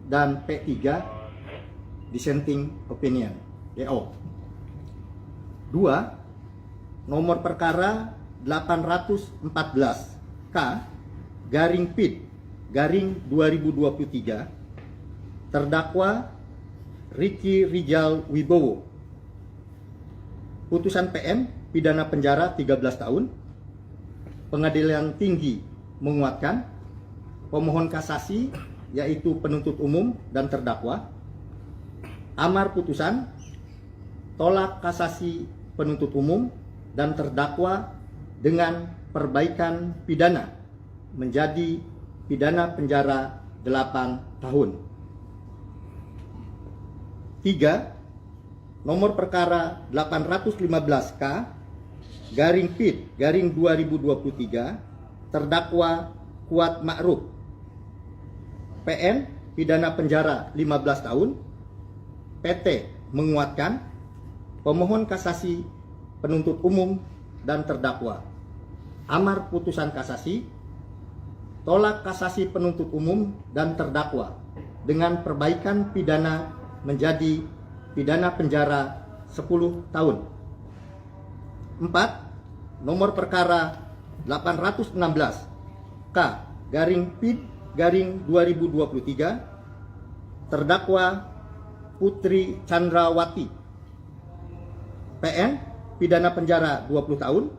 dan P3 dissenting opinion (DO). 2. Nomor perkara 814 K garing PID garing 2023 terdakwa Ricky Rijal Wibowo. Putusan PM pidana penjara 13 tahun. Pengadilan Tinggi menguatkan. Pemohon kasasi yaitu penuntut umum dan terdakwa. Amar putusan tolak kasasi penuntut umum dan terdakwa dengan perbaikan pidana menjadi pidana penjara 8 tahun. 3. Nomor perkara 815 K garing PID garing 2023 terdakwa Kuat Ma'ruf. PN pidana penjara 15 tahun. PT menguatkan. Pemohon kasasi penuntut umum dan terdakwa. Amar putusan kasasi tolak kasasi penuntut umum dan terdakwa dengan perbaikan pidana menjadi pidana penjara 10 tahun. 4. Nomor perkara 816 K garing PID garing 2023 terdakwa Putri Chandrawati. PN pidana penjara 20 tahun.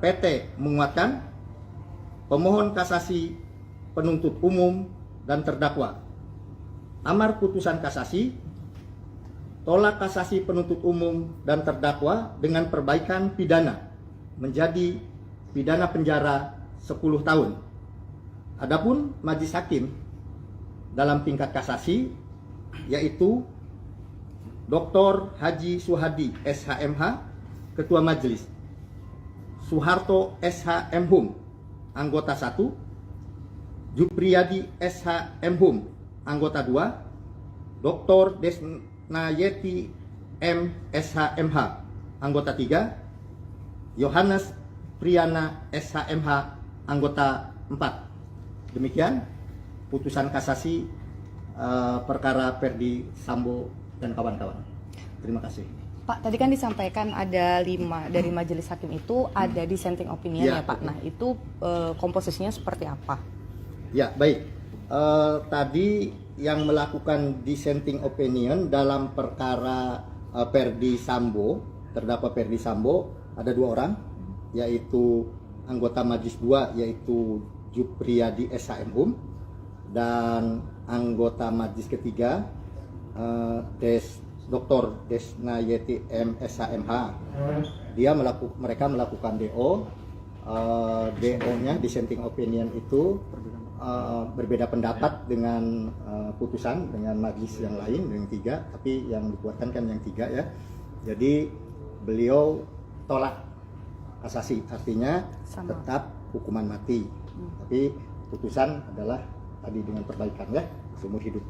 PT menguatkan. Pemohon kasasi penuntut umum dan terdakwa. Amar putusan kasasi tolak kasasi penuntut umum dan terdakwa dengan perbaikan pidana menjadi pidana penjara 10 tahun. Adapun majelis hakim dalam tingkat kasasi yaitu Dr. Haji Suhadi SHMH Ketua Majelis, Soeharto SH Mhum Anggota 1, Jupriyadi SH Mhum Anggota 2, Dr. Desnayeti M SHMH Anggota 3, Yohanes Priyana SHMH Anggota 4. Demikian putusan kasasi perkara Ferdi Sambo dan kawan-kawan. Terima kasih. Pak, tadi kan disampaikan ada 5 dari majelis hakim itu ada dissenting opinion ya Pak. Nah itu komposisinya seperti apa? Ya baik. Tadi yang melakukan dissenting opinion dalam perkara Ferdi Sambo, terdakwa Ferdi Sambo ada 2 orang, yaitu anggota majelis 2 yaitu Jupriyadi SHMhum dan anggota majelis ketiga Dr. Desnayeti M SHMH. Mereka melakukan DO. DO-nya dissenting opinion itu berbeda pendapat dengan putusan dengan majelis yang lain yang 3, tapi yang dikuatkan kan yang 3 ya. Jadi beliau tolak kasasi, artinya tetap hukuman mati. Tapi putusan adalah tadi dengan perbaikan ya, seumur hidup.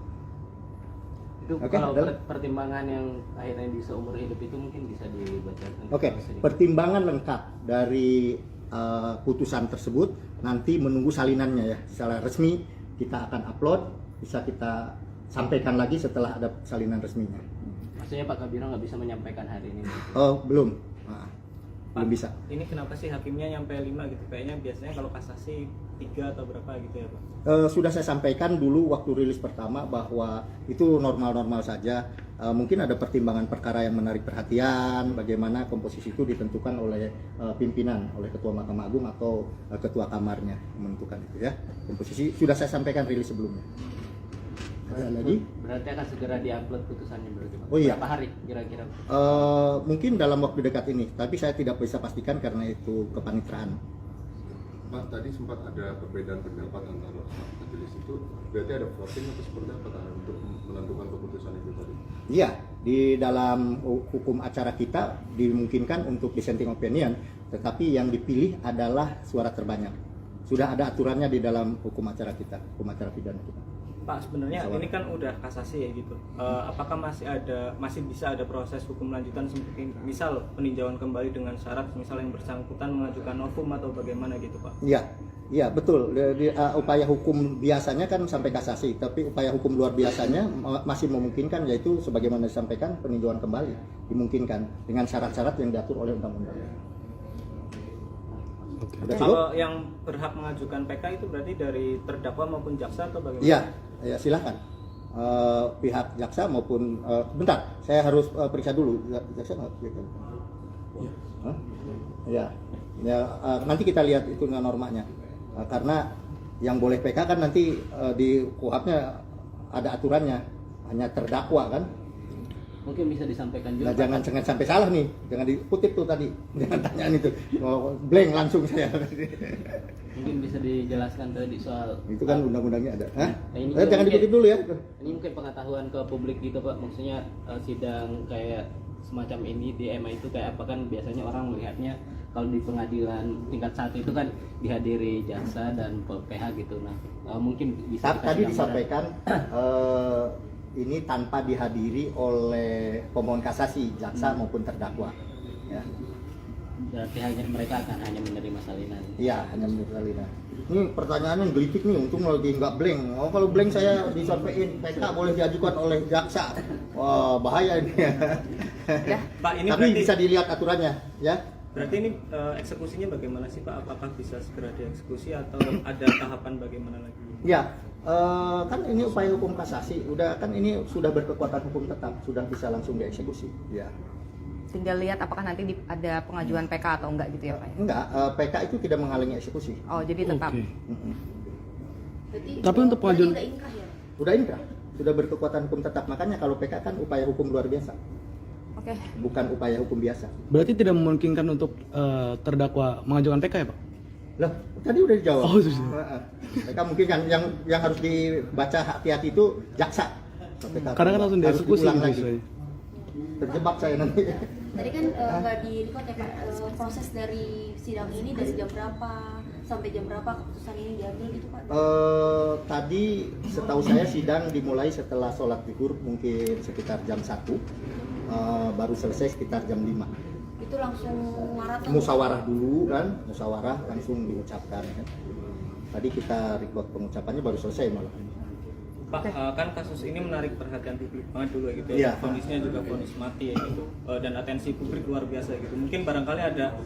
Itu kalau pertimbangan yang akhirnya di seumur hidup itu mungkin bisa dibacakan. Pertimbangan lengkap dari putusan tersebut nanti menunggu salinannya ya, secara resmi kita akan upload, bisa kita sampaikan lagi setelah ada salinan resminya. Maksudnya Pak Kabiro nggak bisa menyampaikan hari ini? Oh belum, belum bisa. Ini kenapa sih hakimnya nyampe 5 gitu? Kayaknya biasanya kalau kasasi 3 atau berapa gitu ya Pak? Sudah saya sampaikan dulu waktu rilis pertama bahwa itu normal-normal saja. Mungkin ada pertimbangan perkara yang menarik perhatian, bagaimana komposisi itu ditentukan oleh pimpinan, oleh Ketua Mahkamah Agung atau Ketua Kamarnya menentukan itu ya. Komposisi sudah saya sampaikan rilis sebelumnya. Ada lagi? Berarti akan segera diupload putusannya berarti Pak? Oh iya. Berapa hari kira-kira? Mungkin dalam waktu dekat ini, tapi saya tidak bisa pastikan karena itu kepanitraan. Pak, tadi sempat ada perbedaan pendapat antara majelis itu, berarti ada voting atau seperti apa untuk menentukan keputusan itu tadi? Iya, di dalam hukum acara kita dimungkinkan untuk dissenting opinion, tetapi yang dipilih adalah suara terbanyak. Sudah ada aturannya di dalam hukum acara kita, hukum acara pidana kita. Pak, sebenarnya ini kan udah kasasi ya gitu. Apakah masih bisa ada proses hukum lanjutan seperti misal peninjauan kembali dengan syarat misal yang bersangkutan mengajukan novum atau bagaimana gitu Pak? Iya, Iya betul. Upaya hukum biasanya kan sampai kasasi, tapi upaya hukum luar biasanya masih memungkinkan, yaitu sebagaimana disampaikan peninjauan kembali dimungkinkan dengan syarat-syarat yang diatur oleh undang-undang. Udah cukup? Kalau yang berhak mengajukan PK itu berarti dari terdakwa maupun jaksa atau bagaimana? Iya, ya silakan. Pihak jaksa maupun bentar, saya harus periksa dulu jaksa nggak? Hah? Ya, nanti kita lihat itu normanya. Karena yang boleh PK kan nanti di KUHP-nya ada aturannya, hanya terdakwa kan. Mungkin bisa disampaikan juga. Nah, jangan sampai salah nih, jangan dikutip tuh tadi, jangan tanyaan itu, blank langsung saya. Mungkin bisa dijelaskan tadi soal Itu kan undang-undangnya ada. Hah? ini Jangan mungkin- dikutip dulu ya. Ini mungkin pengetahuan ke publik gitu Pak, maksudnya sidang kayak semacam ini di MA itu kayak apa kan biasanya orang melihatnya kalau di pengadilan tingkat 1 itu kan dihadiri jaksa dan PH gitu. Nah, mungkin bisa dikasih Tadi gambaran. disampaikan ini tanpa dihadiri oleh pemohon kasasi, jaksa maupun terdakwa. Ya. Berarti hanya mereka akan hanya menerima salinan. Iya, hanya menurut Alina. Ini pertanyaannya gelitik nih, untung lagi nggak blank. Oh, kalau blank saya disampaikan PK boleh diajukan oleh jaksa. Wah, bahaya ini. Ya. Pak, ini Tapi berarti bisa dilihat aturannya, ya. berarti ini eksekusinya bagaimana sih Pak? Apakah bisa segera dieksekusi atau ada tahapan bagaimana lagi? Ya, kan ini upaya hukum kasasi, udah kan ini sudah berkekuatan hukum tetap, sudah bisa langsung dieksekusi. Ya. Tinggal lihat apakah nanti ada pengajuan PK atau enggak gitu ya Pak? Enggak, PK itu tidak menghalangi eksekusi. Oh jadi tetap. Oke. Mm-mm. Berarti, Tapi untuk pengajuan- udah ingkrah ya? Udah inkrah, sudah berkekuatan hukum tetap. Makanya kalau PK kan upaya hukum luar biasa, Oke. bukan upaya hukum biasa. Berarti tidak memungkinkan untuk terdakwa mengajukan PK ya Pak? Loh, tadi udah dijawab. Oh, sudah. Heeh. PK mungkin kan yang harus dibaca hati-hati itu jaksa. PK Kadang kan langsung harus dieksekusi diulang gitu lagi. istilahnya. Terjebak saya nanti. Tadi kan nggak di record ya Pak, proses dari sidang ini dari jam berapa sampai jam berapa keputusan ini diambil gitu Pak? Tadi setahu saya sidang dimulai setelah sholat zuhur mungkin sekitar jam 1, baru selesai sekitar jam 5. Itu langsung maraton? Musyawarah dulu kan, musyawarah langsung diucapkan kan. Tadi kita record pengucapannya baru selesai malah. Pak, kan kasus ini menarik perhatian publik banget dulu gitu Iya. ya. Kondisinya juga vonis mati ya gitu, dan atensi publik luar biasa gitu. Mungkin barangkali ada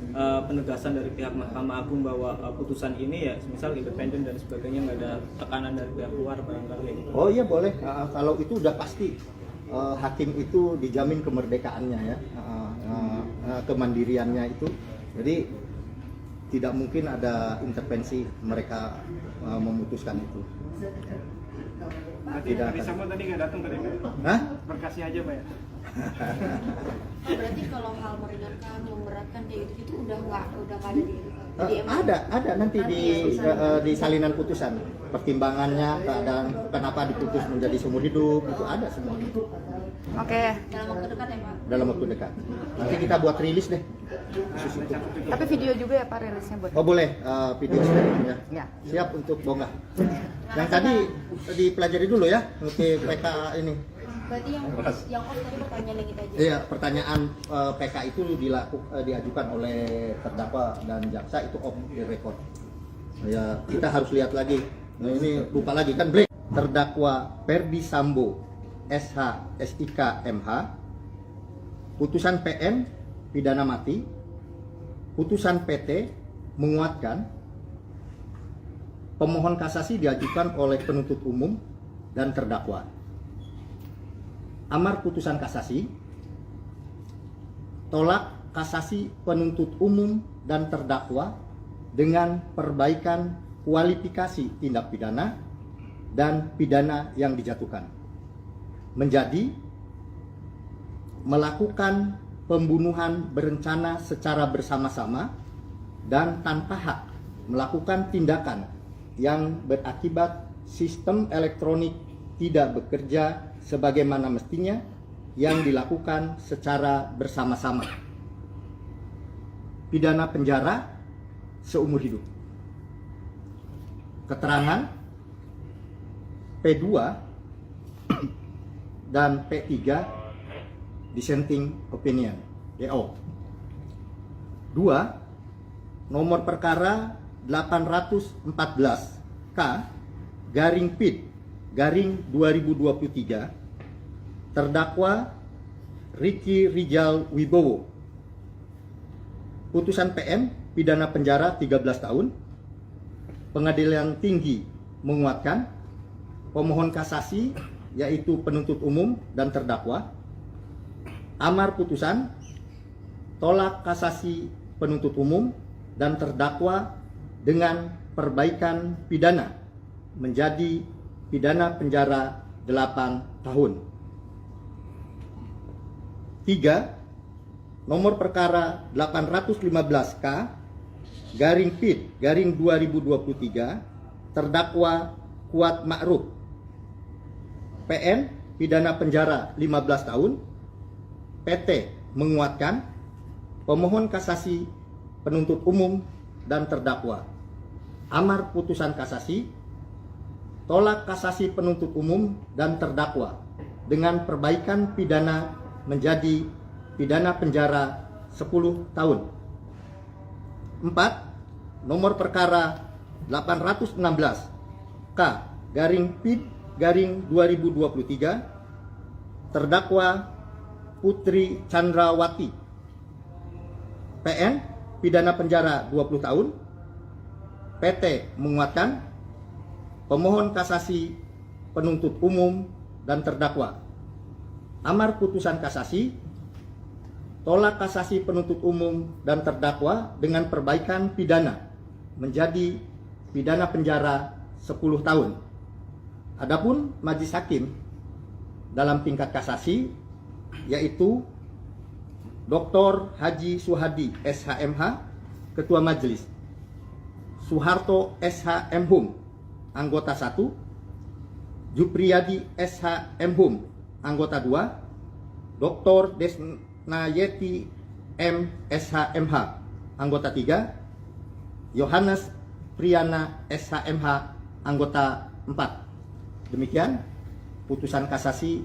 penegasan dari pihak Mahkamah Agung bahwa putusan ini ya, misal independen dan sebagainya, nggak ada tekanan dari pihak luar barangkali gitu. Oh iya boleh. Kalau itu udah pasti hakim itu dijamin kemerdekaannya ya, kemandiriannya itu. Jadi tidak mungkin ada intervensi mereka memutuskan itu. Tidak akan. Sambo tadi nggak datang tadi Pak? Hah? Berkasih aja Pak ya? Berarti kalau hal meringankan, memberatkan kayak gitu itu udah nggak ada di MA? Ada nanti di salinan putusan pertimbangannya, keadaan kenapa diputus menjadi seumur hidup itu ada semua Oke. Dalam waktu dekat ya Pak? dalam waktu dekat. Nanti kita buat rilis deh. Khusus itu. Tapi video juga ya Pak rilisnya buat. Oh boleh video sharing ya. Ya. Siap untuk bonggah. Yang tadi dipelajari dulu ya untuk PK ini. Berarti yang off tadi pertanyaan yang kita aja. Iya, pertanyaan PK itu diajukan oleh terdakwa dan jaksa itu off the record. Ya, kita harus lihat lagi. Nah, ini lupa lagi kan break. Terdakwa Ferdi Sambo SH SIK MH, putusan PN pidana mati, putusan PT menguatkan, pemohon kasasi diajukan oleh penuntut umum dan terdakwa. Amar putusan kasasi, tolak kasasi penuntut umum dan terdakwa dengan perbaikan kualifikasi tindak pidana dan pidana yang dijatuhkan, menjadi melakukan pembunuhan berencana secara bersama-sama dan tanpa hak melakukan tindakan yang berakibat sistem elektronik tidak bekerja sebagaimana mestinya yang dilakukan secara bersama-sama. Pidana penjara seumur hidup. Keterangan P2 dan P3 dissenting opinion DO. 2. Nomor perkara 814 K garing PID garing 2023 terdakwa Ricky Rijal Wibowo. Putusan PM pidana penjara 13 tahun. Pengadilan Tinggi menguatkan. Pemohon kasasi yaitu penuntut umum dan terdakwa. Amar putusan tolak kasasi penuntut umum dan terdakwa dengan perbaikan pidana menjadi pidana penjara 8 tahun. 3. Nomor perkara 815K garing PID garing 2023 terdakwa Kuat Ma'ruf PN pidana penjara 15 tahun. PT menguatkan. Pemohon kasasi penuntut umum dan terdakwa. Amar putusan kasasi tolak kasasi penuntut umum dan terdakwa dengan perbaikan pidana menjadi pidana penjara 10 tahun. 4. Nomor perkara 816 K garing PID garing 2023 terdakwa Putri Chandrawati PN pidana penjara 20 tahun. PT menguatkan. Pemohon kasasi penuntut umum dan terdakwa. Amar putusan kasasi tolak kasasi penuntut umum dan terdakwa dengan perbaikan pidana menjadi pidana penjara 10 tahun. Adapun majelis hakim dalam tingkat kasasi yaitu Dr. Haji Suhadi SHMH Ketua Majelis, Soeharto SH.M.Hum anggota 1, Jupriyadi SH.M.Hum anggota 2, Dr. Desnayeti M. SH.MH anggota 3, Yohanes Priyana SH.MH anggota 4. Demikian putusan kasasi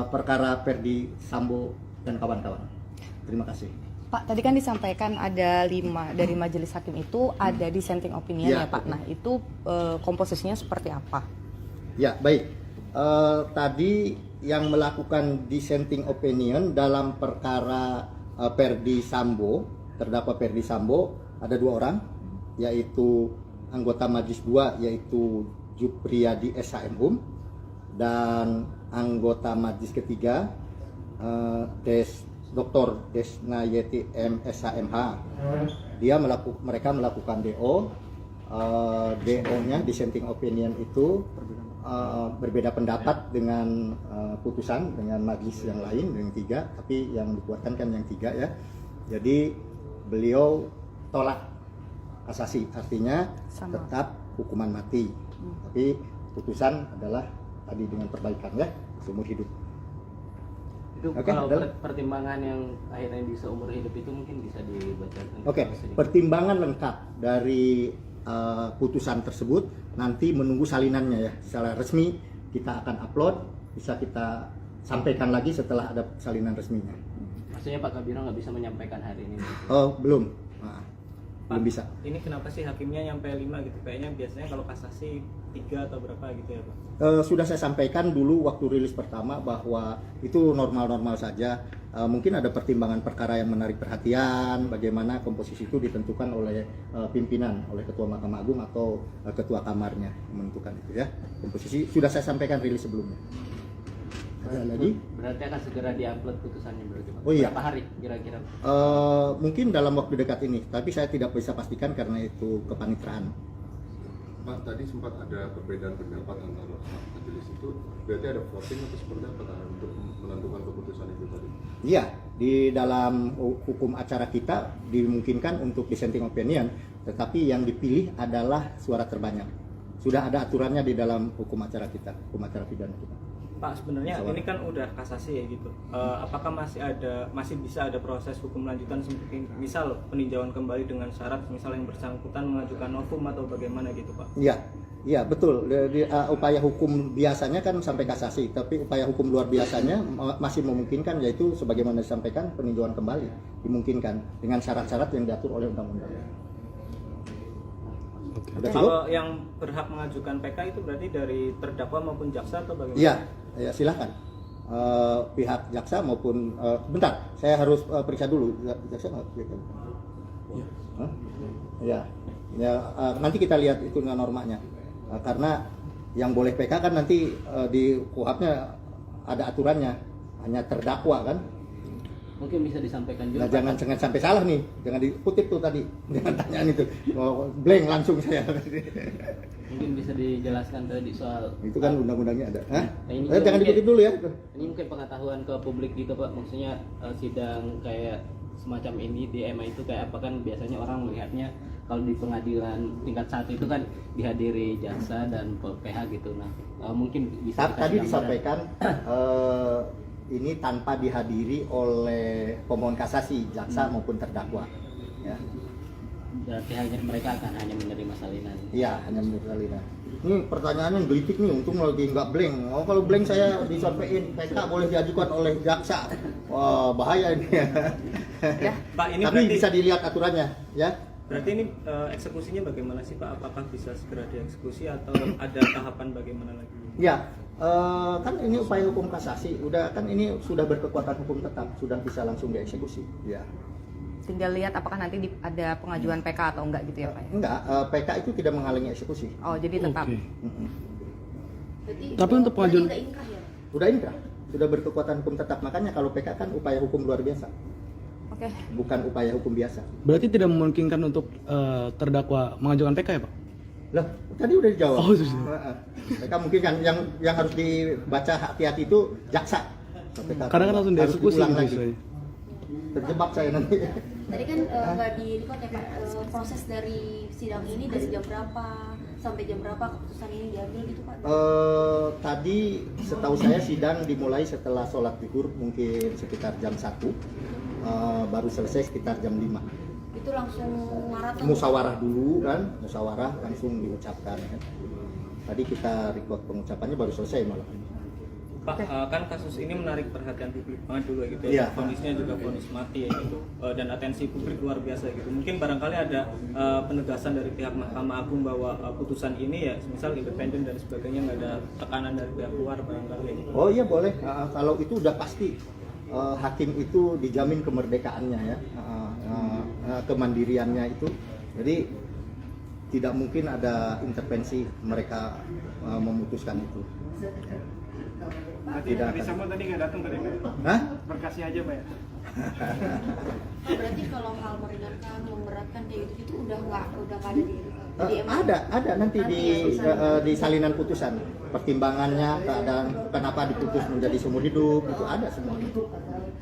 perkara Ferdi Sambo dan kawan-kawan. Terima kasih. Pak, tadi kan disampaikan ada 5 dari majelis hakim itu ada dissenting opinion ya, Pak. Nah, itu komposisinya seperti apa? Ya, baik. Tadi yang melakukan dissenting opinion dalam perkara Ferdi Sambo, terdakwa Ferdi Sambo, ada 2 orang, yaitu anggota majelis 2 yaitu Jupriyadi SH.M.Hum dan anggota majelis ketiga Dr. Desnayeti M. SH.MH. Mereka melakukan DO. DO-nya dissenting opinion itu berbeda pendapat dengan putusan dengan majelis yang lain yang 3, tapi yang dikuatkan kan yang 3 ya. Jadi beliau tolak kasasi, artinya tetap hukuman mati. Tapi putusan adalah tadi dengan perbaikan ya, seumur hidup. Itu kalau pertimbangan yang akhirnya bisa umur hidup itu mungkin bisa dibacakan. Pertimbangan lengkap dari putusan tersebut nanti menunggu salinannya ya, secara resmi kita akan upload, bisa kita sampaikan lagi setelah ada salinan resminya. Maksudnya Pak Kabiro nggak bisa menyampaikan hari ini? Oh belum, belum bisa. Ini kenapa sih hakimnya nyampe 5 gitu? Kayaknya biasanya kalau kasasi 3 atau berapa gitu ya Pak? Sudah saya sampaikan dulu waktu rilis pertama bahwa itu normal-normal saja. Mungkin ada pertimbangan perkara yang menarik perhatian, bagaimana komposisi itu ditentukan oleh pimpinan, oleh Ketua Mahkamah Agung atau Ketua Kamarnya menentukan itu ya. Komposisi sudah saya sampaikan rilis sebelumnya. Ada lagi? Berarti akan segera diupload putusannya berarti Pak? Oh iya. Berapa hari kira-kira? Mungkin dalam waktu dekat ini, tapi saya tidak bisa pastikan karena itu kepanitraan. Pak, tadi sempat ada perbedaan pendapat antara majelis itu, berarti ada voting atau seperti apa untuk menentukan keputusan itu tadi? Iya, di dalam hukum acara kita dimungkinkan untuk dissenting opinion, tetapi yang dipilih adalah suara terbanyak. Sudah ada aturannya di dalam hukum acara kita, hukum acara pidana kita. Pak, sebenarnya ini kan udah kasasi ya gitu. Apakah masih bisa ada proses hukum lanjutan seperti misal peninjauan kembali dengan syarat misal yang bersangkutan mengajukan novum atau bagaimana gitu Pak? Iya betul. Upaya hukum biasanya kan sampai kasasi, tapi upaya hukum luar biasanya masih memungkinkan, yaitu sebagaimana disampaikan peninjauan kembali dimungkinkan dengan syarat-syarat yang diatur oleh undang-undang. Udah cukup? Kalau yang berhak mengajukan PK itu berarti dari terdakwa maupun jaksa atau bagaimana? Iya, ya silakan. Pihak jaksa maupun bentar, saya harus periksa dulu jaksa nggak? Hah? Ya, nanti kita lihat itu normanya. Karena yang boleh PK kan nanti di KUHP-nya ada aturannya, hanya terdakwa kan. Mungkin bisa disampaikan juga Nah, Pak. jangan sampai salah nih, jangan dikutip tuh tadi, jangan tanyaan itu, blank langsung saya. Mungkin bisa dijelaskan tadi soal Itu kan undang-undangnya ada. Hah? Ini Jangan mungkin- dikutip dulu ya. ini mungkin pengetahuan ke publik gitu Pak, maksudnya sidang kayak semacam ini di MA itu kayak apa kan biasanya orang melihatnya kalau di pengadilan tingkat 1 itu kan dihadiri jaksa dan PH gitu. Nah, mungkin bisa dikasih Tadi gambaran. disampaikan ini tanpa dihadiri oleh pemohon kasasi, jaksa maupun terdakwa. Ya, Berarti hanya mereka akan hanya menerima salinan. iya hanya menurut Alina. Ini pertanyaannya gelitik nih, untung lagi nggak blank. Oh kalau blank saya disampaikan PK boleh diajukan oleh jaksa. Wah bahaya ini. Ya. Pak, ini Tapi berarti bisa dilihat aturannya, ya. berarti ini eksekusinya bagaimana sih Pak? Apakah bisa segera dieksekusi atau ada tahapan bagaimana lagi? Ya, kan ini upaya hukum kasasi, udah kan ini sudah berkekuatan hukum tetap, sudah bisa langsung dieksekusi. Ya. Tinggal lihat apakah nanti ada pengajuan PK atau enggak gitu ya Pak ya? Enggak, PK itu tidak menghalangi eksekusi. Oh jadi tetap. Oke. Mm-mm. Berarti Tapi untuk pengajuan- berarti udah inkrah ya? Udah inkrah, sudah berkekuatan hukum tetap. Makanya kalau PK kan upaya hukum luar biasa, Oke. bukan upaya hukum biasa. Berarti tidak memungkinkan untuk terdakwa mengajukan PK ya Pak? Loh, tadi udah dijawab. Oh, sudah. Heeh. PK mungkin kan yang harus dibaca hati-hati itu jaksa. PK Kadang kan langsung harus dieksekusi diulang gitu lagi. istilahnya. Terjebak saya nanti. Tadi kan nggak di record ya Pak, proses dari sidang ini dari jam berapa sampai jam berapa keputusan ini diambil gitu Pak? Tadi setahu saya sidang dimulai setelah sholat zuhur mungkin sekitar jam 1, baru selesai sekitar jam 5. Itu langsung maraton? Musyawarah dulu kan, musyawarah langsung diucapkan kan. Tadi kita record pengucapannya baru selesai malah. Pak, kan kasus ini menarik perhatian publik banget dulu gitu Iya. ya. Kondisinya juga vonis mati ya gitu. Dan atensi publik luar biasa gitu. Mungkin barangkali ada penegasan dari pihak Mahkamah Agung bahwa putusan ini ya misal independen dan sebagainya, nggak ada tekanan dari pihak luar barangkali. Oh iya boleh. Kalau itu udah pasti hakim itu dijamin kemerdekaannya ya, kemandiriannya itu. Jadi tidak mungkin ada intervensi mereka memutuskan itu. Berarti Tidak Ferdi akan. Sambo tadi nggak datang tadi Pak? Hah? Berkasih aja Pak ya? Oh, berarti kalau hal meringankan, memberatkan kayak gitu udah nggak ada di MA? Ada nanti di salinan putusan pertimbangannya, keadaan kenapa diputus menjadi seumur hidup itu ada semua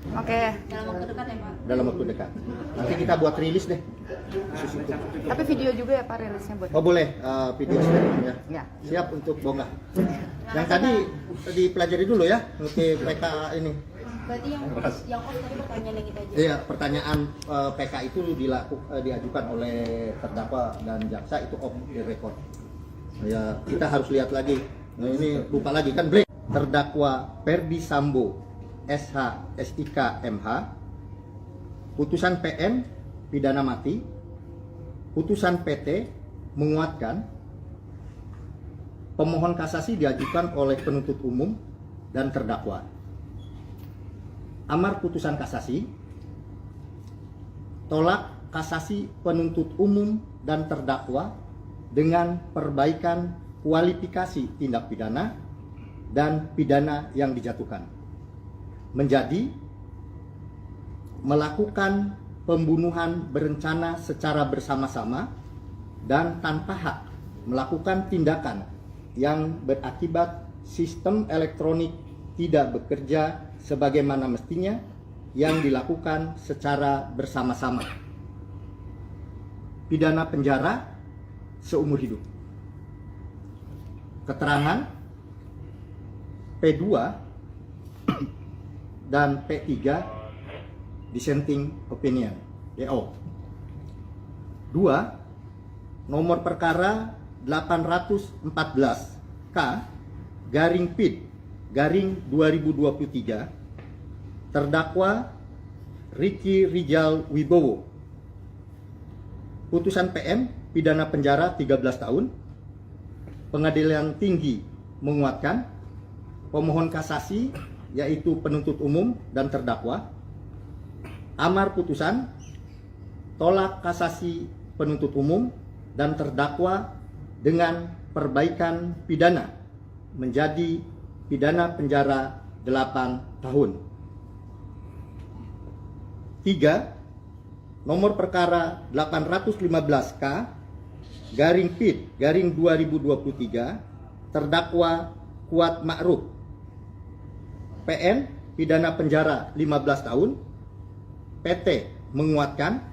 Oke. Dalam waktu dekat ya Pak? dalam waktu dekat. Nanti kita buat rilis deh. Tapi video juga ya Pak rilisnya buat. Oh boleh video sharing ya. Ya. Siap untuk bonggah. Yang tadi dipelajari dulu ya untuk PK ini. Berarti yang off tadi pertanyaan yang kita aja. Iya, pertanyaan PK itu diajukan oleh terdakwa dan jaksa itu off the record. Ya, kita harus lihat lagi. Nah, ini lupa lagi kan break. Terdakwa Ferdi Sambo SH SIK MH. Putusan PN pidana mati. Putusan PT menguatkan. Pemohon kasasi diajukan oleh penuntut umum dan terdakwa. Amar putusan kasasi, tolak kasasi penuntut umum dan terdakwa dengan perbaikan kualifikasi tindak pidana dan pidana yang dijatuhkan. Menjadi melakukan pembunuhan berencana secara bersama-sama dan tanpa hak melakukan tindakan yang berakibat sistem elektronik tidak bekerja sebagaimana mestinya yang dilakukan secara bersama-sama. Pidana penjara seumur hidup. Keterangan P2 dan P3 dissenting opinion DO. 2. Nomor perkara 814 K garing PID garing 2023 terdakwa Ricky Rijal Wibowo. Putusan PM pidana penjara 13 tahun. Pengadilan tinggi menguatkan. Pemohon kasasi yaitu penuntut umum dan terdakwa. Amar putusan, tolak kasasi penuntut umum dan terdakwa dengan perbaikan pidana menjadi pidana penjara 8 tahun. 3. Nomor perkara 815K garing PID garing 2023 terdakwa Kuat Ma'ruf PN pidana penjara 15 tahun. PT menguatkan.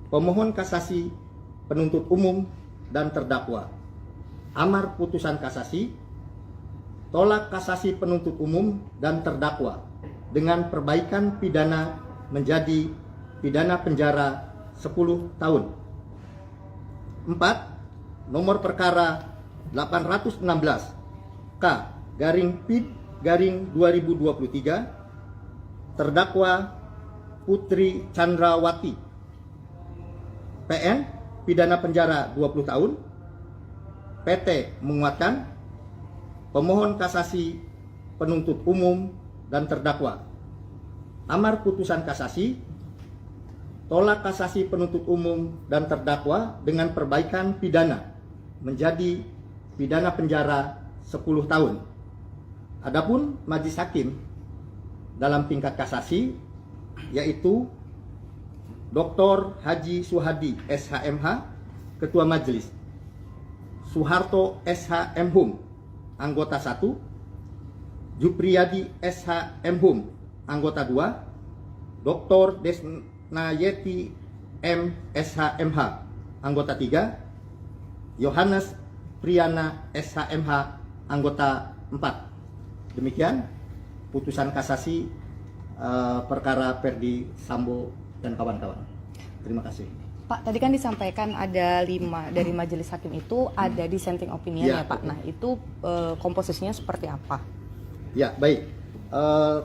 Pemohon kasasi penuntut umum dan terdakwa. Amar putusan kasasi, tolak kasasi penuntut umum dan terdakwa dengan perbaikan pidana menjadi pidana penjara 10 tahun. 4. Nomor perkara 816 K garing PID garing 2023 terdakwa Putri Chandrawati PN pidana penjara 20 tahun. PT menguatkan. Pemohon kasasi penuntut umum dan terdakwa. Amar putusan kasasi, tolak kasasi penuntut umum dan terdakwa dengan perbaikan pidana menjadi pidana penjara 10 tahun. Adapun majelis hakim dalam tingkat kasasi yaitu Dr. Haji Suhadi SHMH, Ketua Majelis. Soeharto SHM Hum, Anggota 1. Jupriyadi SHM Hum, Anggota 2. Dr. Desnayeti M SHMH, Anggota 3. Yohanes Priyana SHMH, Anggota 4. Demikian putusan kasasi perkara Ferdi Sambo dan kawan-kawan. Terima kasih. Pak, tadi kan disampaikan ada 5 dari majelis hakim itu ada dissenting opinion ya Pak. Nah itu komposisinya seperti apa? Ya baik.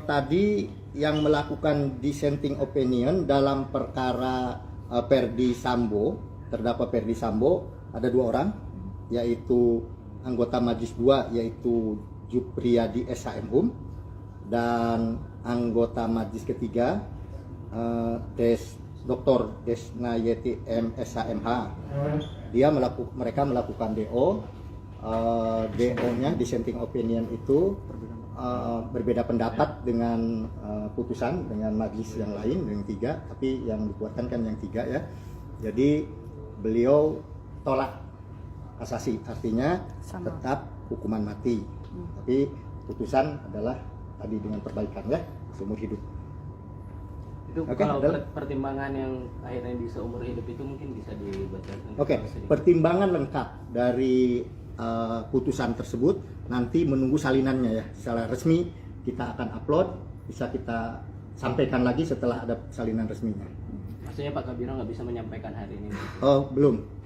Tadi yang melakukan dissenting opinion dalam perkara Ferdi Sambo, terdakwa Ferdi Sambo ada 2 orang, yaitu anggota Majelis 2 yaitu Jupriyadi SHM Hum dan anggota Majelis ketiga Dr. Desnayeti M SHMH. Mereka melakukan DO. DO-nya dissenting opinion itu berbeda pendapat dengan putusan dengan majelis yang lain yang 3, tapi yang dikuatkan kan yang 3 ya. Jadi beliau tolak kasasi, artinya tetap hukuman mati. Tapi putusan adalah tadi dengan perbaikan ya, seumur hidup. Itu kalau pertimbangan yang akhirnya di seumur hidup itu mungkin bisa dibacakan. Pertimbangan lengkap dari putusan tersebut nanti menunggu salinannya ya. Secara resmi kita akan upload, bisa kita sampaikan lagi setelah ada salinan resminya. Maksudnya Pak Kabiro nggak bisa menyampaikan hari ini? Oh belum.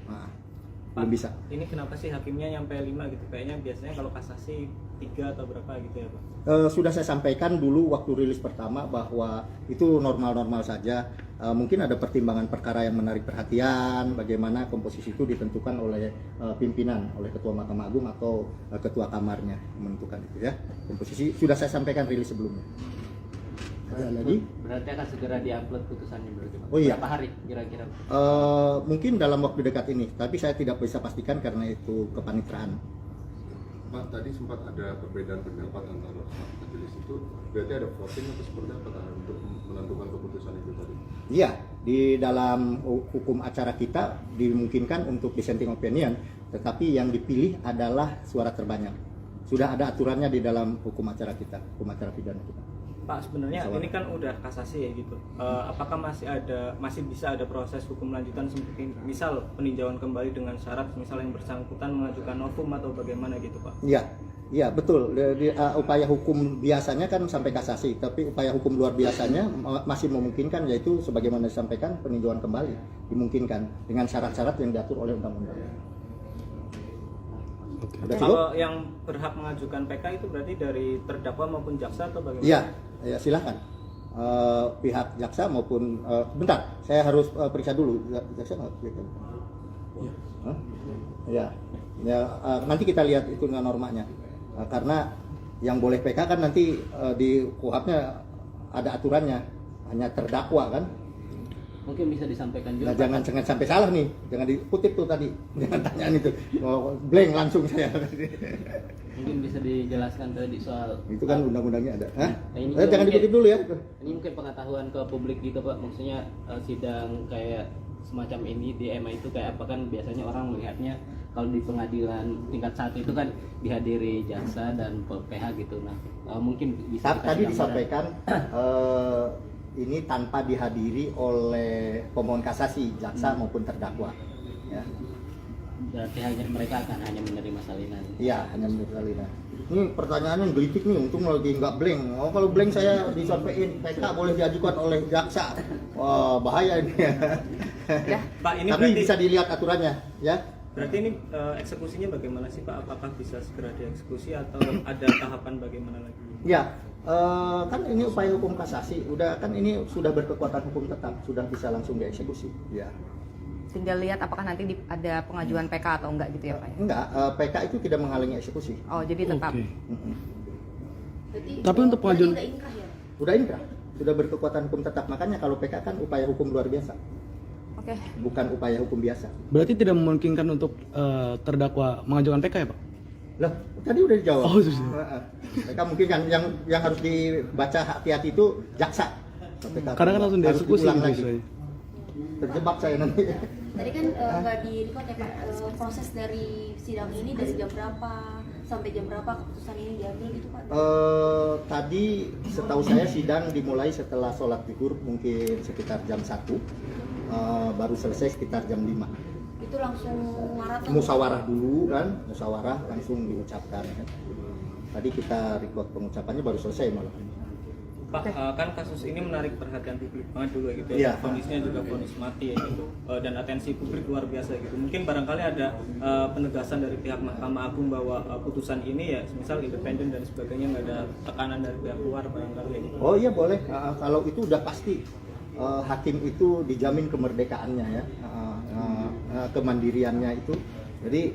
Belum bisa. Ini kenapa sih hakimnya nyampe 5 gitu? Kayaknya biasanya kalau kasasi 3 atau berapa gitu ya Pak? Sudah saya sampaikan dulu waktu rilis pertama bahwa itu normal-normal saja. Mungkin ada pertimbangan perkara yang menarik perhatian, bagaimana komposisi itu ditentukan oleh pimpinan, oleh Ketua Mahkamah Agung atau Ketua Kamarnya menentukan itu ya. Komposisi sudah saya sampaikan rilis sebelumnya. Ada lagi? Berarti akan segera diupload putusannya berarti Pak? Oh iya. Berapa hari kira-kira? Mungkin dalam waktu dekat ini, tapi saya tidak bisa pastikan karena itu kepanitraan. Pak, tadi sempat ada perbedaan pendapat antara majelis itu, berarti ada voting atau seperti apa untuk menentukan keputusan itu tadi? Iya, di dalam hukum acara kita dimungkinkan untuk dissenting opinion, tetapi yang dipilih adalah suara terbanyak. Sudah ada aturannya di dalam hukum acara kita, hukum acara pidana kita. Pak, sebenarnya ini kan udah kasasi ya gitu. Apakah masih bisa ada proses hukum lanjutan seperti misal peninjauan kembali dengan syarat misal yang bersangkutan mengajukan novum atau bagaimana gitu Pak? Iya betul. Upaya hukum biasanya kan sampai kasasi, tapi upaya hukum luar biasanya masih memungkinkan, yaitu sebagaimana disampaikan peninjauan kembali dimungkinkan dengan syarat-syarat yang diatur oleh undang-undang. Kalau yang berhak mengajukan PK itu berarti dari terdakwa maupun jaksa atau bagaimana? Iya, silakan. Pihak jaksa maupun bentar, saya harus periksa dulu jaksa. Hah? Ya, nanti kita lihat itu normanya. Karena yang boleh PK kan nanti di KUHP-nya ada aturannya, hanya terdakwa kan. Mungkin bisa disampaikan juga Nah, jangan sampai salah nih, jangan dikutip tuh tadi, jangan tanyaan itu, blank langsung saya. mungkin bisa dijelaskan tadi soal Itu kan undang-undangnya ada. Hah? Nah, ini Jangan mungkin- dikutip dulu ya. ini mungkin pengetahuan ke publik gitu Pak, maksudnya sidang kayak semacam ini di MA itu kayak apa kan biasanya orang melihatnya kalau di pengadilan tingkat 1 itu kan dihadiri jaksa dan PH gitu. Nah mungkin bisa Tadi dikasih gambaran. disampaikan ini tanpa dihadiri oleh pemohon kasasi, jaksa maupun terdakwa. Ya. Berarti hanya mereka akan hanya menerima salinan. Iya, hanya menurut Alina. Ini pertanyaannya gelitik nih, untung lagi nggak blank. Oh, kalau blank saya disampaikan PK boleh diajukan oleh jaksa. Wah, bahaya ini. Ya. Pak, ini Tapi berarti bisa dilihat aturannya, ya. berarti ini eksekusinya bagaimana sih Pak? Apakah bisa segera dieksekusi atau ada tahapan bagaimana lagi? Ya, kan ini upaya hukum kasasi, udah kan ini sudah berkekuatan hukum tetap, sudah bisa langsung dieksekusi. Ya. Tinggal lihat apakah nanti ada pengajuan PK atau enggak gitu ya Pak ya? Enggak, PK itu tidak menghalangi eksekusi. Oh jadi tetap. Oke. Berarti, Tapi untuk berarti pengajuan- udah inkrah ya? Udah inkrah, sudah berkekuatan hukum tetap. Makanya kalau PK kan upaya hukum luar biasa, Oke. bukan upaya hukum biasa. Berarti tidak memungkinkan untuk terdakwa mengajukan PK ya Pak? Lah, tadi udah dijawab. Oh, sudah. PK mungkin kan yang harus dibaca hati-hati itu jaksa. PK Kadang kan langsung harus dieksekusi diulang gitu lagi. istilahnya. Terjebak saya nanti. Tadi kan nggak di record ya Pak, proses dari sidang ini dari jam berapa sampai jam berapa keputusan ini diambil gitu Pak? Tadi setahu saya sidang dimulai setelah sholat zuhur mungkin sekitar jam 1, baru selesai sekitar jam 5. Itu langsung maraton? Musyawarah dulu kan, musyawarah langsung diucapkan kan. Tadi kita record pengucapannya baru selesai malah. Pak, kan kasus ini menarik perhatian publik banget dulu gitu Iya. ya. Vonisnya juga vonis mati ya gitu. Dan atensi publik luar biasa gitu. Mungkin barangkali ada penegasan dari pihak Mahkamah Agung bahwa putusan ini ya misal independen dan sebagainya, nggak ada tekanan dari pihak luar barangkali ya gitu. Oh iya boleh, kalau itu udah pasti hakim itu dijamin kemerdekaannya ya, kemandiriannya itu. Jadi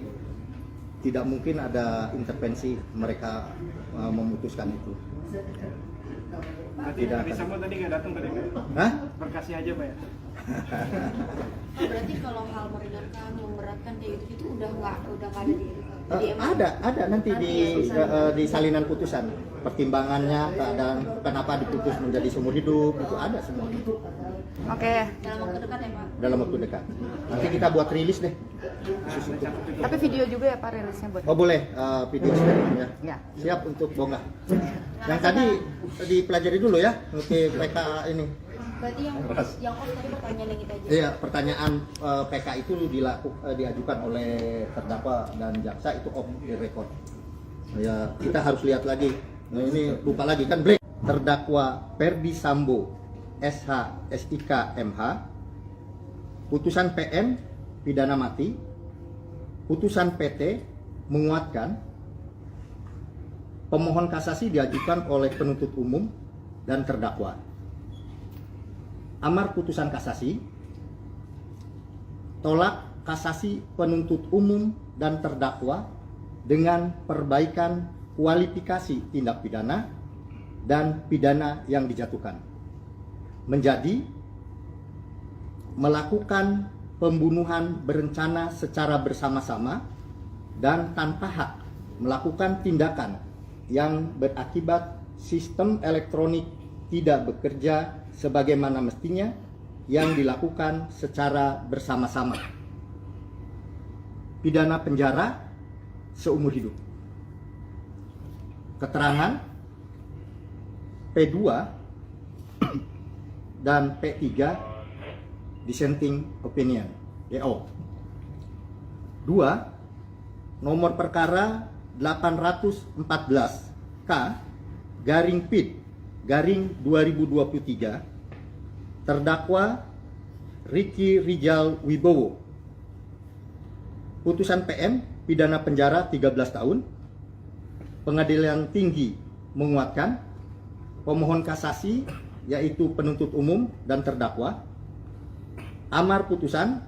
tidak mungkin ada intervensi mereka memutuskan itu. Berarti Tidak Ferdi akan. Sambo tadi nggak datang tadi Pak? Hah? Berkasnya aja Pak ya? Oh, berarti kalau hal meringankan, memberatkan kayak gitu itu udah nggak ada di MA? Ada nanti di salinan putusan pertimbangannya, keadaan kenapa diputus menjadi seumur hidup itu ada semua Oke. Dalam waktu dekat ya Pak? dalam waktu dekat. Nanti kita buat rilis deh khusus itu. Tapi video juga ya Pak rilisnya buat. Oh boleh, video statement ya. Ya. Siap untuk bongkar. Yang tadi dipelajari dulu ya, oke PK ini. Berarti yang off tadi pertanyaan yang kita aja. Iya, pertanyaan PK itu diajukan oleh terdakwa dan jaksa itu off the record. Ya, kita harus lihat lagi. Nah, ini lupa lagi kan blank. Terdakwa Ferdi Sambo SH SIK MH, putusan PM pidana mati, putusan PT menguatkan, pemohon kasasi diajukan oleh penuntut umum dan terdakwa. Amar putusan kasasi, tolak kasasi penuntut umum dan terdakwa dengan perbaikan kualifikasi tindak pidana dan pidana yang dijatuhkan. Menjadi melakukan pembunuhan berencana secara bersama-sama dan tanpa hak melakukan tindakan yang berakibat sistem elektronik tidak bekerja sebagaimana mestinya yang dilakukan secara bersama-sama. Pidana penjara seumur hidup. Keterangan P2 dan P3 dissenting opinion DO. 2. Nomor perkara 814 K garing PID garing 2023 terdakwa Ricky Rijal Wibowo. Putusan PM pidana penjara 13 tahun. Pengadilan tinggi menguatkan. Pemohon kasasi yaitu penuntut umum dan terdakwa. Amar putusan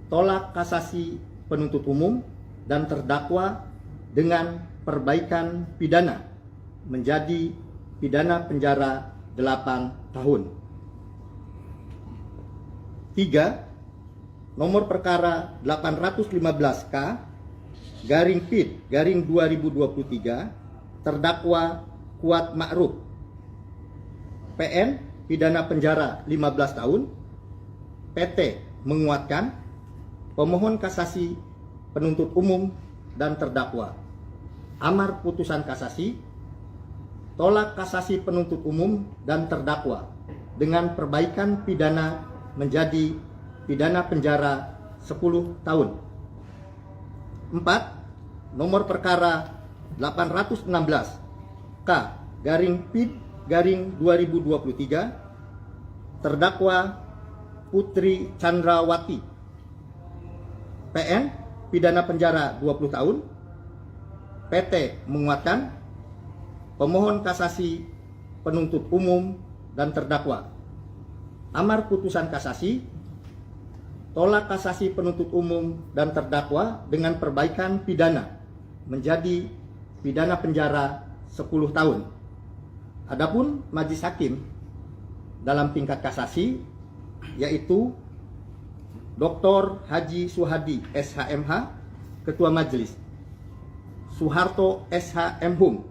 tolak kasasi penuntut umum dan terdakwa dengan perbaikan pidana menjadi pidana penjara 8 tahun. 3. Nomor perkara 815K garing PID garing 2023 terdakwa Kuat Ma'ruf PN pidana penjara 15 tahun. PT menguatkan pemohon kasasi penuntut umum dan terdakwa amar putusan kasasi, tolak kasasi penuntut umum dan terdakwa dengan perbaikan pidana menjadi pidana penjara 10 tahun. 4. Nomor perkara 816 K garing PID garing 2023 terdakwa Putri Chandrawati PN pidana penjara 20 tahun. PT menguatkan pemohon kasasi penuntut umum dan terdakwa amar putusan kasasi, tolak kasasi penuntut umum dan terdakwa dengan perbaikan pidana menjadi pidana penjara 10 tahun. Adapun majelis hakim dalam tingkat kasasi yaitu Dr. Haji Suhadi SHMH Ketua Majelis, Soeharto SH Mhum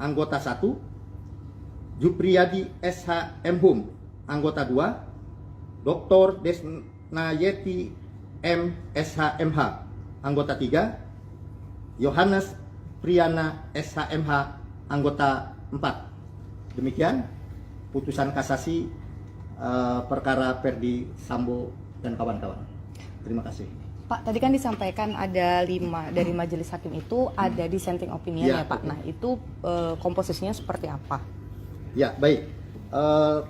anggota 1, Jupriyadi SH Mhum anggota 2, Dr. Desnayeti MSH-MH anggota 3, Yohanes Priyana SH-MH anggota 4. Demikian putusan kasasi perkara Ferdi Sambo dan kawan-kawan. Terima kasih. Pak, tadi kan disampaikan ada 5 dari majelis hakim itu ada dissenting opinion ya, Pak. Betul. Nah, itu komposisinya seperti apa? Ya, baik.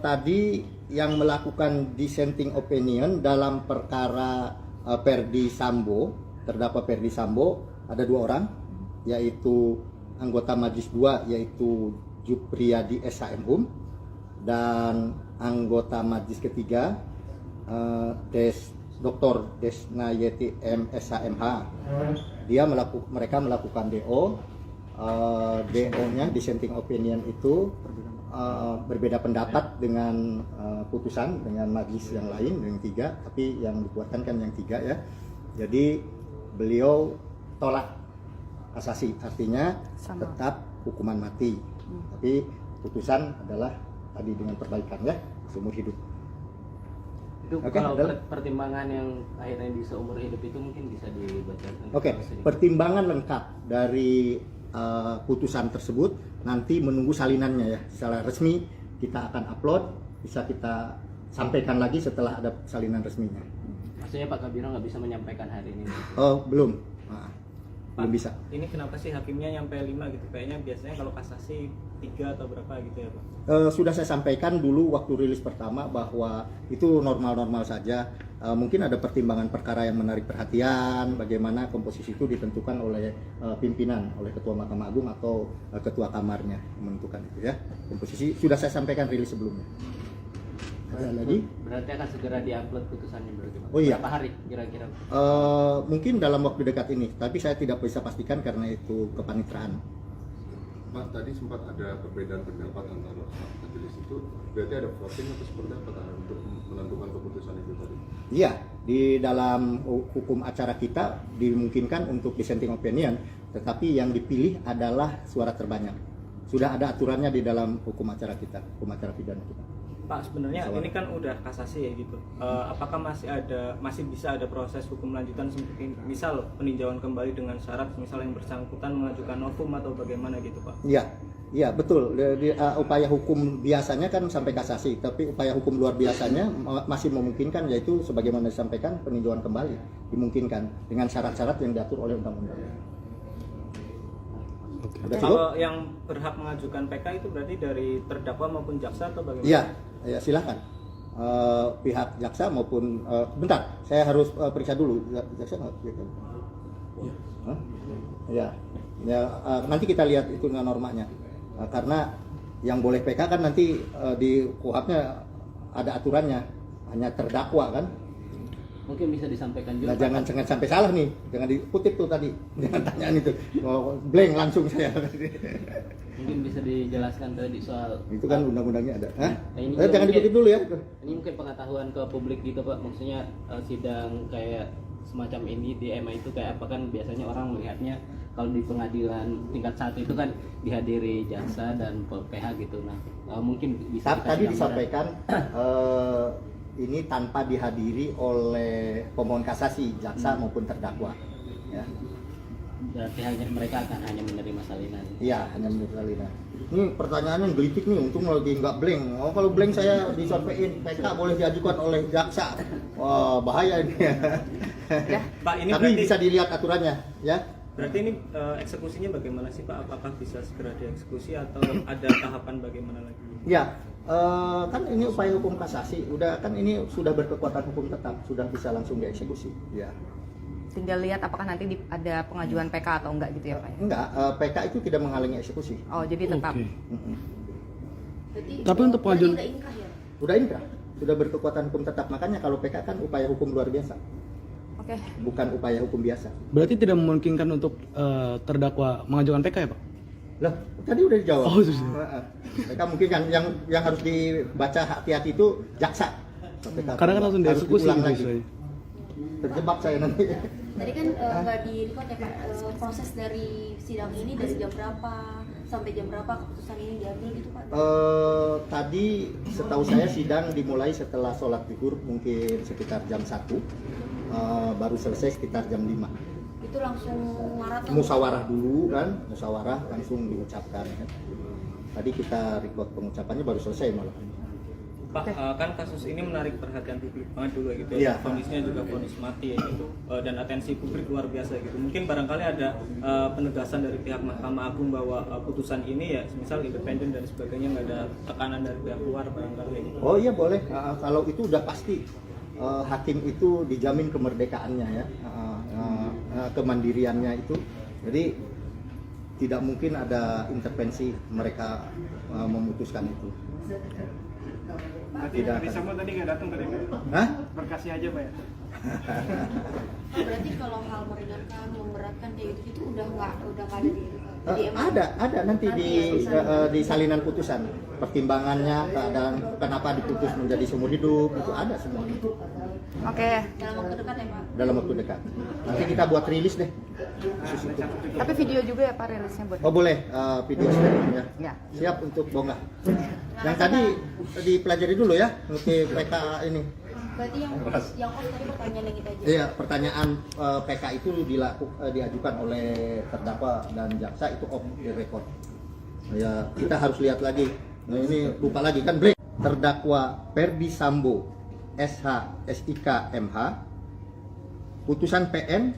Tadi yang melakukan dissenting opinion dalam perkara Ferdi Sambo, terdakwa Ferdi Sambo, ada 2 orang, yaitu anggota Majelis 2 yaitu Jupriyadi SH-Mhum dan anggota Majelis ketiga Dr. Desnayeti MSH-MH. Mereka melakukan DO. DO-nya dissenting opinion itu berbeda pendapat dengan putusan dengan majelis yang lain yang 3, tapi yang dikuatkan kan yang 3 ya. Jadi beliau tolak kasasi, artinya Sama. tetap hukuman mati. Tapi putusan adalah tadi dengan perbaikan ya, seumur hidup. Itu Oke, kalau adalah- pertimbangan yang akhirnya di seumur hidup itu mungkin bisa dibacakan. Oke, pertimbangan lengkap dari putusan tersebut nanti menunggu salinannya ya. Secara resmi kita akan upload, bisa kita sampaikan lagi setelah ada salinan resminya. Maksudnya Pak Kabiro nggak bisa menyampaikan hari ini. Oh, belum. Belum bisa. Ini kenapa sih hakimnya nyampe 5 gitu? Kayaknya biasanya kalau kasasi 3 atau berapa gitu ya Pak? Sudah saya sampaikan dulu waktu rilis pertama bahwa itu normal-normal saja. Mungkin ada pertimbangan perkara yang menarik perhatian, bagaimana komposisi itu ditentukan oleh pimpinan, oleh Ketua Mahkamah Agung atau Ketua Kamarnya menentukan itu ya. Komposisi sudah saya sampaikan rilis sebelumnya. Ada lagi? Berarti akan segera diupload putusannya berarti Pak. Oh iya. Berapa hari kira-kira? Mungkin dalam waktu dekat ini, tapi saya tidak bisa pastikan karena itu kepanitraan. Pak, tadi sempat ada perbedaan pendapat antara majelis itu, berarti ada voting atau seperti apa untuk menentukan keputusan itu tadi? Iya, di dalam hukum acara kita dimungkinkan untuk dissenting opinion, tetapi yang dipilih adalah suara terbanyak. Sudah ada aturannya di dalam hukum acara kita, hukum acara pidana kita. Pak, sebenarnya Masalah. ini kan udah kasasi ya gitu. Apakah masih bisa ada proses hukum lanjutan seperti misal peninjauan kembali dengan syarat misal yang bersangkutan mengajukan novum atau bagaimana gitu Pak? Iya betul. Upaya hukum biasanya kan sampai kasasi, tapi upaya hukum luar biasanya masih memungkinkan, yaitu sebagaimana disampaikan peninjauan kembali dimungkinkan dengan syarat-syarat yang diatur oleh undang-undang. Sudah cukup? Kalau yang berhak mengajukan PK itu berarti dari terdakwa maupun jaksa atau bagaimana? Iya, ya silakan. Pihak jaksa maupun bentar, saya harus periksa dulu jaksa nggak? Hah? Ya, nanti kita lihat itu normanya. Karena yang boleh PK kan nanti di KUHP-nya ada aturannya, hanya terdakwa kan. Mungkin bisa disampaikan Nah, juga. jangan sampai salah nih, jangan dikutip tuh tadi, jangan tanyaan itu, blank langsung saya. Mungkin bisa dijelaskan tadi soal Itu kan undang-undangnya ada. Hah? ini Jangan mungkin- dikutip dulu ya. Ini mungkin pengetahuan ke publik gitu Pak, maksudnya sidang kayak semacam ini di MA itu kayak apa kan biasanya orang melihatnya kalau di pengadilan tingkat 1 itu kan dihadiri jaksa dan PH gitu. Nah, mungkin bisa dikasih Tadi gambaran. disampaikan ini tanpa dihadiri oleh pemohon kasasi, jaksa maupun terdakwa. Ya. Berarti hanya mereka akan hanya menerima salinan. Iya, hanya menurut Alina. Ini pertanyaannya gelitik nih, untung lagi nggak blank. Oh, kalau blank saya disampaikan PK boleh diajukan oleh jaksa. Wah, bahaya ini. Ya. Pak, ini Tapi berarti, bisa dilihat aturannya, ya. berarti ini eksekusinya bagaimana sih Pak? Apakah bisa segera dieksekusi atau ada tahapan bagaimana lagi? Ya, kan ini upaya hukum kasasi, udah kan ini sudah berkekuatan hukum tetap, sudah bisa langsung dieksekusi. Ya. Tinggal lihat apakah nanti ada pengajuan PK atau enggak gitu ya Pak? Enggak, PK itu tidak menghalangi eksekusi. Oh, jadi tetap. Oke. Mm-mm. Berarti Tapi untuk berarti pengajuan- nggak inkrah ya? Udah inkrah, sudah berkekuatan hukum tetap. Makanya kalau PK kan upaya hukum luar biasa, Oke. bukan upaya hukum biasa. Berarti tidak memungkinkan untuk terdakwa mengajukan PK ya Pak? Lah, tadi udah dijawab. Oh, sudah. Heeh. Mereka mungkin kan yang harus dibaca hati-hati itu jaksa. PK Kadang kan langsung harus dieksekusi diulang gitu lagi. istilahnya. Terjebak saya nanti. Tadi kan nggak di record ya Pak, proses dari sidang ini dari jam berapa sampai jam berapa keputusan ini diambil gitu Pak? Tadi setahu saya sidang dimulai setelah sholat zuhur mungkin sekitar jam 1, baru selesai sekitar jam 5. Itu langsung maraton. Musyawarah dulu kan, musyawarah langsung diucapkan kan. Tadi kita record pengucapannya baru selesai malah. Pak, kan kasus ini menarik perhatian publik banget dulu gitu Iya. ya. Kondisinya juga vonis mati ya gitu, dan atensi publik luar biasa gitu. Mungkin barangkali ada penegasan dari pihak Mahkamah Agung bahwa putusan ini ya, misal independen dan sebagainya, nggak ada tekanan dari pihak luar barangkali gitu. Oh iya boleh. Kalau itu udah pasti hakim itu dijamin kemerdekaannya ya, kemandiriannya itu. Jadi tidak mungkin ada intervensi mereka memutuskan itu. Berarti Tidak Ferdi akan. Sambo tadi nggak datang tadi Pak? Hah? Berkasnya aja Pak ya? Berarti kalau hal meringankan, memberatkan kayak gitu itu udah nggak ada di MA? Ada nanti di salinan putusan pertimbangannya, keadaan kenapa diputus menjadi seumur hidup itu ada semua Oke. Dalam waktu dekat ya Pak? dalam waktu dekat. Nanti kita buat rilis deh. Khusus itu. Tapi video juga ya Pak rilisnya buat. Oh boleh video sharing ya. Ya. Siap untuk bongkar. Yang tadi dipelajari dulu ya, untuk PK ini. Berarti yang off tadi pertanyaan yang kita aja. Iya, pertanyaan PK itu diajukan oleh terdakwa dan jaksa itu off the record. Ya, kita harus lihat lagi. Nah, ini lupa lagi kan break. Terdakwa Ferdi Sambo SH SIK MH, putusan PN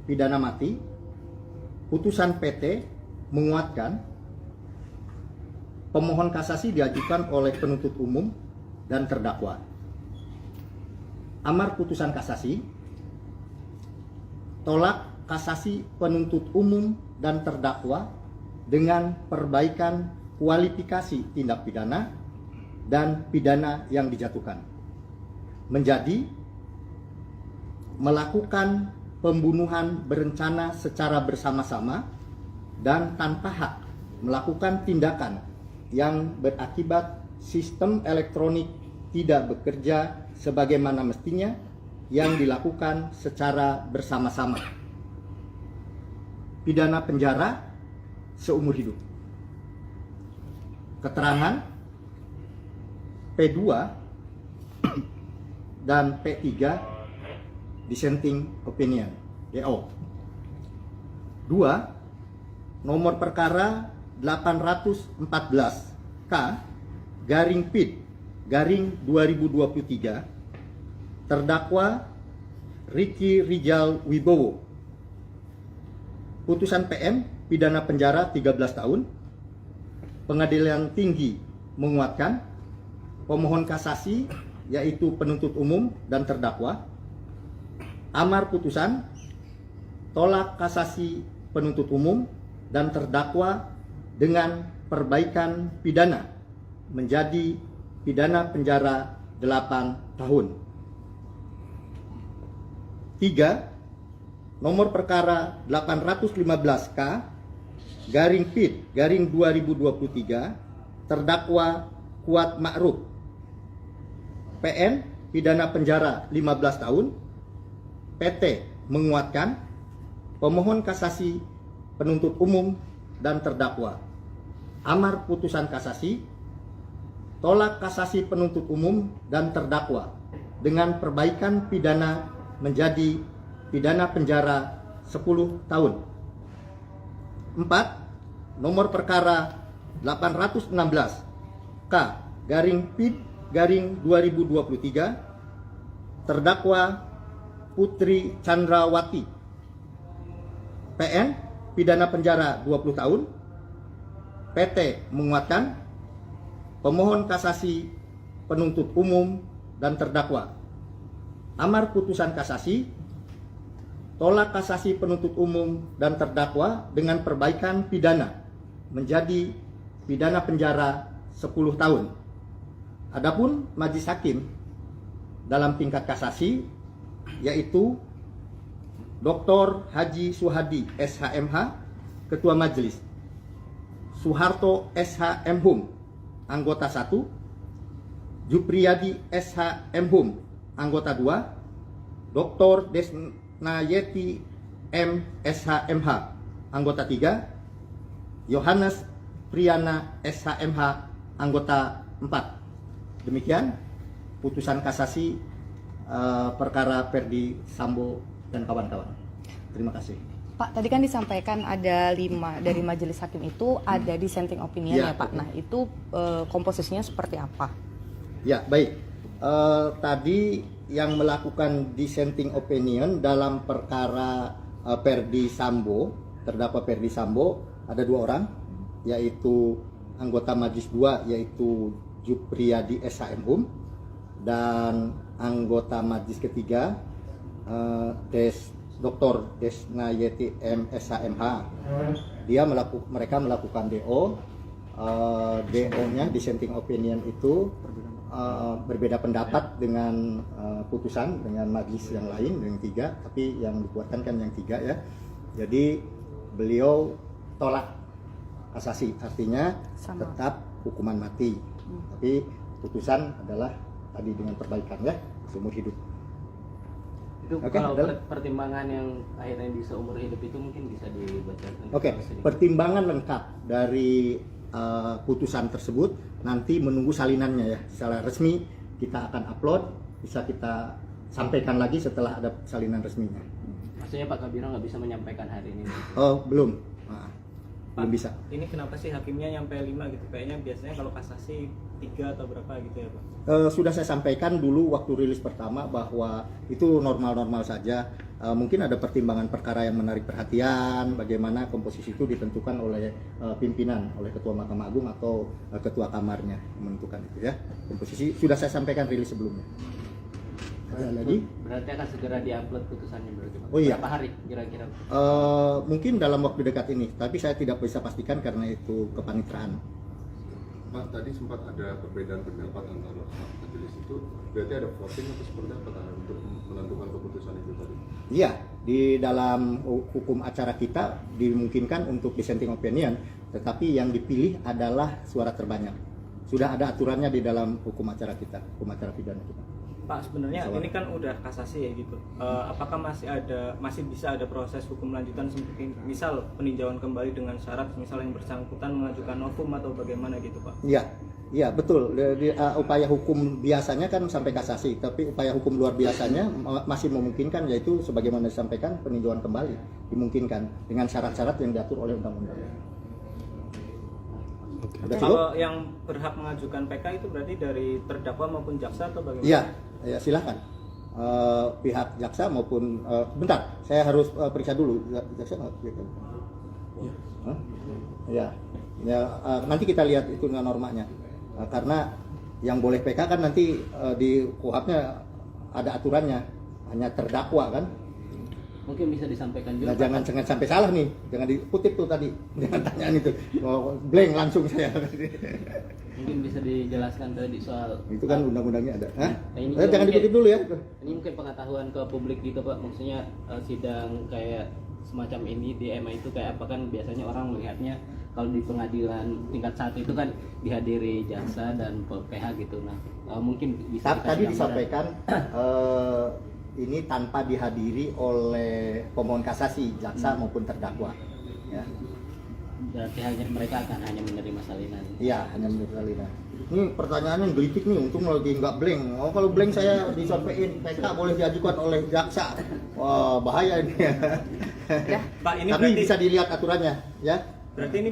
pidana mati, putusan PT menguatkan, pemohon kasasi diajukan oleh penuntut umum dan terdakwa. Amar putusan kasasi, tolak kasasi penuntut umum dan terdakwa dengan perbaikan kualifikasi tindak pidana dan pidana yang dijatuhkan, menjadi melakukan pembunuhan berencana secara bersama-sama dan tanpa hak, melakukan tindakan yang berakibat sistem elektronik tidak bekerja sebagaimana mestinya yang dilakukan secara bersama-sama. Pidana penjara seumur hidup. Keterangan P2 dan P3 dissenting opinion DO. 2. Nomor perkara 814 K garing PID garing 2023 terdakwa Ricky Rijal Wibowo. Putusan PM pidana penjara 13 tahun. Pengadilan Tinggi menguatkan, pemohon kasasi yaitu penuntut umum dan terdakwa. Amar putusan tolak kasasi penuntut umum dan terdakwa dengan perbaikan pidana menjadi pidana penjara 8 tahun. 3, nomor perkara 815K garing PID garing 2023, terdakwa Kuat Ma'ruf PN pidana penjara 15 tahun. PT menguatkan pemohon kasasi, penuntut umum, dan terdakwa. Amar putusan kasasi, tolak kasasi penuntut umum dan terdakwa dengan perbaikan pidana menjadi pidana penjara 10 tahun. 4. Nomor perkara 816 K garing PID garing 2023, terdakwa Putri Chandrawati PN pidana penjara 20 tahun. PT menguatkan pemohon kasasi, penuntut umum, dan terdakwa. Amar putusan kasasi, tolak kasasi penuntut umum dan terdakwa dengan perbaikan pidana menjadi pidana penjara 10 tahun. Adapun majelis hakim dalam tingkat kasasi yaitu Dr. Haji Suhadi SHMH Ketua Majelis, Soeharto SH MHum anggota 1, Jupriyadi SH MHum anggota 2, Dr. Desnayeti M SH MH anggota 3, Yohanes Priyana SH MH anggota 4. Demikian putusan kasasi perkara Ferdi Sambo dan kawan-kawan. Terima kasih. Pak, tadi kan disampaikan ada 5 dari majelis hakim itu ada dissenting opinion ya, Pak. Nah, itu komposisinya seperti apa? Ya, baik. Tadi yang melakukan dissenting opinion dalam perkara Ferdi Sambo, terdakwa Ferdi Sambo, ada 2 orang, yaitu anggota majelis 2 yaitu Jupriyadi SH MHum, dan anggota majelis ketiga Dr. Desnayeti M SH MH. Mereka melakukan DO. DO-nya dissenting opinion itu berbeda pendapat dengan putusan dengan majelis yang lain yang 3, tapi yang dikuatkan kan yang 3 ya. Jadi beliau tolak kasasi, artinya tetap hukuman mati. Tapi putusan adalah tadi dengan perbaikan ya, seumur hidup. Itu Oke, kalau adalah. pertimbangan yang akhirnya di seumur hidup itu mungkin bisa dibacakan. Oke, pertimbangan lengkap dari putusan tersebut nanti menunggu salinannya ya. Secara resmi kita akan upload, bisa kita sampaikan lagi setelah ada salinan resminya. Maksudnya Pak Kabiro nggak bisa menyampaikan hari ini? Oh, belum. Belum bisa. Ini kenapa sih hakimnya nyampe 5 gitu? Kayaknya biasanya kalau kasasi 3 atau berapa gitu ya Pak? Sudah saya sampaikan dulu waktu rilis pertama bahwa itu normal-normal saja. Mungkin ada pertimbangan perkara yang menarik perhatian, bagaimana komposisi itu ditentukan oleh pimpinan, oleh Ketua Mahkamah Agung atau Ketua Kamarnya menentukan itu ya. Komposisi sudah saya sampaikan rilis sebelumnya. Ada lagi? Berarti akan segera diupload putusannya berarti Pak? Oh iya. Berapa hari kira-kira? Mungkin dalam waktu dekat ini, tapi saya tidak bisa pastikan karena itu kepanitraan. Pak, tadi sempat ada perbedaan pendapat antara majelis itu, berarti ada voting atau seperti apa untuk menentukan keputusan itu tadi? Iya, di dalam hukum acara kita dimungkinkan untuk dissenting opinion, tetapi yang dipilih adalah suara terbanyak. Sudah ada aturannya di dalam hukum acara kita, hukum acara pidana kita. Pak, sebenarnya ini kan udah kasasi ya gitu. Apakah masih bisa ada proses hukum lanjutan seperti misal peninjauan kembali dengan syarat misal yang bersangkutan mengajukan novum atau bagaimana gitu Pak? Iya betul. Upaya hukum biasanya kan sampai kasasi, tapi upaya hukum luar biasanya masih memungkinkan, yaitu sebagaimana disampaikan peninjauan kembali dimungkinkan dengan syarat-syarat yang diatur oleh undang-undang. Kalau yang berhak mengajukan PK itu berarti dari terdakwa maupun jaksa atau bagaimana? Iya, ya silakan. Pihak jaksa maupun bentar, saya harus periksa dulu jaksa. Ya, nanti kita lihat itu normanya. Karena yang boleh PK kan nanti di KUHP-nya ada aturannya, hanya terdakwa kan. Mungkin bisa disampaikan juga. Nah, jangan sampai salah nih, jangan dikutip tuh tadi, jangan tanyaan itu, blank langsung saya. Mungkin bisa dijelaskan tadi soal Itu kan undang-undangnya ada. Hah? Nah, ini Jangan mungkin- dikutip dulu ya. ini mungkin pengetahuan ke publik gitu Pak, maksudnya sidang kayak semacam ini di MA itu kayak apa kan biasanya orang melihatnya kalau di pengadilan tingkat 1 itu kan dihadiri jaksa dan PH gitu. Nah mungkin bisa Tadi dikasih gambaran. disampaikan ini tanpa dihadiri oleh pemohon kasasi, jaksa maupun terdakwa. Ya. Berarti hanya mereka akan hanya menerima salinan. Iya, hanya menurut Alina. Ini pertanyaannya gelitik nih, untung lagi nggak blank. Oh, kalau blank saya disampaikan PK boleh diajukan oleh jaksa. Wah, bahaya ini. Pak, ini Tapi berarti bisa dilihat aturannya, ya. berarti ini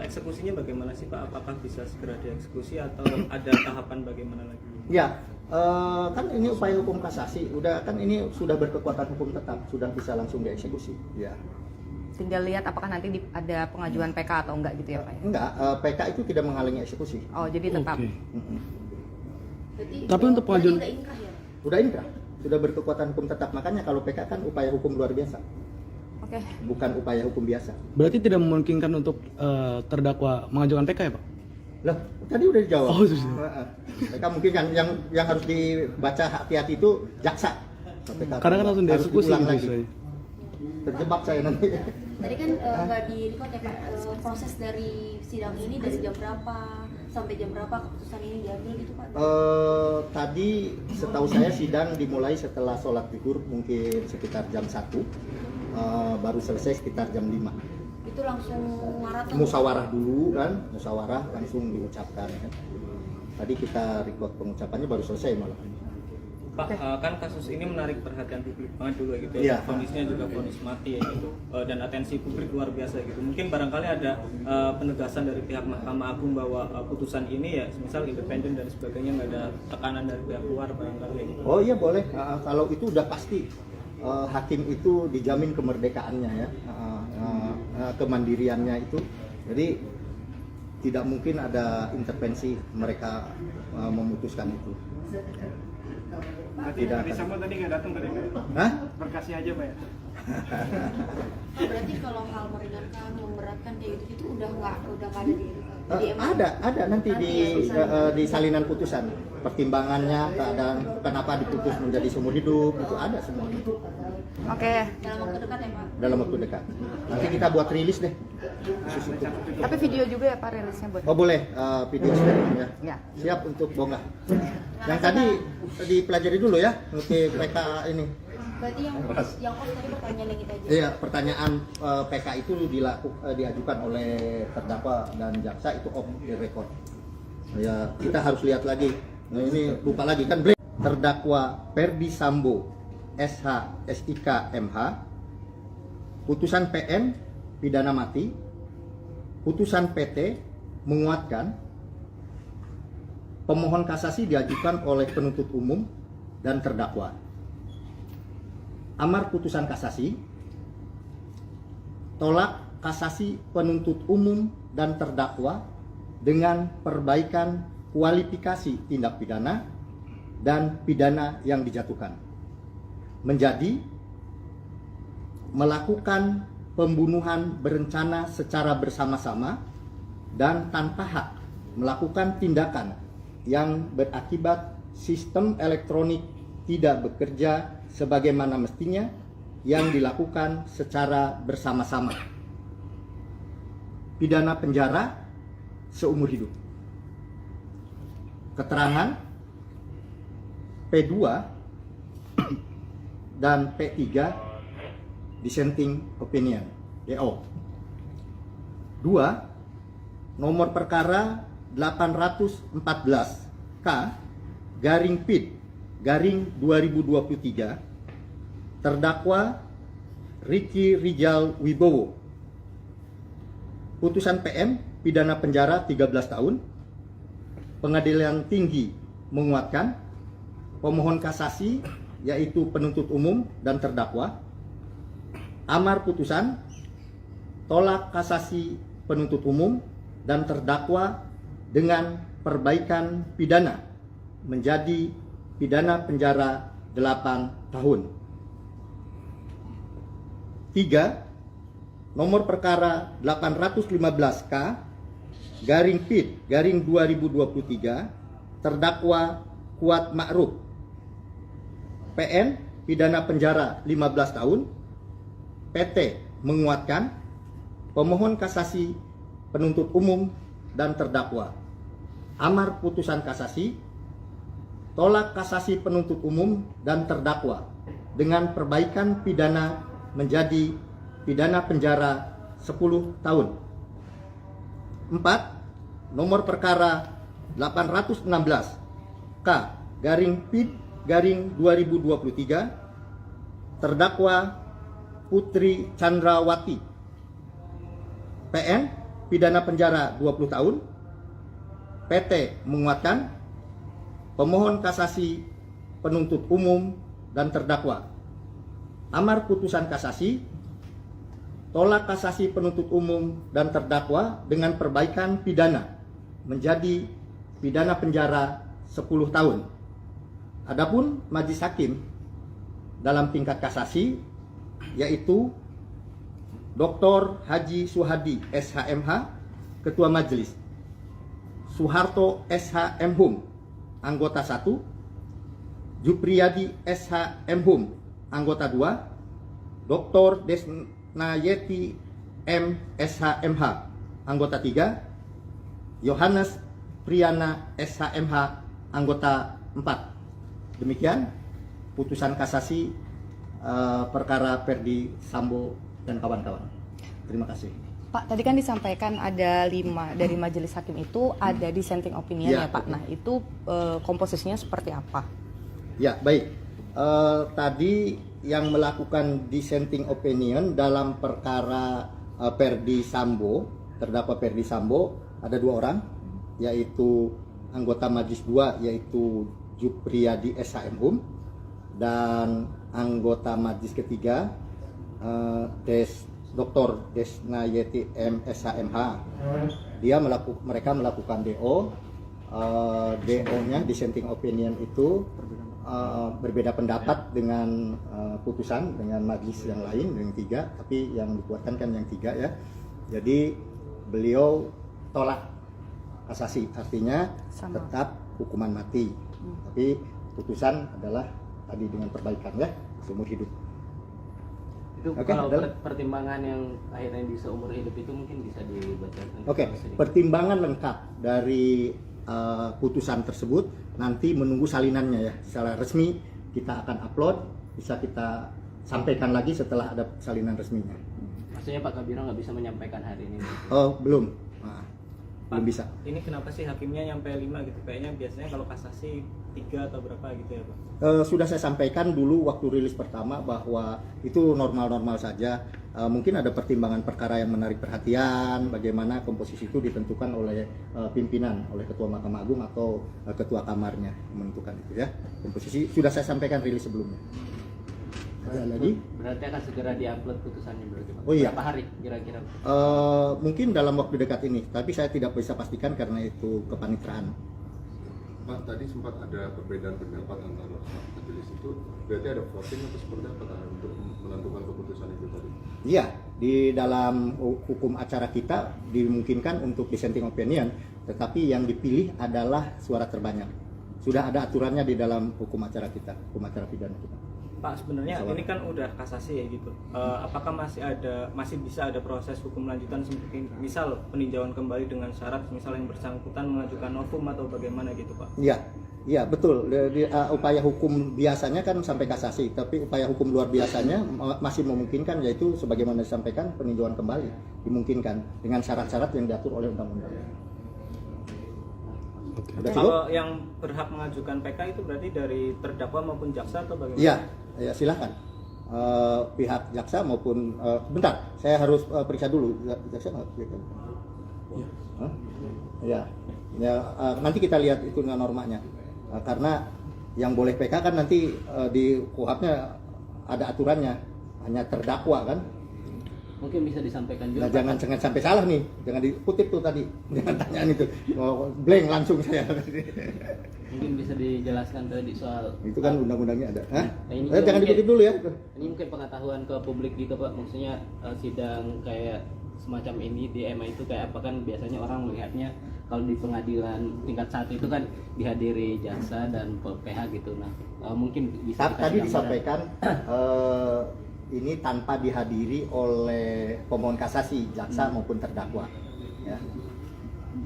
eksekusinya bagaimana sih Pak? Apakah bisa segera dieksekusi atau ada tahapan bagaimana lagi? Ya, kan ini upaya hukum kasasi. Udah kan ini sudah berkekuatan hukum tetap, sudah bisa langsung dieksekusi. Ya. Tinggal lihat apakah nanti ada pengajuan PK atau enggak gitu ya Pak ya? Enggak, PK itu tidak menghalangi eksekusi. Oh jadi tetap. Oke. Berarti Tapi untuk pengajuan- udah inkrah ya? Udah inkrah, sudah berkekuatan hukum tetap. Makanya kalau PK kan upaya hukum luar biasa, Oke. bukan upaya hukum biasa. Berarti tidak memungkinkan untuk terdakwa mengajukan PK ya Pak? Loh, tadi udah dijawab. Oh, sudah. Heeh. PK mungkin kan yang harus dibaca hati-hati itu jaksa. PK Karena kan langsung harus dieksekusi diulang gitu lagi. istilahnya. Terjebak saya nanti. Tadi kan nggak di record ya Pak, proses dari sidang ini dari jam berapa sampai jam berapa keputusan ini diambil gitu Pak? Tadi setahu saya sidang dimulai setelah sholat zuhur mungkin sekitar jam 1, baru selesai sekitar jam 5. Itu langsung maraton. Musyawarah dulu kan, musyawarah langsung diucapkan kan. Tadi kita record pengucapannya baru selesai malah. Pak, kan kasus ini menarik perhatian publik banget dulu gitu Iya. ya. Vonisnya juga vonis mati ya gitu. Dan atensi publik luar biasa gitu. Mungkin barangkali ada penegasan dari pihak Mahkamah Agung bahwa putusan ini ya misal independen dan sebagainya, nggak ada tekanan dari pihak luar barangkali gitu. Oh iya boleh. Kalau itu udah pasti hakim itu dijamin kemerdekaannya ya, kemandiriannya itu. Jadi tidak mungkin ada intervensi mereka memutuskan itu. Berarti Tidak Ferdi akan. Sambo tadi nggak datang tadi Pak? Hah? Berkasih aja Pak ya? Oh, berarti kalau hal meringankan, memberatkan kayak gitu udah nggak ada di MA? Ada nanti di salinan putusan pertimbangannya, keadaan kenapa diputus menjadi seumur hidup itu ada semua Oke. Dalam waktu dekat ya Pak? dalam waktu dekat. Nanti kita buat rilis deh. Tapi video juga ya Pak rilisnya buat. Oh boleh, video sharing ya. Ya. Siap untuk bonggah. Yang tadi dipelajari dulu ya, untuk PK ini. Berarti yang host tadi pertanyaan yang kita aja. Iya, pertanyaan PK itu diajukan oleh terdakwa dan jaksa itu off the record. Ya, kita harus lihat lagi. Nah, ini lupa lagi kan break. Terdakwa Ferdi Sambo SH SIK MH, putusan PN pidana mati, putusan PT menguatkan, pemohon kasasi diajukan oleh penuntut umum dan terdakwa. Amar putusan kasasi, tolak kasasi penuntut umum dan terdakwa dengan perbaikan kualifikasi tindak pidana dan pidana yang dijatuhkan, menjadi melakukan pembunuhan berencana secara bersama-sama dan tanpa hak melakukan tindakan yang berakibat sistem elektronik tidak bekerja sebagaimana mestinya yang dilakukan secara bersama-sama. Pidana penjara seumur hidup. Keterangan P2 dan P3 dissenting opinion DO. 2. Nomor perkara 814 K garing PID garing 2023 terdakwa Ricky Rijal Wibowo. Putusan PM pidana penjara 13 tahun. Pengadilan Tinggi menguatkan, pemohon kasasi yaitu penuntut umum dan terdakwa. Amar putusan tolak kasasi penuntut umum dan terdakwa dengan perbaikan pidana menjadi pidana penjara 8 tahun. 3. Nomor perkara 815 K PID/2023 terdakwa Kuat Ma'ruf PN pidana penjara 15 tahun. PT menguatkan pemohon kasasi, penuntut umum dan terdakwa. Amar putusan kasasi, tolak kasasi penuntut umum dan terdakwa dengan perbaikan pidana menjadi pidana penjara 10 tahun. 4. Nomor perkara 816 K/PID/2023 terdakwa Putri Chandrawati PN pidana penjara 20 tahun. PT menguatkan pemohon kasasi, penuntut umum dan terdakwa. Amar putusan kasasi, tolak kasasi penuntut umum dan terdakwa dengan perbaikan pidana menjadi pidana penjara 10 tahun. Adapun majelis hakim dalam tingkat kasasi yaitu Dr. Haji Suhadi SHMH Ketua Majelis, Soeharto SH.M.Hum anggota 1, Jupriyadi SH.M.Hum anggota 2, Dr. Desnayeti M. SH.MH anggota 3, Yohanes Priyana SH.MH anggota 4. Demikian putusan kasasi perkara Ferdi Sambo dan kawan-kawan. Terima kasih. Pak, tadi kan disampaikan ada 5 dari majelis hakim itu ada dissenting opinion ya Pak. Nah itu komposisinya seperti apa? Ya baik. Tadi yang melakukan dissenting opinion dalam perkara Ferdi Sambo, terdakwa Ferdi Sambo ada 2 orang, yaitu anggota majelis 2 yaitu Jupriyadi SH.M.Hum dan anggota majelis ketiga Dr. Desnayeti M. SH.MH. Mereka melakukan DO. DO-nya dissenting opinion itu berbeda pendapat dengan putusan dengan majelis yang lain yang 3, tapi yang dikuatkan kan yang 3 ya. Jadi beliau tolak kasasi, artinya tetap hukuman mati. Tapi putusan adalah tadi dengan perbaikan ya, seumur hidup. Itu kalau pertimbangan yang akhirnya di seumur hidup itu mungkin bisa dibacakan. Pertimbangan lengkap dari putusan tersebut nanti menunggu salinannya ya, secara resmi kita akan upload, bisa kita sampaikan lagi setelah ada salinan resminya. Maksudnya Pak Kabiro nggak bisa menyampaikan hari ini? Oh belum, belum bisa. Ini kenapa sih hakimnya nyampe 5 gitu? Kayaknya biasanya kalau kasasi 3 atau berapa gitu ya Pak? Sudah saya sampaikan dulu waktu rilis pertama bahwa itu normal-normal saja. Mungkin ada pertimbangan perkara yang menarik perhatian, bagaimana komposisi itu ditentukan oleh pimpinan, oleh Ketua Mahkamah Agung atau Ketua Kamarnya menentukan itu ya. Komposisi sudah saya sampaikan rilis sebelumnya. Ada lagi? Berarti akan segera diupload putusannya berarti Pak? Oh iya. Berapa hari kira-kira? Mungkin dalam waktu dekat ini, tapi saya tidak bisa pastikan karena itu kepanitraan. Pak, tadi sempat ada perbedaan pendapat antara majelis itu, berarti ada voting atau seperti apa untuk menentukan keputusan itu tadi? Iya, di dalam hukum acara kita dimungkinkan untuk dissenting opinion, tetapi yang dipilih adalah suara terbanyak. Sudah ada aturannya di dalam hukum acara kita, hukum acara pidana kita. Pak, sebenarnya ini kan udah kasasi ya gitu. Apakah masih bisa ada proses hukum lanjutan seperti misal peninjauan kembali dengan syarat misal yang bersangkutan mengajukan novum atau bagaimana gitu Pak? Iya betul. Upaya hukum biasanya kan sampai kasasi, tapi upaya hukum luar biasanya masih memungkinkan, yaitu sebagaimana disampaikan peninjauan kembali dimungkinkan dengan syarat-syarat yang diatur oleh undang-undang. Kalau yang berhak mengajukan PK itu berarti dari terdakwa maupun jaksa atau bagaimana? Iya, ya silakan. Pihak jaksa maupun bentar, saya harus periksa dulu jaksa nggak? Ya, nanti kita lihat itu normanya. Karena yang boleh PK kan nanti di KUHP-nya ada aturannya, hanya terdakwa kan. Mungkin bisa disampaikan juga. Nah, jangan sampai salah nih, jangan dikutip tuh tadi, jangan tanyaan itu, blank langsung saya. Mungkin bisa dijelaskan tadi soal itu kan undang-undangnya ada. mungkin Jangan dikutip dulu ya. Ini mungkin pengetahuan ke publik gitu Pak, maksudnya sidang kayak semacam ini di MA itu kayak apa kan biasanya orang melihatnya kalau di pengadilan tingkat 1 itu kan dihadiri jaksa dan PH gitu. Nah, mungkin bisa dikasih Tadi gambaran. disampaikan ini tanpa dihadiri oleh pemohon kasasi, jaksa maupun terdakwa. Ya.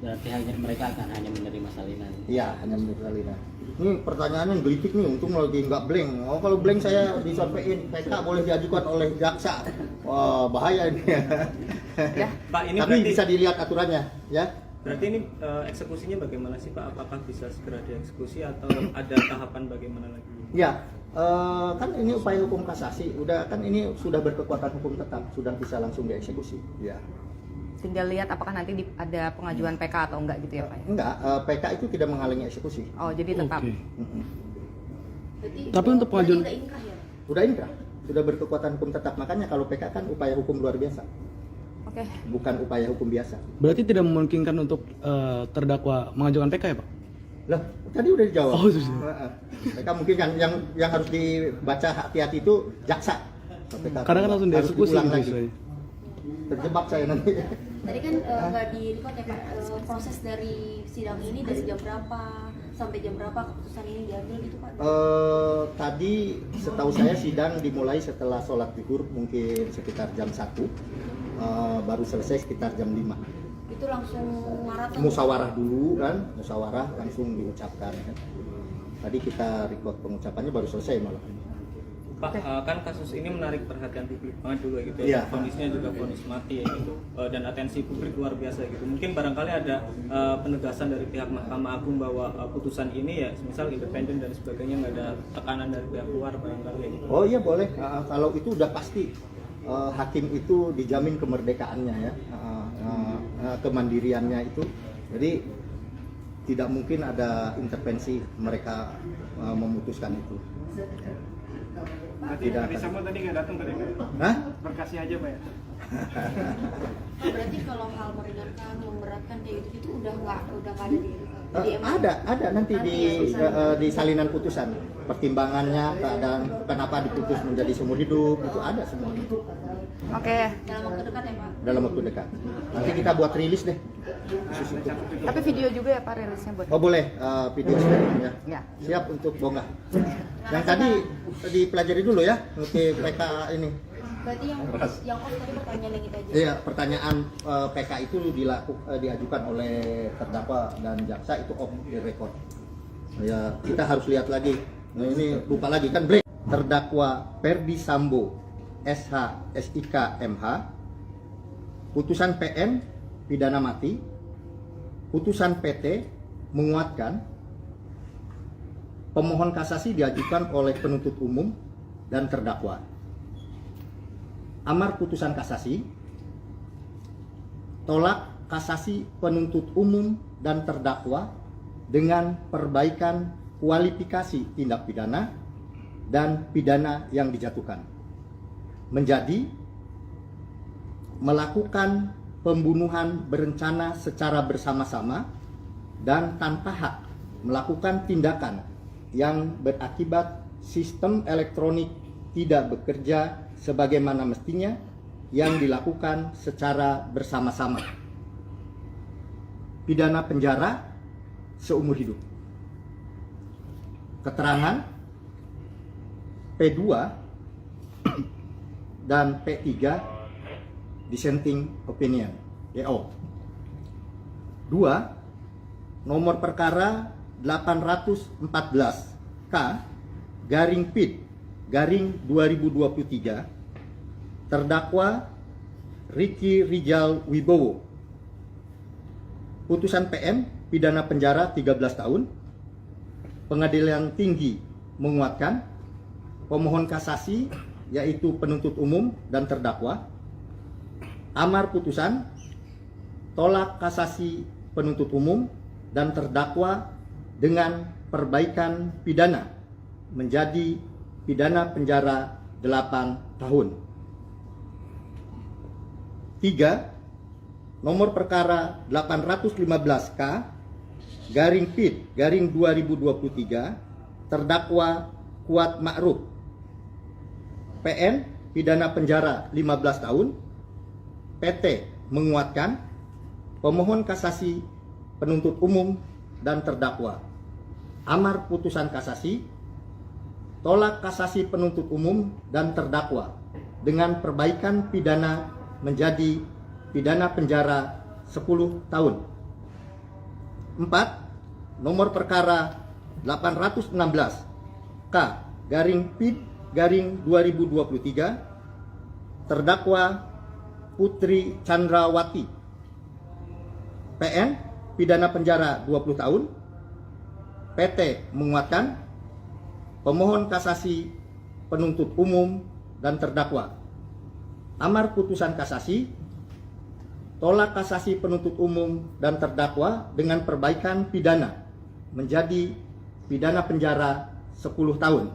Berarti hanya mereka akan hanya menerima salinan. Iya, hanya menurut salinan. Ini pertanyaannya gelitik nih, untung lagi nggak blank. Oh, kalau blank saya disampaikan PK boleh diajukan oleh jaksa. Wah, bahaya ini. Ya. Pak, ini Tapi berarti bisa dilihat aturannya, ya. berarti ini eksekusinya bagaimana sih Pak? Apakah bisa segera dieksekusi atau ada tahapan bagaimana lagi? Ya, kan ini upaya hukum kasasi, udah kan ini sudah berkekuatan hukum tetap, sudah bisa langsung dieksekusi. Ya. Tinggal lihat apakah nanti ada pengajuan PK atau enggak gitu ya Pak? Enggak, PK itu tidak menghalangi eksekusi. Oh, jadi tetap. Oke. Berarti, Tapi untuk pengajuan- berarti udah inkrah ya? Udah inkrah, sudah berkekuatan hukum tetap. Makanya kalau PK kan upaya hukum luar biasa, Oke. bukan upaya hukum biasa. Berarti tidak memungkinkan untuk terdakwa mengajukan PK ya Pak? Lah, tadi udah dijawab. Oh, sudah. Heeh. PK mungkin kan yang harus dibaca hati-hati itu jaksa. PK Kadang kan langsung harus dieksekusi diulang gitu lagi. istilahnya. Terjebak saya nanti. Tadi kan nggak di record ya Pak, proses dari sidang ini dari jam berapa sampai jam berapa keputusan ini diambil gitu Pak? Tadi setahu saya sidang dimulai setelah sholat zuhur mungkin sekitar jam 1, baru selesai sekitar jam 5. Itu langsung maraton? Musyawarah dulu kan, musyawarah langsung diucapkan. Tadi kita record pengucapannya baru selesai malah. Pak, kan kasus ini menarik perhatian publik banget dulu gitu Iya. ya. Kondisinya juga vonis mati ya gitu. Dan atensi publik luar biasa gitu. Mungkin barangkali ada penegasan dari pihak Mahkamah Agung bahwa putusan ini ya misal independen dan sebagainya, nggak ada tekanan dari pihak luar barangkali ya gitu. Oh iya boleh, kalau itu udah pasti hakim itu dijamin kemerdekaannya ya, kemandiriannya itu. Jadi tidak mungkin ada intervensi mereka memutuskan itu. Berarti Tidak Ferdi akan. Sambo tadi nggak datang tadi Pak? Hah? Berkasih aja Pak ya? Oh, berarti kalau hal meringankan, memberatkan kayak gitu udah nggak ada di MA? Ada nanti di salinan putusan pertimbangannya, keadaan kenapa diputus menjadi seumur hidup itu ada semua Oke. Dalam waktu dekat ya Pak? dalam waktu dekat. Nanti kita buat rilis deh. Khusus itu. Tapi video juga ya Pak rilisnya buat. Oh boleh video sharing ya. Ya. Siap untuk bonggah. Yang tadi dipelajari dulu ya untuk PK ini. Berarti yang off tadi pertanyaan yang kita aja. Iya, pertanyaan PK itu diajukan oleh terdakwa dan jaksa itu off the record. Ya, kita harus lihat lagi. Nah, ini lupa lagi kan break. Terdakwa Ferdi Sambo SH SIK MH. Putusan PN pidana mati. Putusan PT menguatkan. Pemohon kasasi diajukan oleh penuntut umum dan terdakwa. Amar putusan kasasi, tolak kasasi penuntut umum dan terdakwa dengan perbaikan kualifikasi tindak pidana dan pidana yang dijatuhkan. Menjadi melakukan pembunuhan berencana secara bersama-sama dan tanpa hak melakukan tindakan yang berakibat sistem elektronik tidak bekerja sebagaimana mestinya yang dilakukan secara bersama-sama. Pidana penjara seumur hidup. Keterangan P2 dan P3 dissenting opinion (DO). 2. Nomor perkara 814 K garing PID garing 2023 terdakwa Ricky Rijal Wibowo. Putusan PM pidana penjara 13 tahun. Pengadilan Tinggi menguatkan. Pemohon kasasi yaitu penuntut umum dan terdakwa. Amar putusan tolak kasasi penuntut umum dan terdakwa dengan perbaikan pidana menjadi pidana penjara 8 tahun. 3. Nomor perkara 815K garing PID garing 2023 terdakwa Kuat Ma'ruf. PN pidana penjara 15 tahun. PT menguatkan pemohon kasasi, penuntut umum, dan terdakwa. Amar putusan kasasi, tolak kasasi penuntut umum dan terdakwa dengan perbaikan pidana menjadi pidana penjara 10 tahun. 4. Nomor perkara 816 K/PID/2023 terdakwa Putri Chandrawati PN pidana penjara 20 tahun. PT menguatkan pemohon kasasi, penuntut umum, dan terdakwa. Amar putusan kasasi, tolak kasasi penuntut umum dan terdakwa dengan perbaikan pidana menjadi pidana penjara 10 tahun.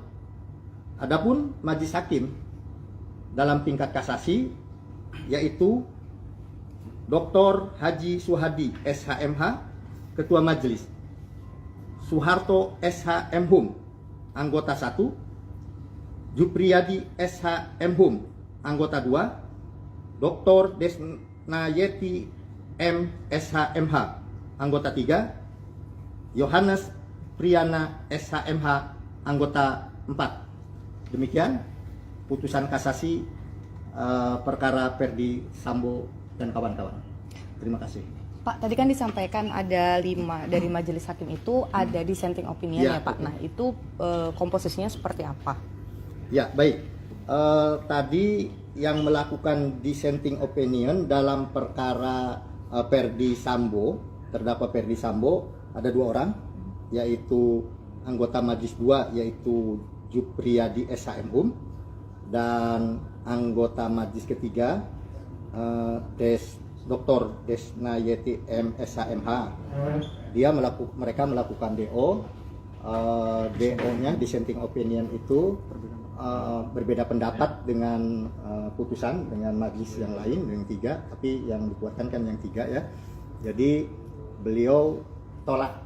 Adapun majelis hakim dalam tingkat kasasi yaitu Dr. Haji Suhadi SHMH Ketua Majelis, Soeharto SH Mhum anggota 1, Jupriyadi SH Mhum anggota 2, Dr. Desnayeti M SH MH anggota 3, Yohanes Priyana SH MH anggota 4. Demikian putusan kasasi perkara Ferdi Sambo dan kawan-kawan. Terima kasih. Pak, tadi kan disampaikan ada 5 dari majelis hakim itu ada dissenting opinion Ya, ya Pak. Nah itu komposisinya seperti apa? Ya, baik. Tadi yang melakukan dissenting opinion dalam perkara Ferdi Sambo, terdakwa Ferdi Sambo, ada 2 orang, yaitu anggota Majelis 2 yaitu Jupriyadi SHMhum dan anggota Majelis ketiga Dr. Desnayeti M SHMH. Mereka melakukan DO. DO-nya dissenting opinion itu berbeda pendapat dengan putusan dengan majelis yang lain yang 3, tapi yang dikuatkan kan yang 3 ya. Jadi beliau tolak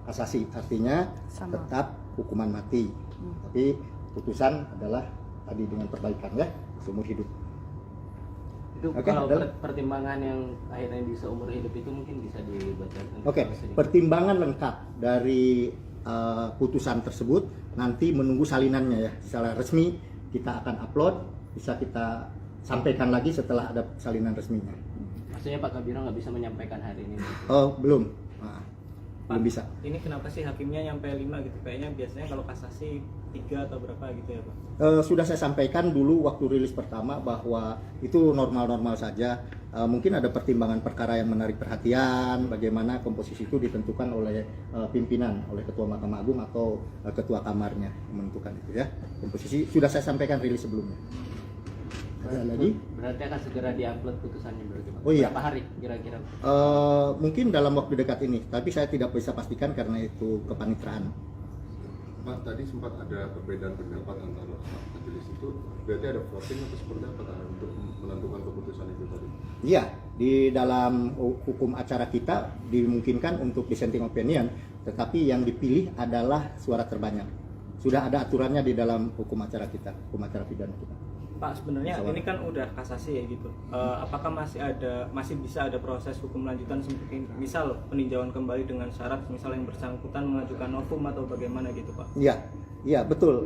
kasasi, artinya tetap hukuman mati. Tapi putusan adalah tadi dengan perbaikan ya, seumur hidup. Itu Oke, kalau adalah- pertimbangan yang akhirnya bisa umur hidup itu mungkin bisa dibacakan. Oke, pertimbangan lengkap dari putusan tersebut nanti menunggu salinannya ya. Secara resmi kita akan upload, bisa kita sampaikan lagi setelah ada salinan resminya. Maksudnya Pak Kabiro nggak bisa menyampaikan hari ini. Oh, belum. Belum bisa. Ini kenapa sih hakimnya nyampe 5 gitu? Kayaknya biasanya kalau kasasi 3 atau berapa gitu ya Pak? Sudah saya sampaikan dulu waktu rilis pertama bahwa itu normal-normal saja. Mungkin ada pertimbangan perkara yang menarik perhatian, bagaimana komposisi itu ditentukan oleh pimpinan, oleh Ketua Mahkamah Agung atau Ketua Kamarnya menentukan itu ya. Komposisi sudah saya sampaikan rilis sebelumnya. Ada lagi? Berarti akan segera diupload putusannya berarti Pak. Oh iya. Berapa hari kira-kira? Mungkin dalam waktu dekat ini, tapi saya tidak bisa pastikan karena itu kepanitraan. Pak, tadi sempat ada perbedaan pendapat antara majelis itu, berarti ada voting atau seperti apa untuk menentukan keputusan itu tadi? Iya, di dalam hukum acara kita dimungkinkan untuk dissenting opinion, tetapi yang dipilih adalah suara terbanyak. Sudah ada aturannya di dalam hukum acara kita, hukum acara pidana kita. Pak, sebenarnya Sama. ini kan udah kasasi ya gitu. Apakah masih bisa ada proses hukum lanjutan seperti misal peninjauan kembali dengan syarat misal yang bersangkutan mengajukan novum atau bagaimana gitu Pak? Iya betul.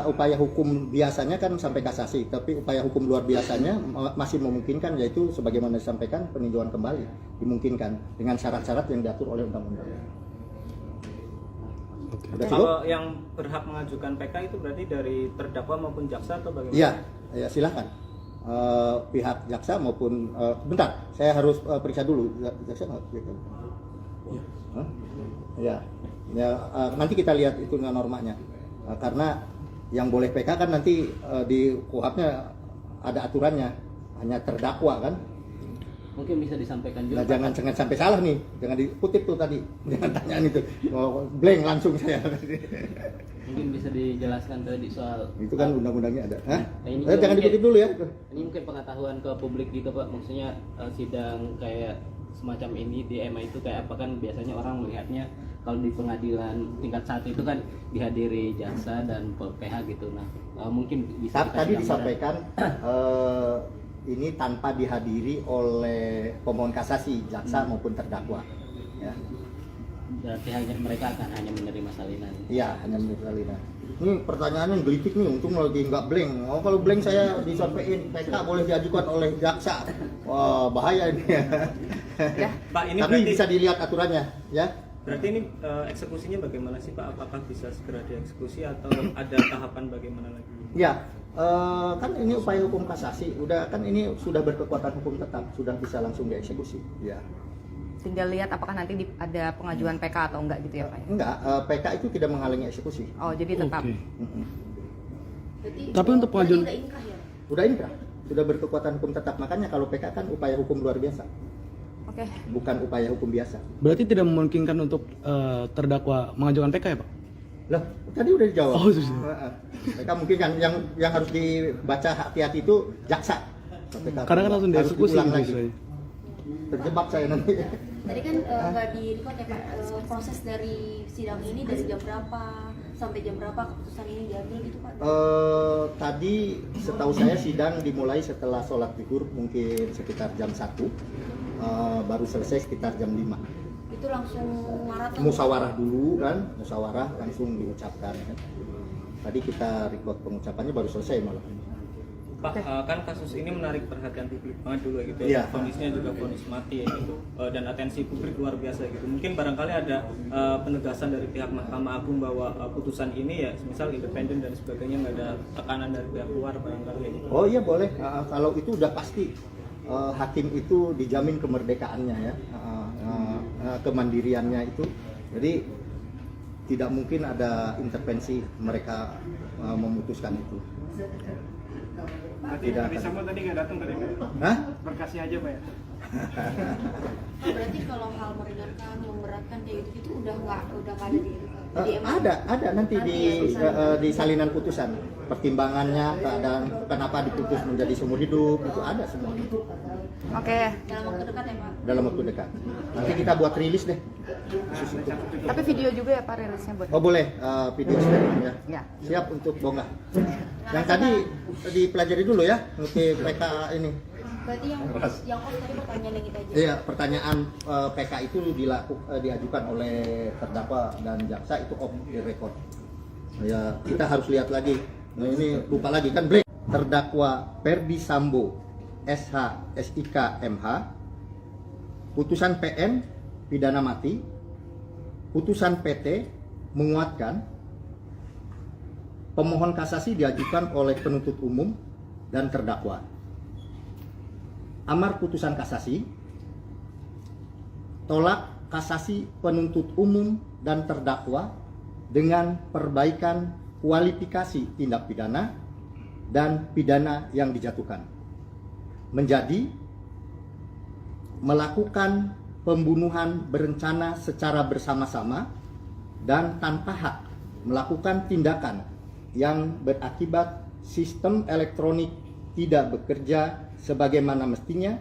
Upaya hukum biasanya kan sampai kasasi, tapi upaya hukum luar biasanya masih memungkinkan, yaitu sebagaimana disampaikan peninjauan kembali dimungkinkan dengan syarat-syarat yang diatur oleh undang-undang. Udah cukup? Kalau yang berhak mengajukan PK itu berarti dari terdakwa maupun jaksa atau bagaimana? Iya, ya silakan. Pihak jaksa maupun bentar, saya harus periksa dulu jaksa nggak? Hah? Ya, nanti kita lihat itu normanya. Karena yang boleh PK kan nanti di KUHP-nya ada aturannya, hanya terdakwa kan. Mungkin bisa disampaikan juga. Nah, jangan sampai salah nih, jangan dikutip tuh tadi, jangan tanyaan itu, blank langsung saya. Mungkin bisa dijelaskan tadi soal Itu kan undang-undangnya ada. Hah? Nah, ini Jangan mungkin- dikutip dulu ya. Ini mungkin pengetahuan ke publik gitu Pak, maksudnya sidang kayak semacam ini di MA itu kayak apa kan biasanya orang melihatnya kalau di pengadilan tingkat 1 itu kan dihadiri jaksa dan PH gitu. Nah mungkin bisa Tadi dikasih gambaran. disampaikan ini tanpa dihadiri oleh pemohon kasasi, jaksa maupun terdakwa. Ya. Berarti hanya mereka akan hanya menerima salinan. Iya, hanya menerima salinan. Ini pertanyaannya gelitik nih, untung lagi nggak blank. Oh, kalau blank saya disampaikan PK boleh diajukan oleh jaksa. Wah, bahaya ini. Ya. Pak, ini Tapi berarti bisa dilihat aturannya, ya. berarti ini eksekusinya bagaimana sih Pak? Apakah bisa segera dieksekusi atau ada tahapan bagaimana lagi? Ya, kan ini upaya hukum kasasi, udah kan ini sudah berkekuatan hukum tetap, sudah bisa langsung dieksekusi. Ya. Tinggal lihat apakah nanti ada pengajuan PK atau enggak gitu ya Pak? Enggak, PK itu tidak menghalangi eksekusi. Oh, jadi tetap. Oke. Berarti, Tapi untuk berarti pengajuan- udah inkrah ya? Udah inkrah, sudah berkekuatan hukum tetap. Makanya kalau PK kan upaya hukum luar biasa, Oke. bukan upaya hukum biasa. Berarti tidak memungkinkan untuk terdakwa mengajukan PK ya Pak? Lah, tadi udah dijawab. Oh, sudah. PK mungkin kan yang harus dibaca hati-hati itu jaksa. PK Karena kan langsung harus dieksekusi diulang gitu lagi. saya. Terjebak saya nanti. Tadi kan nggak di-record ya Pak, proses dari sidang ini dari jam berapa sampai jam berapa keputusan ini diambil gitu Pak? Tadi setahu saya sidang dimulai setelah sholat zuhur mungkin sekitar jam 1, baru selesai sekitar jam 5. Itu langsung maraton? Musyawarah dulu kan, musyawarah langsung diucapkan kan. Tadi kita record pengucapannya baru selesai malah. Pak, kan kasus ini menarik perhatian publik banget dulu gitu Iya. ya. Vonisnya juga vonis mati ya gitu. Dan atensi publik luar biasa gitu. Mungkin barangkali ada penegasan dari pihak Mahkamah Agung bahwa putusan ini ya misal independen dan sebagainya, nggak ada tekanan dari pihak luar barangkali ya gitu. Oh iya boleh, kalau itu udah pasti hakim itu dijamin kemerdekaannya ya, kemandiriannya itu. Jadi tidak mungkin ada intervensi mereka memutuskan itu. Berarti Tidak Ferdi akan. Sambo tadi nggak datang tadi Pak? Hah? Berkasnya aja Pak ya? Oh, berarti kalau hal meringankan, memberatkan kayak gitu itu udah nggak ada di Ada nanti di salinan putusan pertimbangannya, keadaan kenapa diputus menjadi seumur hidup itu ada semua Oke. dalam waktu dekat ya Pak? dalam waktu dekat. Nanti kita buat rilis deh khusus itu. Tapi video juga ya Pak rilisnya buat. Oh boleh, video sharing ya. Ya. Siap untuk bonggah. Yang tadi dipelajari dulu ya, untuk PK ini. Berarti yang off tadi pertanyaan yang kita aja. Iya, pertanyaan PK itu diajukan oleh terdakwa dan jaksa itu off the record. Ya, kita harus lihat lagi. Nah, ini lupa lagi kan blank. Terdakwa Ferdi Sambo SH SIK MH, putusan PN pidana mati, putusan PT menguatkan, pemohon kasasi diajukan oleh penuntut umum dan terdakwa. Amar putusan kasasi, tolak kasasi penuntut umum dan terdakwa dengan perbaikan kualifikasi tindak pidana dan pidana yang dijatuhkan, menjadi melakukan pembunuhan berencana secara bersama-sama dan tanpa hak melakukan tindakan yang berakibat sistem elektronik tidak bekerja sebagaimana mestinya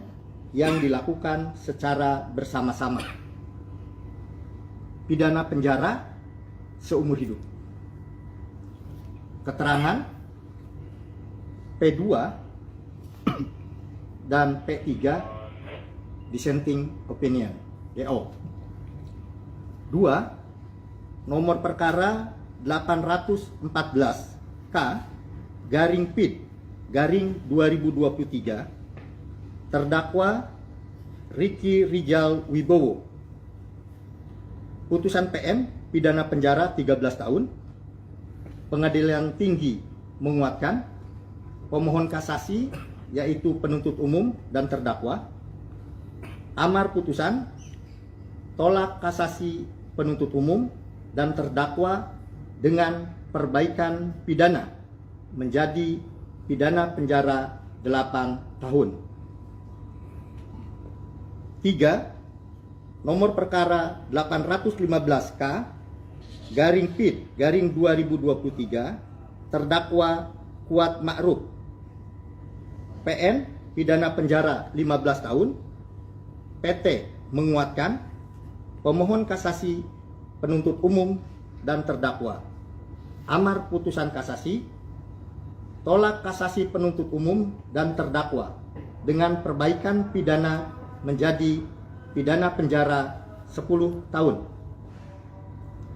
yang dilakukan secara bersama-sama. Pidana penjara seumur hidup. Keterangan P2 dan P3 dissenting opinion DO. 2. Nomor perkara 814 K garing PID garing 2023 terdakwa Ricky Rijal Wibowo. Putusan PN pidana penjara 13 tahun. Pengadilan Tinggi menguatkan. Pemohon kasasi yaitu penuntut umum dan terdakwa. Amar putusan tolak kasasi penuntut umum dan terdakwa dengan perbaikan pidana menjadi pidana penjara 8 tahun. 3. Nomor perkara 815K garing PID garing 2023 terdakwa Kuat Ma'ruf. PN pidana penjara 15 tahun. PT menguatkan. Pemohon kasasi penuntut umum dan terdakwa. Amar putusan kasasi tolak kasasi penuntut umum dan terdakwa dengan perbaikan pidana menjadi pidana penjara 10 tahun.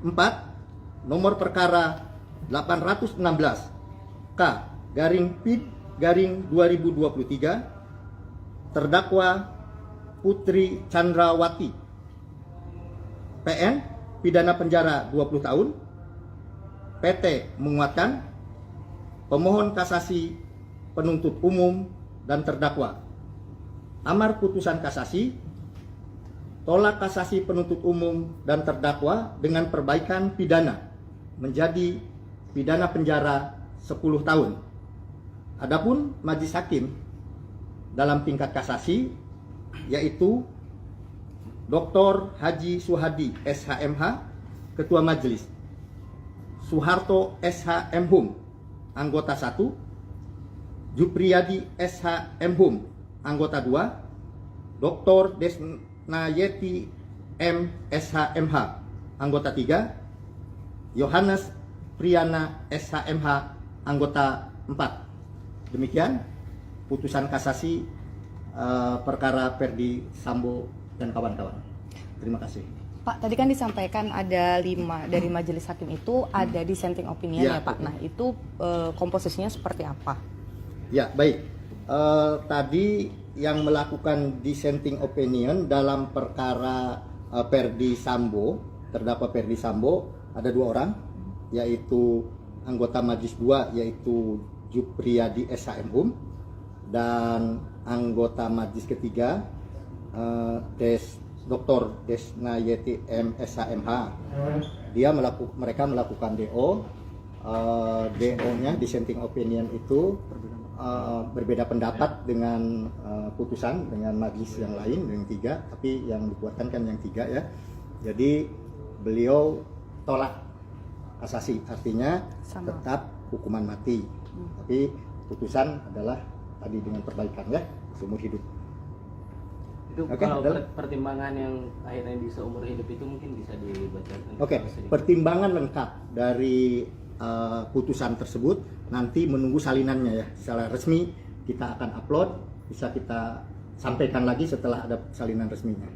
4. Nomor perkara 816 K/PID/2023 terdakwa Putri Chandrawati PN pidana penjara 20 tahun. PT menguatkan pemohon kasasi, penuntut umum, dan terdakwa. Amar putusan kasasi, tolak kasasi penuntut umum dan terdakwa dengan perbaikan pidana menjadi pidana penjara 10 tahun. Adapun majelis hakim dalam tingkat kasasi yaitu Dr. Haji Suhadi SHMH Ketua Majelis, Soeharto SHMhum anggota 1, Jupriyadi SHMhum anggota 2, Dr. Desnayeti MSHMH anggota 3, Yohanes Priyana SHMH anggota 4. Demikian putusan kasasi perkara Ferdi Sambo dan kawan-kawan. Terima kasih. Pak, tadi kan disampaikan ada 5 dari majelis hakim itu ada dissenting opinion Ya, ya Pak. betul. Nah itu komposisinya seperti apa? Ya, baik. Tadi yang melakukan dissenting opinion dalam perkara Ferdi Sambo, terdakwa Ferdi Sambo, ada 2 orang, yaitu anggota Majelis 2 yaitu Jupriyadi SHMhum dan anggota Majelis ketiga Dr. Desnayeti MSHMH. Mereka melakukan DO. DO-nya dissenting opinion itu berbeda pendapat dengan putusan dengan majelis yang lain yang 3, tapi yang dikuatkan kan yang 3 ya. Jadi beliau tolak kasasi, artinya Sama. tetap hukuman mati. Tapi putusan adalah tadi dengan perbaikan ya, seumur hidup. Itu Oke, kalau adalah. pertimbangan yang akhirnya bisa umur hidup itu mungkin bisa dibacakan. Oke, pertimbangan lengkap dari putusan tersebut nanti menunggu salinannya ya. Secara resmi kita akan upload, bisa kita sampaikan lagi setelah ada salinan resminya.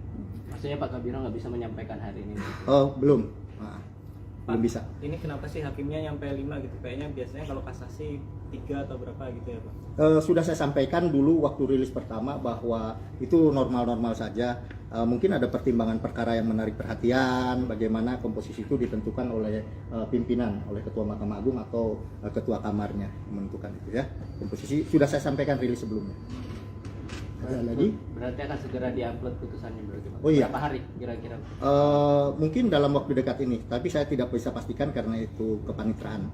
Maksudnya Pak Kabiro nggak bisa menyampaikan hari ini. Oh, belum. Belum bisa. Ini kenapa sih hakimnya nyampe 5 gitu? Kayaknya biasanya kalau kasasi 3 atau berapa gitu ya Pak? Sudah saya sampaikan dulu waktu rilis pertama bahwa itu normal-normal saja. Mungkin ada pertimbangan perkara yang menarik perhatian, bagaimana komposisi itu ditentukan oleh pimpinan, oleh Ketua Mahkamah Agung atau Ketua Kamarnya menentukan itu ya. Komposisi sudah saya sampaikan rilis sebelumnya. Ada lagi? Berarti akan segera diupload putusannya berarti Pak. Oh iya. Berapa hari kira-kira? Mungkin dalam waktu dekat ini, tapi saya tidak bisa pastikan karena itu kepanitraan.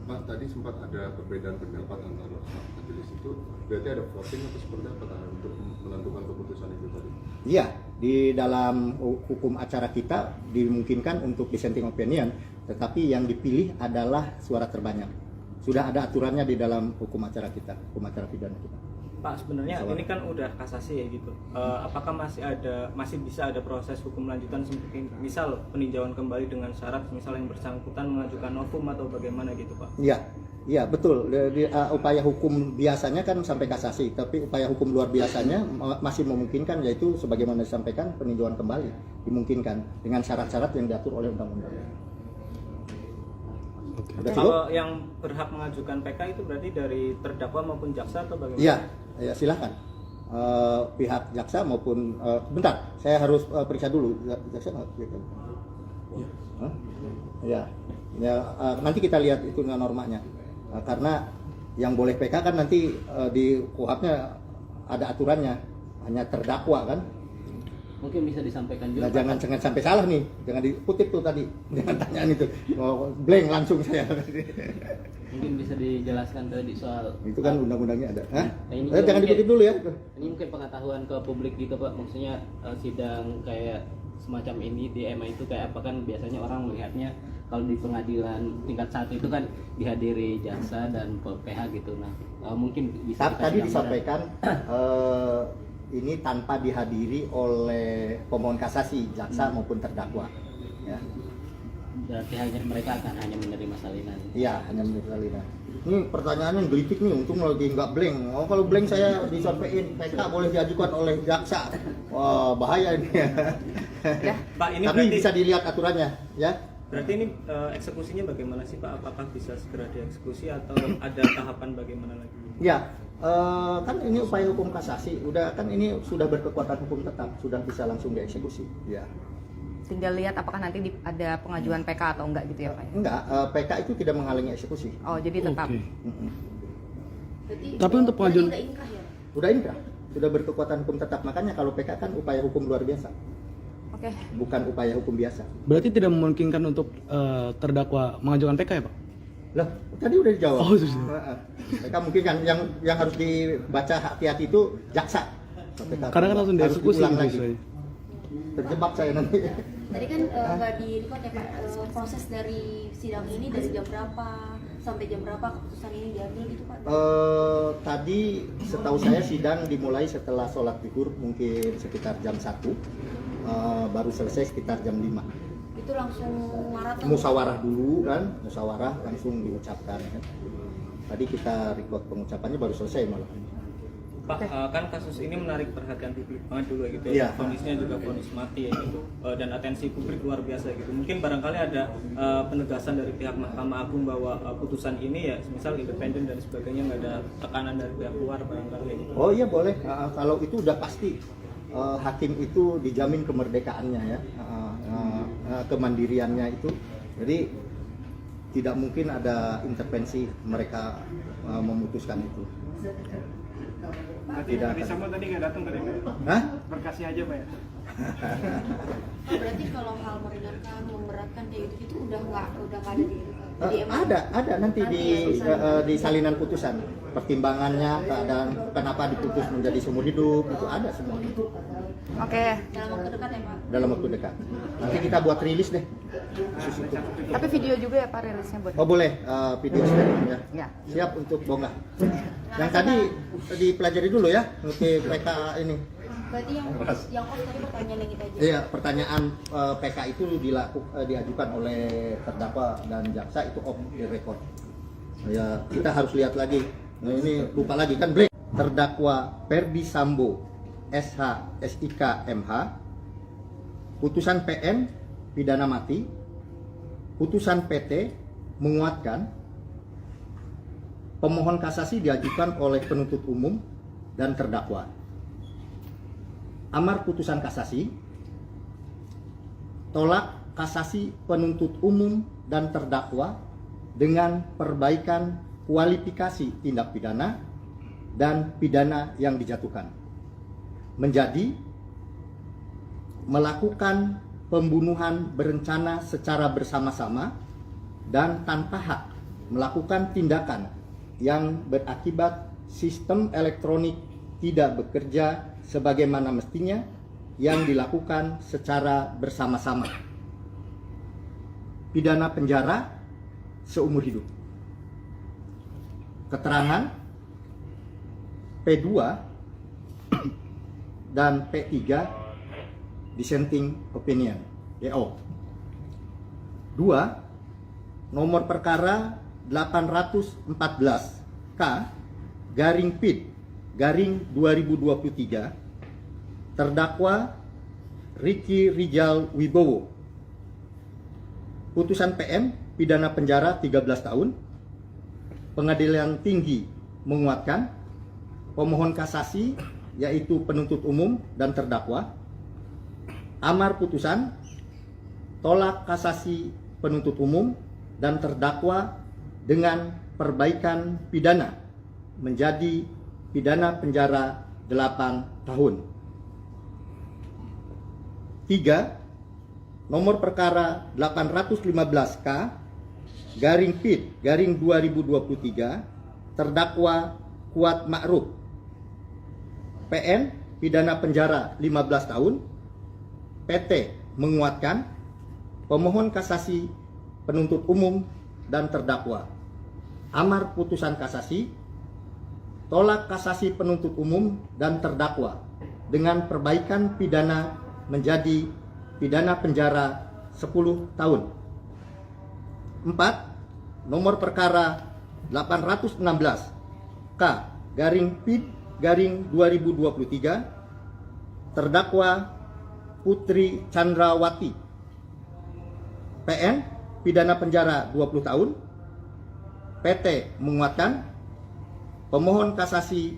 Pak, tadi sempat ada perbedaan pendapat antara majelis itu, berarti ada voting atau seperti apa untuk menentukan keputusan itu tadi? Iya, di dalam hukum acara kita dimungkinkan untuk dissenting opinion, tetapi yang dipilih adalah suara terbanyak. Sudah ada aturannya di dalam hukum acara kita, hukum acara pidana kita. Pak, sebenarnya Masalah. ini kan udah kasasi ya gitu. Apakah masih bisa ada proses hukum lanjutan seperti misal peninjauan kembali dengan syarat misal yang bersangkutan mengajukan novum atau bagaimana gitu Pak? Iya betul. Upaya hukum biasanya kan sampai kasasi, tapi upaya hukum luar biasanya masih memungkinkan, yaitu sebagaimana disampaikan peninjauan kembali dimungkinkan dengan syarat-syarat yang diatur oleh undang-undang. Sudah cukup? Kalau yang berhak mengajukan PK itu berarti dari terdakwa maupun jaksa atau bagaimana? Iya, ya silakan. Pihak jaksa maupun bentar, saya harus periksa dulu jaksa nggak? Hah? Ya, nanti kita lihat itu normanya. Karena yang boleh PK kan nanti di KUHP-nya ada aturannya, hanya terdakwa kan. Mungkin bisa disampaikan juga. Nah, jangan sampai salah nih, jangan dikutip tuh tadi, jangan tanyaan itu, blank langsung saya. Mungkin bisa dijelaskan tadi soal Itu kan undang-undangnya ada. Hah? ini Jangan mungkin- dikutip dulu ya. Ini mungkin pengetahuan ke publik gitu Pak, maksudnya sidang kayak semacam ini di MA itu kayak apa kan biasanya orang melihatnya kalau di pengadilan tingkat 1 itu kan dihadiri jaksa dan PH gitu. Nah mungkin bisa dikasih Tadi gambaran. disampaikan ini tanpa dihadiri oleh pemohon kasasi, jaksa maupun terdakwa. Ya. berarti hanya mereka akan hanya menerima salinan. Iya, hanya menurut Alina. Ini pertanyaannya gelitik nih, untung lagi nggak blank. Oh, kalau blank saya disampaikan PK boleh diajukan oleh jaksa. Wah, bahaya ini. Ya. Pak, ini Tapi berarti bisa dilihat aturannya, ya. berarti ini eksekusinya bagaimana sih Pak? Apakah bisa segera dieksekusi atau ada tahapan bagaimana lagi? Ya, kan ini upaya hukum kasasi, udah kan ini sudah berkekuatan hukum tetap, sudah bisa langsung dieksekusi. Ya. Tinggal lihat apakah nanti ada pengajuan PK atau enggak gitu ya Pak? Enggak, PK itu tidak menghalangi eksekusi. Oh jadi tetap. Oke. Berarti, Tapi untuk pengajuan- udah inkrah ya? Udah inkrah, sudah berkekuatan hukum tetap. Makanya kalau PK kan upaya hukum luar biasa, Oke. bukan upaya hukum biasa. Berarti tidak memungkinkan untuk terdakwa mengajukan PK ya Pak? Lah, tadi udah dijawab. Oh, sudah. Heeh. PK mungkin kan yang harus dibaca hati-hati itu jaksa. PK Kadang kan langsung harus dieksekusi diulang gitu lagi. istilahnya. Terjebak saya nanti. Tadi kan nggak di record ya Pak, proses dari sidang ini dari jam berapa sampai jam berapa keputusan ini diambil gitu Pak? Tadi setahu saya sidang dimulai setelah sholat zuhur mungkin sekitar jam 1, baru selesai sekitar jam 5. Itu langsung maraton? Musyawarah dulu kan, musyawarah langsung diucapkan kan. Tadi kita record pengucapannya baru selesai malah. Pak, kan kasus ini menarik perhatian publik banget dulu gitu Iya. ya. Kondisinya juga vonis mati ya gitu, dan atensi publik luar biasa gitu. Mungkin barangkali ada penegasan dari pihak Mahkamah Agung bahwa putusan ini ya, misal independen dan sebagainya, nggak ada tekanan dari pihak luar barangkali gitu. Oh iya boleh, kalau itu udah pasti hakim itu dijamin kemerdekaannya ya, kemandiriannya itu. Jadi tidak mungkin ada intervensi mereka memutuskan itu. Berarti Tidak Ferdi akan. Sambo tadi nggak datang tadi Pak? Hah? Berkasnya aja Pak ya? Oh, berarti kalau hal meringankan, memberatkan kayak gitu itu udah nggak ada di MA? Ada nanti di salinan putusan pertimbangannya, keadaan kenapa diputus menjadi seumur hidup itu ada semua Oke. Dalam waktu dekat ya Pak? dalam waktu dekat. Nanti kita buat rilis deh. Khusus itu. Tapi video juga ya Pak rilisnya buat. Oh boleh, video sharing ya. Ya. Siap untuk bongkar. Yang tadi dipelajari dulu ya, ngerti PK ini. Berarti yang off tadi pertanyaan yang kita aja. Iya, pertanyaan PK itu diajukan oleh terdakwa dan jaksa itu off the record. Ya, kita harus lihat lagi. Nah, ini lupa lagi kan break. Terdakwa Ferdi Sambo SH SIK MH, putusan PN pidana mati, putusan PT menguatkan, pemohon kasasi diajukan oleh penuntut umum dan terdakwa. Amar putusan kasasi, tolak kasasi penuntut umum dan terdakwa dengan perbaikan kualifikasi tindak pidana dan pidana yang dijatuhkan, menjadi melakukan pembunuhan berencana secara bersama-sama dan tanpa hak melakukan tindakan yang berakibat sistem elektronik tidak bekerja sebagaimana mestinya yang dilakukan secara bersama-sama. Pidana penjara seumur hidup. Keterangan P2 dan P3 dissenting opinion DO. 2. Nomor perkara 814 K garing PID garing 2023 terdakwa Ricky Rijal Wibowo. Putusan PM pidana penjara 13 tahun. Pengadilan Tinggi menguatkan. Pemohon kasasi yaitu penuntut umum dan terdakwa. Amar putusan tolak kasasi penuntut umum dan terdakwa dengan perbaikan pidana menjadi pidana penjara 8 tahun. 3. Nomor perkara 815K garing PID garing 2023 terdakwa Kuat Ma'ruf PN pidana penjara 15 tahun. PT menguatkan. Pemohon kasasi penuntut umum dan terdakwa. Amar putusan kasasi tolak kasasi penuntut umum dan terdakwa dengan perbaikan pidana menjadi pidana penjara 10 tahun. 4, nomor perkara 816 K garing PID garing 2023, terdakwa Putri Chandrawati PN pidana penjara 20 tahun. PT menguatkan pemohon kasasi,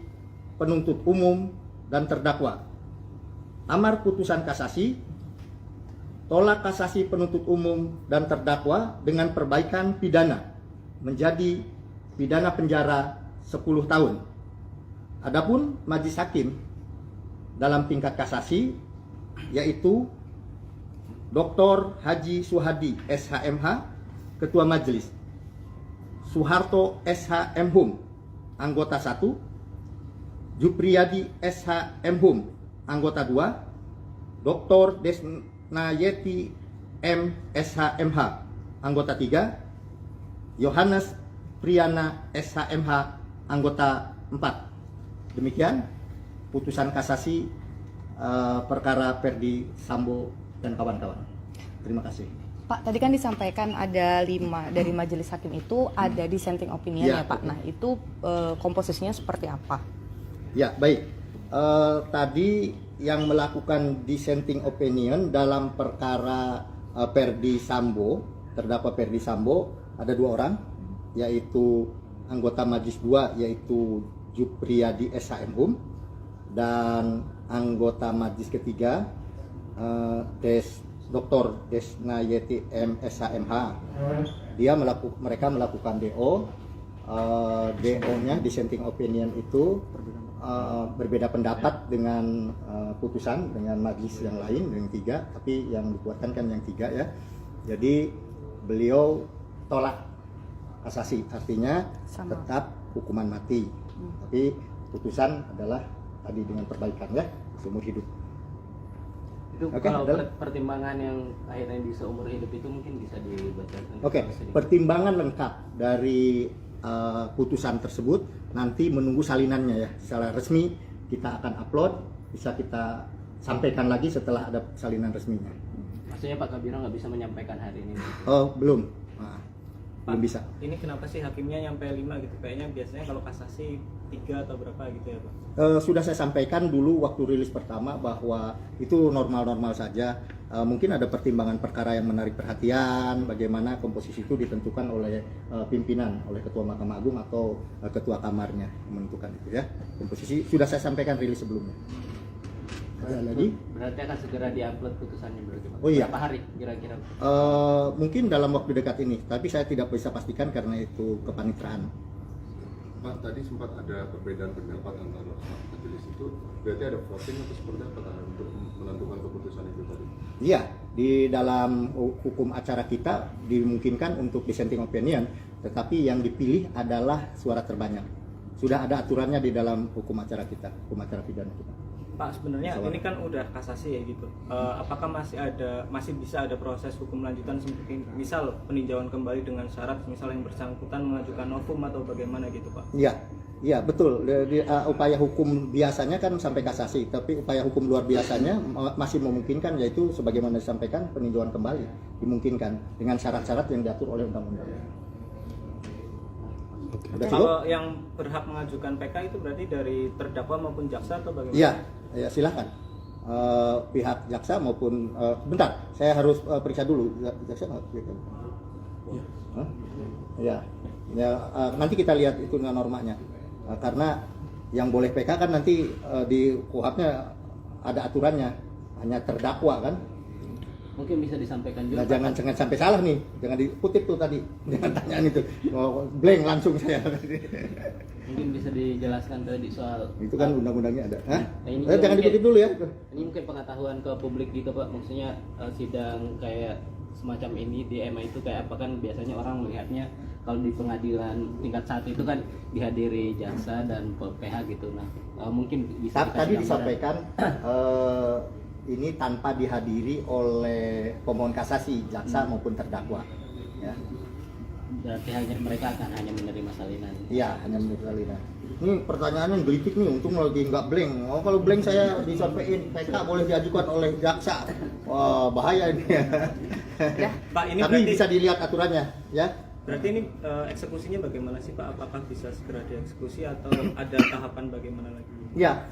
penuntut umum, dan terdakwa. Amar putusan kasasi, tolak kasasi penuntut umum dan terdakwa dengan perbaikan pidana menjadi pidana penjara 10 tahun. Adapun majelis hakim dalam tingkat kasasi yaitu Dr. Haji Suhadi SHMH, Ketua Majelis, Soeharto SH Mhum, anggota 1, Jupriyadi SH Mhum, anggota 2, Dr. Desnayeti M SH MH, anggota 3, Yohanes Priyana SH MH, anggota 4. Demikian putusan kasasi perkara Ferdi Sambo dan kawan-kawan. Terima kasih. Pak, tadi kan disampaikan ada 5 dari majelis hakim itu ada dissenting opinion ya, Pak. Betul. Nah, itu komposisinya seperti apa? Ya, baik. Tadi yang melakukan dissenting opinion dalam perkara Ferdi Sambo, terdakwa Ferdi Sambo, ada 2 orang, yaitu anggota Majelis 2 yaitu Jupriyadi SHMhum, dan anggota Majelis ketiga Dr. Desnayeti M SHMH. Mereka melakukan DO. DO-nya dissenting opinion itu berbeda pendapat dengan putusan dengan majelis yang lain yang 3, tapi yang dikuatkan kan yang 3 ya. Jadi beliau tolak kasasi, artinya Sama. tetap hukuman mati. Tapi putusan adalah tadi dengan perbaikan ya, seumur hidup. Itu Oke, kalau adalah- pertimbangan yang akhirnya di seumur hidup itu mungkin bisa dibacakan. Oke, pertimbangan lengkap dari putusan tersebut nanti menunggu salinannya ya. Secara resmi kita akan upload, bisa kita sampaikan lagi setelah ada salinan resminya. Maksudnya Pak Kabiro nggak bisa menyampaikan hari ini. Oh, belum. Belum bisa. Ini kenapa sih hakimnya nyampe 5 gitu? Kayaknya biasanya kalau kasasi 3 atau berapa gitu ya Pak? Sudah saya sampaikan dulu waktu rilis pertama bahwa itu normal-normal saja. Mungkin ada pertimbangan perkara yang menarik perhatian, bagaimana komposisi itu ditentukan oleh pimpinan, oleh Ketua Mahkamah Agung atau Ketua Kamarnya menentukan itu ya. Komposisi sudah saya sampaikan rilis sebelumnya. Ada lagi? Berarti akan segera diupload putusannya berarti Pak. Oh, iya. Berapa hari kira-kira? Mungkin dalam waktu dekat ini, tapi saya tidak bisa pastikan karena itu kepanitraan. Pak, tadi sempat ada perbedaan pendapat antara majelis itu, berarti ada voting atau seperti apa untuk menentukan keputusan itu tadi? Iya, di dalam hukum acara kita dimungkinkan untuk dissenting opinion, tetapi yang dipilih adalah suara terbanyak. Sudah ada aturannya di dalam hukum acara kita, hukum acara pidana kita. Pak, sebenarnya Soal. ini kan udah kasasi ya gitu. Apakah masih bisa ada proses hukum lanjutan seperti misal peninjauan kembali dengan syarat misal yang bersangkutan mengajukan novum atau bagaimana gitu Pak? Iya betul. Upaya hukum biasanya kan sampai kasasi, tapi upaya hukum luar biasanya masih memungkinkan, yaitu sebagaimana disampaikan peninjauan kembali dimungkinkan dengan syarat-syarat yang diatur oleh undang-undang. Udah cukup? Kalau yang berhak mengajukan PK itu berarti dari terdakwa maupun jaksa atau bagaimana? Iya, ya silakan. Pihak jaksa maupun bentar, saya harus periksa dulu jaksa nggak? Hah? Ya, nanti kita lihat itu normanya. Karena yang boleh PK kan nanti di KUHP-nya ada aturannya, hanya terdakwa kan. Mungkin bisa disampaikan juga. Nah, jangan sampai salah nih, jangan dikutip tuh tadi, jangan tanyaan itu, blank langsung saya. Mungkin bisa dijelaskan tadi soal Itu kan undang-undangnya ada. Hah? Ini Jangan mungkin- dikutip dulu ya. Ini mungkin pengetahuan ke publik gitu Pak, maksudnya sidang kayak semacam ini di MA itu kayak apa kan biasanya orang melihatnya kalau di pengadilan tingkat 1 itu kan dihadiri jaksa dan PH gitu. Nah, mungkin bisa dikasih Tadi gambaran. disampaikan ini tanpa dihadiri oleh pemohon kasasi, jaksa maupun terdakwa. Ya, Berarti mereka akan hanya menerima salinan. iya, hanya menurut salinan. Ini pertanyaannya gelitik nih, untung lagi nggak blank. Oh, kalau blank saya disampaikan PK boleh diajukan oleh jaksa. Wah, bahaya ini. Ya. Pak, ini Tapi berarti bisa dilihat aturannya, ya. berarti ini eksekusinya bagaimana sih Pak? Apakah bisa segera dieksekusi atau ada tahapan bagaimana lagi? Ya,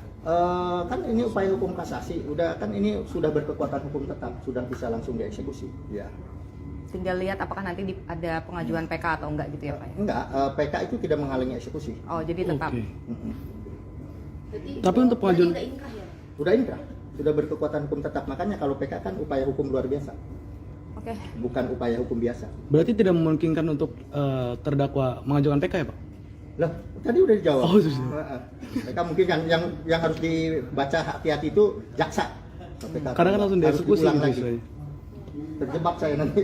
kan ini upaya hukum kasasi, kan ini sudah berkekuatan hukum tetap, sudah bisa langsung dieksekusi. Ya. Tinggal lihat apakah nanti ada pengajuan PK atau enggak gitu ya Pak? Enggak, PK itu tidak menghalangi eksekusi. Oh, jadi tetap. Oke. Berarti, Tapi untuk pengajuan- udah inkrah ya? Sudah inkrah, sudah berkekuatan hukum tetap. Makanya kalau PK kan upaya hukum luar biasa, Oke. bukan upaya hukum biasa. Berarti tidak memungkinkan untuk terdakwa mengajukan PK ya Pak? Loh, tadi udah dijawab. Oh, sudah. Mereka mungkin kan yang harus dibaca hati-hati itu jaksa. PK Karena kan langsung harus dieksekusi diulang gitu lagi. istilahnya. Terjebak saya nanti.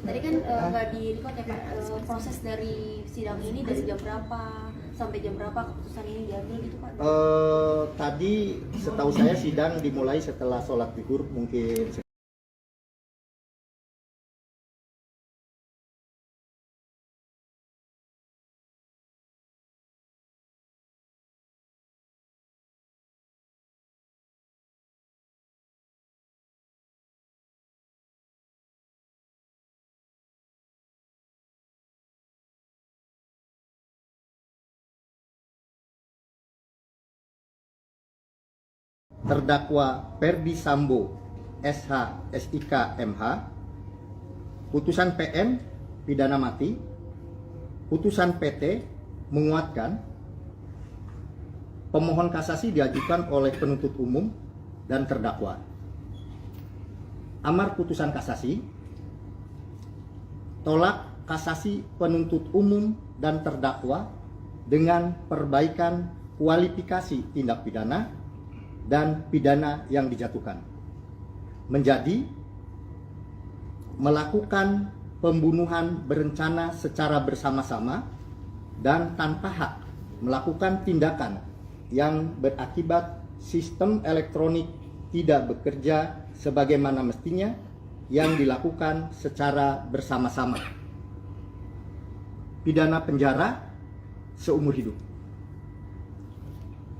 Tadi kan nggak di record ya Pak, proses dari sidang ini dari jam berapa sampai jam berapa keputusan ini diambil gitu Pak? Tadi setahu saya sidang dimulai setelah sholat zuhur mungkin. Terdakwa Ferdi Sambo SH SIK MH, putusan PN pidana mati, putusan PT menguatkan, pemohon kasasi diajukan oleh penuntut umum dan terdakwa. Amar putusan kasasi, tolak kasasi penuntut umum dan terdakwa dengan perbaikan kualifikasi tindak pidana dan pidana yang dijatuhkan, menjadi melakukan pembunuhan berencana secara bersama-sama dan tanpa hak, melakukan tindakan yang berakibat sistem elektronik tidak bekerja sebagaimana mestinya yang dilakukan secara bersama-sama. Pidana penjara seumur hidup.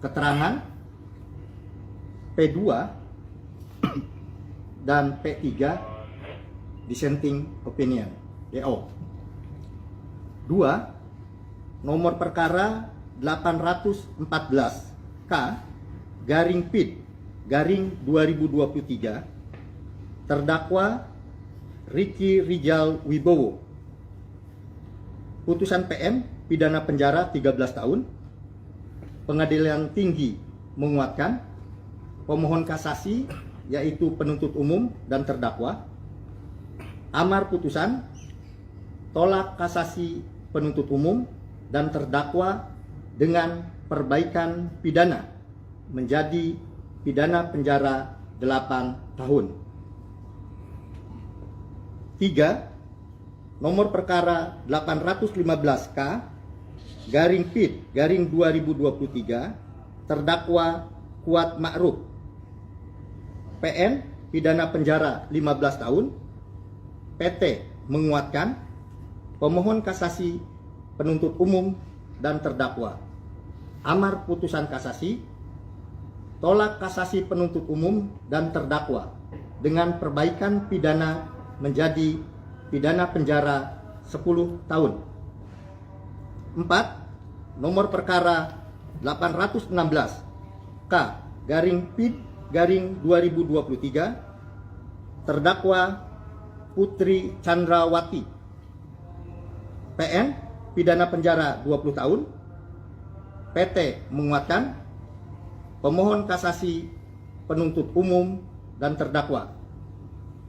Keterangan P2 dan P3 dissenting opinion DO. 2. Nomor perkara 814 K garing PID garing 2023 terdakwa Ricky Rijal Wibowo. Putusan PN pidana penjara 13 tahun. Pengadilan Tinggi menguatkan. Pemohon kasasi yaitu penuntut umum dan terdakwa. Amar putusan tolak kasasi penuntut umum dan terdakwa dengan perbaikan pidana menjadi pidana penjara 8 tahun. 3. Nomor perkara 815K garing PID garing 2023 terdakwa Kuat Ma'ruf PN pidana penjara 15 tahun. PT menguatkan. Pemohon kasasi penuntut umum dan terdakwa. Amar putusan kasasi tolak kasasi penuntut umum dan terdakwa dengan perbaikan pidana menjadi pidana penjara 10 tahun. 4. Nomor perkara 816 K garing PID garing 2023 terdakwa Putri Chandrawati PN pidana penjara 20 tahun. PT menguatkan. Pemohon kasasi penuntut umum dan terdakwa.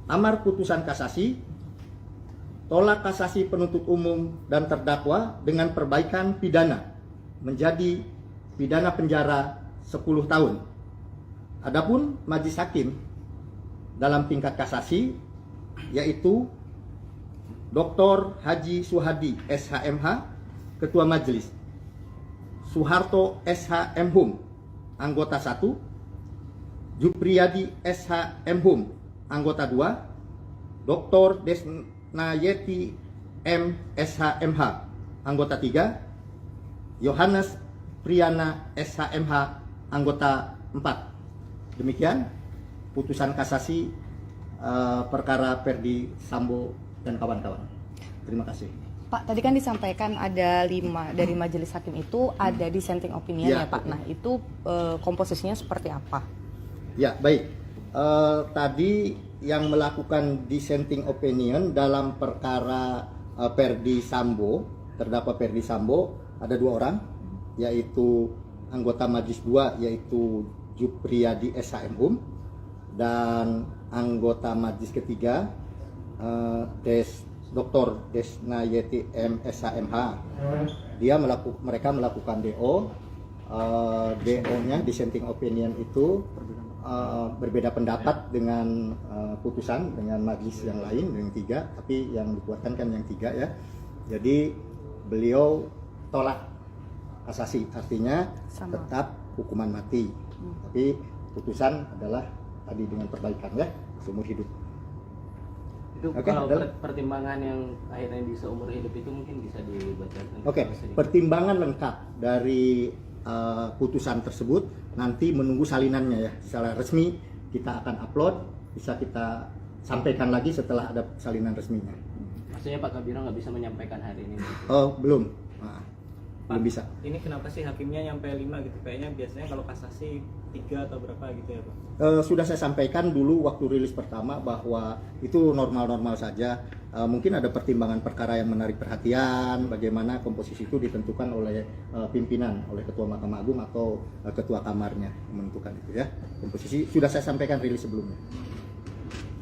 Amar putusan kasasi tolak kasasi penuntut umum dan terdakwa dengan perbaikan pidana menjadi pidana penjara 10 tahun. Adapun majelis hakim dalam tingkat kasasi yaitu Dr. Haji Suhadi SHMH Ketua Majelis, Soeharto SHMhum Anggota 1, Jupriyadi SHMhum Anggota 2, Dr. Desnayeti M SHMH Anggota 3, Yohanes Priyana SHMH Anggota 4. Demikian putusan kasasi perkara Ferdi Sambo dan kawan-kawan. Terima kasih. Pak, tadi kan disampaikan ada 5 dari majelis hakim itu ada dissenting opinion Ya, ya Pak. Nah itu komposisinya seperti apa? Ya, baik. Tadi yang melakukan dissenting opinion dalam perkara Ferdi Sambo, terdakwa Ferdi Sambo, ada 2 orang, yaitu anggota Majelis 2 yaitu Jupriyadi SHM dan anggota Majelis ketiga Dr. Desnayeti MSHMH. Mereka melakukan DO. DO-nya dissenting opinion itu berbeda pendapat dengan putusan dengan majelis yang lain yang 3, tapi yang dikuatkan kan yang 3 ya. Jadi beliau tolak kasasi, artinya Sama. tetap hukuman mati. Tapi putusan adalah tadi dengan perbaikan ya, seumur hidup. Itu Oke, kalau adalah- pertimbangan yang akhirnya di seumur hidup itu mungkin bisa dibacakan. Oke, pertimbangan lengkap dari putusan tersebut nanti menunggu salinannya ya. Secara resmi kita akan upload, bisa kita sampaikan lagi setelah ada salinan resminya. Maksudnya Pak Kabiro nggak bisa menyampaikan hari ini. Oh, belum. Belum bisa. Ini kenapa sih hakimnya nyampe 5 gitu? Kayaknya biasanya kalau kasasi 3 atau berapa gitu ya Pak? Sudah saya sampaikan dulu waktu rilis pertama bahwa itu normal-normal saja. Mungkin ada pertimbangan perkara yang menarik perhatian, bagaimana komposisi itu ditentukan oleh pimpinan, oleh Ketua Mahkamah Agung atau Ketua Kamarnya menentukan itu ya. Komposisi sudah saya sampaikan rilis sebelumnya.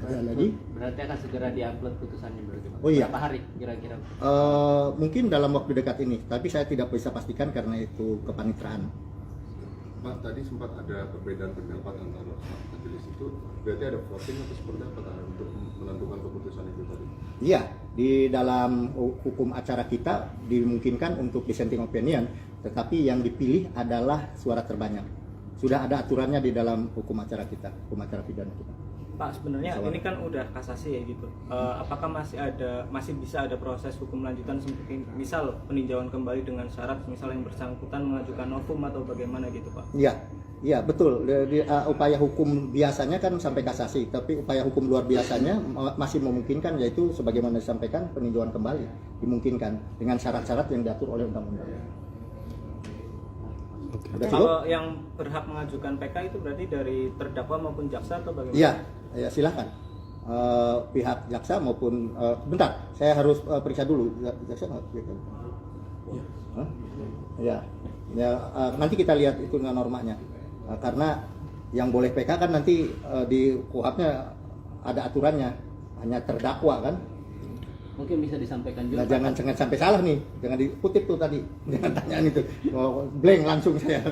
Ada lagi? Berarti akan segera diupload putusannya berarti Pak. Oh iya. Berapa hari kira-kira? Mungkin dalam waktu dekat ini, tapi saya tidak bisa pastikan karena itu kepanitraan. Pak, tadi sempat ada perbedaan pendapat antara majelis itu, berarti ada voting atau seperti apa untuk menentukan keputusan itu tadi? Iya, di dalam hukum acara kita dimungkinkan untuk dissenting opinion, tetapi yang dipilih adalah suara terbanyak. Sudah ada aturannya di dalam hukum acara kita, hukum acara pidana kita. Pak, sebenarnya Salah. ini kan udah kasasi ya gitu. Apakah masih bisa ada proses hukum lanjutan seperti misal peninjauan kembali dengan syarat misal yang bersangkutan mengajukan novum atau bagaimana gitu Pak? Iya betul. Upaya hukum biasanya kan sampai kasasi, tapi upaya hukum luar biasanya masih memungkinkan, yaitu sebagaimana disampaikan peninjauan kembali dimungkinkan dengan syarat-syarat yang diatur oleh undang-undang. Udah cukup? Kalau yang berhak mengajukan PK itu berarti dari terdakwa maupun jaksa atau bagaimana? Iya, ya silakan. Pihak jaksa maupun bentar, saya harus periksa dulu. Jaksa nggak? Hah? Ya, nanti kita lihat itu normanya. Karena yang boleh PK kan nanti di KUHP-nya ada aturannya, hanya terdakwa kan. Mungkin bisa disampaikan Nah, juga. jangan sampai salah nih, jangan dikutip tuh tadi, jangan tanyaan itu, blank langsung saya.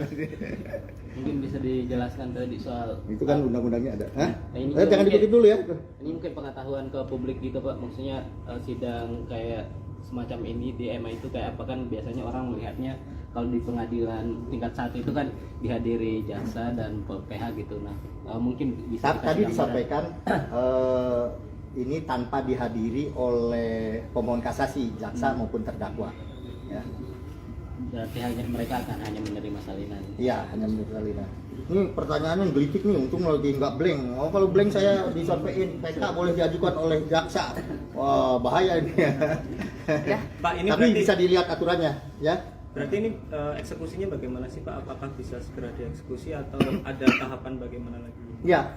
Mungkin bisa dijelaskan tadi soal Itu kan undang-undangnya ada. Hah? Nah, ini Jangan mungkin- dikutip dulu ya. Ini mungkin pengetahuan ke publik gitu Pak, maksudnya sidang kayak semacam ini di MA itu kayak apa kan biasanya orang melihatnya kalau di pengadilan tingkat 1 itu kan dihadiri jaksa dan PH gitu. Nah mungkin bisa Tadi dikasih gambaran. disampaikan ini tanpa dihadiri oleh pemohon kasasi, jaksa maupun terdakwa. Ya, Berarti hanya mereka akan hanya menerima salinan. iya hanya menurut Alina. Ini pertanyaannya gelitik nih, untung lagi nggak blank. Oh kalau blank saya disampaikan PK boleh diajukan oleh jaksa. Wah bahaya ini. Pak, ini Tapi berarti bisa dilihat aturannya, ya. berarti ini eksekusinya bagaimana sih Pak? Apakah bisa segera dieksekusi atau ada tahapan bagaimana lagi? Ya,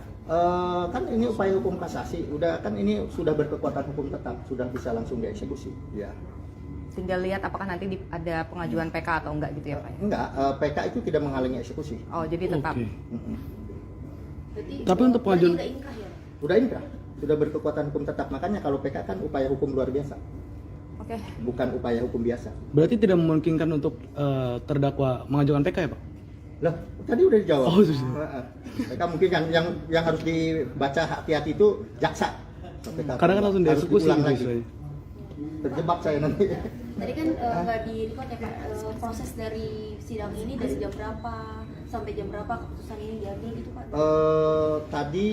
kan ini upaya hukum kasasi, udah kan ini sudah berkekuatan hukum tetap, sudah bisa langsung dieksekusi. Ya. Tinggal lihat apakah nanti ada pengajuan PK atau enggak gitu ya Pak? Enggak, PK itu tidak menghalangi eksekusi. Oh jadi tetap. Oke. Berarti, Tapi untuk berarti pengajuan- udah inkrah ya? Udah inkrah, sudah berkekuatan hukum tetap. Makanya kalau PK kan upaya hukum luar biasa, Oke. bukan upaya hukum biasa. Berarti tidak memungkinkan untuk terdakwa mengajukan PK ya Pak? Loh, tadi udah dijawab. Oh, sudah. PK mungkin kan yang harus dibaca hati-hati itu jaksa. PK Kadang kan langsung harus dieksekusi diulang gitu lagi. istilahnya. Terjebak saya nanti. Tadi kan nggak di record ya Pak, proses dari sidang ini dari jam berapa sampai jam berapa keputusan ini diambil gitu Pak? Tadi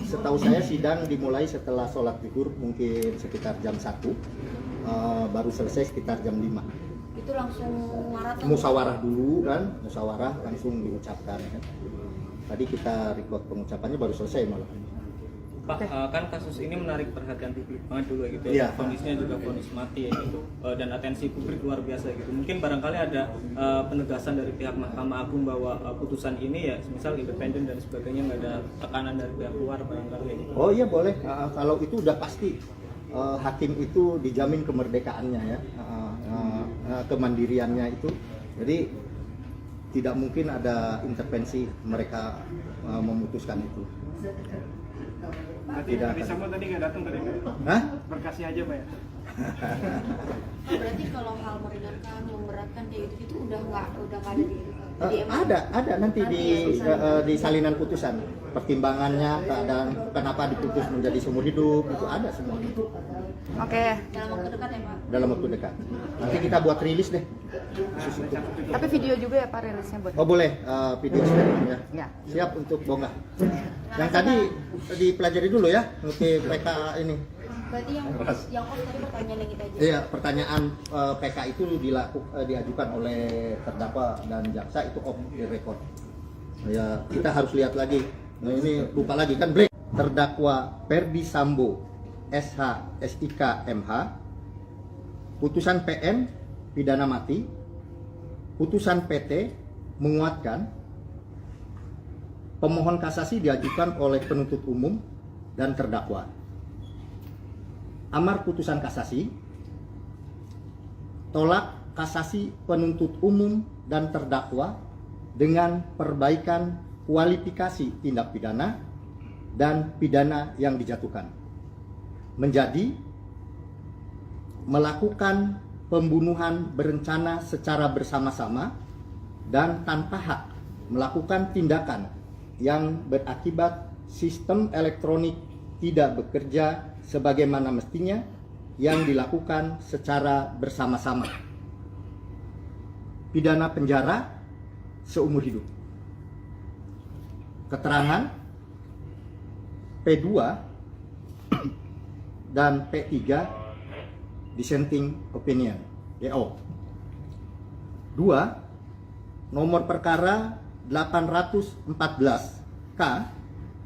setahu saya sidang dimulai setelah sholat zuhur mungkin sekitar jam 1, baru selesai sekitar jam 5. Itu langsung maraton? Musyawarah dulu kan, musyawarah langsung diucapkan kan. Tadi kita record pengucapannya baru selesai malah. Pak, kan kasus ini menarik perhatian publik banget dulu gitu Iya. ya. Vonisnya juga vonis mati ya gitu. Dan atensi publik luar biasa gitu. Mungkin barangkali ada penegasan dari pihak Mahkamah Agung bahwa putusan ini ya misal independen dan sebagainya, nggak ada tekanan dari pihak luar barangkali gitu. Oh iya boleh. Kalau itu udah pasti hakim itu dijamin kemerdekaannya ya, kemandiriannya itu. Jadi tidak mungkin ada intervensi mereka memutuskan itu. Berarti Tidak Ferdi akan. Sambo tadi nggak datang tadi Pak? Hah? Berkasnya aja Pak ya? Berarti kalau hal meringankan, memberatkan kayak gitu itu udah nggak ada di MA? Ada nanti di salinan putusan pertimbangannya, keadaan kenapa diputus menjadi seumur hidup itu ada semua Oke. Dalam waktu dekat ya Pak? dalam waktu dekat. Nanti kita buat rilis deh khusus itu. Tapi video juga ya Pak rilisnya buat. Oh boleh, video sharing ya. Ya. Siap untuk bongkar. Yang tadi dipelajari dulu ya, oke PK ini. Berarti yang tadi pertanyaan yang kita aja. Iya, pertanyaan PK itu diajukan oleh terdakwa dan jaksa itu off the record. Ya, kita harus lihat lagi. Nah, ini lupa lagi kan, Blake. Terdakwa Ferdi Sambo SH SIK MH, putusan PN pidana mati, putusan PT menguatkan, pemohon kasasi diajukan oleh penuntut umum dan terdakwa. Amar putusan kasasi, tolak kasasi penuntut umum dan terdakwa dengan perbaikan kualifikasi tindak pidana dan pidana yang dijatuhkan, menjadi melakukan pembunuhan berencana secara bersama-sama dan tanpa hak melakukan tindakan yang berakibat sistem elektronik tidak bekerja sebagaimana mestinya yang dilakukan secara bersama-sama. Pidana penjara seumur hidup. Keterangan P2 dan P3 dissenting opinion DO. 2. Nomor perkara 814 K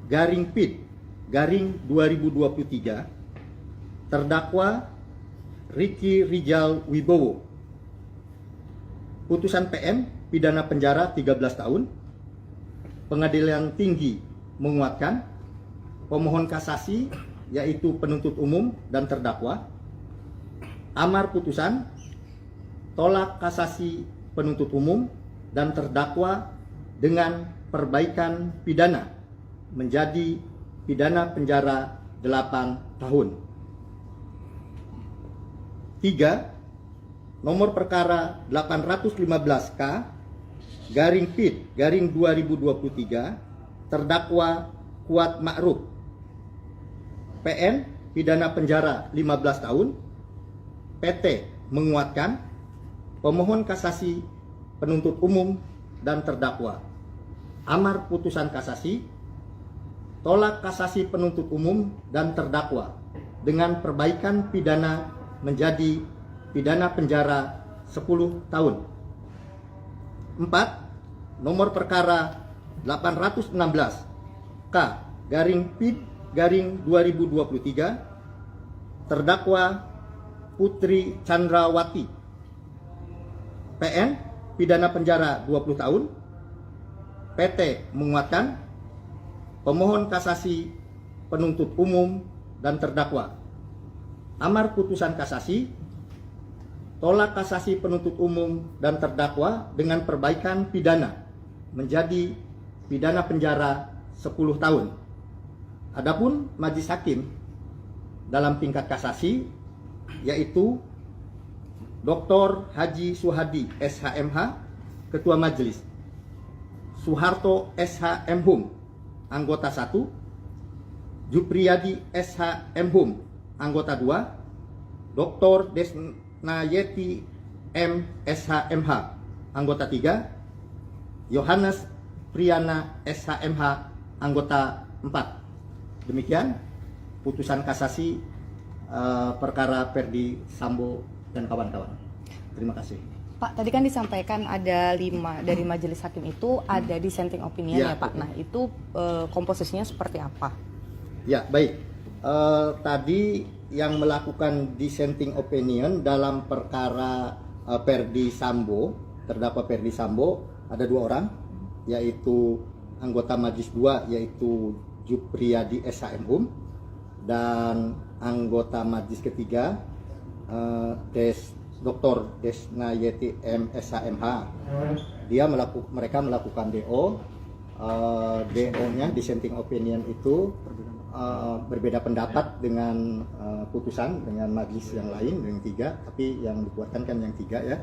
garing PID garing 2023 terdakwa Ricky Rijal Wibowo. Putusan PN pidana penjara 13 tahun. Pengadilan Tinggi menguatkan, pemohon kasasi yaitu penuntut umum dan terdakwa. Amar putusan tolak kasasi penuntut umum dan terdakwa dengan perbaikan pidana menjadi pidana penjara 8 tahun. 3. Nomor perkara 815K garing PID garing 2023 terdakwa Kuat Ma'ruf. PN pidana penjara 15 tahun. PT menguatkan, pemohon kasasi penuntut umum dan terdakwa. Amar putusan kasasi tolak kasasi penuntut umum dan terdakwa dengan perbaikan pidana menjadi pidana penjara 10 tahun. 4. Nomor perkara 816 K garing PID garing 2023 terdakwa Putri Chandrawati. PN pidana penjara 20 tahun. PT menguatkan, pemohon kasasi penuntut umum dan terdakwa. Amar putusan kasasi tolak kasasi penuntut umum dan terdakwa dengan perbaikan pidana menjadi pidana penjara 10 tahun. Adapun majelis hakim dalam tingkat kasasi yaitu Dr. Haji Suhadi SHMH Ketua Majelis, Soeharto SHM Hum Anggota 1, Jupriyadi SHM Hum Anggota 2, Dr. Desnayeti M SHMH Anggota 3, Yohanes Priyana SHMH Anggota 4. Demikian putusan kasasi perkara Ferdi Sambo dan kawan-kawan. Terima kasih. Pak, tadi kan disampaikan ada 5 dari majelis hakim itu ada dissenting opinion Ya, ya Pak. betul. Nah itu komposisinya seperti apa? Ya, baik. Tadi yang melakukan dissenting opinion dalam perkara Perdi Sambo, terdakwa Perdi Sambo, ada 2 orang, yaitu anggota Majelis 2, yaitu Jupriyadi SHM dan anggota Majelis ketiga, Dr. Desnayeti MSHMH. Mereka melakukan DO. DO-nya dissenting opinion itu berbeda pendapat dengan putusan dengan majelis yang lain yang 3, tapi yang dikuatkan kan yang 3 ya.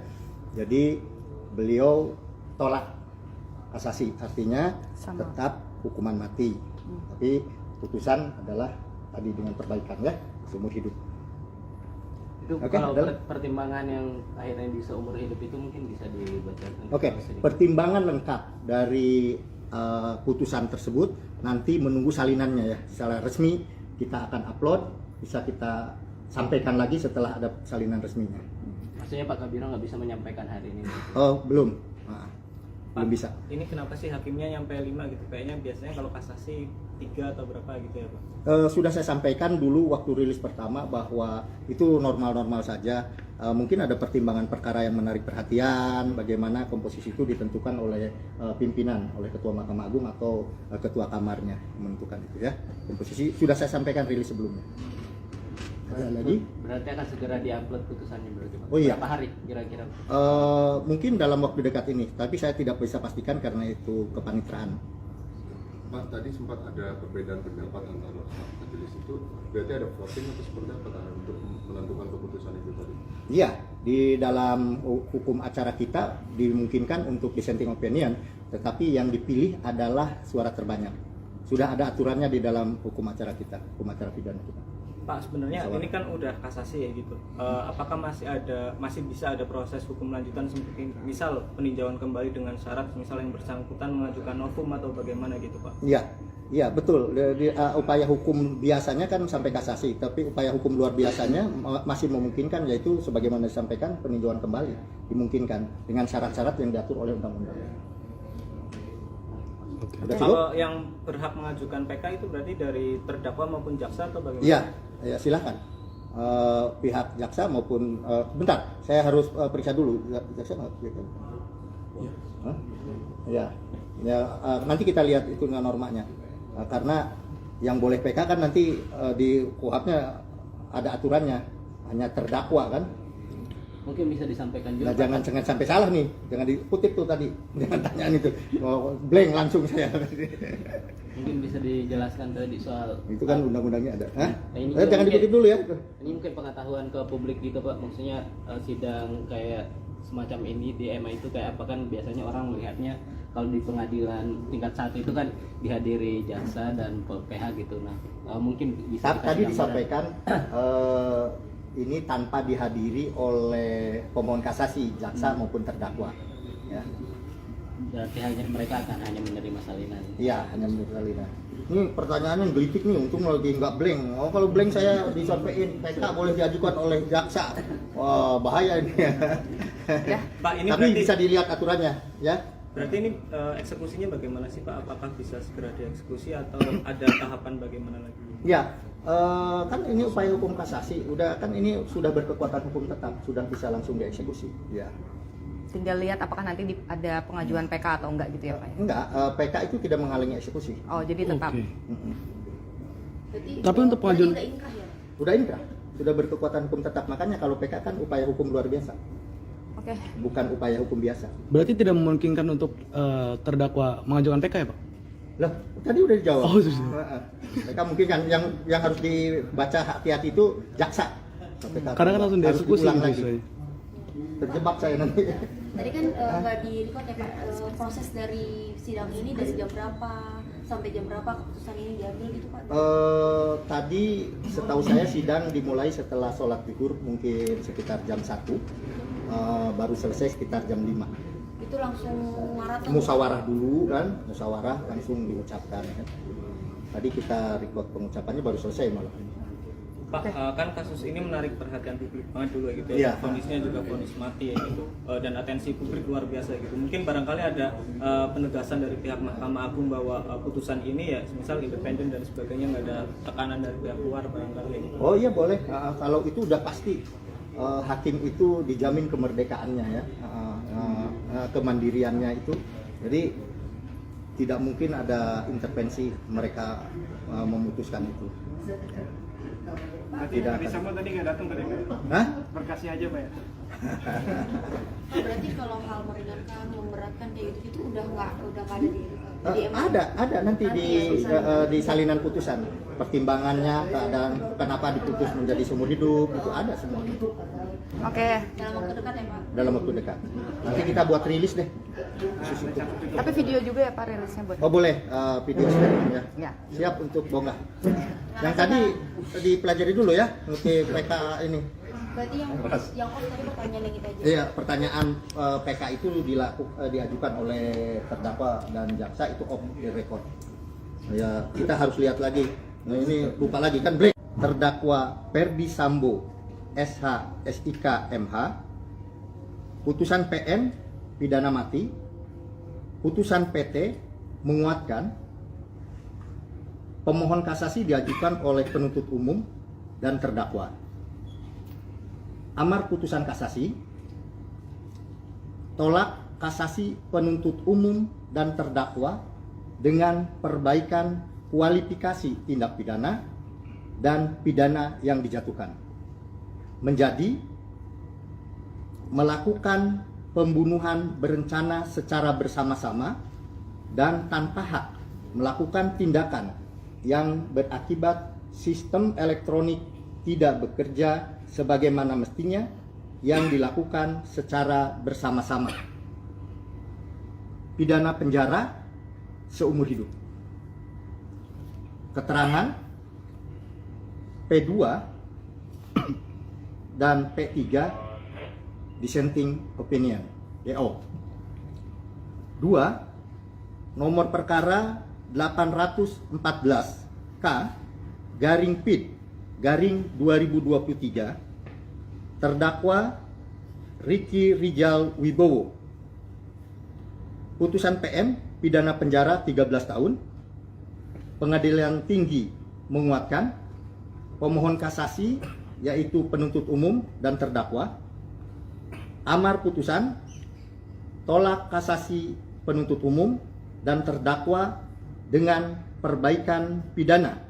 Jadi beliau tolak kasasi, artinya Sama. tetap hukuman mati. Tapi putusan adalah tadi dengan perbaikan ya, seumur hidup. Itu Oke, kalau adalah. pertimbangan yang akhirnya bisa umur hidup itu mungkin bisa dibacakan. Oke, pertimbangan lengkap dari putusan tersebut nanti menunggu salinannya ya. Secara resmi kita akan upload, bisa kita sampaikan lagi setelah ada salinan resminya. Maksudnya Pak Kabiro nggak bisa menyampaikan hari ini. Oh, belum. Belum bisa. Ini kenapa sih hakimnya nyampe 5 gitu? Kayaknya biasanya kalau kasasi 3 atau berapa gitu ya Pak? Sudah saya sampaikan dulu waktu rilis pertama bahwa itu normal-normal saja. Mungkin ada pertimbangan perkara yang menarik perhatian, bagaimana komposisi itu ditentukan oleh pimpinan, oleh Ketua Mahkamah Agung atau Ketua Kamarnya menentukan itu ya. Komposisi sudah saya sampaikan rilis sebelumnya. Ada lagi? Berarti akan segera diupload putusannya berarti Pak. Oh iya. Berapa hari kira-kira? Mungkin dalam waktu dekat ini, tapi saya tidak bisa pastikan karena itu kepanitraan. Pak, tadi sempat ada perbedaan pendapat antara majelis itu, berarti ada voting atau seperti apa untuk menentukan keputusan itu tadi? Iya, di dalam hukum acara kita dimungkinkan untuk dissenting opinion, tetapi yang dipilih adalah suara terbanyak. Sudah ada aturannya di dalam hukum acara kita, hukum acara pidana kita. Pak, sebenarnya Masalah. ini kan udah kasasi ya gitu. Apakah masih bisa ada proses hukum lanjutan seperti misal peninjauan kembali dengan syarat misal yang bersangkutan mengajukan novum atau bagaimana gitu Pak? Iya, betul. Upaya hukum biasanya kan sampai kasasi, tapi upaya hukum luar biasanya masih memungkinkan, yaitu sebagaimana disampaikan peninjauan kembali dimungkinkan dengan syarat-syarat yang diatur oleh undang-undang. Sudah cukup? Kalau yang berhak mengajukan PK itu berarti dari terdakwa maupun jaksa atau bagaimana? Iya, ya, silakan. Pihak jaksa maupun bentar, saya harus periksa dulu jaksa nggak? Hah? Ya, nanti kita lihat itu normanya. Karena yang boleh PK kan nanti di KUHP-nya ada aturannya, hanya terdakwa kan. Mungkin bisa disampaikan juga. Nah, jangan sampai salah nih, jangan dikutip tuh tadi, jangan tanyaan itu, blank langsung saya. Mungkin bisa dijelaskan tadi soal Itu kan undang-undangnya ada. Hah? ini Jangan mungkin- dikutip dulu ya. Ini mungkin pengetahuan ke publik gitu Pak, maksudnya sidang kayak semacam ini di MA itu kayak apa kan biasanya orang melihatnya kalau di pengadilan tingkat 1 itu kan dihadiri jaksa dan PH gitu. Nah, mungkin bisa dikasih Tadi gambaran. disampaikan ini tanpa dihadiri oleh pemohon kasasi, jaksa maupun terdakwa. Ya, Berarti hanya mereka akan hanya menerima salinan. iya, hanya menurut Alina. Ini pertanyaannya gelitik nih, untung lagi nggak blank. Oh, kalau blank saya disampaikan PK boleh diajukan oleh jaksa. Wah, bahaya ini. Ya. Pak, ini Tapi berarti bisa dilihat aturannya, ya. berarti ini eksekusinya bagaimana sih Pak? Apakah bisa segera dieksekusi atau ada tahapan bagaimana lagi? Ya, kan ini upaya hukum kasasi, kan ini sudah berkekuatan hukum tetap, sudah bisa langsung dieksekusi. Ya. Tinggal lihat apakah nanti ada pengajuan PK atau enggak gitu ya Pak. Enggak, PK itu tidak menghalangi eksekusi. Oh, jadi tetap. Oke. Berarti, Tapi untuk pengajuan- udah inkrah ya? Sudah inkrah, sudah berkekuatan hukum tetap. Makanya kalau PK kan upaya hukum luar biasa, Oke. bukan upaya hukum biasa. Berarti tidak memungkinkan untuk terdakwa mengajukan PK ya Pak? Lah, tadi udah dijawab. Oh, sudah. PK mungkin kan yang harus dibaca hati-hati itu jaksa. PK Kadang kan langsung harus dieksekusi diulang gitu lagi. istilahnya. Terjebak saya nanti. Tadi kan nggak di record ya Pak, proses dari sidang ini dari jam berapa sampai jam berapa keputusan ini diambil gitu Pak? Tadi setahu saya sidang dimulai setelah sholat zuhur mungkin sekitar jam 1, baru selesai sekitar jam 5. Itu langsung maraton? Musyawarah dulu kan, musyawarah langsung diucapkan kan. Tadi kita record pengucapannya baru selesai malah. Pak, kan kasus ini menarik perhatian publik banget juga gitu Iya. ya. Kondisinya juga vonis mati ya gitu. Dan atensi publik luar biasa gitu. Mungkin barangkali ada penegasan dari pihak Mahkamah Agung bahwa putusan ini ya misal independen dan sebagainya, nggak ada tekanan dari pihak luar barangkali gitu. Oh iya boleh. Kalau itu udah pasti hakim itu dijamin kemerdekaannya ya, kemandiriannya itu. Jadi tidak mungkin ada intervensi mereka memutuskan itu. Berarti Tidak Ferdi akan. Sambo tadi nggak datang tadi Pak? Hah? Berkasnya aja Pak ya? Berarti kalau hal meringankan, memberatkan kayak gitu itu udah nggak ada di MA? Ada nanti di salinan putusan pertimbangannya, keadaan kenapa diputus menjadi seumur hidup itu ada semua Oke, Dalam waktu dekat ya Pak? dalam waktu dekat. Nanti kita buat rilis deh. tapi video juga ya Pak rilisnya buat. Oh boleh, video sharing ya. Ya. Siap untuk bongkar. Yang tadi dipelajari dulu ya, ngerti PK ini. Berarti yang off tadi pertanyaan yang kita aja. Iya, pertanyaan PK itu diajukan oleh terdakwa dan jaksa itu off the record. Ya, kita harus lihat lagi. Nah, ini lupa lagi kan break. Terdakwa Ferdi Sambo SH SIK MH, putusan PN pidana mati, putusan PT menguatkan, pemohon kasasi diajukan oleh penuntut umum dan terdakwa. Amar putusan kasasi, tolak kasasi penuntut umum dan terdakwa dengan perbaikan kualifikasi tindak pidana dan pidana yang dijatuhkan, menjadi melakukan pembunuhan berencana secara bersama-sama dan tanpa hak melakukan tindakan yang berakibat sistem elektronik tidak bekerja sebagaimana mestinya yang dilakukan secara bersama-sama. Pidana penjara seumur hidup. Keterangan P2 dan P3 dissenting opinion DO. 2. Nomor perkara 814 K garing PID garing 2023 terdakwa Ricky Rijal Wibowo. Putusan PM pidana penjara 13 tahun. Pengadilan Tinggi menguatkan, pemohon kasasi yaitu penuntut umum dan terdakwa. Amar putusan tolak kasasi penuntut umum dan terdakwa dengan perbaikan pidana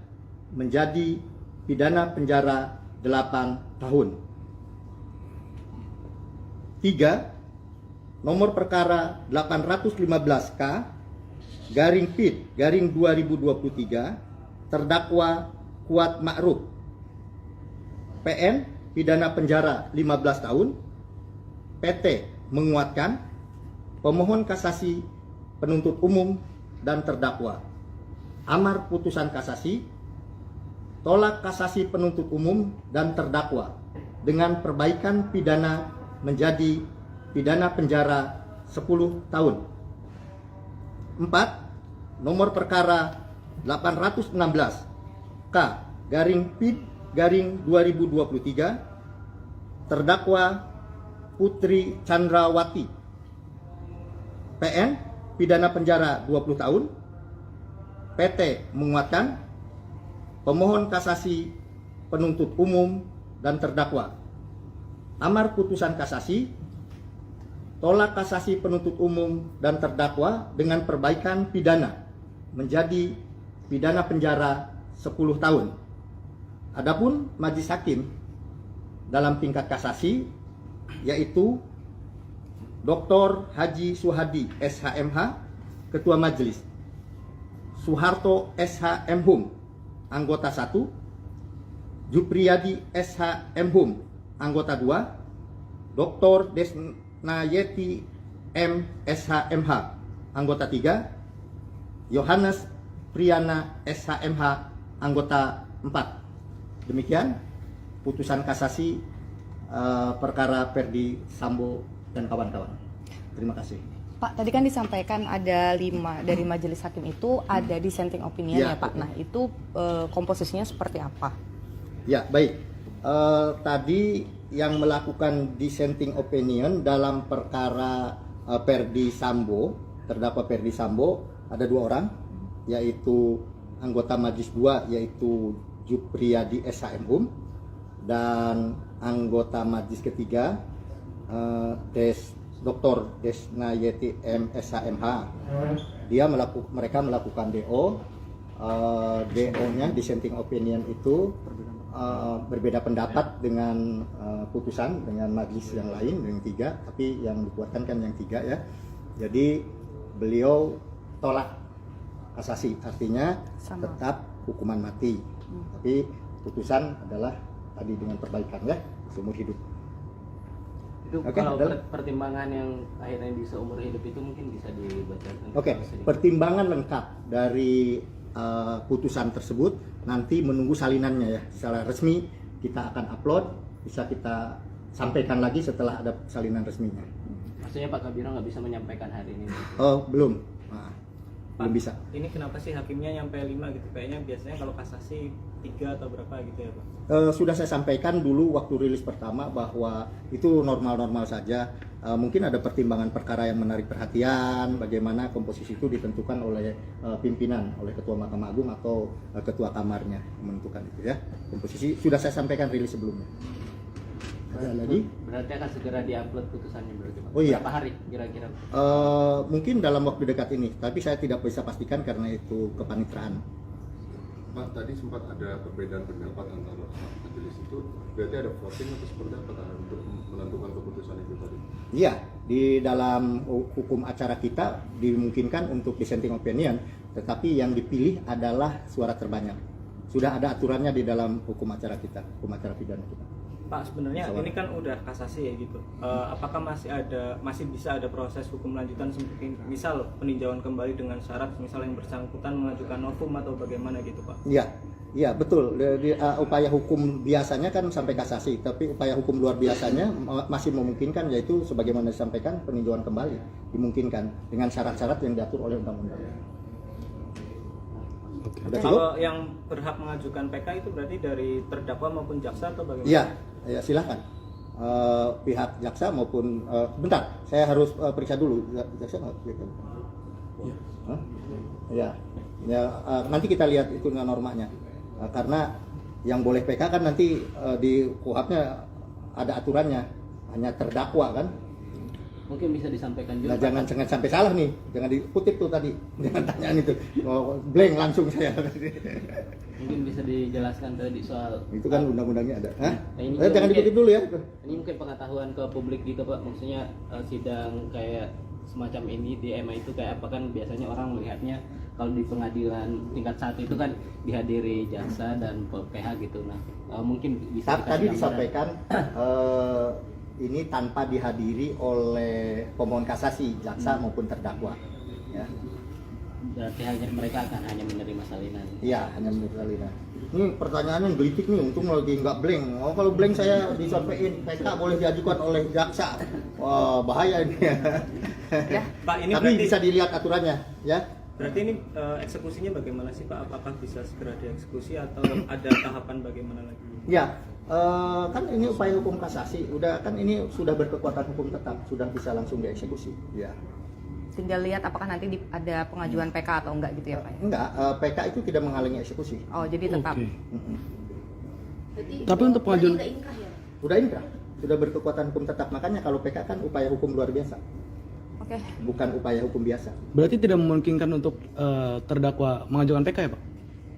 menjadi pidana penjara 8 tahun. 3. Nomor perkara 815K garing PID garing 2023 terdakwa Kuat Ma'ruf. PN pidana penjara 15 tahun. PT menguatkan, pemohon kasasi penuntut umum dan terdakwa. Amar putusan kasasi tolak kasasi penuntut umum dan terdakwa dengan perbaikan pidana menjadi pidana penjara 10 tahun. 4. Nomor perkara 816 K garing PID garing 2023 terdakwa Putri Chandrawati. PN pidana penjara 20 tahun. PT menguatkan, pemohon kasasi penuntut umum dan terdakwa. Amar putusan kasasi tolak kasasi penuntut umum dan terdakwa dengan perbaikan pidana menjadi pidana penjara 10 tahun. Adapun majelis hakim dalam tingkat kasasi yaitu Dr. Haji Suhadi SHMH Ketua Majelis, Soeharto SHM Hum anggota 1, Jupriyadi SHM Hum anggota 2, Dr. Desnayeti M SHMH anggota 3, Yohanes Priyana SHMH anggota 4. Demikian putusan kasasi perkara Ferdi Sambo dan kawan-kawan. Terima kasih. Pak, tadi kan disampaikan ada 5 dari majelis hakim itu ada dissenting opinion Ya, ya Pak. betul. Nah itu komposisinya seperti apa? Ya, baik. Tadi yang melakukan dissenting opinion dalam perkara Perdi Sambo, terdakwa Perdi Sambo, ada 2 orang, yaitu anggota Majelis 2 yaitu Jupriyadi SHM dan anggota Majelis ketiga Dr. Desnayeti MSHMH. Mereka melakukan DO. DO-nya dissenting opinion itu berbeda pendapat dengan putusan dengan majelis yang lain yang 3, tapi yang dikuatkan kan yang 3 ya. Jadi beliau tolak kasasi, artinya Sama. tetap hukuman mati. Tapi putusan adalah tadi dengan perbaikan ya, seumur hidup. Itu Oke, kalau adalah- pertimbangan yang akhirnya di seumur hidup itu mungkin bisa dibacakan. Oke, sedikit. pertimbangan lengkap dari putusan tersebut nanti menunggu salinannya ya. Secara resmi kita akan upload, bisa kita sampaikan lagi setelah ada salinan resminya. Maksudnya Pak Kabiro nggak bisa menyampaikan hari ini. Oh, belum. Belum bisa. Ini kenapa sih hakimnya nyampe 5 gitu? Kayaknya biasanya kalau kasasi 3 atau berapa gitu ya Pak? Sudah saya sampaikan dulu waktu rilis pertama bahwa itu normal-normal saja. Mungkin ada pertimbangan perkara yang menarik perhatian, bagaimana komposisi itu ditentukan oleh pimpinan, oleh Ketua Mahkamah Agung atau Ketua Kamarnya menentukan itu ya. Komposisi sudah saya sampaikan rilis sebelumnya. Ada lagi? Berarti akan segera diupload putusannya berarti Pak. Oh iya. Berapa hari kira-kira? Mungkin dalam waktu dekat ini, tapi saya tidak bisa pastikan karena itu kepanitraan. Pak, tadi sempat ada perbedaan pendapat antara majelis itu, berarti ada voting atau seperti apa untuk menentukan keputusan itu tadi? Iya, di dalam hukum acara kita dimungkinkan untuk dissenting opinion, tetapi yang dipilih adalah suara terbanyak. Sudah ada aturannya di dalam hukum acara kita, hukum acara pidana kita. Pak, sebenarnya Soal. ini kan udah kasasi ya gitu. Apakah masih bisa ada proses hukum lanjutan seperti misal peninjauan kembali dengan syarat misal yang bersangkutan mengajukan novum atau bagaimana gitu Pak? Iya, iya betul. Upaya hukum biasanya kan sampai kasasi, tapi upaya hukum luar biasanya masih memungkinkan, yaitu sebagaimana disampaikan peninjauan kembali dimungkinkan dengan syarat-syarat yang diatur oleh undang-undang. Udah cukup? Kalau yang berhak mengajukan PK itu berarti dari terdakwa maupun jaksa atau bagaimana? Iya, ya silakan. Pihak jaksa maupun bentar, saya harus periksa dulu. Jaksa nggak? Hah? Ya, nanti kita lihat itu normanya. Karena yang boleh PK kan nanti di KUHP-nya ada aturannya, hanya terdakwa kan. Mungkin bisa disampaikan juga. Nah, jangan sampai salah nih, jangan dikutip tuh tadi, jangan tanyaan itu, blank langsung saya. Mungkin bisa dijelaskan tadi soal Itu kan undang-undangnya ada. Hah? Ini Jangan mungkin- dikutip dulu ya. Ini mungkin pengetahuan ke publik gitu Pak, maksudnya sidang kayak semacam ini di MA itu kayak apa kan biasanya orang melihatnya kalau di pengadilan tingkat 1 itu kan dihadiri jaksa dan PH gitu. Nah, mungkin bisa dikasih Tadi gambaran. disampaikan ini tanpa dihadiri oleh pemohon kasasi, jaksa maupun terdakwa. Ya, Berarti mereka akan hanya menerima salinan. iya hanya menurut salinan. Ini pertanyaannya gelitik nih, untung lagi nggak blank. Oh, kalau blank saya disampaikan PK boleh diajukan oleh jaksa. Wah, bahaya ini. Pak, ini Tapi berarti bisa dilihat aturannya, ya. berarti ini eksekusinya bagaimana sih Pak? Apakah bisa segera dieksekusi atau ada tahapan bagaimana lagi? Ya, kan ini upaya hukum kasasi, udah kan ini sudah berkekuatan hukum tetap, sudah bisa langsung dieksekusi. Ya. Tinggal lihat apakah nanti ada pengajuan PK atau enggak gitu ya Pak? Enggak, PK itu tidak menghalangi eksekusi. Oh, jadi tetap. Oke. Berarti, Tapi untuk pengajuan- berarti udah inkrah ya? Udah inkrah, sudah berkekuatan hukum tetap. Makanya kalau PK kan upaya hukum luar biasa, Oke. bukan upaya hukum biasa. Berarti tidak memungkinkan untuk terdakwa mengajukan PK ya Pak?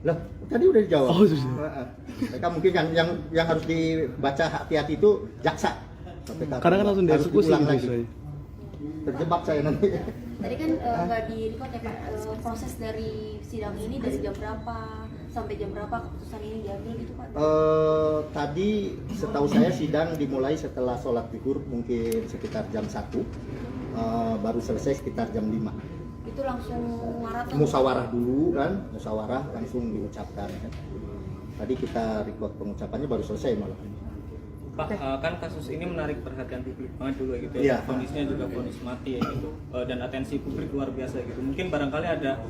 Loh, tadi udah dijawab. Oh, sudah. PK mungkin kan yang harus dibaca hati-hati itu jaksa. PK Karena kan langsung harus dieksekusi diulang gitu lagi. istilahnya. Terjebak saya nanti. Tadi kan nggak di record ya Pak, proses dari sidang ini dari jam berapa sampai jam berapa keputusan ini diambil gitu Pak? Tadi setahu saya sidang dimulai setelah sholat zuhur mungkin sekitar jam 1, baru selesai sekitar jam 5. Itu langsung maraton? Musyawarah dulu kan, musyawarah langsung diucapkan kan. Tadi kita record pengucapannya baru selesai malah. Pak, kan kasus ini menarik perhatian publik banget dulu gitu Iya. ya. Kondisinya juga vonis mati ya gitu. Dan atensi publik luar biasa gitu. Mungkin barangkali ada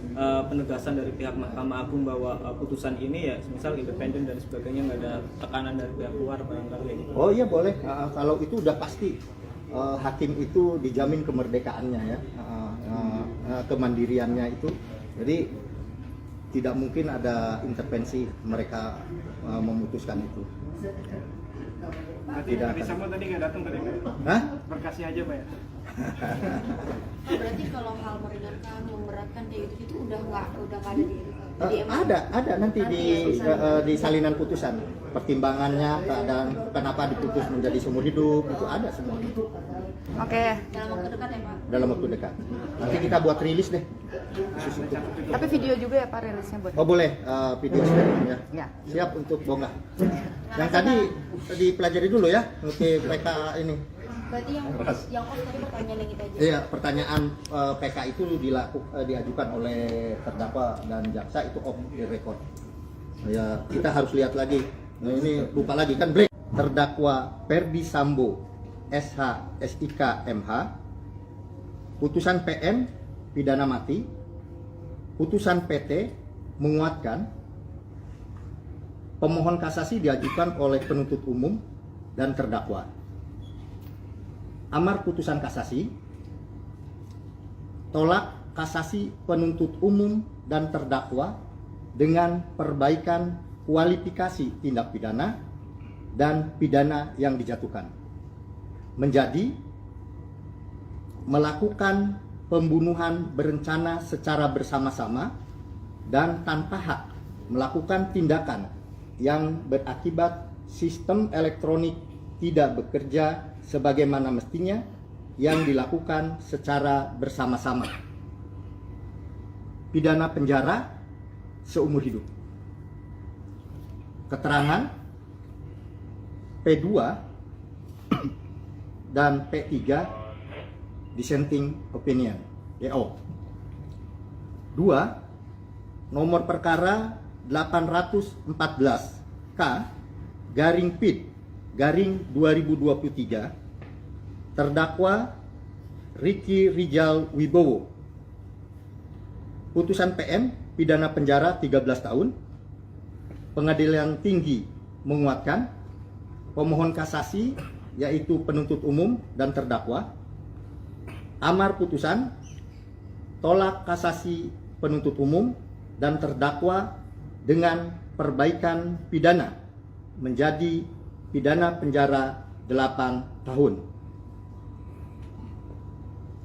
penegasan dari pihak Mahkamah Agung bahwa putusan ini ya misal independen dan sebagainya, nggak ada tekanan dari pihak luar barangkali gitu. Oh iya boleh. Kalau itu udah pasti hakim itu dijamin kemerdekaannya ya, kemandiriannya itu. Jadi tidak mungkin ada intervensi mereka memutuskan itu. Berarti Tidak Ferdi akan. Sambo tadi nggak datang tadi Pak? Hah? Berkasih aja Pak ya? Oh, berarti kalau hal meringankan, memberatkan kayak gitu udah nggak ada di MA? Ada nanti di salinan putusan pertimbangannya, keadaan kenapa diputus menjadi seumur hidup itu ada semua Oke. Dalam waktu dekat ya Pak? dalam waktu dekat. Nanti kita buat rilis deh. Khusus itu. Tapi video juga ya Pak rilisnya buat. Oh boleh video sharing ya. Ya. Siap untuk bonggah. Yang tadi dipelajari dulu ya untuk PK ini. Berarti yang off tadi pertanyaan yang kita aja. Iya, pertanyaan PK itu diajukan oleh terdakwa dan jaksa itu off the record. Ya, kita harus lihat lagi. Nah, ini lupa lagi kan break. Terdakwa Ferdi Sambo SH SIK MH, putusan PM pidana mati, putusan PT menguatkan, pemohon kasasi diajukan oleh penuntut umum dan terdakwa. Amar putusan kasasi, tolak kasasi penuntut umum dan terdakwa dengan perbaikan kualifikasi tindak pidana dan pidana yang dijatuhkan, menjadi melakukan pembunuhan berencana secara bersama-sama dan tanpa hak melakukan tindakan yang berakibat sistem elektronik tidak bekerja sebagaimana mestinya yang dilakukan secara bersama-sama. Pidana penjara seumur hidup. Keterangan P2 dan P3 dissenting opinion DO. 2. Nomor perkara 814 K garing PID garing 2023 terdakwa Ricky Rijal Wibowo. Putusan PM pidana penjara 13 tahun. Pengadilan Tinggi menguatkan, pemohon kasasi yaitu penuntut umum dan terdakwa. Amar putusan tolak kasasi penuntut umum dan terdakwa dengan perbaikan pidana menjadi pidana penjara 8 tahun.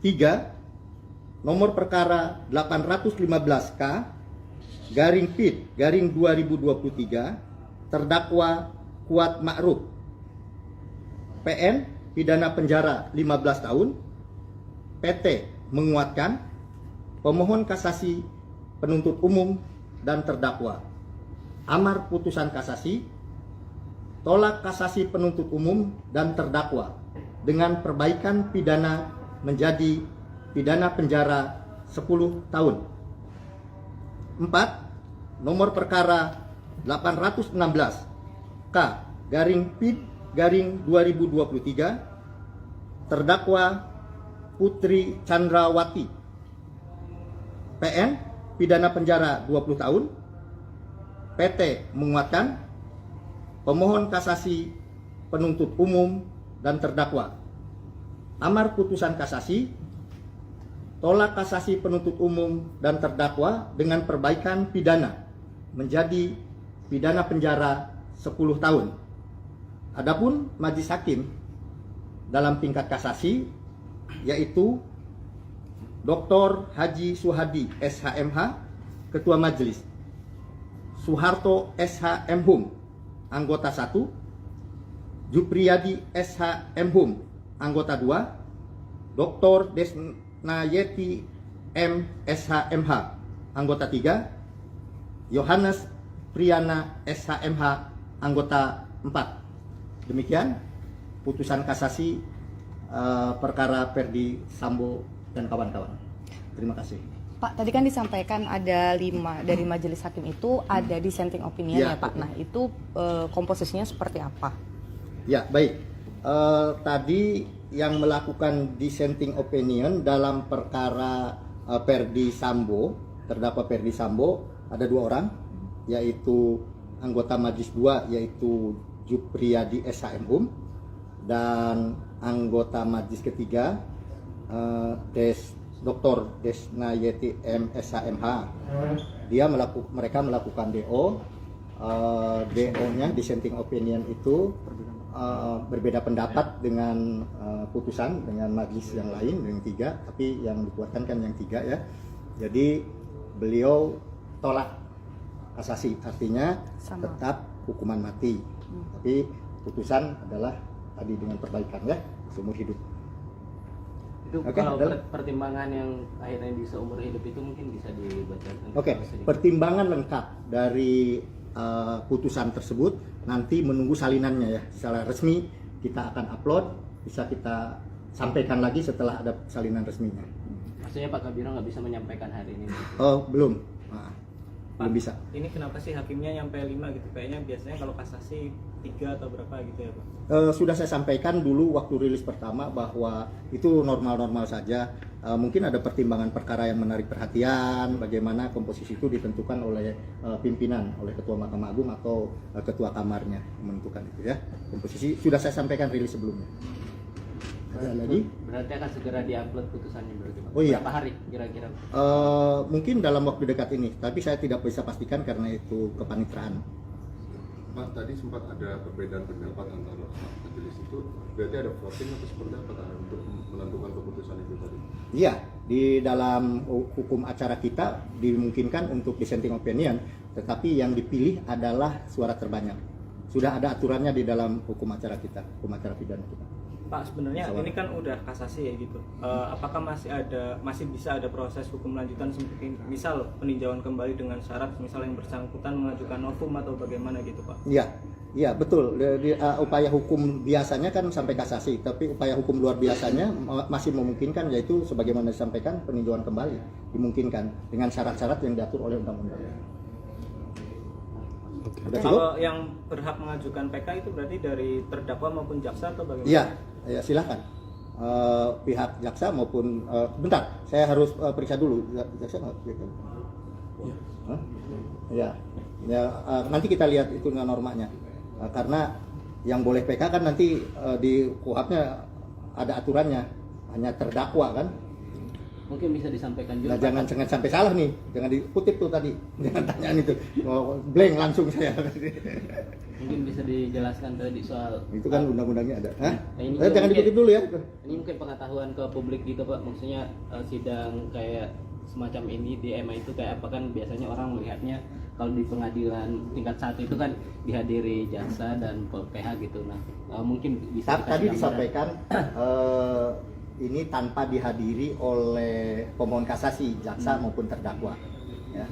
3. Nomor perkara 815K garing PID garing 2023 terdakwa Kuat Ma'ruf. PN pidana penjara 15 tahun. PT menguatkan, pemohon kasasi penuntut umum dan terdakwa. Amar putusan kasasi tolak kasasi penuntut umum dan terdakwa dengan perbaikan pidana menjadi pidana penjara 10 tahun. 4. Nomor perkara 816 K garing PID garing 2023 terdakwa Putri Chandrawati. PN pidana penjara 20 tahun. PT menguatkan, pemohon kasasi penuntut umum dan terdakwa. Amar putusan kasasi tolak kasasi penuntut umum dan terdakwa dengan perbaikan pidana menjadi pidana penjara 10 tahun. Adapun majelis hakim dalam tingkat kasasi yaitu Dr. Haji Suhadi SHMH Ketua Majelis, Soeharto SHM Hum anggota 1, Jupriyadi SHM Hum anggota 2, Dr. Desnayeti M SHMH anggota 3, Yohanes Priyana SHMH anggota 4. Demikian putusan kasasi perkara Ferdi Sambo dan kawan-kawan. Terima kasih. Pak, tadi kan disampaikan ada 5 dari majelis hakim itu ada dissenting opinion Ya, ya Pak. betul. Nah itu komposisinya seperti apa? Ya, baik. Tadi yang melakukan dissenting opinion dalam perkara Ferdy Sambo, terdakwa Ferdy Sambo, ada 2 orang, yaitu anggota Majelis 2 yaitu Jupriyadi SHM dan anggota Majelis ketiga Dr. Desnayeti MSHMH. Mereka melakukan DO. DO-nya dissenting opinion itu berbeda pendapat dengan putusan dengan majelis yang lain yang 3, tapi yang dikuatkan kan yang 3 ya. Jadi beliau tolak kasasi, artinya Sama. tetap hukuman mati. Tapi putusan adalah tadi dengan perbaikan ya, seumur hidup. Itu Oke, kalau adalah- pertimbangan yang akhirnya di seumur hidup itu mungkin bisa dibacakan. Oke, sedikit. pertimbangan lengkap dari putusan tersebut nanti menunggu salinannya ya. Secara resmi kita akan upload, bisa kita sampaikan lagi setelah ada salinan resminya. Maksudnya Pak Kabiro nggak bisa menyampaikan hari ini. Oh, belum. Belum bisa. Ini kenapa sih hakimnya nyampe 5 gitu? Kayaknya biasanya kalau kasasi 3 atau berapa gitu ya Pak? Sudah saya sampaikan dulu waktu rilis pertama bahwa itu normal-normal saja. Mungkin ada pertimbangan perkara yang menarik perhatian, bagaimana komposisi itu ditentukan oleh pimpinan, oleh Ketua Mahkamah Agung atau Ketua Kamarnya menentukan itu ya. Komposisi sudah saya sampaikan rilis sebelumnya. Ada lagi? Berarti akan segera diupload putusannya berarti Pak. Oh iya. Berapa hari kira-kira? Mungkin dalam waktu dekat ini, tapi saya tidak bisa pastikan karena itu kepanitraan. Pak, tadi sempat ada perbedaan pendapat antara majelis itu, berarti ada voting atau seperti apa untuk menentukan keputusan itu tadi? Iya, di dalam hukum acara kita dimungkinkan untuk dissenting opinion, tetapi yang dipilih adalah suara terbanyak. Sudah ada aturannya di dalam hukum acara kita, hukum acara pidana kita. Pak, sebenarnya Sama. ini kan udah kasasi ya gitu. Apakah masih bisa ada proses hukum lanjutan seperti misal peninjauan kembali dengan syarat misal yang bersangkutan mengajukan novum atau bagaimana gitu Pak? Iya, iya betul. Upaya hukum biasanya kan sampai kasasi, tapi upaya hukum luar biasanya masih memungkinkan, yaitu sebagaimana disampaikan peninjauan kembali dimungkinkan dengan syarat-syarat yang diatur oleh undang-undang. Udah cukup? Kalau yang berhak mengajukan PK itu berarti dari terdakwa maupun jaksa atau bagaimana? Iya, ya silakan. Pihak jaksa maupun bentar, saya harus periksa dulu jaksa nggak? Hah? Ya, ya nanti kita lihat itu normanya. Karena yang boleh PK kan nanti di KUHP-nya ada aturannya, hanya terdakwa kan. Mungkin bisa disampaikan Nah, juga. jangan sampai salah nih, jangan dikutip tuh tadi, jangan tanyaan itu, blank langsung saya. Mungkin bisa dijelaskan tadi soal Itu kan undang-undangnya ada. Hah? Nah, ini Jangan mungkin- dikutip dulu ya. Ini mungkin pengetahuan ke publik gitu Pak, maksudnya sidang kayak semacam ini di MA itu kayak apa kan biasanya orang melihatnya kalau di pengadilan tingkat 1 itu kan dihadiri jaksa dan PH gitu. Nah, mungkin bisa Tadi dikasih gambaran. disampaikan ini tanpa dihadiri oleh pemohon kasasi, jaksa maupun terdakwa. Ya,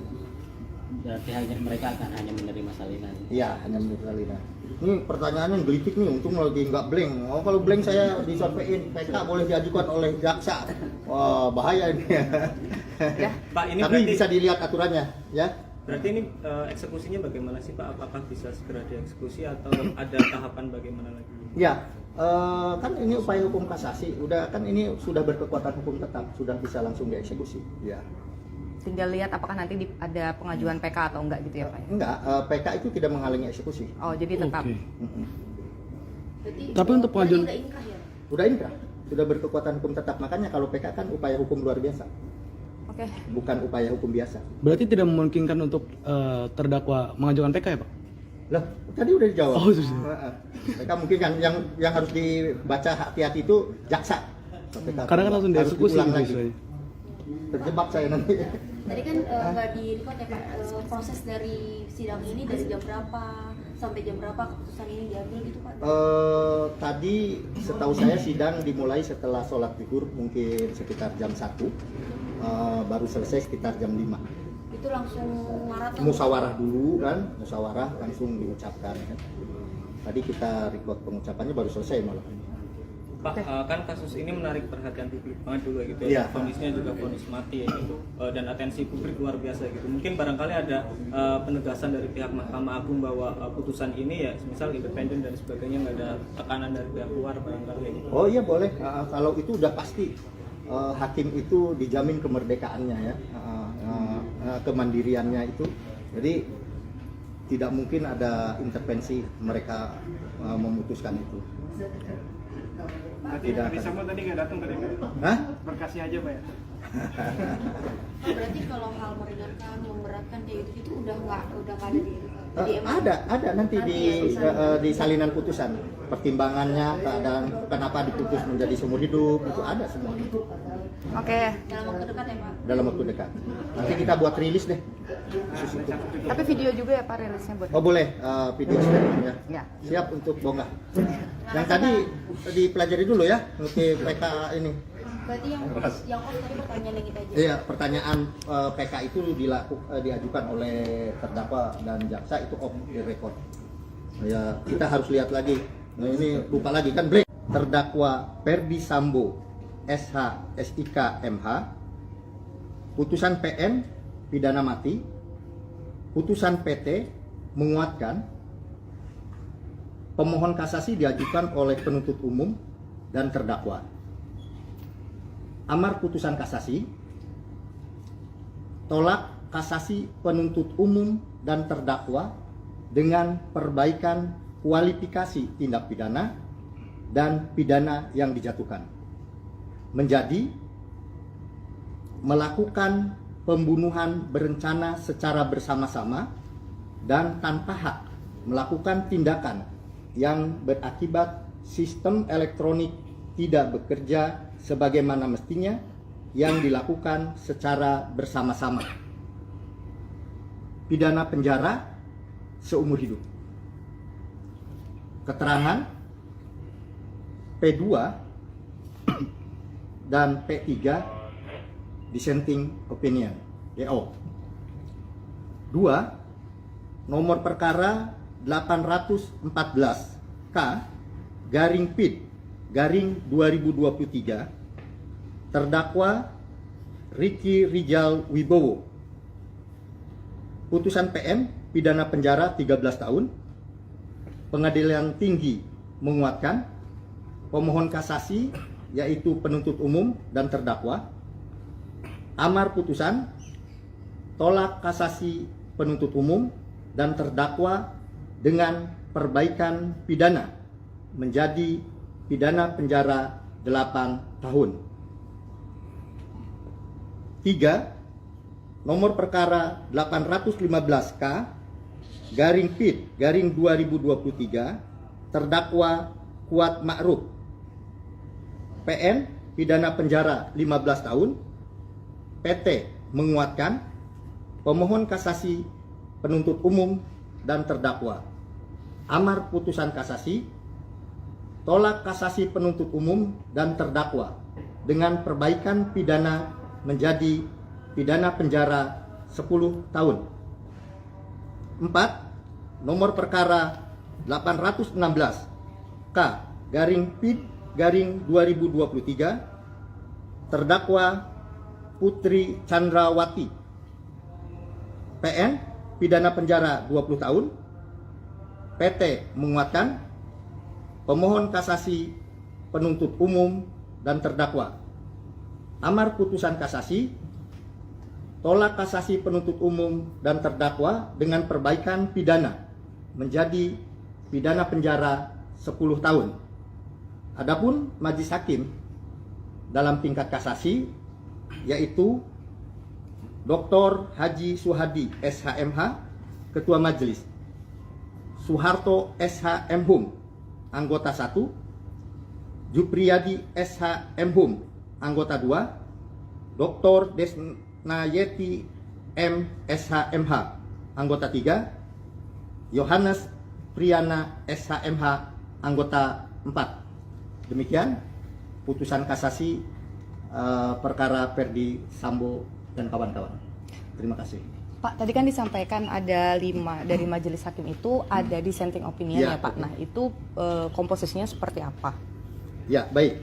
Berarti hanya mereka akan hanya menerima salinan. iya hanya menurut Alina. Ini pertanyaannya gelitik nih, untung lagi nggak blank. Oh kalau blank saya disampaikan PK boleh diajukan oleh jaksa. Wah bahaya ini. Ya. Pak, ini Tapi berarti bisa dilihat aturannya, ya. berarti ini eksekusinya bagaimana sih Pak? Apakah bisa segera dieksekusi atau ada tahapan bagaimana lagi? Ya, kan ini upaya hukum kasasi, udah kan ini sudah berkekuatan hukum tetap, sudah bisa langsung dieksekusi. Ya. Tinggal lihat apakah nanti ada pengajuan PK atau enggak gitu ya Pak? Enggak, PK itu tidak menghalangi eksekusi. Oh jadi tetap. Oke. Berarti, Tapi untuk berarti pengajuan- udah inkrah ya? Udah inkrah, sudah berkekuatan hukum tetap. Makanya kalau PK kan upaya hukum luar biasa, Oke. bukan upaya hukum biasa. Berarti tidak memungkinkan untuk terdakwa mengajukan PK ya Pak? Lah, tadi udah dijawab. Oh, sudah. PK mungkin kan yang harus dibaca hati-hati itu jaksa. PK Kadang kan langsung harus dieksekusi diulang gitu lagi. istilahnya. Terjebak saya nanti. Tadi kan nggak di record ya Pak, proses dari sidang ini dari jam berapa sampai jam berapa keputusan ini diambil gitu Pak? Tadi setahu saya sidang dimulai setelah sholat zuhur mungkin sekitar jam 1, baru selesai sekitar jam 5. Itu langsung maraton? Musyawarah dulu kan, musyawarah langsung diucapkan kan. Tadi kita record pengucapannya baru selesai malah. Pak, kan kasus ini menarik perhatian publik banget dulu gitu Iya. ya. Vonisnya juga vonis mati ya gitu. Dan atensi publik luar biasa gitu. Mungkin barangkali ada penegasan dari pihak Mahkamah Agung bahwa putusan ini ya misal independen dan sebagainya, nggak ada tekanan dari pihak luar barangkali gitu. Oh iya boleh. Kalau itu udah pasti hakim itu dijamin kemerdekaannya ya, kemandiriannya itu. Jadi tidak mungkin ada intervensi mereka memutuskan itu. Berarti Tidak Ferdi akan. Sambo tadi nggak datang tadi Pak? Hah? Berkasnya aja Pak ya? Berarti kalau hal meringankan, memberatkan kayak gitu itu udah nggak ada di MA? Ada nanti di salinan putusan pertimbangannya, keadaan kenapa diputus menjadi seumur hidup itu ada semua Oke. Dalam waktu dekat ya Pak? dalam waktu dekat. Nanti kita buat rilis deh khusus itu. Tapi video juga ya Pak rilisnya buat. Oh boleh video statement ya. Ya. Siap untuk bongkar. Yang tadi dipelajari dulu ya untuk PK ini. Berarti yang tadi pertanyaan yang kita aja. Iya, pertanyaan PK itu diajukan oleh terdakwa dan jaksa itu off the record. Ya, kita harus lihat lagi. Nah, ini lupa lagi kan, Blake. Terdakwa Ferdi Sambo SH SIK MH, putusan PN pidana mati, putusan PT menguatkan, pemohon kasasi diajukan oleh penuntut umum dan terdakwa. Amar putusan kasasi, tolak kasasi penuntut umum dan terdakwa dengan perbaikan kualifikasi tindak pidana dan pidana yang dijatuhkan, menjadi melakukan pembunuhan berencana secara bersama-sama dan tanpa hak melakukan tindakan yang berakibat sistem elektronik tidak bekerja sebagaimana mestinya yang dilakukan secara bersama-sama. Pidana penjara seumur hidup. Keterangan P2 dan P3 dissenting opinion DO. 2. Nomor perkara 814 K garing PID garing 2023 terdakwa Ricky Rijal Wibowo. Putusan PN pidana penjara 13 tahun. Pengadilan Tinggi menguatkan. Pemohon kasasi yaitu penuntut umum dan terdakwa. Amar putusan tolak kasasi penuntut umum dan terdakwa dengan perbaikan pidana menjadi pidana penjara 8 tahun. 3. Nomor perkara 815K garing PID garing 2023 terdakwa Kuat Ma'ruf. PN pidana penjara 15 tahun. PT menguatkan. Pemohon kasasi penuntut umum dan terdakwa. Amar putusan kasasi tolak kasasi penuntut umum dan terdakwa dengan perbaikan pidana menjadi pidana penjara 10 tahun. 4. Nomor perkara 816 K garing PID garing 2023 terdakwa Putri Chandrawati. PN pidana penjara 20 tahun. PT menguatkan. Pemohon kasasi penuntut umum dan terdakwa. Amar putusan kasasi tolak kasasi penuntut umum dan terdakwa dengan perbaikan pidana menjadi pidana penjara 10 tahun. Adapun majelis hakim dalam tingkat kasasi yaitu Dr. Haji Suhadi SHMH Ketua Majelis, Soeharto SH Mhum Anggota 1, Jupriyadi SH Mhum Anggota 2, Dr. Desnayeti M SHMH Anggota 3, Yohanes Priyana SHMH Anggota 4. Demikian putusan kasasi perkara Ferdi Sambo dan kawan-kawan. Terima kasih. Pak, tadi kan disampaikan ada 5 dari majelis hakim itu ada dissenting opinion Ya, ya Pak. betul. Nah itu komposisinya seperti apa? Ya, baik.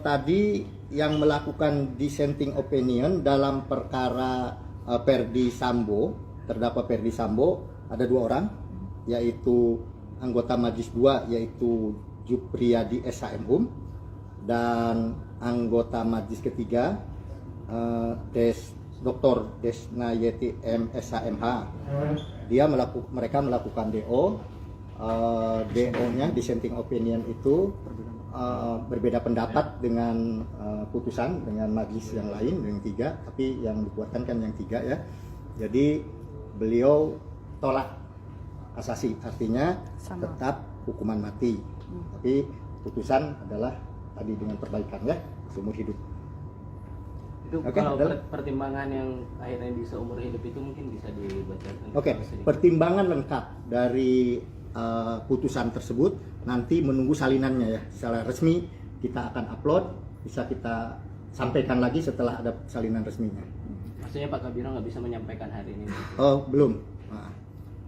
Tadi yang melakukan dissenting opinion dalam perkara Perdi Sambo, terdakwa Perdi Sambo, ada 2 orang, yaitu anggota Majelis 2, yaitu Jupriyadi SHM dan anggota Majelis ketiga, Dr. Desnayeti MSHMH. Mereka melakukan DO. DO-nya dissenting opinion itu berbeda pendapat dengan putusan dengan majelis yang lain yang 3, tapi yang dikuatkan kan yang 3 ya. Jadi beliau tolak kasasi, artinya Sama. tetap hukuman mati. Tapi putusan adalah tadi dengan perbaikan ya, seumur hidup. Itu Oke, kalau adalah. pertimbangan yang akhirnya bisa umur hidup itu mungkin bisa dibacakan. Oke, pertimbangan lengkap dari putusan tersebut nanti menunggu salinannya ya. Secara resmi kita akan upload, bisa kita sampaikan lagi setelah ada salinan resminya. Maksudnya Pak Kabiro nggak bisa menyampaikan hari ini. Oh, belum.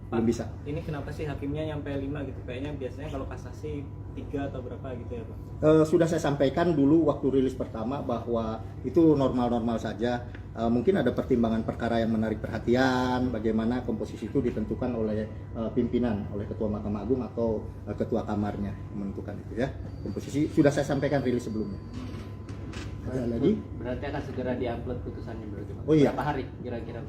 Belum bisa. Ini kenapa sih hakimnya nyampe 5 gitu? Kayaknya biasanya kalau kasasi 3 atau berapa gitu ya Pak? Sudah saya sampaikan dulu waktu rilis pertama bahwa itu normal-normal saja. Mungkin ada pertimbangan perkara yang menarik perhatian, bagaimana komposisi itu ditentukan oleh pimpinan, oleh Ketua Mahkamah Agung atau Ketua Kamarnya menentukan itu ya. Komposisi sudah saya sampaikan rilis sebelumnya. Ada lagi? Berarti akan segera diupload putusannya berarti Pak. Oh iya. Berapa hari kira-kira?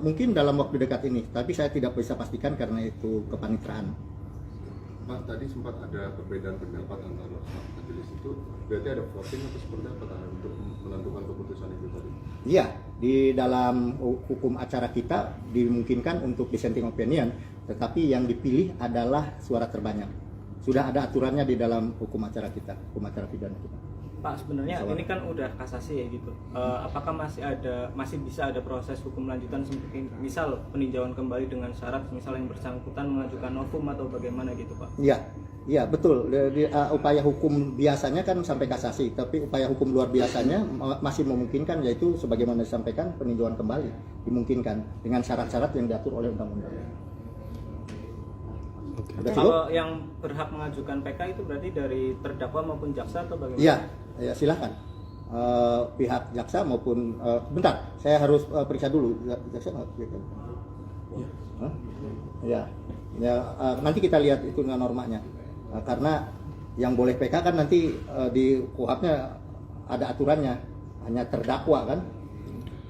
Mungkin dalam waktu dekat ini, tapi saya tidak bisa pastikan karena itu kepanitraan. Pak, tadi sempat ada perbedaan pendapat antara majelis itu, berarti ada voting atau seperti apa untuk menentukan keputusan itu tadi? Iya, di dalam hukum acara kita dimungkinkan untuk dissenting opinion, tetapi yang dipilih adalah suara terbanyak. Sudah ada aturannya di dalam hukum acara kita, hukum acara pidana kita. Pak, sebenarnya Masalah. ini kan udah kasasi ya gitu. Apakah masih bisa ada proses hukum lanjutan seperti misal peninjauan kembali dengan syarat misal yang bersangkutan mengajukan novum atau bagaimana gitu Pak? Iya betul. Upaya hukum biasanya kan sampai kasasi, tapi upaya hukum luar biasanya masih memungkinkan, yaitu sebagaimana disampaikan peninjauan kembali dimungkinkan dengan syarat-syarat yang diatur oleh undang-undang. Sudah cukup? Kalau yang berhak mengajukan PK itu berarti dari terdakwa maupun jaksa atau bagaimana? Iya, ya silakan. Pihak jaksa maupun bentar, saya harus periksa dulu jaksa nggak? Hah? Ya, nanti kita lihat itu normanya. Karena yang boleh PK kan nanti di KUHP-nya ada aturannya, hanya terdakwa kan.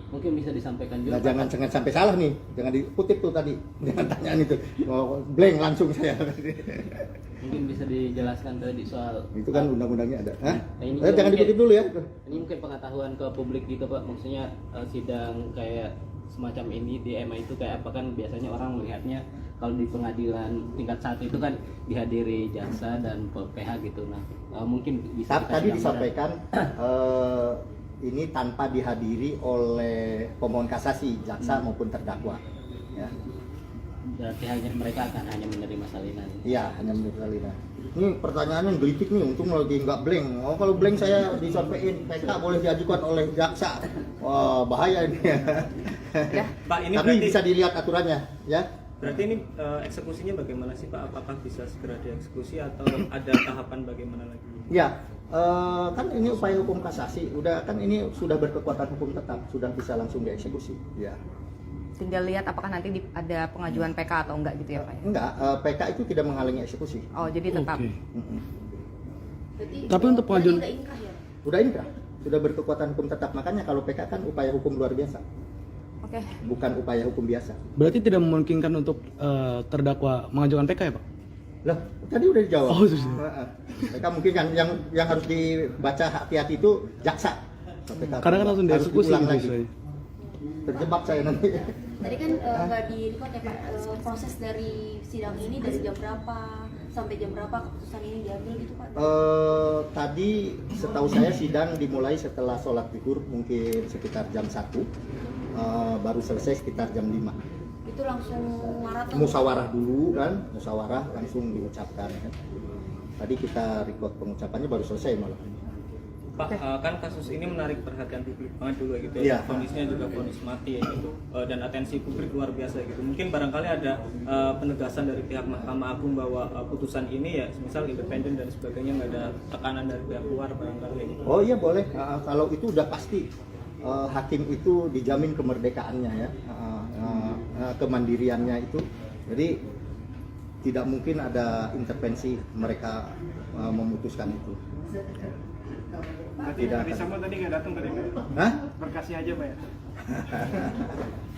Mungkin bisa disampaikan juga. Nah, jangan sampai salah nih, jangan dikutip tuh tadi, jangan tanyaan itu, blank langsung saya. Mungkin bisa dijelaskan tadi soal Itu kan undang-undangnya ada. Hah? ini Jangan mungkin- dikutip dulu ya. Ini mungkin pengetahuan ke publik gitu Pak, maksudnya sidang kayak semacam ini di MA itu kayak apa kan biasanya orang melihatnya kalau di pengadilan tingkat 1 itu kan dihadiri jaksa dan PH gitu. Nah, mungkin bisa Tadi dikasih gambaran. disampaikan ini tanpa dihadiri oleh pemohon kasasi, jaksa maupun terdakwa. Ya, Berarti hanya mereka akan hanya menerima salinan. iya hanya menurut salinan. Ini pertanyaannya gelitik nih, untung lagi nggak blank. Oh kalau blank saya disampaikan PK boleh diajukan oleh jaksa. Wah bahaya ini. Ya. Pak, ini Tapi berarti bisa dilihat aturannya, ya. berarti ini eksekusinya bagaimana sih Pak? Apakah bisa segera dieksekusi atau ada tahapan bagaimana lagi? Ya, kan ini upaya hukum kasasi, kan ini sudah berkekuatan hukum tetap, sudah bisa langsung dieksekusi. Ya. Tinggal lihat apakah nanti ada pengajuan PK atau enggak gitu ya Pak. Enggak, PK itu tidak menghalangi eksekusi. Oh jadi tetap. Oke. Berarti, Tapi untuk berarti pengajuan- nggak inkrah ya? Sudah inkrah, sudah berkekuatan hukum tetap. Makanya kalau PK kan upaya hukum luar biasa, Oke. bukan upaya hukum biasa. Berarti tidak memungkinkan untuk terdakwa mengajukan PK ya Pak? Lah, tadi udah dijawab. Oh, sudah. PK mungkin kan yang harus dibaca hati-hati itu jaksa. PK Kadang kan langsung harus dieksekusi diulang gitu lagi. istilahnya. Terjebak saya nanti. Tadi kan nggak di record ya Pak, proses dari sidang ini dari jam berapa sampai jam berapa keputusan ini diambil gitu Pak? Tadi setahu saya sidang dimulai setelah sholat zuhur mungkin sekitar jam 1, baru selesai sekitar jam 5. Itu langsung maraton. Musyawarah dulu kan, musyawarah langsung diucapkan kan. Tadi kita record pengucapannya baru selesai malah. Pak, kan kasus ini menarik perhatian publik banget juga gitu Iya. ya. Kondisinya juga vonis mati ya gitu. Dan atensi publik luar biasa gitu. Mungkin barangkali ada penegasan dari pihak Mahkamah Agung bahwa putusan ini ya misal independen dan sebagainya, nggak ada tekanan dari pihak luar barangkali gitu. Oh iya boleh. Kalau itu udah pasti hakim itu dijamin kemerdekaannya ya, kemandiriannya itu. Jadi tidak mungkin ada intervensi mereka memutuskan itu. Berarti Tidak Ferdi akan. Sambo tadi nggak datang tadi Pak? Hah? Berkasnya aja Pak ya?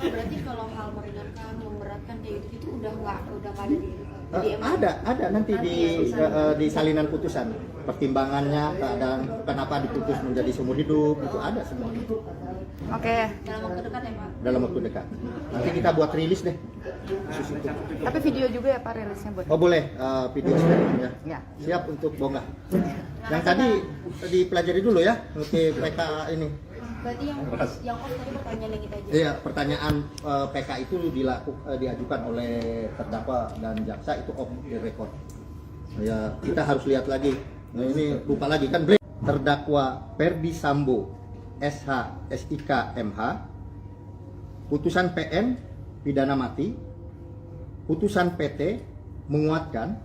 Berarti kalau hal meringankan, memberatkan kayak gitu itu udah nggak ada di MA? Ada nanti di salinan putusan pertimbangannya, keadaan kenapa diputus menjadi seumur hidup itu ada semua Oke, Dalam waktu dekat ya Pak? dalam waktu dekat. Nanti kita buat rilis deh. tapi video juga ya Pak rilisnya buat. Oh boleh video sharing ya. Ya. Siap untuk bongkar. Yang tadi dipelajari dulu ya, ngerti PK ini. Berarti yang off tadi pertanyaan yang kita aja. Iya, pertanyaan PK itu diajukan oleh terdakwa dan jaksa itu off the record. Ya, kita harus lihat lagi. Nah, ini lupa lagi kan break. Terdakwa Ferdi Sambo SH SIK MH, putusan PN pidana mati, putusan PT menguatkan,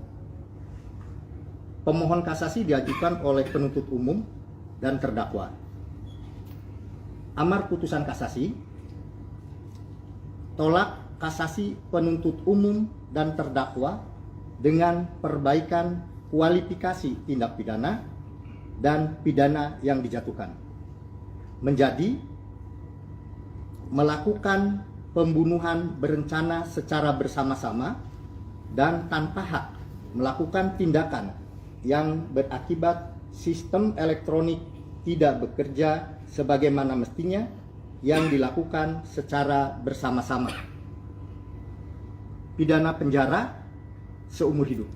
pemohon kasasi diajukan oleh penuntut umum dan terdakwa. Amar putusan kasasi, tolak kasasi penuntut umum dan terdakwa dengan perbaikan kualifikasi tindak pidana dan pidana yang dijatuhkan. Menjadi melakukan pembunuhan berencana secara bersama-sama dan tanpa hak melakukan tindakan yang berakibat sistem elektronik tidak bekerja sebagaimana mestinya yang dilakukan secara bersama-sama. Pidana penjara seumur hidup.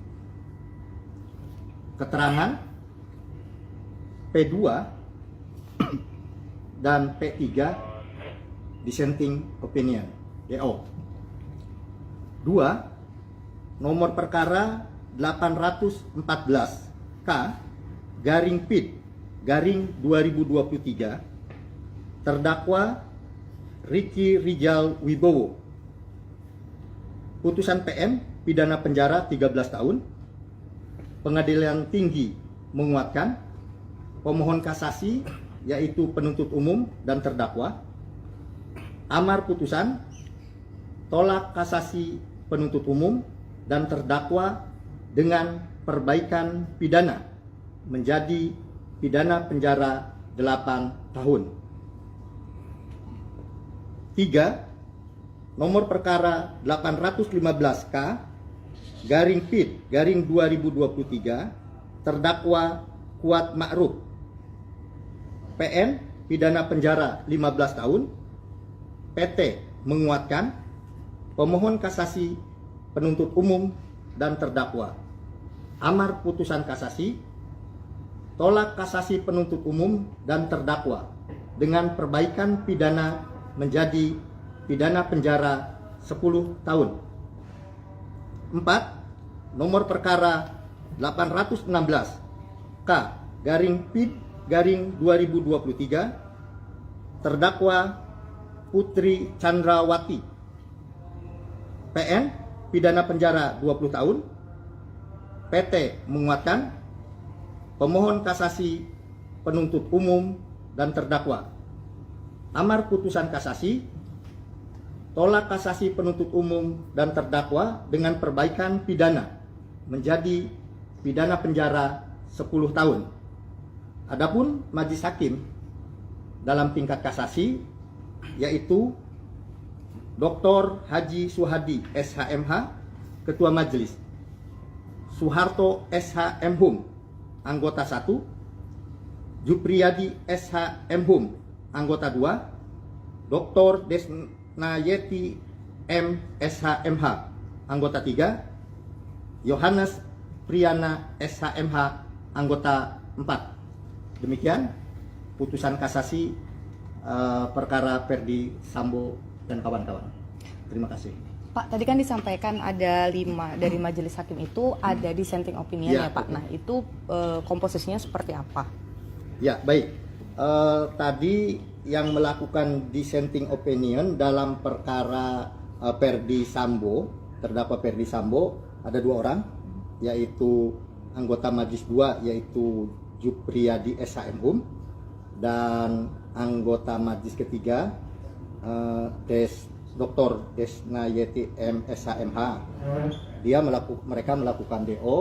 Keterangan P2 dan P3 dissenting opinion DO. 2. Nomor perkara 814 K garing PID garing 2023 terdakwa Ricky Rijal Wibowo. Putusan PM pidana penjara 13 tahun. Pengadilan tinggi menguatkan. Pemohon kasasi yaitu penuntut umum dan terdakwa. Amar putusan tolak kasasi penuntut umum dan terdakwa dengan perbaikan pidana menjadi pidana penjara 8 tahun. 3. Nomor perkara 815K garing PID garing 2023 terdakwa Kuat Ma'ruf. PN pidana penjara 15 tahun. PT menguatkan. Pemohon kasasi penuntut umum dan terdakwa. Amar putusan kasasi tolak kasasi penuntut umum dan terdakwa dengan perbaikan pidana menjadi pidana penjara 10 tahun. 4. Nomor perkara 816 K garing PID garing 2023 terdakwa Putri Chandrawati. PN pidana penjara 20 tahun. PT menguatkan. Pemohon kasasi penuntut umum dan terdakwa. Amar putusan kasasi tolak kasasi penuntut umum dan terdakwa dengan perbaikan pidana menjadi pidana penjara 10 tahun. Adapun majelis hakim dalam tingkat kasasi yaitu Dr. Haji Suhadi SHMH Ketua Majelis, Soeharto SHM Hum Anggota 1, Jupriyadi SHM Hum Anggota 2, Dr. Desnayeti M SHMH Anggota 3, Yohanes Priyana SHMH Anggota 4. Demikian putusan kasasi perkara Ferdi Sambo dan kawan-kawan. Terima kasih. Pak, tadi kan disampaikan ada 5 dari majelis hakim itu ada dissenting opinion Ya, ya Pak. betul. Nah itu komposisinya seperti apa? Ya, baik. Tadi yang melakukan dissenting opinion dalam perkara Perdi Sambo, terdakwa Perdi Sambo, ada 2 orang, yaitu anggota Majelis 2, yaitu Jupriyadi SHM dan anggota Majelis ketiga, Dr. Desnayeti MSHMH. Mereka melakukan DO.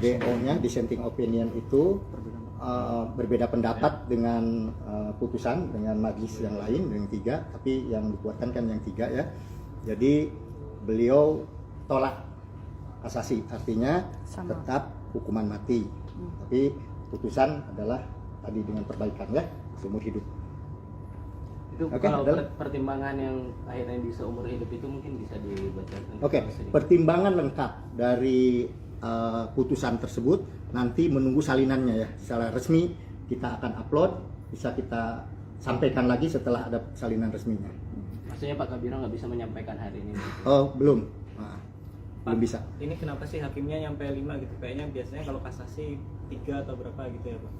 DO-nya dissenting opinion itu berbeda pendapat dengan putusan dengan majelis yang lain yang 3, tapi yang dikuatkan kan yang 3 ya. Jadi beliau tolak kasasi, artinya Sama. tetap hukuman mati. Tapi putusan adalah tadi dengan perbaikan ya, seumur hidup. Itu Oke, kalau adalah- pertimbangan yang akhirnya bisa umur hidup itu mungkin bisa dibacakan. Oke, pertimbangan lengkap dari putusan tersebut nanti menunggu salinannya ya. Secara resmi kita akan upload, bisa kita sampaikan lagi setelah ada salinan resminya. Maksudnya Pak Kabiro nggak bisa menyampaikan hari ini. Oh, belum. Belum bisa. Ini kenapa sih hakimnya nyampe 5 gitu? Kayaknya biasanya kalau kasasi 3 atau berapa gitu ya Pak?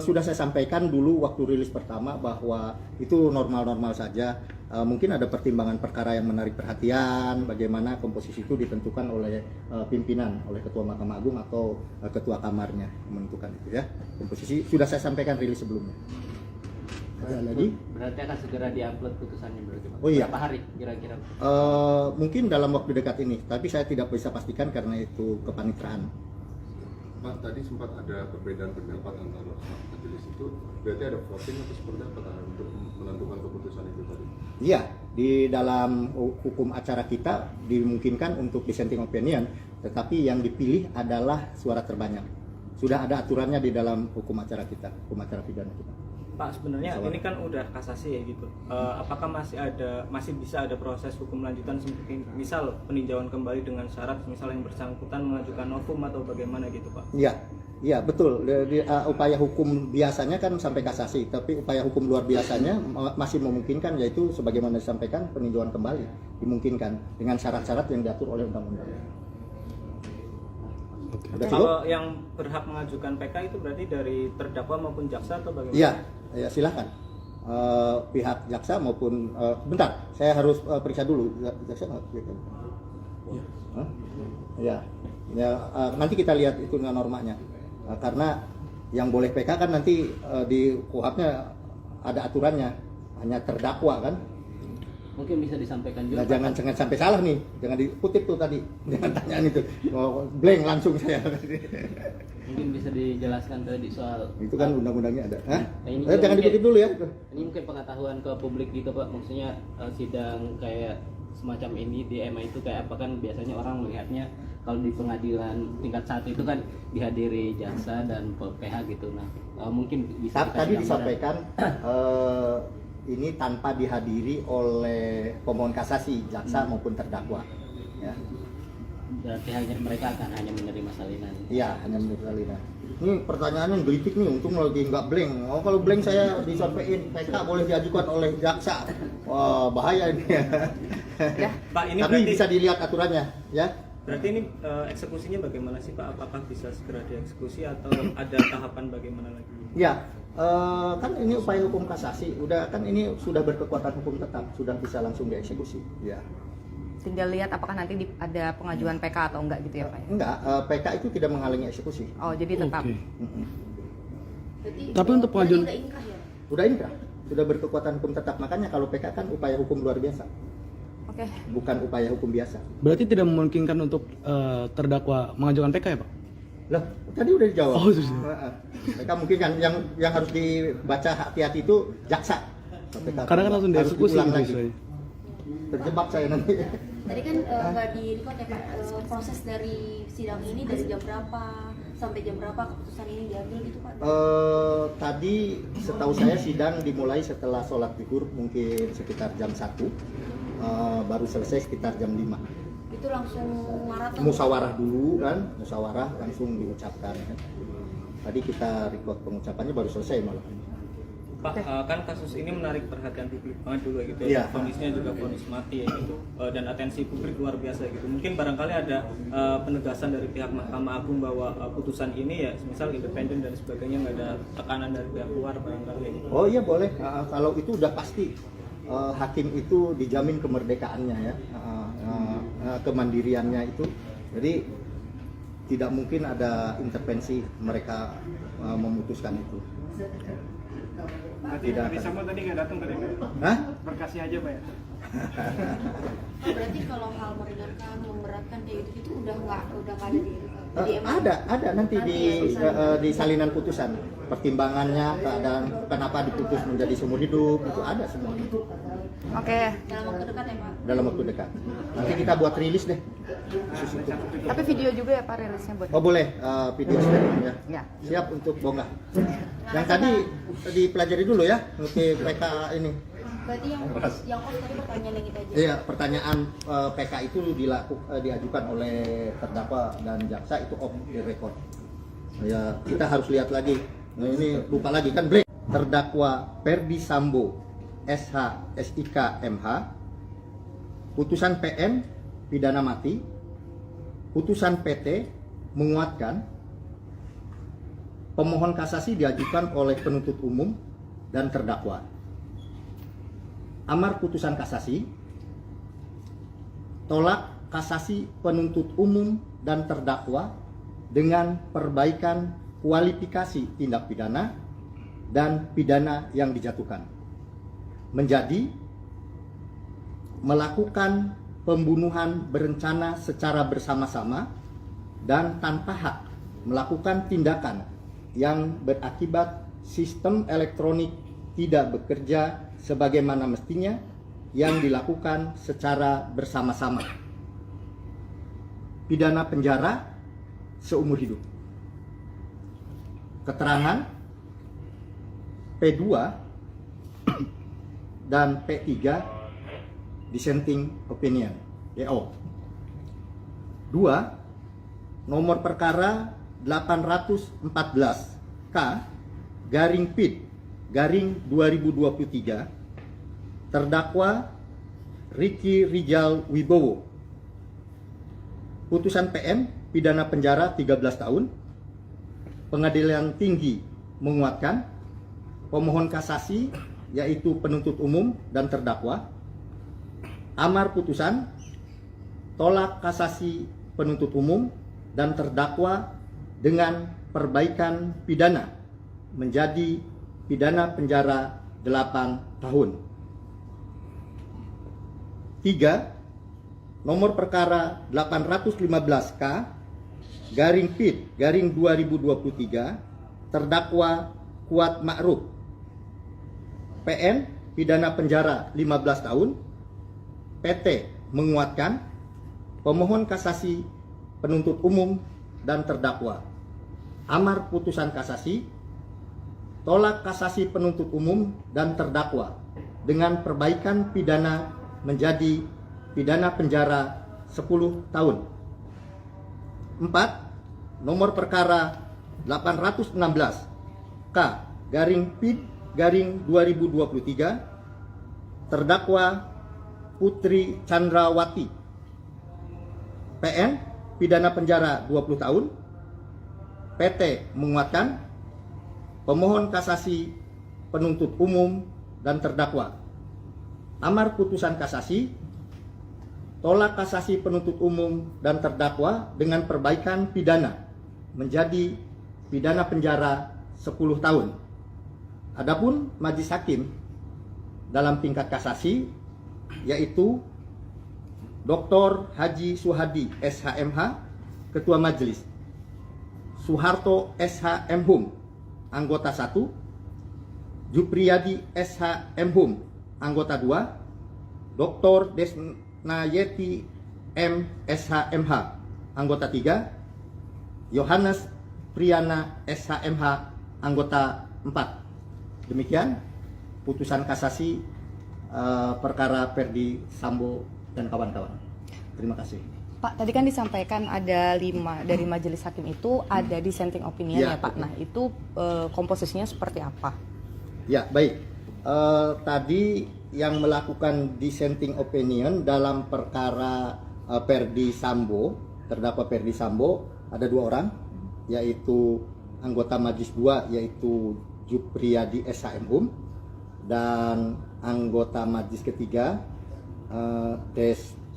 Sudah saya sampaikan dulu waktu rilis pertama bahwa itu normal-normal saja. Mungkin ada pertimbangan perkara yang menarik perhatian, bagaimana komposisi itu ditentukan oleh pimpinan, oleh Ketua Mahkamah Agung atau Ketua Kamarnya menentukan itu ya. Komposisi sudah saya sampaikan rilis sebelumnya. Ada lagi? Berarti akan segera diupload putusannya berarti Pak. Oh iya. Berapa hari kira-kira? Mungkin dalam waktu dekat ini, tapi saya tidak bisa pastikan karena itu kepanitraan. Pak, tadi sempat ada perbedaan pendapat antara majelis itu, berarti ada voting atau seperti apa untuk menentukan keputusan itu tadi? Iya, di dalam hukum acara kita dimungkinkan untuk dissenting opinion, tetapi yang dipilih adalah suara terbanyak. Sudah ada aturannya di dalam hukum acara kita, hukum acara pidana kita. Pak, sebenarnya Masalah. ini kan udah kasasi ya gitu. Apakah masih bisa ada proses hukum lanjutan seperti misal peninjauan kembali dengan syarat misal yang bersangkutan mengajukan novum atau bagaimana gitu Pak? Iya, betul. Upaya hukum biasanya kan sampai kasasi, tapi upaya hukum luar biasanya masih memungkinkan, yaitu sebagaimana disampaikan peninjauan kembali dimungkinkan dengan syarat-syarat yang diatur oleh undang-undang. Udah cukup? Kalau yang berhak mengajukan PK itu berarti dari terdakwa maupun jaksa atau bagaimana? Iya, ya silakan. Pihak jaksa maupun bentar, saya harus periksa dulu jaksa nggak? Hah? Ya, nanti kita lihat itu normanya. Karena yang boleh PK kan nanti di KUHP-nya ada aturannya, hanya terdakwa kan. Mungkin bisa disampaikan juga. Nah, jangan sampai salah nih, jangan dikutip tuh tadi, jangan tanyaan itu, blank langsung saya. Mungkin bisa dijelaskan tadi soal Itu kan undang-undangnya ada. Hah? Ini Jangan mungkin- dikutip dulu ya. Ini mungkin pengetahuan ke publik gitu Pak, maksudnya sidang kayak semacam ini di MA itu kayak apa kan biasanya orang melihatnya kalau di pengadilan tingkat 1 itu kan dihadiri jaksa dan PH gitu. Nah, mungkin bisa Tadi dikasih gambaran. disampaikan ini tanpa dihadiri oleh pemohon kasasi, jaksa maupun terdakwa. Ya, Berarti hanya mereka akan hanya menerima salinan. iya hanya menurut salinan. Ini pertanyaannya gelitik nih, untung lagi nggak blank. Oh kalau blank saya disampaikan PK boleh diajukan oleh jaksa. Wah bahaya ini. Ya. Pak, ini Tapi berarti bisa dilihat aturannya, ya. berarti ini eksekusinya bagaimana sih Pak? Apakah bisa segera dieksekusi atau ada tahapan bagaimana lagi? Ya, kan ini upaya hukum kasasi, udah kan ini sudah berkekuatan hukum tetap, sudah bisa langsung dieksekusi. Ya. Tinggal lihat apakah nanti ada pengajuan PK atau enggak gitu ya Pak. Enggak, PK itu tidak menghalangi eksekusi. Oh, jadi tetap. Oke. Berarti, Tapi untuk berarti pengajuan- udah inkrah ya? Udah inkrah, sudah berkekuatan hukum tetap. Makanya kalau PK kan upaya hukum luar biasa, Oke. bukan upaya hukum biasa. Berarti tidak memungkinkan untuk terdakwa mengajukan PK ya Pak? Lah, tadi udah dijawab. Oh, itu sih. PK mungkin kan yang harus dibaca hati-hati itu jaksa. PK Kadang kan langsung harus dieksekusi diulang gitu lagi. istilahnya. Terjebak saya nanti. Tadi kan nggak di record ya Pak, proses dari sidang ini dari jam berapa sampai jam berapa keputusan ini diambil gitu Pak? Tadi setahu saya sidang dimulai setelah sholat zuhur mungkin sekitar jam 1, baru selesai sekitar jam 5. Itu langsung maraton. Musyawarah dulu kan, musyawarah langsung diucapkan kan. Tadi kita record pengucapannya baru selesai malah. Pak, kan kasus ini menarik perhatian publik banget juga gitu Iya. ya. Vonisnya juga vonis mati ya gitu. Dan atensi publik luar biasa gitu. Mungkin barangkali ada penegasan dari pihak Mahkamah Agung bahwa putusan ini ya misal independen dan sebagainya, nggak ada tekanan dari pihak luar barangkali gitu. Oh iya boleh. Kalau itu udah pasti hakim itu dijamin kemerdekaannya ya, kemandiriannya itu. Jadi tidak mungkin ada intervensi mereka memutuskan itu. Berarti Tidak Ferdi akan. Sambo tadi nggak datang tadi Pak? Hah? Berkasnya aja Pak ya? Berarti kalau hal meringankan, memberatkan kayak gitu itu udah nggak ada di MA? Ada nanti di salinan putusan pertimbangannya, keadaan kenapa diputus menjadi seumur hidup itu ada semua Oke, Dalam waktu dekat ya Pak? dalam waktu dekat. Nanti kita buat rilis deh. tapi video juga ya Pak rilisnya buat. Oh boleh video sharing ya. Ya. Siap untuk bongkar. Yang tadi dipelajari dulu ya, ngerti PK ini. Berarti yang kos tadi pertanyaan yang kita aja. Iya, pertanyaan PK itu diajukan oleh terdakwa dan jaksa itu off the record. Ya, kita harus lihat lagi. Nah, ini lupa lagi kan break. Terdakwa Ferdi Sambo SH SIK MH, putusan PM pidana mati, putusan PT menguatkan, pemohon kasasi diajukan oleh penuntut umum dan terdakwa. Amar putusan kasasi, tolak kasasi penuntut umum dan terdakwa dengan perbaikan kualifikasi tindak pidana dan pidana yang dijatuhkan, menjadi melakukan pembunuhan berencana secara bersama-sama dan tanpa hak melakukan tindakan yang berakibat sistem elektronik tidak bekerja sebagaimana mestinya yang dilakukan secara bersama-sama. Pidana penjara seumur hidup. Keterangan P2 dan P3 dissenting opinion DO. 2. Nomor perkara 814 K garing PID garing 2023 terdakwa Ricky Rijal Wibowo. Putusan PM pidana penjara 13 tahun. Pengadilan Tinggi menguatkan, pemohon kasasi yaitu penuntut umum dan terdakwa. Amar putusan tolak kasasi penuntut umum dan terdakwa dengan perbaikan pidana menjadi pidana penjara 8 tahun. 3. Nomor perkara 815K garing PID garing 2023 terdakwa Kuat Ma'ruf. PN pidana penjara 15 tahun. PT menguatkan, pemohon kasasi penuntut umum dan terdakwa. Amar putusan kasasi tolak kasasi penuntut umum dan terdakwa dengan perbaikan pidana menjadi pidana penjara 10 tahun. 4. Nomor perkara 816 K garing PID garing 2023 terdakwa Putri Chandrawati. PN pidana penjara 20 tahun. PT menguatkan, pemohon kasasi penuntut umum dan terdakwa. Amar putusan kasasi tolak kasasi penuntut umum dan terdakwa dengan perbaikan pidana menjadi pidana penjara 10 tahun. Adapun majelis hakim dalam tingkat kasasi yaitu Dr. Haji Suhadi SHMH Ketua Majelis, Soeharto SHM Hum anggota 1, Jupriyadi SHM Hum anggota 2, Dr. Desnayeti M SHMH anggota 3, Yohanes Priyana SHMH anggota 4. Demikian putusan kasasi perkara Ferdi Sambo dan kawan-kawan. Terima kasih. Pak, tadi kan disampaikan ada 5 dari majelis hakim itu ada dissenting opinion Ya, ya Pak. betul. Nah itu komposisinya seperti apa? Ya, baik. Tadi yang melakukan dissenting opinion dalam perkara Ferdy Sambo, terdakwa Ferdy Sambo, ada 2 orang, yaitu anggota Majelis 2 yaitu Jupriyadi SHM dan anggota Majelis ketiga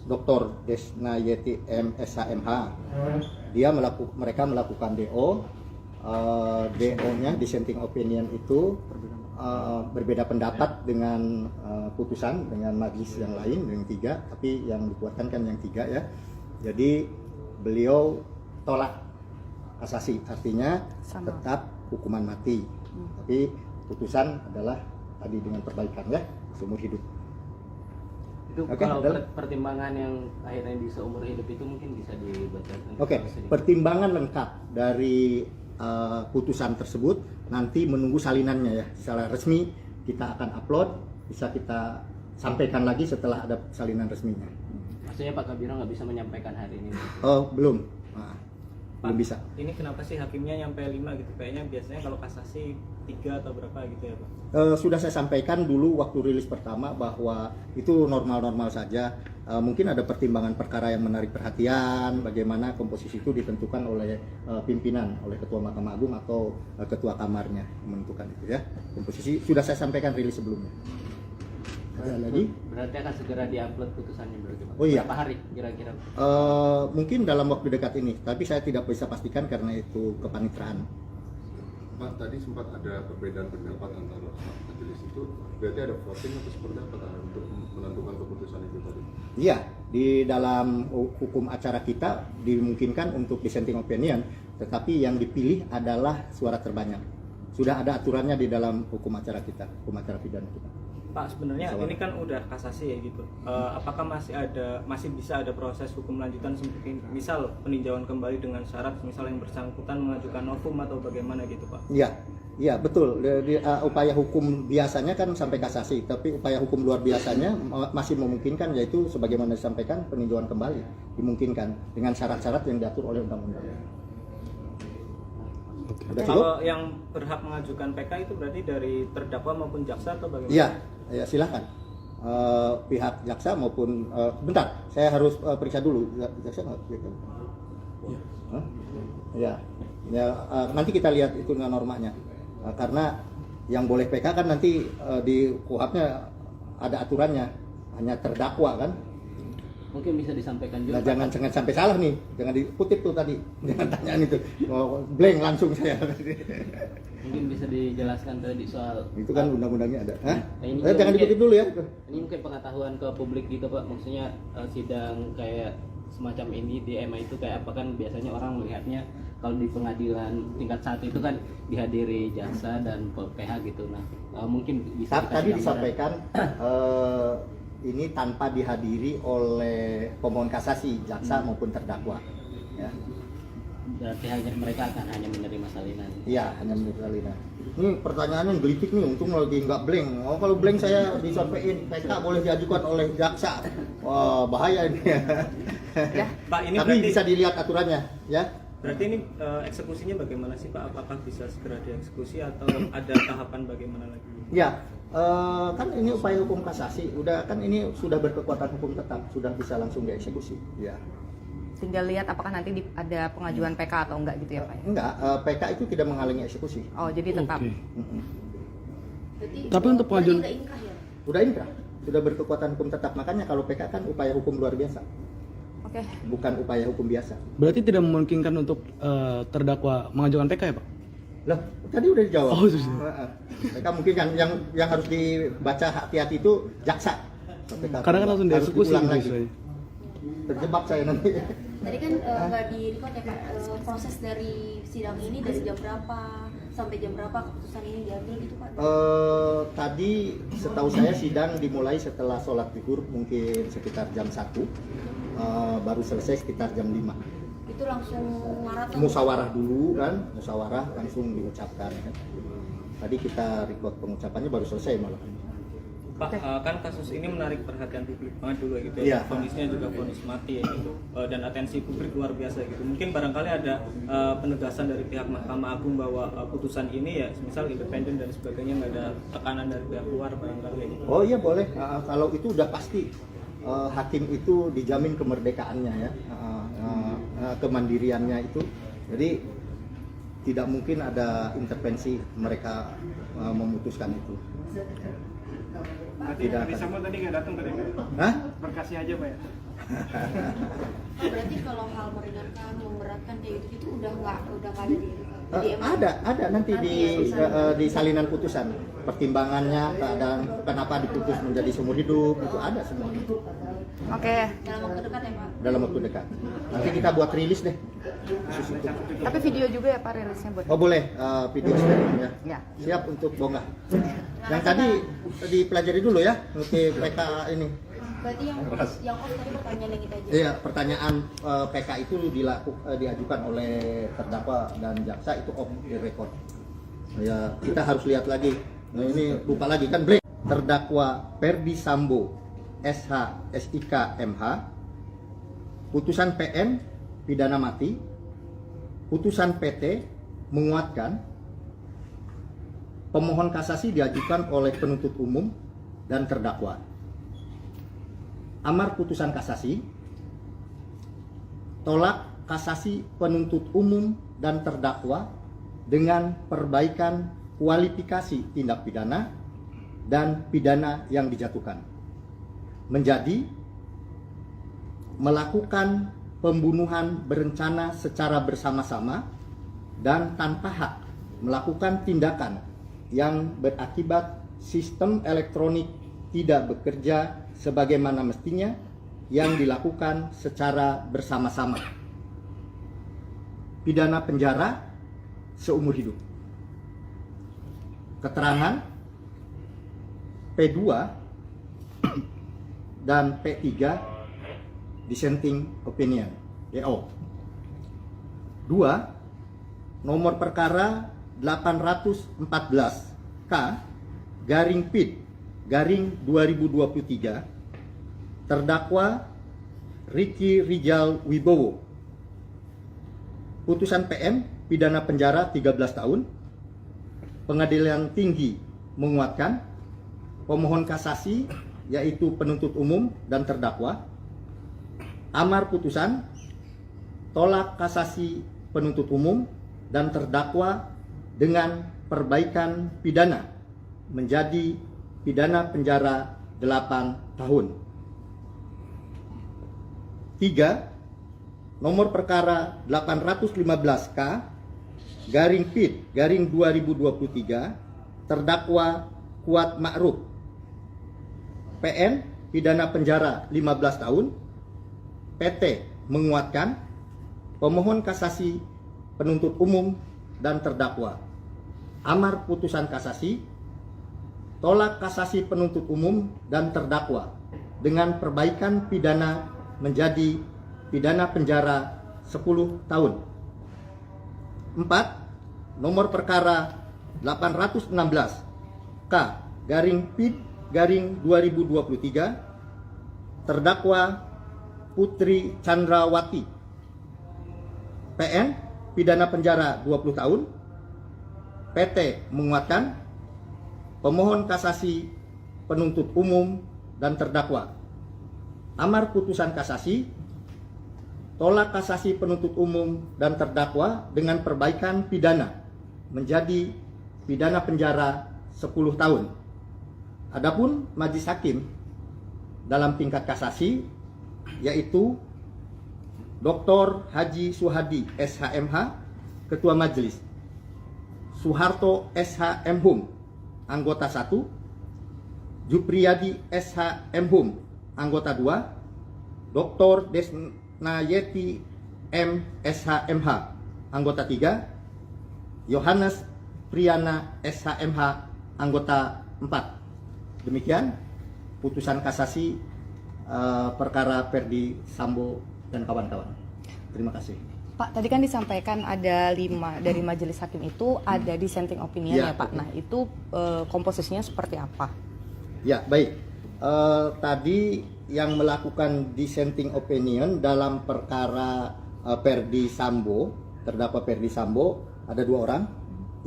Dr. Desnayeti MSHMH. Mereka melakukan DO. DO-nya dissenting opinion itu berbeda pendapat dengan putusan dengan majelis yang lain yang 3, tapi yang dikuatkan kan yang 3 ya. Jadi beliau tolak kasasi, artinya Sama. tetap hukuman mati. Tapi putusan adalah tadi dengan perbaikan ya, seumur hidup. Itu Oke, kalau adalah- pertimbangan yang akhirnya di seumur hidup itu mungkin bisa dibacakan. Oke, sedikit. pertimbangan lengkap dari putusan tersebut nanti menunggu salinannya ya. Secara resmi kita akan upload, bisa kita sampaikan lagi setelah ada salinan resminya. Maksudnya Pak Kabiro nggak bisa menyampaikan hari ini. Oh, belum. Belum bisa. Ini kenapa sih hakimnya nyampe 5 gitu? Kayaknya biasanya kalau kasasi 3 atau berapa gitu ya Pak? Sudah saya sampaikan dulu waktu rilis pertama bahwa itu normal-normal saja. Mungkin ada pertimbangan perkara yang menarik perhatian, bagaimana komposisi itu ditentukan oleh pimpinan, oleh Ketua Mahkamah Agung atau Ketua Kamarnya menentukan itu ya. Komposisi sudah saya sampaikan rilis sebelumnya. Ada lagi? Berarti akan segera diupload putusannya berarti Pak. Oh, iya. Berapa hari kira-kira? Mungkin dalam waktu dekat ini, tapi saya tidak bisa pastikan karena itu kepanitraan. Pak, tadi sempat ada perbedaan pendapat antara majelis itu, berarti ada voting atau seperti apa untuk menentukan keputusan itu tadi? Iya, di dalam hukum acara kita dimungkinkan untuk dissenting opinion, tetapi yang dipilih adalah suara terbanyak. Sudah ada aturannya di dalam hukum acara kita, hukum acara pidana kita. Pak, sebenarnya Soal. ini kan udah kasasi ya gitu. Apakah masih bisa ada proses hukum lanjutan seperti misal peninjauan kembali dengan syarat misal yang bersangkutan mengajukan novum atau bagaimana gitu Pak? Iya, iya betul. Upaya hukum biasanya kan sampai kasasi, tapi upaya hukum luar biasanya masih memungkinkan, yaitu sebagaimana disampaikan peninjauan kembali dimungkinkan dengan syarat-syarat yang diatur oleh undang-undang. Udah cukup? Kalau yang berhak mengajukan PK itu berarti dari terdakwa maupun jaksa atau bagaimana? Iya, ya silakan. Pihak jaksa maupun bentar, saya harus periksa dulu. Jaksa nggak? Hah? Ya, nanti kita lihat itu normanya. Karena yang boleh PK kan nanti di KUHP-nya ada aturannya, hanya terdakwa kan. Mungkin bisa disampaikan juga. Nah, jangan sampai salah nih, jangan dikutip tuh tadi, jangan tanyaan itu, blank langsung saya. Mungkin bisa dijelaskan tadi soal Itu kan undang-undangnya ada. Hah? Ini juga Jangan mungkin- dikutip dulu ya. Ini mungkin pengetahuan ke publik gitu Pak, maksudnya sidang kayak semacam ini di MA itu kayak apa kan biasanya orang melihatnya kalau di pengadilan tingkat 1 itu kan dihadiri jaksa dan PH gitu. Nah, mungkin bisa dikasih Tadi gambaran. disampaikan ini tanpa dihadiri oleh pemohon kasasi, jaksa maupun terdakwa. Ya, Berarti mereka akan hanya menerima salinan. iya hanya menurut salinan. Ini pertanyaannya gelitik nih, untung lagi nggak blank. Oh, kalau blank saya disampaikan PK boleh diajukan oleh jaksa. Wah, bahaya ini. Ya. Pak, ini Tapi berarti bisa dilihat aturannya, ya. berarti ini eksekusinya bagaimana sih Pak? Apakah bisa segera dieksekusi atau ada tahapan bagaimana lagi? Ya, kan ini upaya hukum kasasi, udah kan ini sudah berkekuatan hukum tetap, sudah bisa langsung dieksekusi. Ya. Tinggal lihat apakah nanti ada pengajuan PK atau enggak gitu ya Pak? Enggak, PK itu tidak menghalangi eksekusi. Oh, jadi tetap. Oke. Berarti, Tapi untuk pengajuan- berarti udah inkrah ya? Udah inkrah, sudah berkekuatan hukum tetap. Makanya kalau PK kan upaya hukum luar biasa, Oke. bukan upaya hukum biasa. Berarti tidak memungkinkan untuk terdakwa mengajukan PK ya Pak? Loh, tadi udah dijawab. Oh, sudah. PK mungkin kan yang harus dibaca hati-hati itu jaksa. PK Karena kan langsung harus dieksekusi diulang gitu lagi. saya. Terjebak saya nanti. Tadi kan nggak di record ya Pak, proses dari sidang ini dari jam berapa sampai jam berapa keputusan ini diambil gitu Pak? Tadi setahu saya sidang dimulai setelah sholat zuhur mungkin sekitar jam 1, baru selesai sekitar jam 5. Itu langsung maraton? Musyawarah dulu kan, musyawarah langsung diucapkan kan. Tadi kita record pengucapannya baru selesai malah. Pak, kan kasus ini menarik perhatian publik banget dulu gitu Iya. ya. Vonisnya juga vonis mati ya gitu. Dan atensi publik luar biasa gitu. Mungkin barangkali ada penegasan dari pihak Mahkamah Agung bahwa putusan ini ya misal independen dan sebagainya, nggak ada tekanan dari pihak luar barangkali gitu. Oh iya boleh. Kalau itu udah pasti hakim itu dijamin kemerdekaannya ya, kemandiriannya itu. Jadi tidak mungkin ada intervensi mereka memutuskan itu. Berarti Tidak Ferdi akan. Sambo tadi nggak datang tadi Pak? Hah? Berkasih aja Pak ya? Oh, berarti kalau hal meringankan, memberatkan kayak gitu udah nggak ada di MA? Ada nanti di salinan putusan pertimbangannya, keadaan kenapa diputus menjadi seumur hidup itu ada semua Oke. Dalam waktu dekat ya Pak? dalam waktu dekat. Nanti kita buat rilis deh. Khusus itu. Tapi video juga ya Pak rilisnya buat. Oh boleh video streaming ya. Ya. Siap untuk bonggah. Yang tadi dipelajari dulu ya untuk PK ini. Berarti yang off tadi pertanyaan yang kita aja. Iya, pertanyaan PK itu diajukan oleh terdakwa dan jaksa itu off the record. Ya, kita harus lihat lagi. Nah, ini lupa lagi kan break. Terdakwa Ferdi Sambo SH SIK MH, putusan PM pidana mati, putusan PT menguatkan, pemohon kasasi diajukan oleh penuntut umum dan terdakwa. Amar putusan kasasi, tolak kasasi penuntut umum dan terdakwa dengan perbaikan kualifikasi tindak pidana dan pidana yang dijatuhkan, menjadi melakukan pembunuhan berencana secara bersama-sama dan tanpa hak melakukan tindakan yang berakibat sistem elektronik tidak bekerja sebagaimana mestinya yang dilakukan secara bersama-sama. Pidana penjara seumur hidup. Keterangan P2 dan P3 dissenting opinion DO. 2. Nomor perkara 814 K garing PID garing 2023 terdakwa Ricky Rijal Wibowo. Putusan PM pidana penjara 13 tahun. Pengadilan Tinggi menguatkan, pemohon kasasi yaitu penuntut umum dan terdakwa. Amar putusan tolak kasasi penuntut umum dan terdakwa dengan perbaikan pidana menjadi pidana penjara 8 tahun. 3. Nomor perkara 815K garing PID garing 2023 terdakwa Kuat Ma'ruf. PN pidana penjara 15 tahun. PT menguatkan, pemohon kasasi penuntut umum dan terdakwa. Amar putusan kasasi tolak kasasi penuntut umum dan terdakwa dengan perbaikan pidana menjadi pidana penjara 10 tahun. 4. Nomor perkara 816 K garing PID garing 2023 terdakwa Putri Chandrawati. PN pidana penjara 20 tahun. PT menguatkan, pemohon kasasi penuntut umum dan terdakwa. Amar putusan kasasi tolak kasasi penuntut umum dan terdakwa dengan perbaikan pidana menjadi pidana penjara 10 tahun. Adapun majelis hakim dalam tingkat kasasi yaitu Dr. Haji Suhadi SHMH Ketua Majelis, Soeharto SHM Hum anggota 1, Jupriyadi SHM Hum anggota 2, Dr. Desnayeti M SHMH anggota 3, Yohanes Priyana SHMH anggota 4. Demikian putusan kasasi perkara Ferdi Sambo dan kawan-kawan. Terima kasih. Pak, tadi kan disampaikan ada 5 dari majelis hakim itu ada dissenting opinion Ya, ya Pak. Nah itu komposisinya seperti apa? Ya, baik. Tadi yang melakukan dissenting opinion dalam perkara Perdi Sambo, terdakwa Perdi Sambo, ada 2 orang,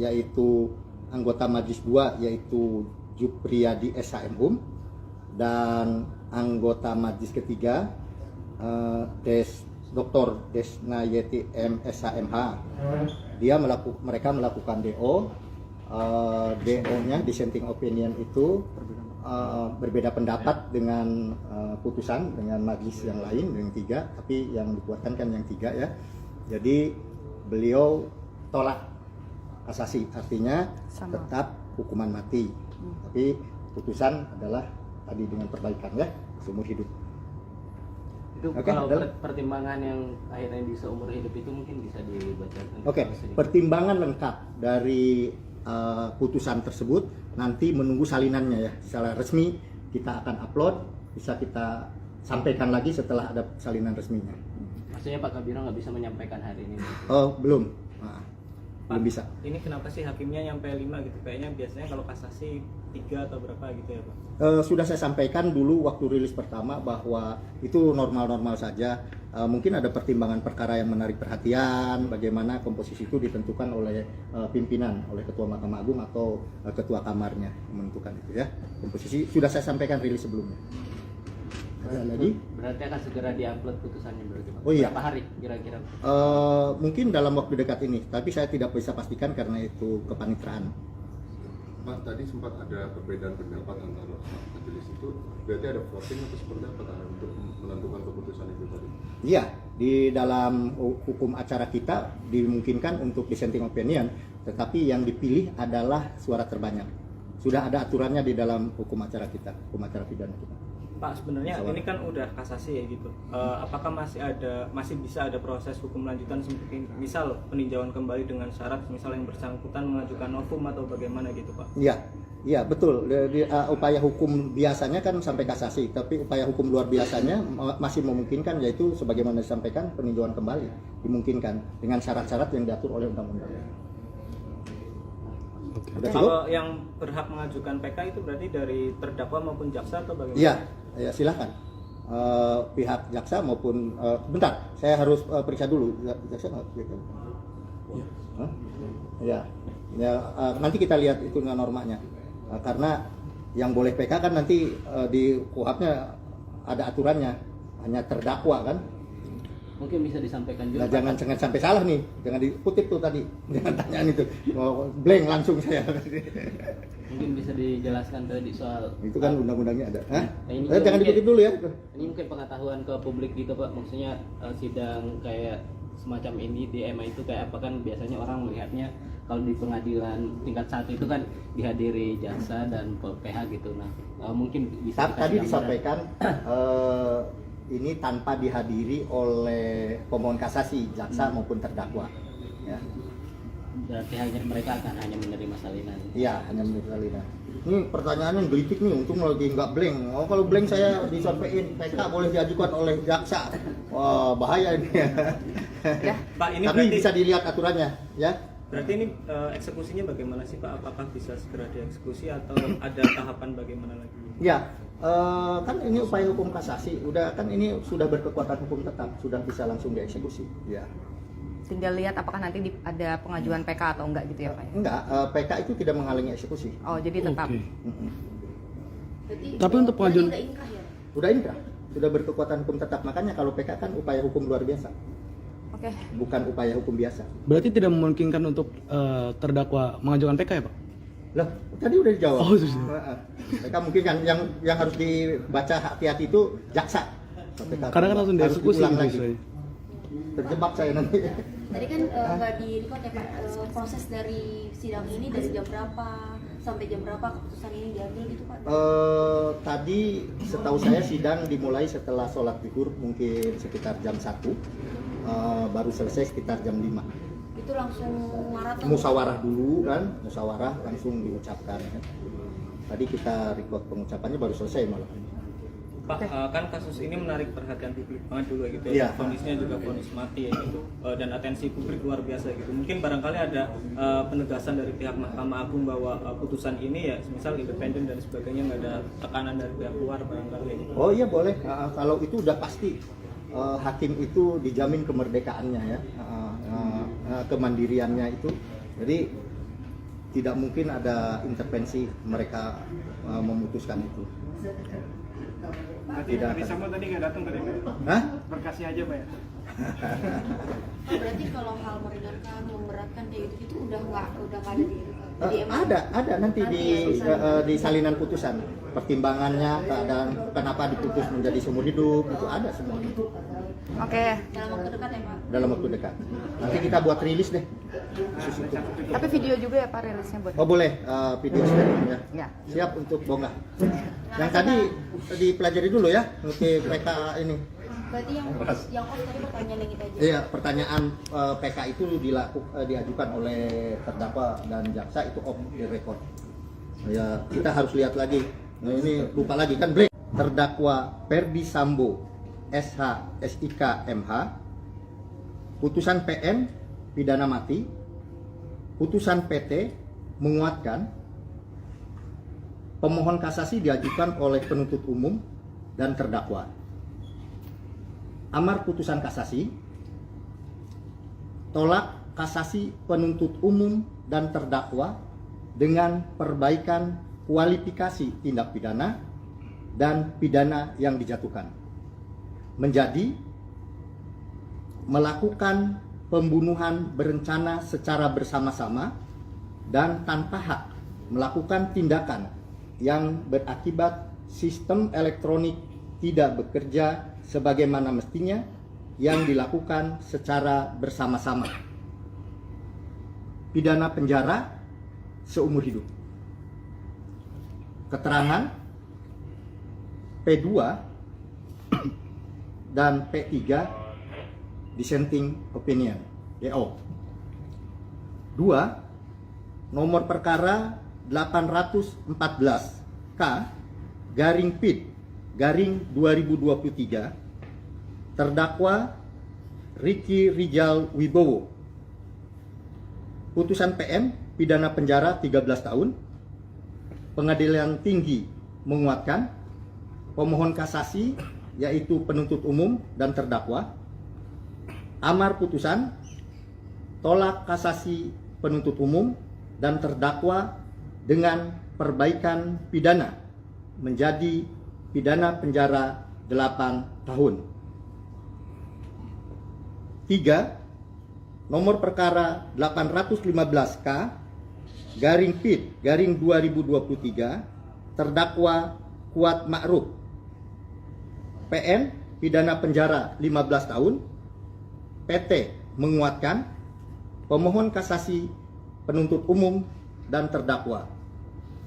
yaitu anggota Majelis 2 yaitu Jupriyadi SHM dan anggota Majelis ketiga Dr. Desnayeti MSHMH. Mereka melakukan DO. DO-nya dissenting opinion itu berbeda pendapat dengan putusan dengan majelis yang lain yang 3, tapi yang dikuatkan kan yang 3 ya. Jadi beliau tolak kasasi, artinya Sama. tetap hukuman mati. Tapi putusan adalah tadi dengan perbaikan ya, seumur hidup. Itu Oke, kalau adalah- pertimbangan yang akhirnya di seumur hidup itu mungkin bisa dibacakan. Oke, pertimbangan lengkap dari putusan tersebut nanti menunggu salinannya ya. Secara resmi kita akan upload, bisa kita sampaikan lagi setelah ada salinan resminya. Maksudnya Pak Kabiro nggak bisa menyampaikan hari ini. Oh, belum. Belum Pak, bisa. Ini kenapa sih hakimnya nyampe 5 gitu? Kayaknya biasanya kalau kasasi 3 atau berapa gitu ya Pak? Sudah saya sampaikan dulu waktu rilis pertama bahwa itu normal-normal saja. Mungkin ada pertimbangan perkara yang menarik perhatian, bagaimana komposisi itu ditentukan oleh pimpinan, oleh Ketua Mahkamah Agung atau Ketua Kamarnya menentukan itu ya. Komposisi sudah saya sampaikan rilis sebelumnya. Ada lagi? Berarti akan segera diupload putusannya berarti Pak. Oh iya. Berapa hari kira-kira? Mungkin dalam waktu dekat ini, tapi saya tidak bisa pastikan karena itu kepanitraan. Pak, tadi sempat ada perbedaan pendapat antara majelis itu, berarti ada voting atau seperti apa untuk menentukan keputusan itu tadi? Iya, di dalam hukum acara kita dimungkinkan untuk dissenting opinion, tetapi yang dipilih adalah suara terbanyak. Sudah ada aturannya di dalam hukum acara kita, hukum acara pidana kita. Pak, sebenarnya Salah. ini kan udah kasasi ya gitu. Apakah masih bisa ada proses hukum lanjutan seperti misal peninjauan kembali dengan syarat misal yang bersangkutan mengajukan novum atau bagaimana gitu Pak? Iya, iya betul. Upaya hukum biasanya kan sampai kasasi, tapi upaya hukum luar biasanya masih memungkinkan, yaitu sebagaimana disampaikan peninjauan kembali dimungkinkan dengan syarat-syarat yang diatur oleh undang-undang. Udah cukup? Kalau yang berhak mengajukan PK itu berarti dari terdakwa maupun jaksa atau bagaimana? Iya, ya silakan. Pihak jaksa maupun bentar, saya harus periksa dulu. Jaksa nggak? Hah? Ya, ya nanti kita lihat itu normanya. Karena yang boleh PK kan nanti di KUHP-nya ada aturannya, hanya terdakwa kan. Mungkin bisa disampaikan Nah, juga. jangan sampai salah nih, jangan dikutip tuh tadi, jangan tanyaan itu, blank langsung saya. Mungkin bisa dijelaskan tadi soal Itu kan undang-undangnya ada. Hah? Nah, ini Jangan mungkin- dikutip dulu ya. Ini mungkin pengetahuan ke publik gitu Pak, maksudnya sidang kayak semacam ini di MA itu kayak apa kan biasanya orang melihatnya kalau di pengadilan tingkat 1 itu kan dihadiri jaksa dan PH gitu. Nah, mungkin bisa Tadi dikasih gambaran. disampaikan ini tanpa dihadiri oleh pemohon kasasi, jaksa maupun terdakwa. Ya, Berarti hanya mereka akan hanya menerima salinan. iya hanya menurut salinan. Ini pertanyaannya gelitik nih, untung lagi nggak blank. Oh kalau blank saya disampaikan PK boleh diajukan oleh jaksa. Wah bahaya ini. Ya. Pak, ini Tapi berarti bisa dilihat aturannya, ya. berarti ini eksekusinya bagaimana sih Pak? Apakah bisa segera dieksekusi atau ada tahapan bagaimana lagi? Ya, kan ini upaya hukum kasasi, udah kan ini sudah berkekuatan hukum tetap, sudah bisa langsung dieksekusi. Ya. Tinggal lihat apakah nanti ada pengajuan PK atau enggak gitu ya Pak. Enggak, PK itu tidak menghalangi eksekusi. Oh, jadi tetap. Oke. Mm-mm. Berarti Tapi untuk berarti pengajuan- nggak inkrah ya? Udah inkrah, sudah berkekuatan hukum tetap. Makanya kalau PK kan upaya hukum luar biasa, Oke. bukan upaya hukum biasa. Berarti tidak memungkinkan untuk terdakwa mengajukan PK ya Pak? Lah, tadi udah dijawab. Oh, sudah. Heeh. PK mungkin kan yang harus dibaca hati-hati itu jaksa. PK Kadang kan langsung harus dieksekusi diulang gitu lagi. istilahnya. Terjebak saya nanti. Tadi kan nggak di record ya Pak, proses dari sidang ini dari jam berapa sampai jam berapa keputusan ini diambil gitu Pak? Tadi setahu saya sidang dimulai setelah sholat zuhur mungkin sekitar jam 1, baru selesai sekitar jam 5. Itu langsung maraton. Musyawarah dulu kan, musyawarah langsung diucapkan kan. Tadi kita record pengucapannya baru selesai malah. Pak, kan kasus ini menarik perhatian publik banget dulu gitu Iya. ya. Vonisnya juga vonis mati ya gitu, dan atensi publik luar biasa gitu. Mungkin barangkali ada penegasan dari pihak Mahkamah Agung bahwa putusan ini ya, misal independen dan sebagainya, nggak ada tekanan dari pihak luar barangkali. Gitu. Oh iya boleh. Kalau itu udah pasti hakim itu dijamin kemerdekaannya ya, kemandiriannya itu. Jadi tidak mungkin ada intervensi mereka memutuskan itu. Berarti Tidak Ferdi akan. Sambo tadi nggak datang tadi Pak? Hah? Berkasnya aja Pak ya? Berarti kalau hal meringankan, memberatkan kayak gitu itu udah nggak ada di MA? Ada nanti di salinan putusan pertimbangannya dan kenapa diputus menjadi seumur hidup itu ada semua Oke. Dalam waktu dekat ya Pak? dalam waktu dekat. Nanti kita buat rilis deh. Khusus itu. Tapi video juga ya Pak rilisnya buat. Oh boleh video sharing ya. Ya. Siap untuk bongkar. Yang tadi dipelajari dulu ya untuk PK ini. Berarti yang off tadi pertanyaan yang kita aja. Iya, pertanyaan PK itu diajukan oleh terdakwa dan jaksa itu off the record. Ya, kita harus lihat lagi. Nah, ini lupa lagi kan break. Terdakwa Ferdi Sambo SH SIK MH, putusan PN pidana mati, putusan PT menguatkan, pemohon kasasi diajukan oleh penuntut umum dan terdakwa. Amar putusan kasasi, tolak kasasi penuntut umum dan terdakwa dengan perbaikan kualifikasi tindak pidana dan pidana yang dijatuhkan, menjadi melakukan pembunuhan berencana secara bersama-sama dan tanpa hak melakukan tindakan yang berakibat sistem elektronik tidak bekerja sebagaimana mestinya yang dilakukan secara bersama-sama. Pidana penjara seumur hidup. Keterangan P2 dan P3 dissenting opinion DO. 2. Nomor perkara 814 K garing PID garing 2023 terdakwa Ricky Rijal Wibowo. Putusan PM pidana penjara 13 tahun. Pengadilan Tinggi menguatkan, pemohon kasasi yaitu penuntut umum dan terdakwa. Amar putusan tolak kasasi penuntut umum dan terdakwa dengan perbaikan pidana menjadi pidana penjara 8 tahun. 3. Nomor perkara 815K garing PID garing 2023 terdakwa Kuat Ma'ruf. PN pidana penjara 15 tahun. PT menguatkan, pemohon kasasi penuntut umum dan terdakwa.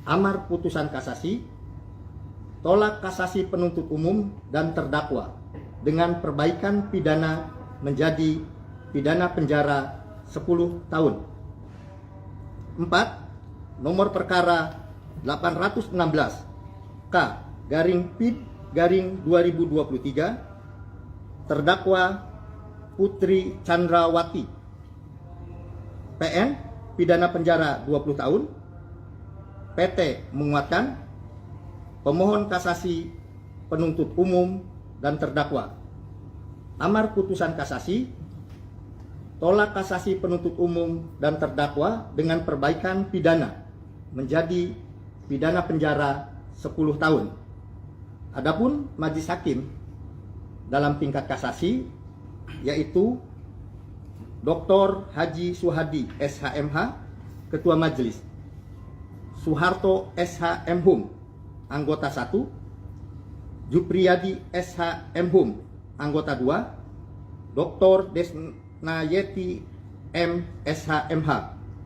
Amar putusan kasasi tolak kasasi penuntut umum dan terdakwa dengan perbaikan pidana menjadi pidana penjara 10 tahun. 4. Nomor perkara 816 K garing PID garing 2023 terdakwa Putri Chandrawati. PN pidana penjara 20 tahun. PT menguatkan, pemohon kasasi penuntut umum dan terdakwa. Amar putusan kasasi tolak kasasi penuntut umum dan terdakwa dengan perbaikan pidana menjadi pidana penjara 10 tahun. Adapun majelis hakim dalam tingkat kasasi yaitu Dr. Haji Suhadi SHMH Ketua Majelis, Soeharto SH MHum anggota 1, Jupriyadi SH MHum anggota 2, Dr. Desnayeti M SH MH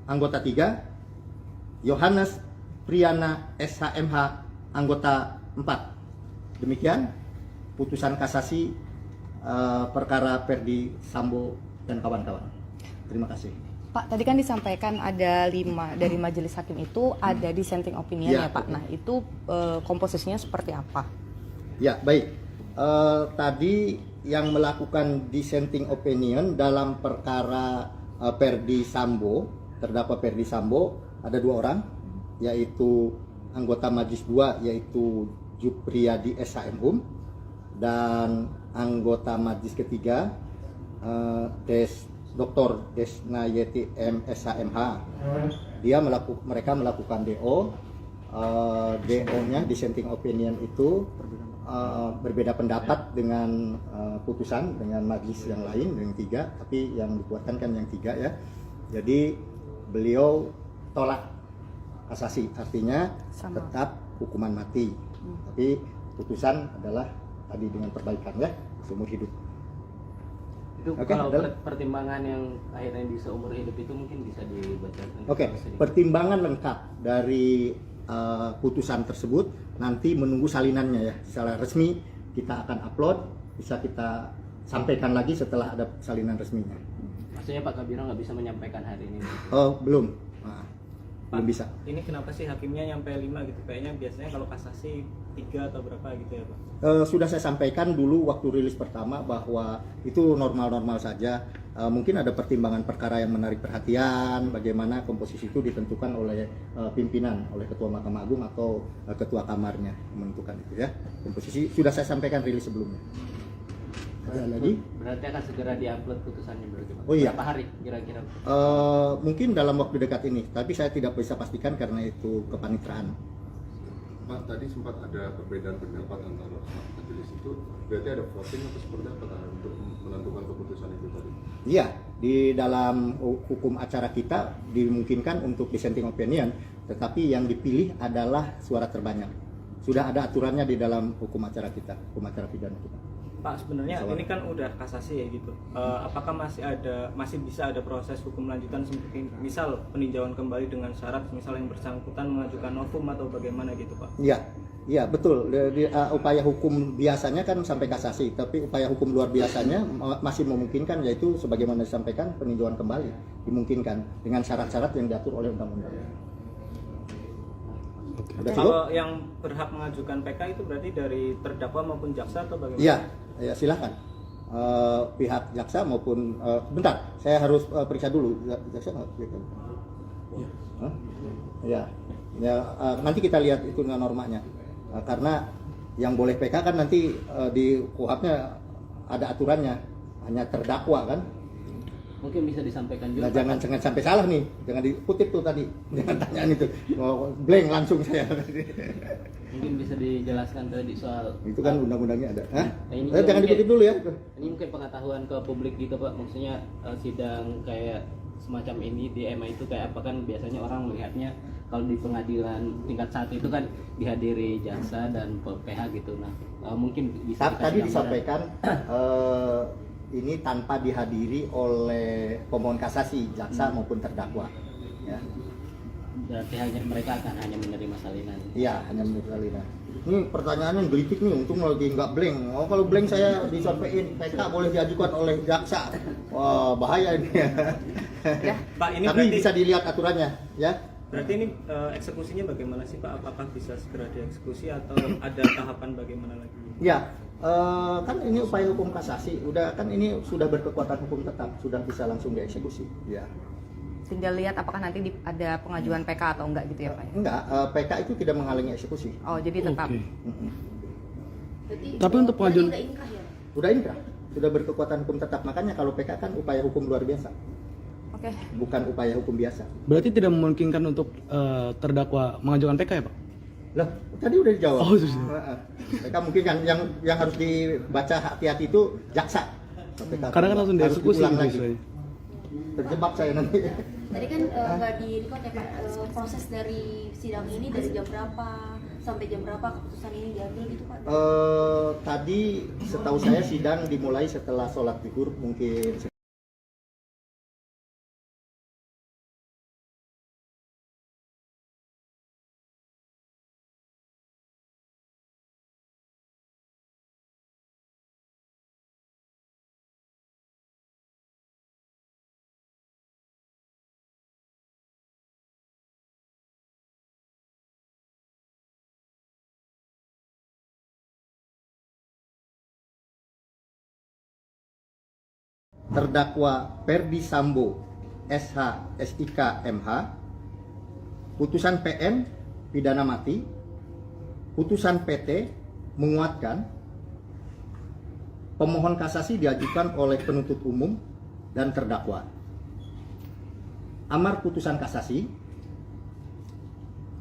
anggota 3, Yohanes Priyana SH MH anggota 4. Demikian putusan kasasi perkara Ferdi Sambo dan kawan-kawan. Terima kasih. Pak, tadi kan disampaikan ada 5 dari majelis hakim itu ada dissenting opinion Ya, ya Pak. betul. Nah itu komposisinya seperti apa? Ya, baik. Tadi yang melakukan dissenting opinion dalam perkara Perdi Sambo, terdakwa Perdi Sambo, ada 2 orang, yaitu anggota Majelis 2, yaitu Jupriyadi SHM dan anggota Majelis ketiga, Dr. Desnayeti MSHMH. Mereka melakukan DO. DO-nya dissenting opinion itu berbeda pendapat dengan putusan dengan majelis yang lain yang 3, tapi yang dikuatkan kan yang 3 ya. Jadi beliau tolak kasasi, artinya Sama. tetap hukuman mati. Tapi putusan adalah tadi dengan perbaikan ya, seumur hidup. Itu Oke, kalau adalah- pertimbangan yang akhirnya di seumur hidup itu mungkin bisa dibacakan. Oke, pertimbangan lengkap dari putusan tersebut nanti menunggu salinannya ya. Secara resmi kita akan upload, bisa kita sampaikan lagi setelah ada salinan resminya. Maksudnya Pak Kabiro nggak bisa menyampaikan hari ini. Oh, belum. Belum bisa. Ini kenapa sih hakimnya nyampe 5 gitu? Kayaknya biasanya kalau kasasi 3 atau berapa gitu ya Pak? Sudah saya sampaikan dulu waktu rilis pertama bahwa itu normal-normal saja. Mungkin ada pertimbangan perkara yang menarik perhatian, bagaimana komposisi itu ditentukan oleh pimpinan, oleh Ketua Mahkamah Agung atau Ketua Kamarnya menentukan itu ya. Komposisi sudah saya sampaikan rilis sebelumnya. Ada lagi? Berarti akan segera diupload putusannya berarti Pak. Oh iya. Berapa hari kira-kira? Mungkin dalam waktu dekat ini, tapi saya tidak bisa pastikan karena itu kepanitraan. Pak, tadi sempat ada perbedaan pendapat antara majelis itu, berarti ada voting atau seperti apa Pak, untuk menentukan keputusan itu tadi? Iya, di dalam hukum acara kita dimungkinkan untuk dissenting opinion, tetapi yang dipilih adalah suara terbanyak. Sudah ada aturannya di dalam hukum acara kita, hukum acara pidana kita. Pak, sebenarnya Masalah. ini kan udah kasasi ya gitu. Apakah masih bisa ada proses hukum lanjutan seperti misal peninjauan kembali dengan syarat misal yang bersangkutan mengajukan novum atau bagaimana gitu Pak? Iya, iya betul. Upaya hukum biasanya kan sampai kasasi, tapi upaya hukum luar biasanya masih memungkinkan, yaitu sebagaimana disampaikan peninjauan kembali dimungkinkan dengan syarat-syarat yang diatur oleh undang-undang. Udah cukup? Kalau yang berhak mengajukan PK itu berarti dari terdakwa maupun jaksa atau bagaimana? Iya, ya silakan. Pihak jaksa maupun bentar, saya harus periksa dulu. Jaksa nggak? Hah? Ya, nanti kita lihat itu normanya. Karena yang boleh PK kan nanti di KUHP-nya ada aturannya, hanya terdakwa kan. Mungkin bisa disampaikan juga. Nah, jangan sampai salah nih, jangan dikutip tuh tadi, jangan tanyaan itu, blank langsung saya. Mungkin bisa dijelaskan tadi soal Itu kan undang-undangnya ada. Hah? Ini Jangan mungkin- dikutip dulu ya. Ini mungkin pengetahuan ke publik gitu Pak, maksudnya sidang kayak semacam ini di MA itu kayak apa kan biasanya orang melihatnya kalau di pengadilan tingkat 1 itu kan dihadiri jaksa dan PH gitu. Nah, mungkin bisa dikasih Tadi gambaran. disampaikan ini tanpa dihadiri oleh pemohon kasasi, jaksa maupun terdakwa. Ya, Berarti hanya mereka akan hanya menerima salinan. iya hanya menurut Alina. Ini pertanyaannya gelitik nih, untung lagi nggak blank. Oh kalau blank saya disampaikan PK boleh diajukan oleh jaksa. Wah bahaya ini. Ya. Pak, ini Tapi berarti bisa dilihat aturannya, ya. berarti ini eksekusinya bagaimana sih Pak? Apakah bisa segera dieksekusi atau ada tahapan bagaimana lagi? Ya, kan ini upaya hukum kasasi, udah kan ini sudah berkekuatan hukum tetap, sudah bisa langsung dieksekusi. Ya. Tinggal lihat apakah nanti ada pengajuan PK atau enggak gitu ya Pak? Enggak, PK itu tidak menghalangi eksekusi. Oh jadi tetap. Oke. Berarti Tapi untuk pengajuan- udah inkrah ya? Udah inkrah, sudah berkekuatan hukum tetap. Makanya kalau PK kan upaya hukum luar biasa, Oke. bukan upaya hukum biasa. Berarti tidak memungkinkan untuk terdakwa mengajukan PK ya Pak? Lah, tadi udah dijawab. Oh, sudah. Heeh. PK mungkin kan yang harus dibaca hati-hati itu jaksa. PK Karena kan langsung harus dieksekusi diulang gitu lagi. istilahnya. Terjebak saya nanti. Tadi kan nggak di record ya Pak, proses dari sidang ini dari jam berapa sampai jam berapa keputusan ini diambil gitu Pak? Tadi setahu saya sidang dimulai setelah sholat zuhur mungkin terdakwa Ferdi Sambo SH SIK MH, putusan PN pidana mati, putusan PT menguatkan, pemohon kasasi diajukan oleh penuntut umum dan terdakwa. Amar putusan kasasi,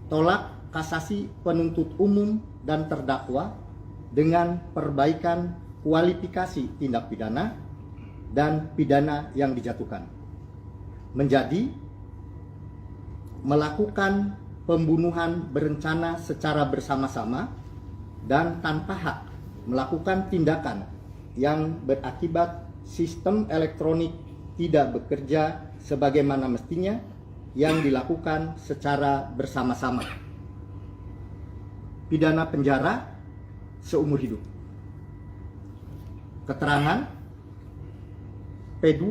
tolak kasasi penuntut umum dan terdakwa dengan perbaikan kualifikasi tindak pidana dan pidana yang dijatuhkan, menjadi melakukan pembunuhan berencana secara bersama-sama dan tanpa hak melakukan tindakan yang berakibat sistem elektronik tidak bekerja sebagaimana mestinya yang dilakukan secara bersama-sama. Pidana penjara seumur hidup. Keterangan P2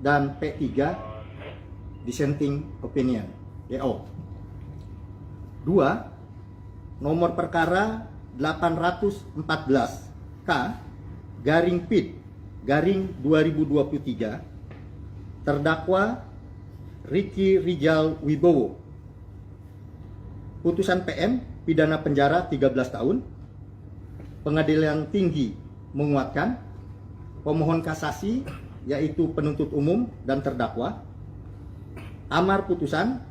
dan P3 dissenting opinion DO. 2. Nomor perkara 814 K garing PID garing 2023 terdakwa Ricky Rijal Wibowo. Putusan PM pidana penjara 13 tahun. Pengadilan Tinggi menguatkan, pemohon kasasi yaitu penuntut umum dan terdakwa. Amar putusan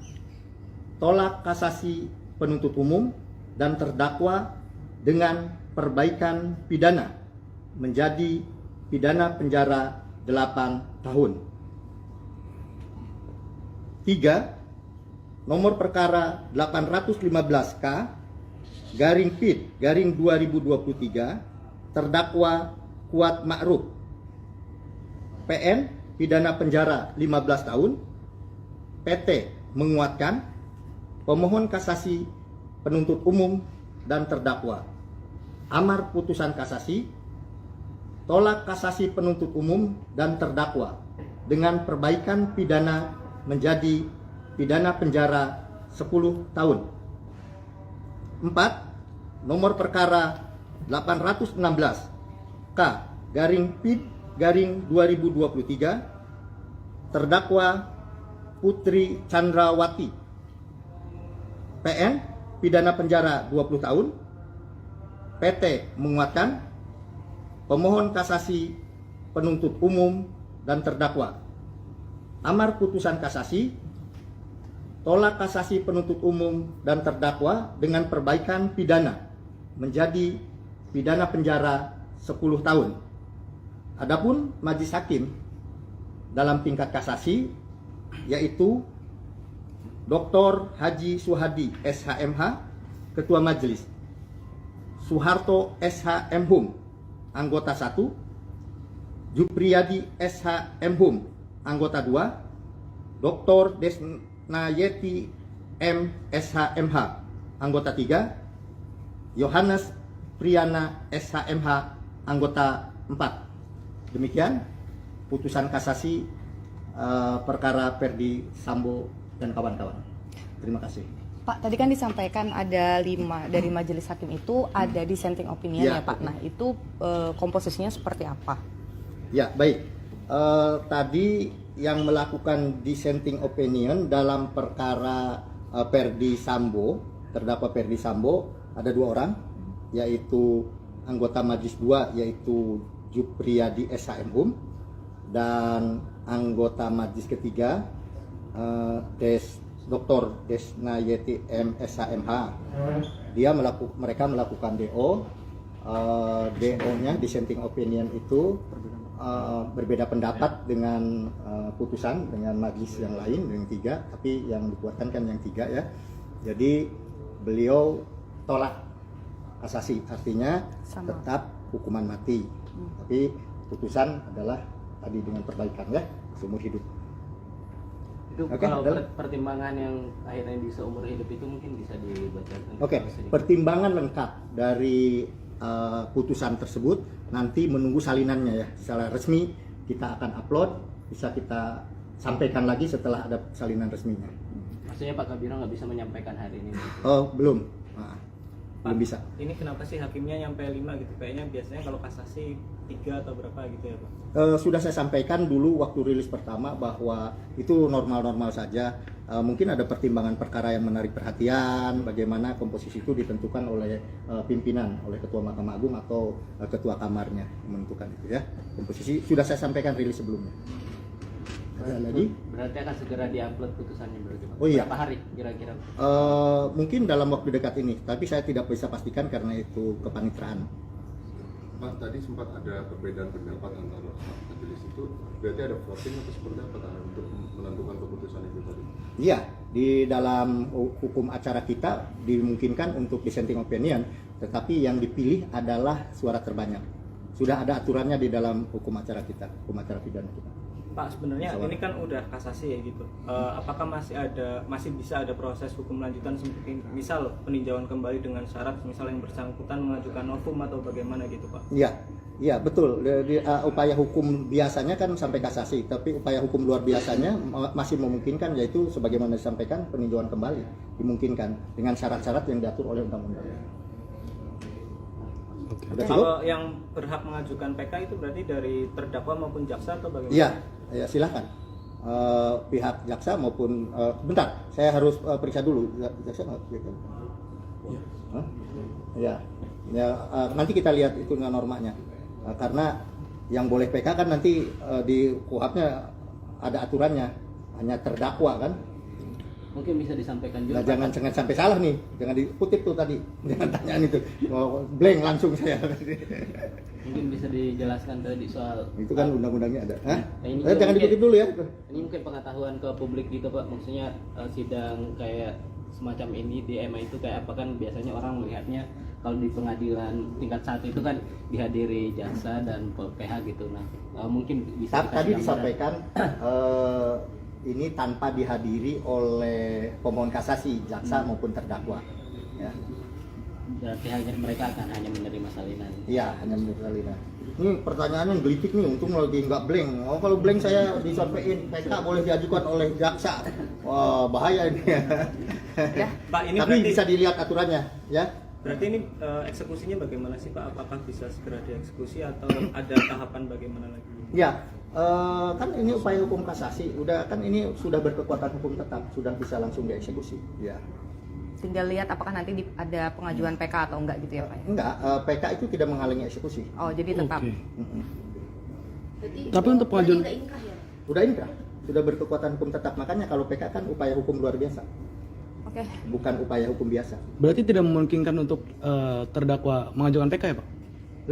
tolak kasasi penuntut umum dan terdakwa dengan perbaikan pidana menjadi pidana penjara 8 tahun. 3. Nomor perkara 815K garing PID garing 2023 terdakwa Kuat Ma'ruf PN pidana penjara 15 tahun. PT menguatkan, pemohon kasasi penuntut umum dan terdakwa. Amar putusan kasasi tolak kasasi penuntut umum dan terdakwa dengan perbaikan pidana menjadi pidana penjara 10 tahun. 4. Nomor perkara 816 K garing PID garing 2023 terdakwa Putri Chandrawati PN pidana penjara 20 tahun. PT menguatkan, pemohon kasasi penuntut umum dan terdakwa. Amar putusan kasasi tolak kasasi penuntut umum dan terdakwa dengan perbaikan pidana menjadi pidana penjara 10 tahun. Adapun majelis hakim dalam tingkat kasasi yaitu Dr. Haji Suhadi SHMH Ketua Majelis, Soeharto SHM Hum Anggota 1, Jupriyadi SHM Hum Anggota 2, Dr. Desnayeti M SHMH Anggota 3, Yohanes Priyana SHMH Anggota 4. Demikian putusan kasasi perkara Ferdi Sambo dan kawan-kawan. Terima kasih. Pak, tadi kan disampaikan ada 5 dari majelis hakim itu ada dissenting opinion ya, Pak. Nah, itu komposisinya seperti apa? Ya, baik. Tadi yang melakukan dissenting opinion dalam perkara Ferdi Sambo, terdakwa Ferdi Sambo, ada 2 orang, yaitu anggota Majelis 2 yaitu Jupriyadi SHM Hum dan anggota Majelis ketiga Dr. Desnayeti M SHMH. Mereka melakukan DO. DO-nya dissenting opinion itu berbeda pendapat dengan putusan dengan majelis yang lain yang 3, tapi yang dikuatkan kan yang 3 ya. Jadi beliau tolak kasasi, artinya tetap hukuman mati. Tapi putusan adalah tadi dengan perbaikan ya, seumur hidup. Itu kalau pertimbangan yang akhirnya di seumur hidup itu mungkin bisa dibacakan. Pertimbangan lengkap dari putusan tersebut nanti menunggu salinannya ya. Secara resmi kita akan upload, bisa kita sampaikan lagi setelah ada salinan resminya. Maksudnya Pak Kabiro nggak bisa menyampaikan hari ini? Oh, belum. belum bisa. Ini kenapa sih hakimnya nyampe 5 gitu? Kayaknya biasanya kalau kasasi 3 atau berapa gitu ya Pak? Sudah saya sampaikan dulu waktu rilis pertama bahwa itu normal-normal saja. Mungkin ada pertimbangan perkara yang menarik perhatian, bagaimana komposisi itu ditentukan oleh pimpinan, oleh Ketua Mahkamah Agung atau Ketua Kamarnya menentukan itu ya. Komposisi sudah saya sampaikan rilis sebelumnya. Ada lagi? Berarti akan segera diupload putusannya berarti Pak? Oh iya. Berapa hari kira-kira? Mungkin dalam waktu dekat ini, tapi saya tidak bisa pastikan karena itu kepanitraan. Pak, tadi sempat ada perbedaan pendapat antara majelis itu, berarti ada voting atau seperti apa Pak, untuk menentukan keputusan itu tadi? Iya, di dalam hukum acara kita dimungkinkan untuk dissenting opinion, tetapi yang dipilih adalah suara terbanyak. Sudah ada aturannya di dalam hukum acara kita, hukum acara pidana kita. Pak, sebenarnya Soal. ini kan udah kasasi ya gitu. Apakah masih bisa ada proses hukum lanjutan seperti misal peninjauan kembali dengan syarat misal yang bersangkutan mengajukan novum atau bagaimana gitu Pak? Iya, iya betul. Upaya hukum biasanya kan sampai kasasi, tapi upaya hukum luar biasanya masih memungkinkan, yaitu sebagaimana disampaikan peninjauan kembali dimungkinkan dengan syarat-syarat yang diatur oleh undang-undang. Sudah cukup? Kalau yang berhak mengajukan PK itu berarti dari terdakwa maupun jaksa atau bagaimana? Iya, ya silakan. Pihak jaksa maupun bentar, saya harus periksa dulu jaksa nggak? Hah? Ya, nanti kita lihat itu normanya. Karena yang boleh PK kan nanti di KUHP-nya ada aturannya, hanya terdakwa kan. Mungkin bisa disampaikan juga. Nah, jangan sampai salah nih, jangan dikutip tuh tadi, jangan tanyaan itu, blank langsung saya. Mungkin bisa dijelaskan tadi soal Itu kan undang-undangnya ada. Hah? ini Jangan mungkin- dikutip dulu ya. Ini mungkin pengetahuan ke publik gitu Pak, maksudnya sidang kayak semacam ini di MA itu kayak apa kan biasanya orang melihatnya kalau di pengadilan tingkat 1 itu kan dihadiri jaksa dan PH gitu. Nah, mungkin bisa Tadi dikasih gambaran. disampaikan ini tanpa dihadiri oleh pemohon kasasi, jaksa maupun terdakwa. Ya, Berarti hanya mereka akan hanya menerima salinan. iya hanya menurut Salina. Ini pertanyaannya gelitik nih, untung lagi nggak blank. Oh kalau blank saya disampaikan PK boleh diajukan oleh jaksa. Wah bahaya ini. Ya. Pak, ini Tapi berarti bisa dilihat aturannya, ya. berarti ini eksekusinya bagaimana sih Pak? Apakah bisa segera dieksekusi atau ada tahapan bagaimana lagi? Ya, kan ini upaya hukum kasasi, udah kan ini sudah berkekuatan hukum tetap, sudah bisa langsung dieksekusi. Ya. Tinggal lihat apakah nanti ada pengajuan PK atau enggak gitu ya Pak? Enggak, PK itu tidak menghalangi eksekusi. Oh jadi tetap. Oke. Mm-mm. Berarti, Tapi untuk berarti pengajuan- udah inkrah ya? Udah inkrah, sudah berkekuatan hukum tetap. Makanya kalau PK kan upaya hukum luar biasa, Oke. bukan upaya hukum biasa. Berarti tidak memungkinkan untuk terdakwa mengajukan PK ya Pak?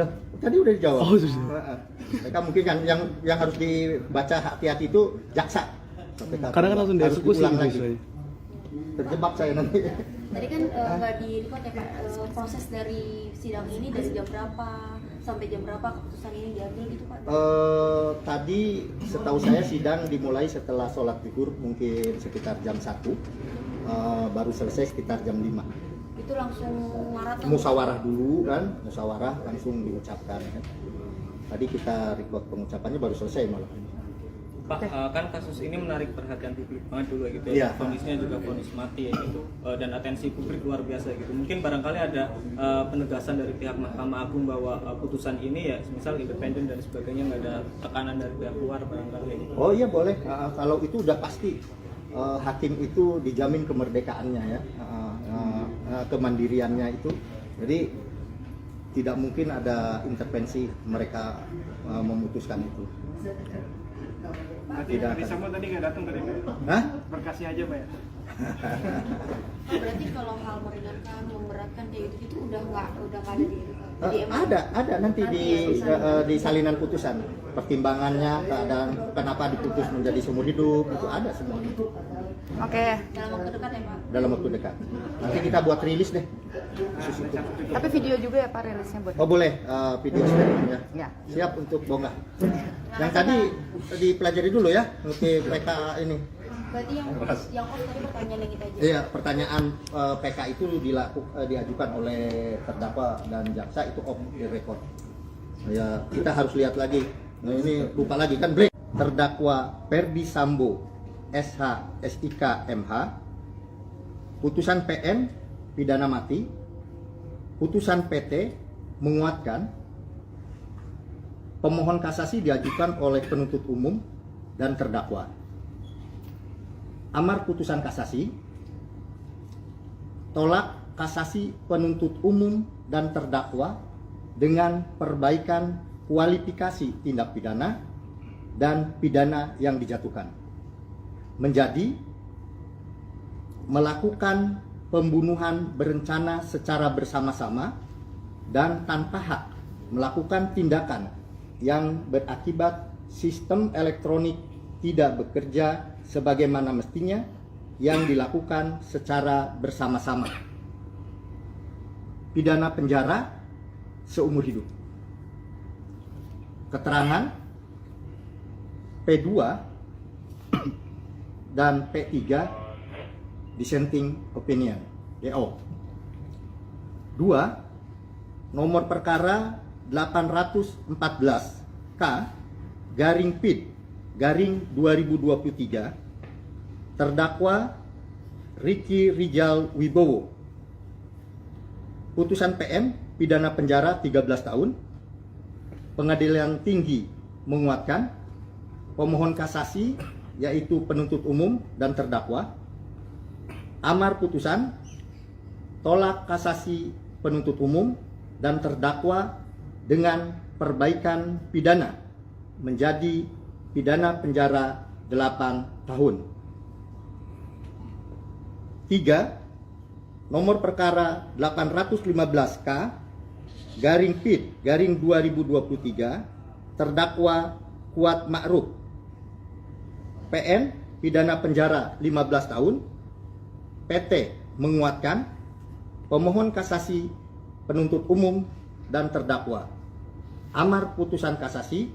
Loh, tadi udah dijawab. Oh, sudah. PK mungkin kan yang harus dibaca hati-hati itu jaksa. PK Karena kan langsung harus dieksekusi diulang gitu lagi. saya. Terjebak saya nanti. Tadi kan nggak di-record ya Pak, proses dari sidang ini dari jam berapa sampai jam berapa keputusan ini diambil gitu Pak? Tadi setahu saya sidang dimulai setelah sholat zuhur mungkin sekitar jam 1, baru selesai sekitar jam 5. Itu langsung maraton? Musyawarah dulu kan, musyawarah langsung diucapkan kan. Tadi kita record pengucapannya baru selesai malah. Pak, kan kasus ini menarik perhatian publik banget dulu gitu Iya. ya. Vonisnya juga vonis mati ya gitu. Dan atensi publik luar biasa gitu. Mungkin barangkali ada penegasan dari pihak Mahkamah Agung bahwa putusan ini ya misal independen dan sebagainya, nggak ada tekanan dari pihak luar barangkali. Oh iya boleh, kalau itu udah pasti hakim itu dijamin kemerdekaannya ya, kemandiriannya itu. Jadi tidak mungkin ada intervensi mereka memutuskan itu. Berarti Tidak Ferdi akan. Sambo tadi nggak datang tadi Pak? Hah? Berkasnya aja Pak ya? Oh, berarti kalau hal meringankan, memberatkan kayak gitu udah nggak ada di MA? Ada nanti di salinan putusan pertimbangannya, keadaan kenapa diputus menjadi seumur hidup itu ada semua Oke. Dalam waktu dekat ya Pak? dalam waktu dekat. Nanti kita buat rilis deh. Khusus itu. Tapi video juga ya Pak rilisnya buat. Oh boleh video sharing ya. Ya. Siap untuk bongkar. Yang tadi dipelajari dulu ya untuk PK ini. Berarti yang off tadi pertanyaan yang kita aja. Iya, pertanyaan PK itu diajukan oleh terdakwa dan jaksa itu off the record. Ya, kita harus lihat lagi. Nah, ini lupa lagi kan break. Terdakwa Ferdi Sambo SH SIK MH putusan PN pidana mati putusan PT menguatkan pemohon kasasi diajukan oleh penuntut umum dan terdakwa. Amar putusan kasasi, tolak kasasi penuntut umum dan terdakwa dengan perbaikan kualifikasi tindak pidana dan pidana yang dijatuhkan, menjadi melakukan pembunuhan berencana secara bersama-sama dan tanpa hak melakukan tindakan yang berakibat sistem elektronik tidak bekerja sebagaimana mestinya yang dilakukan secara bersama-sama. Pidana penjara seumur hidup. Keterangan P2 dan P3 dissenting opinion DO. 2. Nomor perkara 814 K garing PID garing 2023 terdakwa Ricky Rijal Wibowo. Putusan PM pidana penjara 13 tahun. Pengadilan Tinggi menguatkan pemohon kasasi yaitu penuntut umum dan terdakwa. Amar putusan tolak kasasi penuntut umum dan terdakwa dengan perbaikan pidana menjadi pidana penjara 8 tahun. 3. Nomor perkara 815K garing PID garing 2023 terdakwa Kuat Ma'ruf. PN pidana penjara 15 tahun. PT menguatkan pemohon kasasi penuntut umum dan terdakwa. Amar putusan kasasi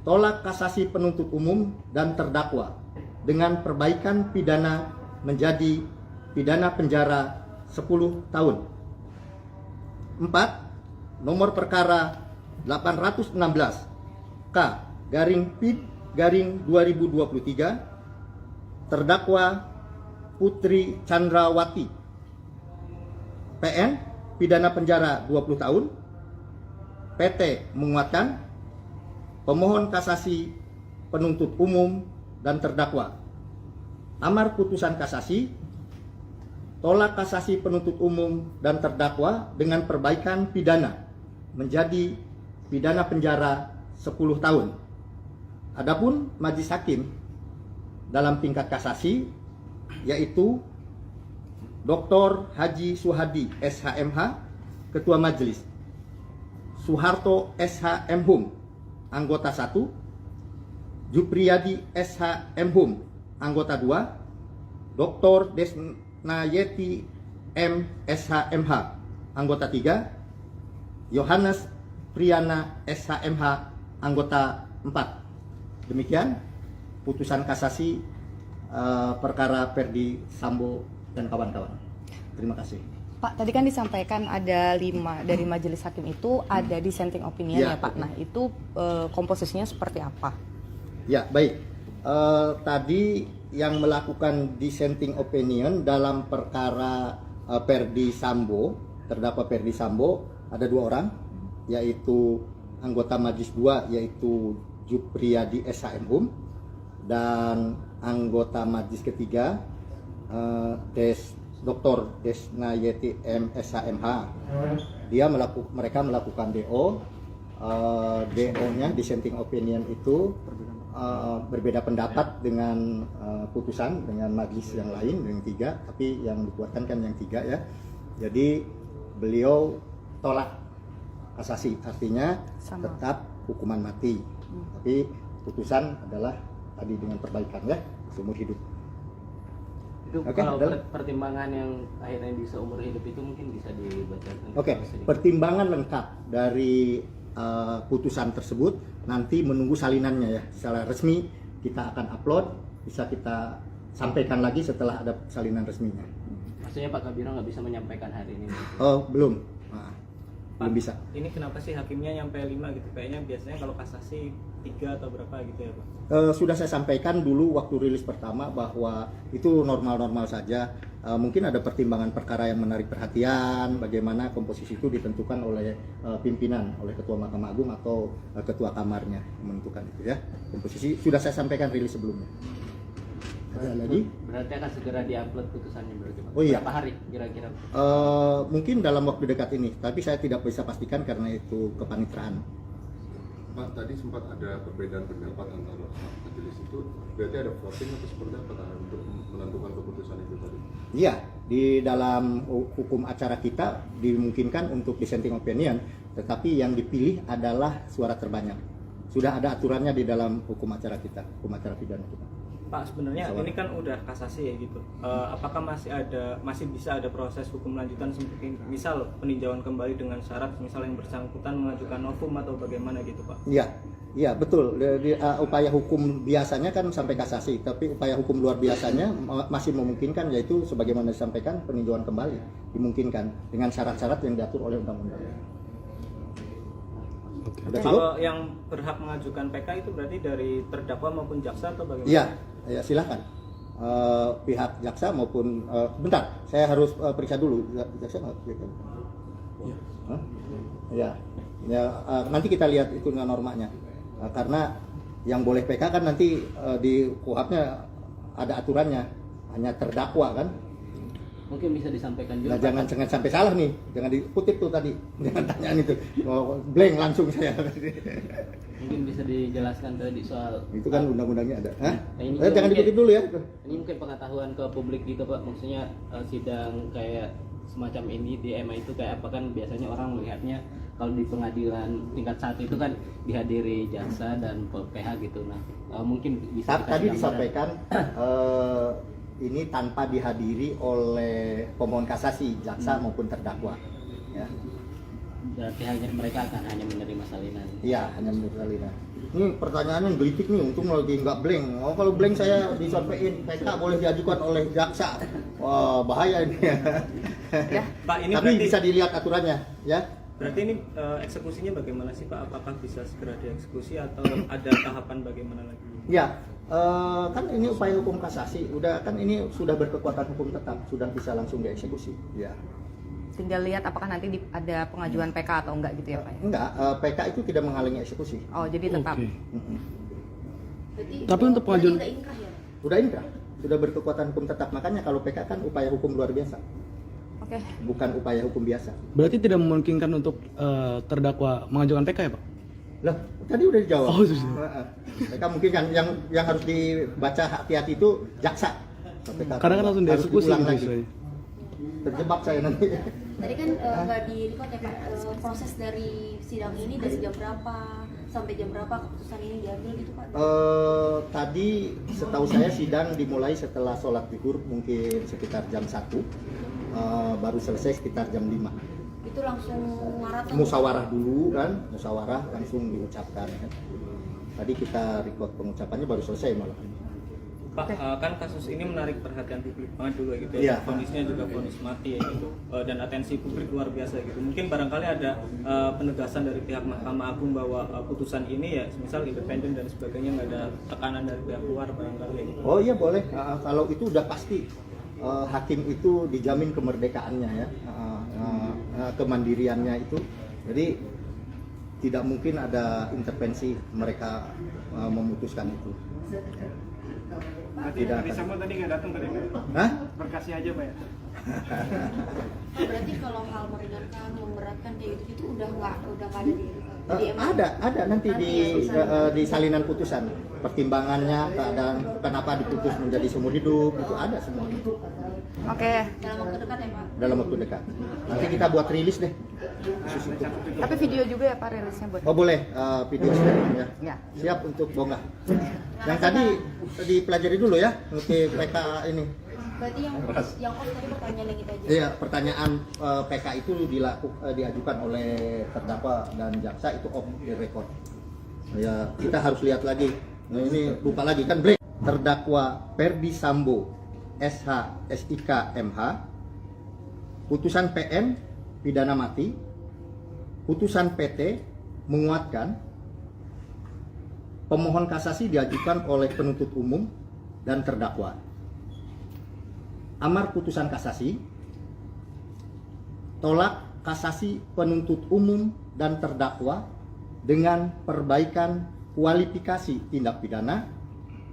tolak kasasi penuntut umum dan terdakwa dengan perbaikan pidana menjadi pidana penjara 10 tahun. 4. Nomor perkara 816 K garing PID garing 2023 terdakwa Putri Chandrawati. PN pidana penjara 20 tahun. PT menguatkan pemohon kasasi penuntut umum dan terdakwa. Amar putusan kasasi tolak kasasi penuntut umum dan terdakwa dengan perbaikan pidana menjadi pidana penjara 10 tahun. Adapun majelis hakim dalam tingkat kasasi yaitu Dr. Haji Suhadi SHMH Ketua Majelis, Soeharto SH Mhum Anggota 1, Jupriyadi SH Mhum Anggota 2, Dr. Desnayeti M SH MH Anggota 3, Yohanes Priyana SH MH Anggota 4. Demikian putusan kasasi perkara Ferdi Sambo dan kawan-kawan. Terima kasih. Pak, tadi kan disampaikan ada 5 dari majelis hakim itu ada dissenting opinion ya Pak. Betul. Nah itu komposisinya seperti apa? Ya baik. Tadi yang melakukan dissenting opinion dalam perkara Ferdi Sambo, terdakwa Ferdi Sambo ada 2 orang, yaitu anggota Majelis 2 yaitu Jupriyadi SH Mhum dan anggota Majelis ketiga Dr. Desnayeti M SHMH. Mereka melakukan DO. DO-nya dissenting opinion itu berbeda pendapat dengan putusan dengan majelis yang lain yang 3, tapi yang dikuatkan kan yang 3 ya. Jadi beliau tolak kasasi, artinya Sama. tetap hukuman mati. Tapi putusan adalah tadi dengan perbaikan ya, seumur hidup. Itu Oke, kalau adalah- pertimbangan yang akhirnya bisa umur hidup itu mungkin bisa dibacakan. Oke, pertimbangan lengkap dari putusan tersebut nanti menunggu salinannya ya. Secara resmi kita akan upload, bisa kita sampaikan lagi setelah ada salinan resminya. Maksudnya Pak Kabiro nggak bisa menyampaikan hari ini. Oh, belum. Nah, belum bisa. Ini kenapa sih hakimnya nyampe 5 gitu? Kayaknya biasanya kalau kasasi 3 atau berapa gitu ya Pak? Sudah saya sampaikan dulu waktu rilis pertama bahwa itu normal-normal saja. Mungkin ada pertimbangan perkara yang menarik perhatian, bagaimana komposisi itu ditentukan oleh pimpinan, oleh Ketua Mahkamah Agung atau Ketua Kamarnya menentukan itu ya. Komposisi sudah saya sampaikan rilis sebelumnya. Ada lagi? Berarti akan segera diupload putusannya berarti Pak? Oh iya. Berapa hari kira-kira? Mungkin dalam waktu dekat ini, tapi saya tidak bisa pastikan karena itu kepanitraan. Pak, tadi sempat ada perbedaan pendapat antara majelis itu, berarti ada voting atau seperti apa untuk menentukan keputusan itu tadi? Iya, di dalam hukum acara kita dimungkinkan untuk dissenting opinion, tetapi yang dipilih adalah suara terbanyak. Sudah ada aturannya di dalam hukum acara kita, hukum acara pidana kita. Pak, sebenarnya ini kan udah kasasi ya gitu. Apakah masih bisa ada proses hukum lanjutan seperti misal peninjauan kembali dengan syarat misal yang bersangkutan mengajukan novum atau bagaimana gitu Pak? Iya betul. Upaya hukum biasanya kan sampai kasasi, tapi upaya hukum luar biasanya masih memungkinkan, yaitu sebagaimana disampaikan peninjauan kembali dimungkinkan dengan syarat-syarat yang diatur oleh undang-undang. Udah cukup? Kalau yang berhak mengajukan PK itu berarti dari terdakwa maupun jaksa atau bagaimana? Iya, silakan. Pihak jaksa maupun bentar, saya harus periksa dulu jaksa nggak? Iya. Nanti kita lihat itu normanya. Karena yang boleh PK kan nanti di KUHP-nya ada aturannya, hanya terdakwa kan. Mungkin bisa disampaikan juga. Nah, jangan sampai salah nih, jangan dikutip tuh tadi, jangan tanyaan itu, blank langsung saya. Mungkin bisa dijelaskan tadi soal Itu kan undang-undangnya ada. Hah? Nah, ini Jangan mungkin- dikutip dulu ya. Ini mungkin pengetahuan ke publik gitu Pak, maksudnya sidang kayak semacam ini di MA itu kayak apa kan biasanya orang melihatnya kalau di pengadilan tingkat 1 itu kan dihadiri jaksa dan PH gitu. Nah mungkin bisa Tadi dikasih gambaran. disampaikan ini tanpa dihadiri oleh pemohon kasasi, jaksa maupun terdakwa. Ya. Berarti hanya mereka akan hanya menerima salinan. Iya, hanya menurut Alina. Ini pertanyaannya gelitik nih, untung lagi nggak blank. Oh, kalau blank saya disampaikan PK boleh diajukan oleh jaksa. Wah, bahaya ini ya. Pak, ini Tapi berarti bisa dilihat aturannya, ya. berarti ini eksekusinya bagaimana sih Pak? Apakah bisa segera dieksekusi atau ada tahapan bagaimana lagi? Ya, kan ini upaya hukum kasasi, udah kan ini sudah berkekuatan hukum tetap, sudah bisa langsung dieksekusi. Ya. Tinggal lihat apakah nanti ada pengajuan PK atau enggak gitu ya Pak? Enggak, PK itu tidak menghalangi eksekusi. Oh jadi tetap. Oke. Berarti, Tapi untuk pengajuan- udah inkrah ya? Sudah inkrah, sudah berkekuatan hukum tetap. Makanya kalau PK kan upaya hukum luar biasa, Oke. bukan upaya hukum biasa. Berarti tidak memungkinkan untuk terdakwa mengajukan PK ya Pak? Lah, tadi udah dijawab. Oh, sudah. PK mungkin kan yang harus dibaca hati-hati itu jaksa. PK Kadang kan langsung harus dieksekusi diulang gitu lagi. istilahnya. Terjebak saya nanti. Tadi kan nggak di record ya Pak, proses dari sidang ini dari jam berapa sampai jam berapa keputusan ini diambil gitu Pak? Tadi setahu saya sidang dimulai setelah sholat zuhur mungkin sekitar jam 1, baru selesai sekitar jam 5. Itu langsung maraton? Musyawarah dulu kan, musyawarah langsung diucapkan kan. Tadi kita record pengucapannya baru selesai malah. Pak, kan kasus ini menarik perhatian publik banget dulu gitu Iya. ya. Vonisnya juga vonis mati ya gitu. Dan atensi publik luar biasa gitu. Mungkin barangkali ada penegasan dari pihak Mahkamah Agung bahwa putusan ini ya misal independen dan sebagainya, nggak ada tekanan dari pihak luar barangkali ya gitu. Oh iya boleh, kalau itu udah pasti hakim itu dijamin kemerdekaannya ya, kemandiriannya itu. Jadi tidak mungkin ada intervensi mereka memutuskan itu. Berarti Tidak Ferdi akan. Sambo tadi nggak datang tadi Pak? Hah? Berkasih aja Pak ya? Berarti kalau hal meringankan, memberatkan kayak gitu itu udah nggak ada di MA? Ada nanti di salinan putusan pertimbangannya dan kenapa diputus menjadi seumur hidup itu ada semua Oke. Dalam waktu dekat ya Pak? dalam waktu dekat. Nanti kita buat rilis deh. Khusus itu. Tapi video juga ya Pak rilisnya buat. Oh boleh video sharing ya. Ya. Siap untuk bongkar. Yang tadi dipelajari dulu ya untuk PK ini. Berarti yang off tadi pertanyaan yang kita aja. Iya, pertanyaan PK itu diajukan oleh terdakwa dan jaksa itu off the record. Ya, kita harus lihat lagi. Nah, ini lupa lagi kan break. Terdakwa Ferdi Sambo SH SIK MH putusan PM pidana mati putusan PT menguatkan pemohon kasasi diajukan oleh penuntut umum dan terdakwa. Amar putusan kasasi, tolak kasasi penuntut umum dan terdakwa dengan perbaikan kualifikasi tindak pidana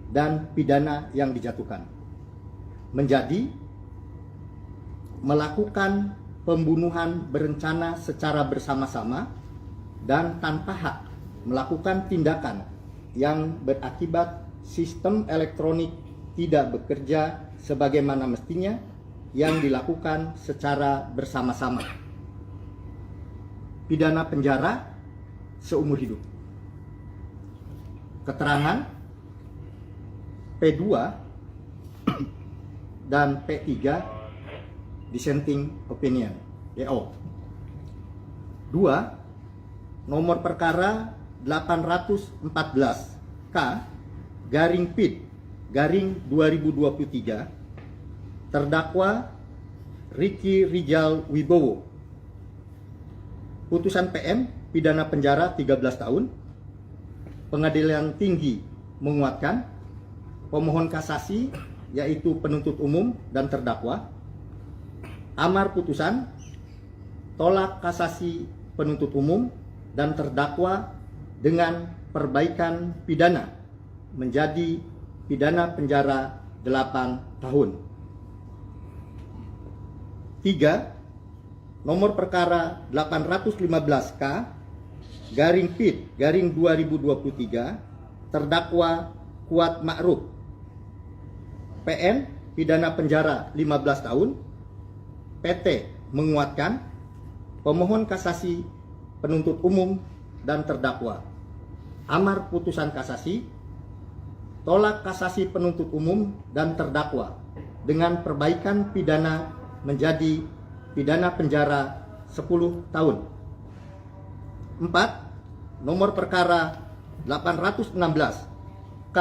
dan pidana yang dijatuhkan, menjadi melakukan pembunuhan berencana secara bersama-sama dan tanpa hak melakukan tindakan yang berakibat sistem elektronik tidak bekerja sebagaimana mestinya yang dilakukan secara bersama-sama. Pidana penjara seumur hidup. Keterangan P2 dan P3 dissenting opinion DO. 2. Nomor perkara 814 K garing PID garing 2023 terdakwa Ricky Rijal Wibowo. Putusan PM pidana penjara 13 tahun. Pengadilan Tinggi menguatkan pemohon kasasi yaitu penuntut umum dan terdakwa. Amar putusan tolak kasasi penuntut umum dan terdakwa dengan perbaikan pidana menjadi pidana penjara 8 tahun. 3. Nomor perkara 815K garing PID garing 2023 terdakwa Kuat Ma'ruf. PN pidana penjara 15 tahun. PT menguatkan pemohon kasasi penuntut umum dan terdakwa. Amar putusan kasasi tolak kasasi penuntut umum dan terdakwa dengan perbaikan pidana menjadi pidana penjara 10 tahun. 4. Nomor perkara 816 K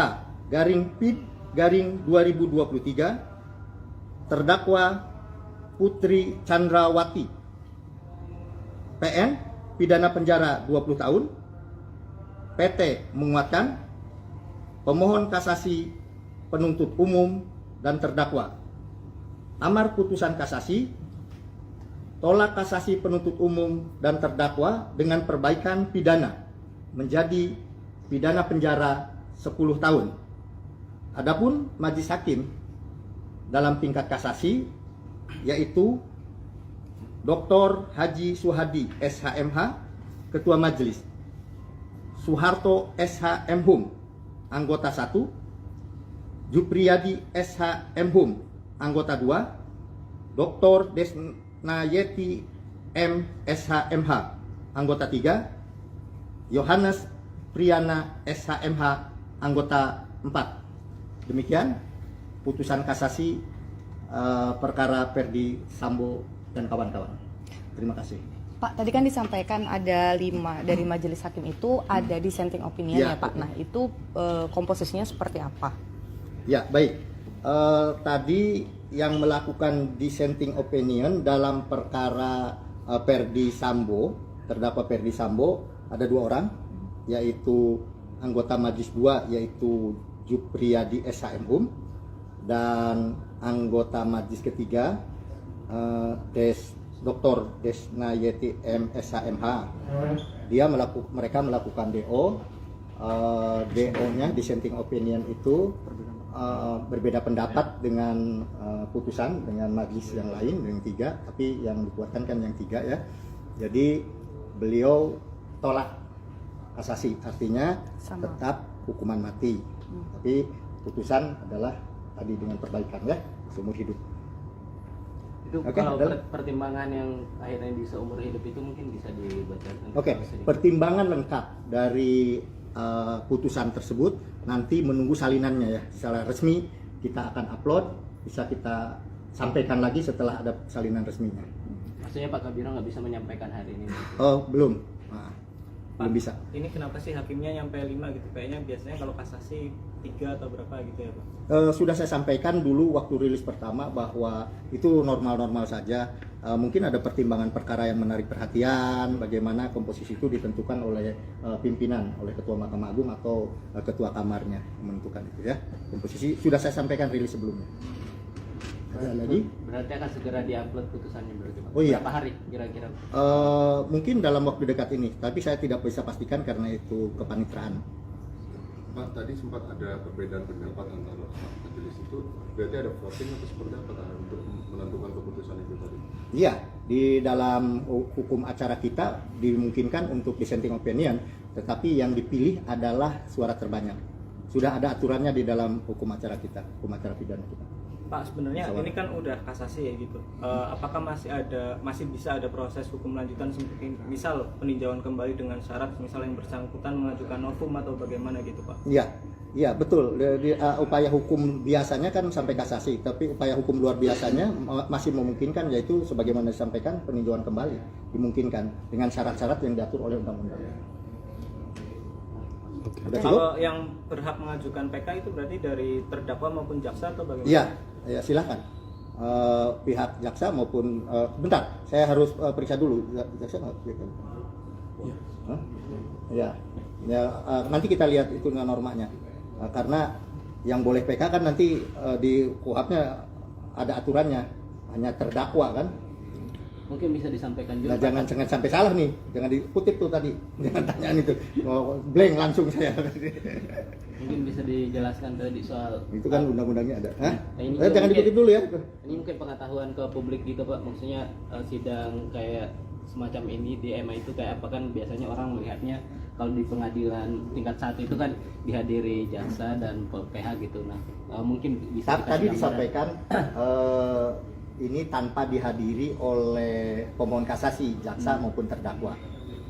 garing PID garing 2023 terdakwa Putri Chandrawati. PN pidana penjara 20 tahun. PT menguatkan pemohon kasasi penuntut umum dan terdakwa. Amar putusan kasasi tolak kasasi penuntut umum dan terdakwa dengan perbaikan pidana menjadi pidana penjara 10 tahun. Adapun majelis hakim dalam tingkat kasasi yaitu Dr. Haji Suhadi SHMH Ketua Majelis, Soeharto SH.M.Hum Anggota 1, Jupriyadi SH.M.Hum Anggota 2, Dr. Desnayeti M. SH.MH Anggota 3, Yohanes Priyana SH.MH Anggota 4. Demikian putusan kasasi perkara Ferdi Sambo dan kawan-kawan. Terima kasih. Pak, tadi kan disampaikan ada 5 dari majelis hakim itu ada dissenting opinion ya, Pak. Nah, itu komposisinya seperti apa? Ya, baik. Tadi yang melakukan dissenting opinion dalam perkara Ferdi Sambo, terdakwa Ferdi Sambo, ada 2 orang, yaitu anggota majelis 2 yaitu Jupriyadi SH.M.Hum dan anggota majelis ketiga Dr. Desnayeti M. SH.MH. Mereka melakukan DO. DO-nya dissenting opinion itu berbeda pendapat dengan putusan dengan majelis yang lain yang 3, tapi yang dikuatkan kan yang 3 ya. Jadi beliau tolak kasasi, artinya tetap hukuman mati. Tapi putusan adalah tadi dengan perbaikan ya, seumur hidup. Itu kalau pertimbangan yang akhirnya di seumur hidup itu mungkin bisa dibacakan. Pertimbangan lengkap dari putusan tersebut nanti menunggu salinannya ya, secara resmi kita akan upload, bisa kita sampaikan lagi setelah ada salinan resminya. Maksudnya Pak Kabiro nggak bisa menyampaikan hari ini? Oh belum, belum bisa. Ini kenapa sih hakimnya nyampe 5 gitu? Kayaknya biasanya kalau kasasi 3 atau berapa gitu ya Pak? Sudah saya sampaikan dulu waktu rilis pertama bahwa itu normal-normal saja. mungkin ada pertimbangan perkara yang menarik perhatian, bagaimana komposisi itu ditentukan oleh pimpinan, oleh Ketua Mahkamah Agung atau Ketua Kamarnya menentukan itu ya. Komposisi sudah saya sampaikan rilis sebelumnya. Ada lagi? Berarti akan segera diupload putusannya berarti Pak. Oh iya. Berapa hari kira-kira? Mungkin dalam waktu dekat ini, tapi saya tidak bisa pastikan karena itu kepanitraan. Pak, tadi sempat ada perbedaan pendapat antara majelis itu, berarti ada voting atau seperti apa untuk menentukan keputusan itu tadi? Iya, di dalam hukum acara kita dimungkinkan untuk dissenting opinion, tetapi yang dipilih adalah suara terbanyak. Sudah ada aturannya di dalam hukum acara kita, hukum acara pidana kita. Pak, sebenarnya ini kan udah kasasi ya gitu. Apakah masih bisa ada proses hukum lanjutan seperti misal peninjauan kembali dengan syarat misal yang bersangkutan mengajukan novum atau bagaimana gitu Pak? Iya betul. Upaya hukum biasanya kan sampai kasasi, tapi upaya hukum luar biasanya masih memungkinkan, yaitu sebagaimana disampaikan peninjauan kembali dimungkinkan dengan syarat-syarat yang diatur oleh undang-undang. Kalau yang berhak mengajukan PK itu berarti dari terdakwa maupun jaksa atau bagaimana? Iya, ya silakan. Pihak jaksa maupun bentar, saya harus periksa dulu. Jaksa nggak? Ya, nanti kita lihat itu normanya. Karena yang boleh PK kan nanti di KUHP-nya ada aturannya, hanya terdakwa kan. Mungkin bisa disampaikan juga. Nah, jangan sampai salah nih, jangan dikutip tuh tadi, jangan tanyaan itu, blank langsung saya. Mungkin bisa dijelaskan tadi soal Itu kan undang-undangnya ada. Hah? Ini Jangan mungkin- dikutip dulu ya. Ini mungkin pengetahuan ke publik gitu Pak, maksudnya sidang kayak semacam ini di MA itu kayak apa kan biasanya orang melihatnya kalau di pengadilan tingkat 1 itu kan dihadiri jaksa dan PH gitu. Nah, mungkin bisa dikasih Tadi gambaran. disampaikan ini tanpa dihadiri oleh pemohon kasasi, jaksa maupun terdakwa.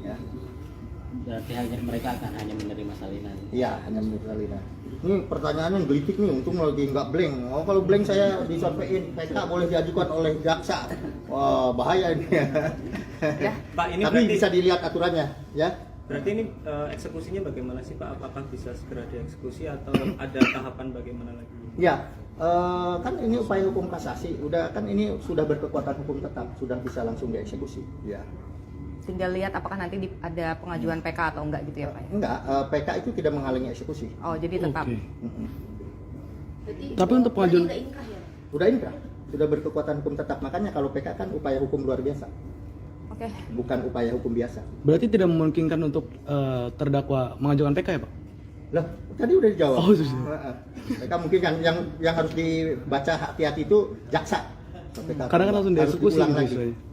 Ya. Berarti mereka akan hanya menerima salinan. Iya, hanya menurut Alina. Ini pertanyaannya gelitik nih, untung lagi nggak blank. Oh, kalau blank saya disampaikan PK boleh diajukan oleh jaksa. Wah, bahaya ini. Pak, ini Tapi berarti bisa dilihat aturannya, ya. berarti ini eksekusinya bagaimana sih Pak? Apakah bisa segera dieksekusi atau ada tahapan bagaimana lagi? Ya, kan ini upaya hukum kasasi, kan ini sudah berkekuatan hukum tetap, sudah bisa langsung dieksekusi. Ya. Tinggal lihat apakah nanti ada pengajuan PK atau enggak gitu ya Pak ya? Enggak, PK itu tidak menghalangi eksekusi. Oh jadi tetap. Oke. Berarti, Tapi untuk pengajuan- berarti udah inkrah ya? Udah inkrah, sudah berkekuatan hukum tetap. Makanya kalau PK kan upaya hukum luar biasa, Oke. bukan upaya hukum biasa. Berarti tidak memungkinkan untuk terdakwa mengajukan PK ya Pak? Loh, tadi udah dijawab. Oh, sudah. PK mungkin kan yang harus dibaca hati-hati itu jaksa. PK Karena kan langsung harus dieksekusi diulang gitu lagi. istilahnya.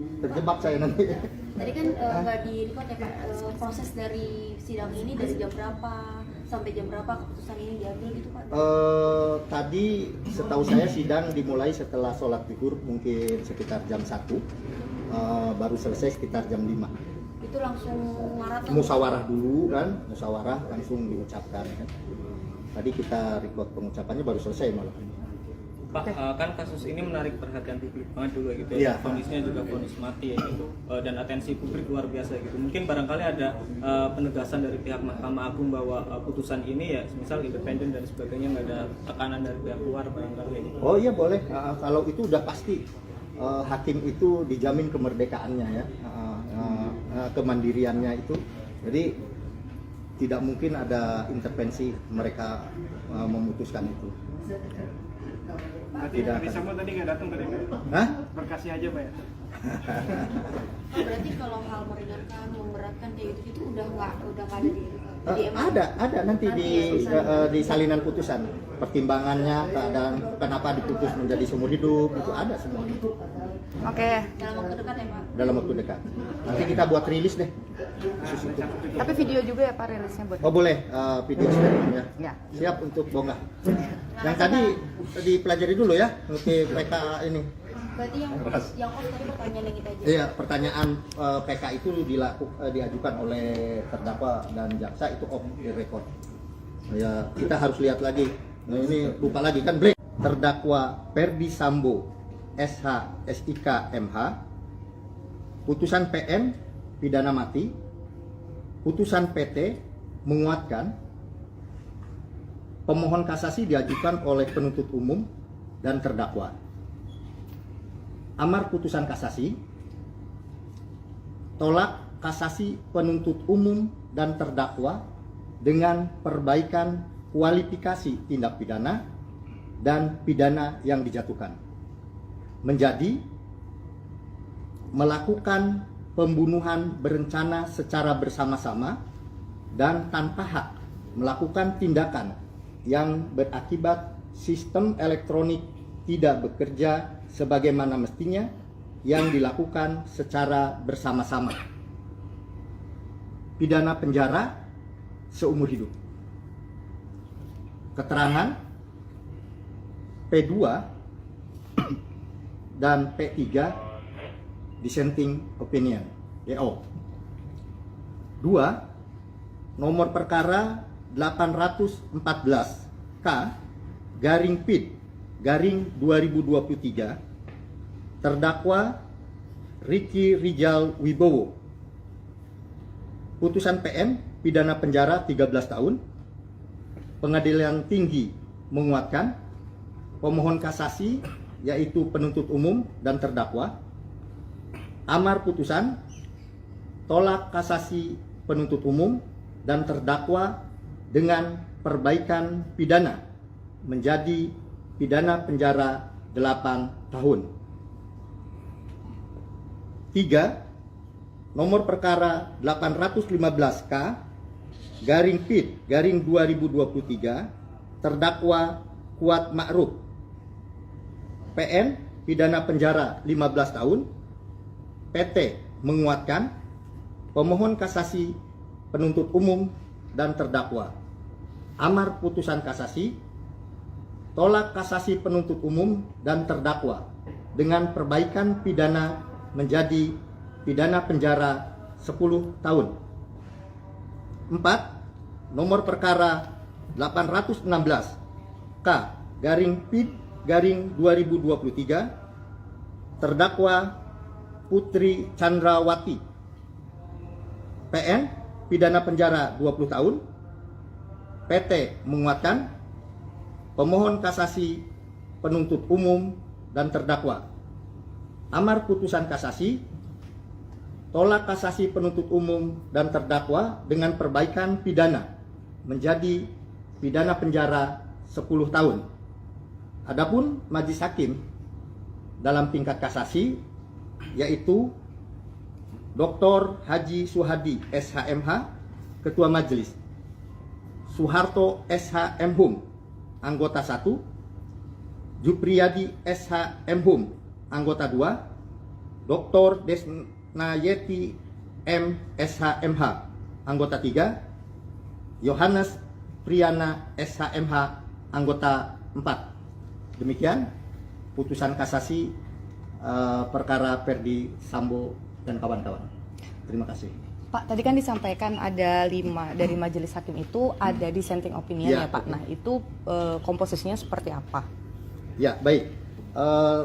Terjebak saya nanti. Tadi kan nggak di-record ya Pak, proses dari sidang ini dari jam berapa sampai jam berapa keputusan ini diambil gitu Pak? Tadi setahu saya sidang dimulai setelah sholat zuhur mungkin sekitar jam 1, baru selesai sekitar jam 5. Itu langsung maraton? Musyawarah dulu kan, musyawarah langsung diucapkan kan. Tadi kita record pengucapannya baru selesai malah. Pak, kan kasus ini menarik perhatian publik banget dulu gitu Iya. ya. Vonisnya juga vonis mati ya gitu. Dan atensi publik luar biasa gitu. Mungkin barangkali ada penegasan dari pihak Mahkamah Agung bahwa putusan ini ya misal independen dan sebagainya, nggak ada tekanan dari pihak luar barangkali gitu. Oh iya boleh, kalau itu udah pasti hakim itu dijamin kemerdekaannya ya, kemandiriannya itu. Jadi tidak mungkin ada intervensi mereka memutuskan itu. Berarti Tidak Ferdi akan. Sambo tadi nggak datang tadi Pak? Hah? Berkasih aja Pak ya? Berarti kalau hal meringankan, memberatkan kayak gitu udah nggak ada di MA? Ada nanti di salinan putusan pertimbangannya, keadaan kenapa diputus menjadi seumur hidup itu ada semua Oke. Dalam waktu dekat ya Pak? dalam waktu dekat. Nanti kita buat rilis deh. Khusus itu. Tapi video juga ya Pak rilisnya buat. Oh boleh, video sharing ya. Ya. Siap untuk bongkar. Yang tadi dipelajari dulu ya, untuk PK ini. Berarti yang off tadi pertanyaan yang kita aja. Iya, pertanyaan PK itu diajukan oleh terdakwa dan jaksa itu off the record. Ya, kita harus lihat lagi. Nah, ini lupa lagi kan blank. Terdakwa Ferdi Sambo SH SIK MH, putusan PM pidana mati, putusan PT menguatkan, pemohon kasasi diajukan oleh penuntut umum dan terdakwa. amar putusan kasasi, tolak kasasi penuntut umum dan terdakwa dengan perbaikan kualifikasi tindak pidana dan pidana yang dijatuhkan, menjadi melakukan pembunuhan berencana secara bersama-sama dan tanpa hak melakukan tindakan yang berakibat sistem elektronik tidak bekerja sebagaimana mestinya yang dilakukan secara bersama-sama. Pidana penjara seumur hidup. Keterangan P2 dan P3 dissenting opinion DO. 2. Nomor perkara 814 K garing PID garing 2023 terdakwa Ricky Rijal Wibowo. Putusan PN pidana penjara 13 tahun. Pengadilan Tinggi menguatkan pemohon kasasi yaitu penuntut umum dan terdakwa. Amar putusan tolak kasasi penuntut umum dan terdakwa dengan perbaikan pidana menjadi pidana penjara 8 tahun. 3. Nomor perkara 815K garing PID garing 2023 terdakwa Kuat Ma'ruf. PN pidana penjara 15 tahun. PT menguatkan pemohon kasasi penuntut umum dan terdakwa. Amar putusan kasasi tolak kasasi penuntut umum dan terdakwa dengan perbaikan pidana menjadi pidana penjara 10 tahun. 4. Nomor perkara 816 K garing PID garing 2023 terdakwa Putri Chandrawati. PN pidana penjara 20 tahun. PT menguatkan pemohon kasasi penuntut umum dan terdakwa. Amar putusan kasasi tolak kasasi penuntut umum dan terdakwa dengan perbaikan pidana menjadi pidana penjara 10 tahun. Adapun majelis hakim dalam tingkat kasasi yaitu Dr. Haji Suhadi SHMH Ketua Majelis, Soeharto SHMhum anggota 1, Jupriyadi SHMhum anggota 2, Dr. Desnayeti M SHMH anggota 3, Yohanes Priyana SHMH anggota 4. Demikian putusan kasasi perkara Ferdi Sambo dan kawan-kawan. Terima kasih. Pak, tadi kan disampaikan ada 5 dari majelis hakim itu ada dissenting opinion ya Pak. Nah itu komposisinya seperti apa? Ya baik.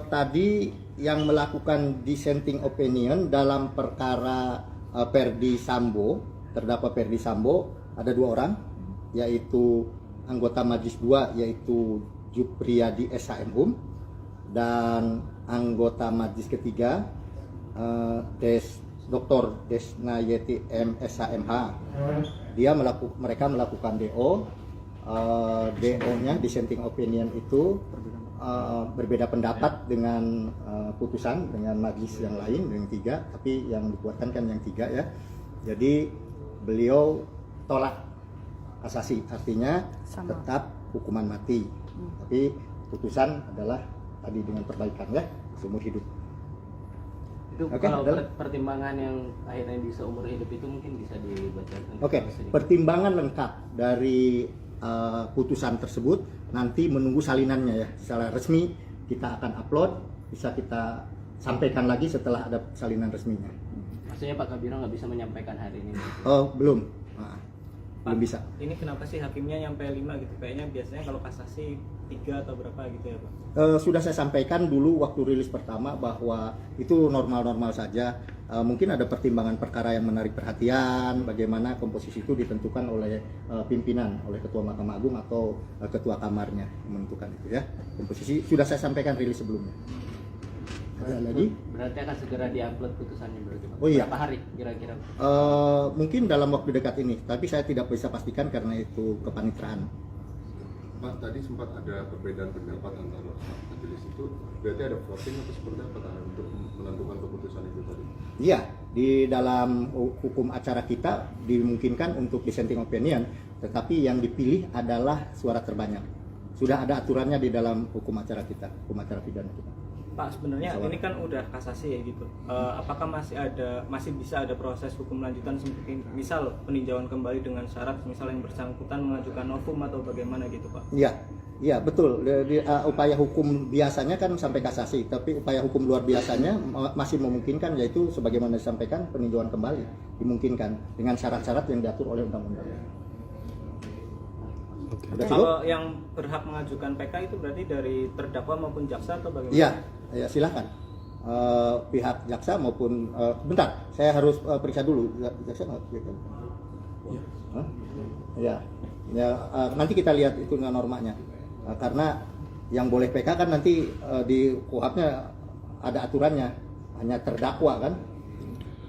Tadi yang melakukan dissenting opinion dalam perkara Ferdi Sambo, terdakwa Ferdi Sambo ada 2 orang, yaitu anggota majelis 2 yaitu Jupriyadi SHMhum dan anggota majelis ketiga Dr. Desnayeti M SHMH. Mereka melakukan DO. DO-nya dissenting opinion itu berbeda pendapat dengan putusan dengan majelis yang lain yang 3, tapi yang dikuatkan kan yang 3 ya. Jadi beliau tolak kasasi, artinya tetap hukuman mati. Tapi putusan adalah tadi dengan perbaikan ya, seumur hidup. Itu kalau pertimbangan yang akhirnya di seumur hidup itu mungkin bisa dibacakan. Pertimbangan lengkap dari putusan tersebut nanti menunggu salinannya ya, secara resmi kita akan upload, bisa kita sampaikan lagi setelah ada salinan resminya. Maksudnya Pak Kabiro nggak bisa menyampaikan hari ini? Oh belum, belum bisa. Ini kenapa sih hakimnya nyampe 5 gitu? Kayaknya biasanya kalau kasasi 3 atau berapa gitu ya Pak? Sudah saya sampaikan dulu waktu rilis pertama bahwa itu normal-normal saja. Mungkin ada pertimbangan perkara yang menarik perhatian, bagaimana komposisi itu ditentukan oleh pimpinan, oleh Ketua Mahkamah Agung atau Ketua Kamarnya menentukan itu ya. Komposisi sudah saya sampaikan rilis sebelumnya. Ada lagi? Berarti akan segera diupload putusannya berarti Pak. Oh iya. Berapa hari kira-kira? Mungkin dalam waktu dekat ini, tapi saya tidak bisa pastikan karena itu kepaniteraan. Pak, tadi sempat ada perbedaan pendapat antara majelis itu, berarti ada voting atau seperti apa Pak, untuk menentukan keputusan itu tadi? Iya, di dalam hukum acara kita dimungkinkan untuk dissenting opinion, tetapi yang dipilih adalah suara terbanyak. Sudah ada aturannya di dalam hukum acara kita, hukum acara pidana kita. Pak, sebenarnya Soal. ini kan udah kasasi ya gitu. Apakah masih bisa ada proses hukum lanjutan seperti misal peninjauan kembali dengan syarat misal yang bersangkutan mengajukan novum atau bagaimana gitu Pak? Iya, iya betul. Upaya hukum biasanya kan sampai kasasi, tapi upaya hukum luar biasanya masih memungkinkan, yaitu sebagaimana disampaikan peninjauan kembali dimungkinkan dengan syarat-syarat yang diatur oleh undang-undang. Udah cukup? Kalau yang berhak mengajukan PK itu berarti dari terdakwa maupun jaksa atau bagaimana? Iya, ya silakan. Pihak jaksa maupun bentar, saya harus periksa dulu jaksa nggak? Hah? Ya, nanti kita lihat itu normanya. Karena yang boleh PK kan nanti di KUHP-nya ada aturannya, hanya terdakwa kan.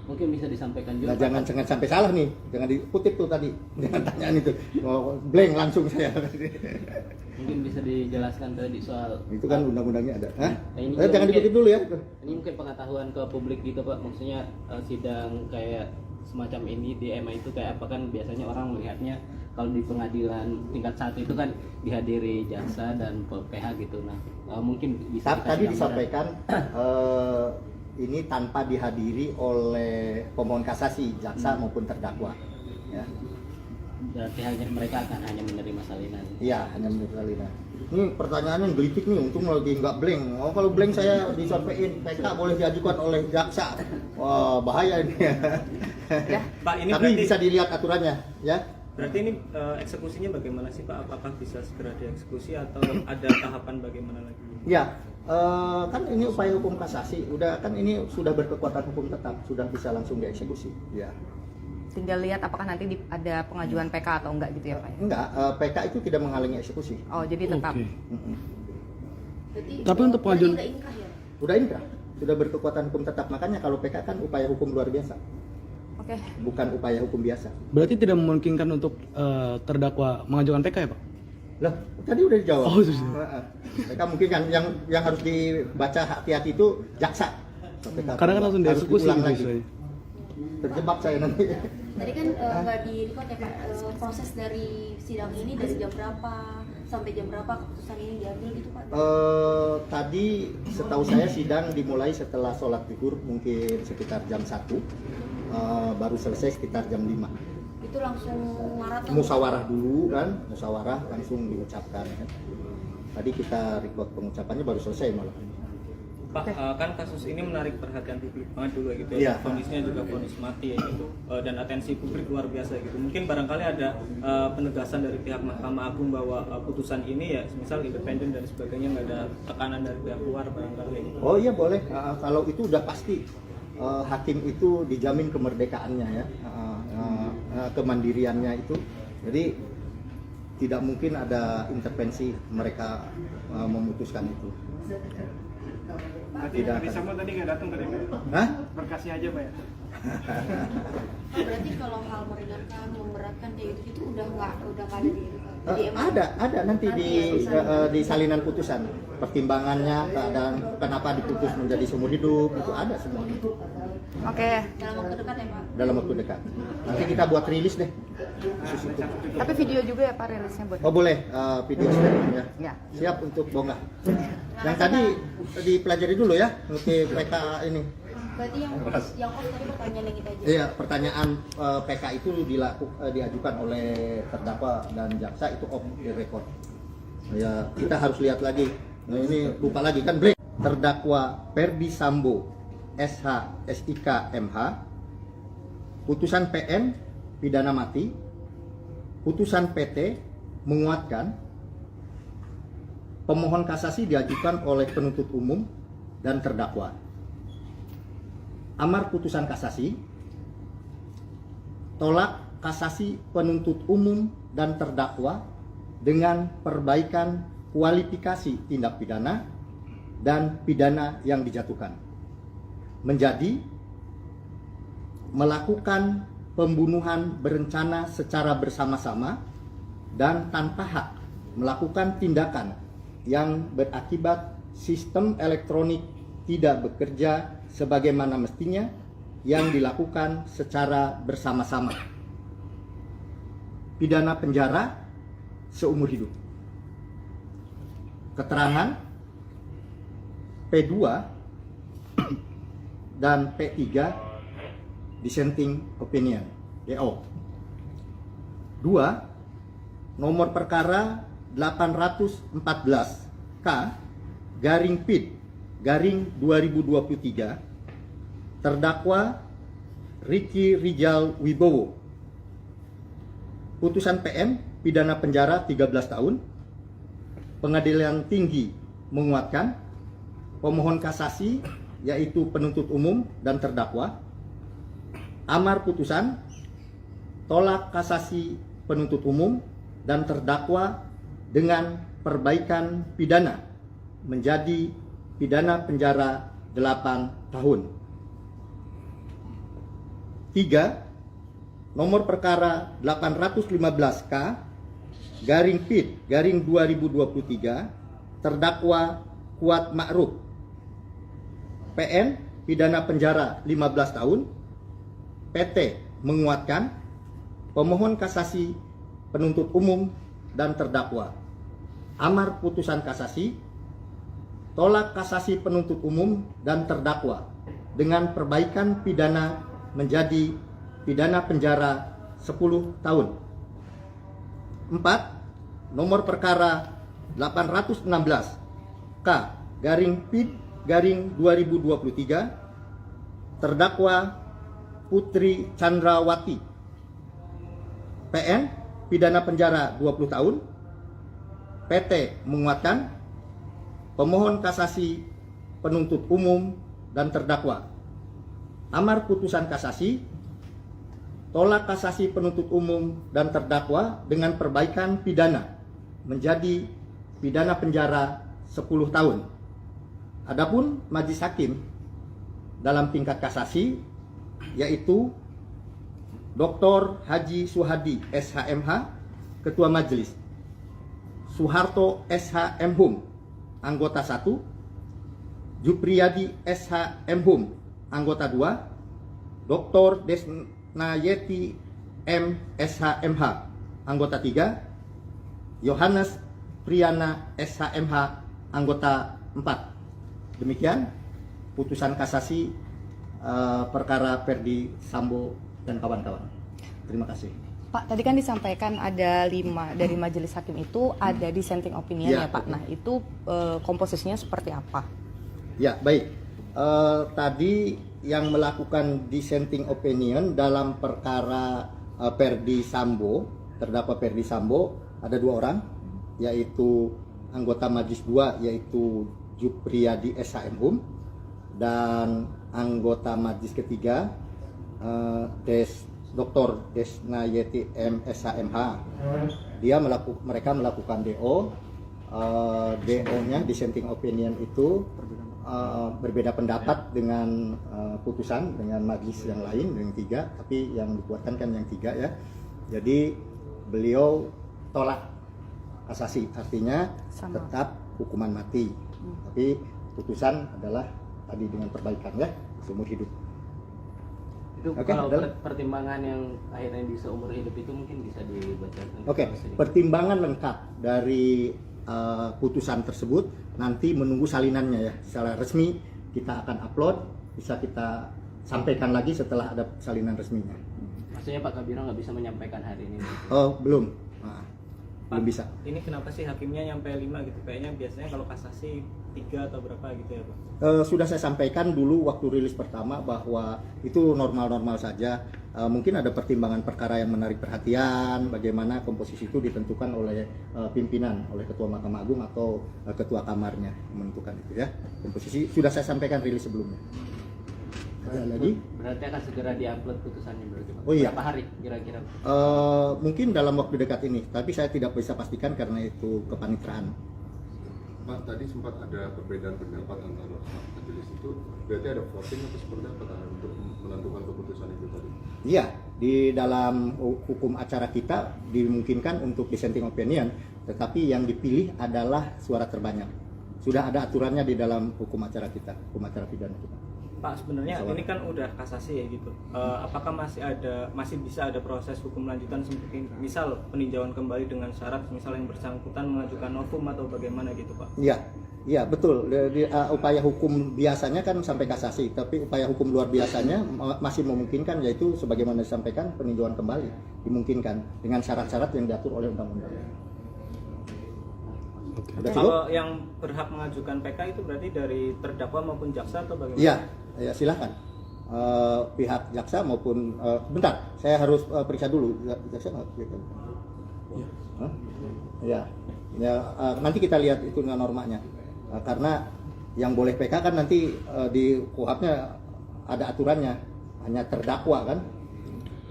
Mungkin bisa disampaikan juga. Nah, jangan sampai salah nih, jangan dikutip tuh tadi, jangan tanyaan itu, blank langsung saya. Mungkin bisa dijelaskan tadi soal Itu kan undang-undangnya ada. Hah? ini Jangan mungkin- dikutip dulu ya. Ini mungkin pengetahuan ke publik gitu Pak, maksudnya sidang kayak semacam ini di MA itu kayak apa kan biasanya orang melihatnya kalau di pengadilan tingkat 1 itu kan dihadiri jaksa dan PH gitu. Nah, mungkin bisa dikasih Tadi gambaran. disampaikan ini tanpa dihadiri oleh pemohon kasasi, jaksa maupun terdakwa. Ya, Berarti hanya mereka akan hanya menerima salinan. iya hanya menurut Salina. Ini pertanyaannya gelitik nih, untung lagi nggak blank. Oh kalau blank saya disampaikan PK boleh diajukan oleh jaksa. Wah bahaya ini. Ya. Pak, ini Tapi berarti bisa dilihat aturannya, ya. berarti ini eksekusinya bagaimana sih Pak? Apakah bisa segera dieksekusi atau ada tahapan bagaimana lagi? Ya, kan ini upaya hukum kasasi, udah kan ini sudah berkekuatan hukum tetap, sudah bisa langsung dieksekusi. Ya. Tinggal lihat apakah nanti ada pengajuan PK atau enggak gitu ya Pak? Enggak, PK itu tidak menghalangi eksekusi. Oh jadi tetap. Oke. Mm-mm. Berarti, Tapi untuk berarti pengajuan- udah inkrah ya? Udah inkrah, sudah berkekuatan hukum tetap. Makanya kalau PK kan upaya hukum luar biasa, Oke. bukan upaya hukum biasa. Berarti tidak memungkinkan untuk terdakwa mengajukan PK ya Pak? Lah, tadi udah dijawab. Oh, sudah. PK mungkin kan yang harus dibaca hati-hati itu jaksa. PK Karena kan langsung harus dieksekusi diulang gitu lagi. saya. Terjebak saya nanti. Tadi kan nggak di record ya Pak, proses dari sidang ini dari jam berapa sampai jam berapa keputusan ini diambil gitu Pak? Tadi setahu saya sidang dimulai setelah sholat zuhur mungkin sekitar jam 1, baru selesai sekitar jam 5. Itu langsung maraton? Musyawarah dulu kan, musyawarah langsung diucapkan kan. Tadi kita record pengucapannya baru selesai malah. Pak, kan kasus ini menarik perhatian publik banget dulu ya gitu Iya. ya. Vonisnya juga vonis mati ya gitu. Dan atensi publik luar biasa gitu. Mungkin barangkali ada penegasan dari pihak Mahkamah Agung bahwa putusan ini ya misal independen dan sebagainya, nggak ada tekanan dari pihak luar barangkali. Oh iya boleh, kalau itu udah pasti hakim itu dijamin kemerdekaannya ya, kemandiriannya itu. Jadi tidak mungkin ada intervensi mereka memutuskan itu. Berarti Tidak Ferdi akan. Sambo tadi nggak datang tadi Pak? Hah? Berkasnya aja Pak ya? Oh, berarti kalau hal meringankan, memberatkan kayak gitu udah nggak ada di MA? Ada nanti di salinan putusan pertimbangannya, keadaan kenapa diputus menjadi seumur hidup itu ada semua Oke. Dalam waktu dekat ya Pak? dalam waktu dekat. Nanti kita buat rilis deh. Khusus itu. Tapi video juga ya Pak rilisnya buat. Oh boleh video statement ya. Ya. Siap untuk bongkar. Yang tadi dipelajari dulu ya untuk PK ini. Berarti yang off tadi pertanyaan yang kita aja. Iya, pertanyaan PK itu diajukan oleh terdakwa dan jaksa itu off the record. Ya, kita harus lihat lagi. Nah, ini lupa lagi kan break. Terdakwa Ferdi Sambo SH SIK MH. Putusan PN pidana mati. Putusan PT menguatkan. Pemohon kasasi diajukan oleh penuntut umum dan terdakwa. Amar putusan kasasi, tolak kasasi penuntut umum dan terdakwa dengan perbaikan kualifikasi tindak pidana dan pidana yang dijatuhkan menjadi melakukan pembunuhan berencana secara bersama-sama dan tanpa hak melakukan tindakan yang berakibat sistem elektronik tidak bekerja sebagaimana mestinya yang dilakukan secara bersama-sama. Pidana penjara seumur hidup. Keterangan P2 dan P3 dissenting opinion DO. 2. Nomor perkara 814 K garing PID garing 2023 terdakwa Ricky Rijal Wibowo. Putusan PM pidana penjara 13 tahun. Pengadilan Tinggi menguatkan pemohon kasasi yaitu penuntut umum dan terdakwa. Amar putusan tolak kasasi penuntut umum dan terdakwa dengan perbaikan pidana menjadi pidana penjara 8 tahun. 3. Nomor perkara 815K garing PID garing 2023 terdakwa Kuat Ma'ruf. PN pidana penjara 15 tahun. PT menguatkan pemohon kasasi penuntut umum dan terdakwa. Amar putusan kasasi tolak kasasi penuntut umum dan terdakwa dengan perbaikan pidana menjadi pidana penjara 10 tahun. 4. Nomor perkara 816 K garing PID garing 2023 terdakwa Putri Chandrawati. PN pidana penjara 20 tahun. PT menguatkan pemohon kasasi penuntut umum dan terdakwa. Amar putusan kasasi tolak kasasi penuntut umum dan terdakwa dengan perbaikan pidana menjadi pidana penjara 10 tahun. Adapun majelis hakim dalam tingkat kasasi yaitu Dr. Haji Suhadi SHMH Ketua Majelis, Soeharto SH Mhum Anggota 1, Jupriyadi SH Mhum Anggota 2, Dr. Desnayeti M SHMH Anggota 3, Yohanes Priyana SHMH Anggota 4. Demikian putusan kasasi perkara Ferdi Sambo dan kawan-kawan. Terima kasih. Pak, tadi kan disampaikan ada 5 dari majelis hakim itu ada dissenting opinion ya, Pak. Betul. Nah, itu komposisinya seperti apa? Ya, baik. Tadi yang melakukan dissenting opinion dalam perkara Ferdi Sambo, terdakwa Ferdi Sambo, ada 2 orang, yaitu anggota Majelis 2 yaitu Jupriyadi SHMhum dan anggota Majelis ketiga Dr. Desnayeti M SHMH. Mereka melakukan DO. DO-nya dissenting opinion itu berbeda pendapat dengan putusan dengan majelis yang lain yang 3, tapi yang dikuatkan kan yang 3 ya. Jadi beliau tolak kasasi, artinya Sama. tetap hukuman mati. Tapi putusan adalah tadi dengan perbaikan ya, seumur hidup. Itu Oke, kalau adalah- pertimbangan yang akhirnya di seumur hidup itu mungkin bisa dibacakan. Oke, pertimbangan lengkap dari putusan tersebut nanti menunggu salinannya ya. Secara resmi kita akan upload, bisa kita sampaikan lagi setelah ada salinan resminya. Maksudnya Pak Kabiro nggak bisa menyampaikan hari ini. Oh, belum. Belum Pak, bisa. Ini kenapa sih hakimnya nyampe 5 gitu? Kayaknya biasanya kalau kasasi 3 atau berapa gitu ya, Pak? Sudah saya sampaikan dulu waktu rilis pertama bahwa itu normal-normal saja. Mungkin ada pertimbangan perkara yang menarik perhatian, bagaimana komposisi itu ditentukan oleh pimpinan, oleh Ketua Mahkamah Agung atau Ketua Kamarnya menentukan itu ya. Komposisi sudah saya sampaikan rilis sebelumnya. Ada lagi? Berarti akan segera diupload putusannya berarti Pak. Oh iya. Berapa hari kira-kira? Mungkin dalam waktu dekat ini, tapi saya tidak bisa pastikan karena itu kepanitraan. Pak, tadi sempat ada perbedaan pendapat antara majelis itu, berarti ada voting atau seperti apa untuk menentukan keputusan itu tadi? Iya, di dalam hukum acara kita dimungkinkan untuk dissenting opinion, tetapi yang dipilih adalah suara terbanyak. Sudah ada aturannya di dalam hukum acara kita, hukum acara pidana kita. Pak, sebenarnya ini kan udah kasasi ya gitu. Apakah masih bisa ada proses hukum lanjutan seperti misal peninjauan kembali dengan syarat misal yang bersangkutan mengajukan novum atau bagaimana gitu, Pak? Iya, iya betul. Upaya hukum biasanya kan sampai kasasi, tapi upaya hukum luar biasanya masih memungkinkan, yaitu sebagaimana disampaikan peninjauan kembali dimungkinkan dengan syarat-syarat yang diatur oleh undang-undang. Udah cukup? Kalau yang berhak mengajukan PK itu berarti dari terdakwa maupun jaksa atau bagaimana? Iya, ya silakan. Pihak jaksa maupun bentar, saya harus periksa dulu jaksa nggak? Hah? Ya, nanti kita lihat itu normanya. Karena yang boleh PK kan nanti di KUHP-nya ada aturannya, hanya terdakwa kan.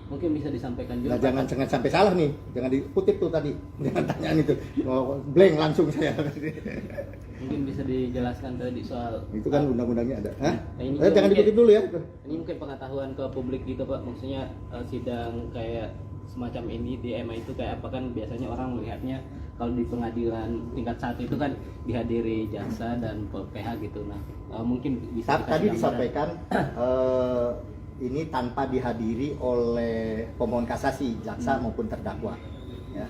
Mungkin bisa disampaikan juga. Nah, jangan sampai salah nih, jangan dikutip tuh tadi, jangan tanyaan itu, blank langsung saya. Mungkin bisa dijelaskan tadi soal Itu kan undang-undangnya ada. Hah? Nah, ini Jangan mungkin- dikutip dulu ya. Ini mungkin pengetahuan ke publik gitu Pak, maksudnya sidang kayak semacam ini di MA itu kayak apa kan biasanya orang melihatnya kalau di pengadilan tingkat 1 itu kan dihadiri jaksa dan PH gitu. Nah mungkin bisa Tadi dikasih gambaran. disampaikan ini tanpa dihadiri oleh pemohon kasasi, jaksa maupun terdakwa. Ya.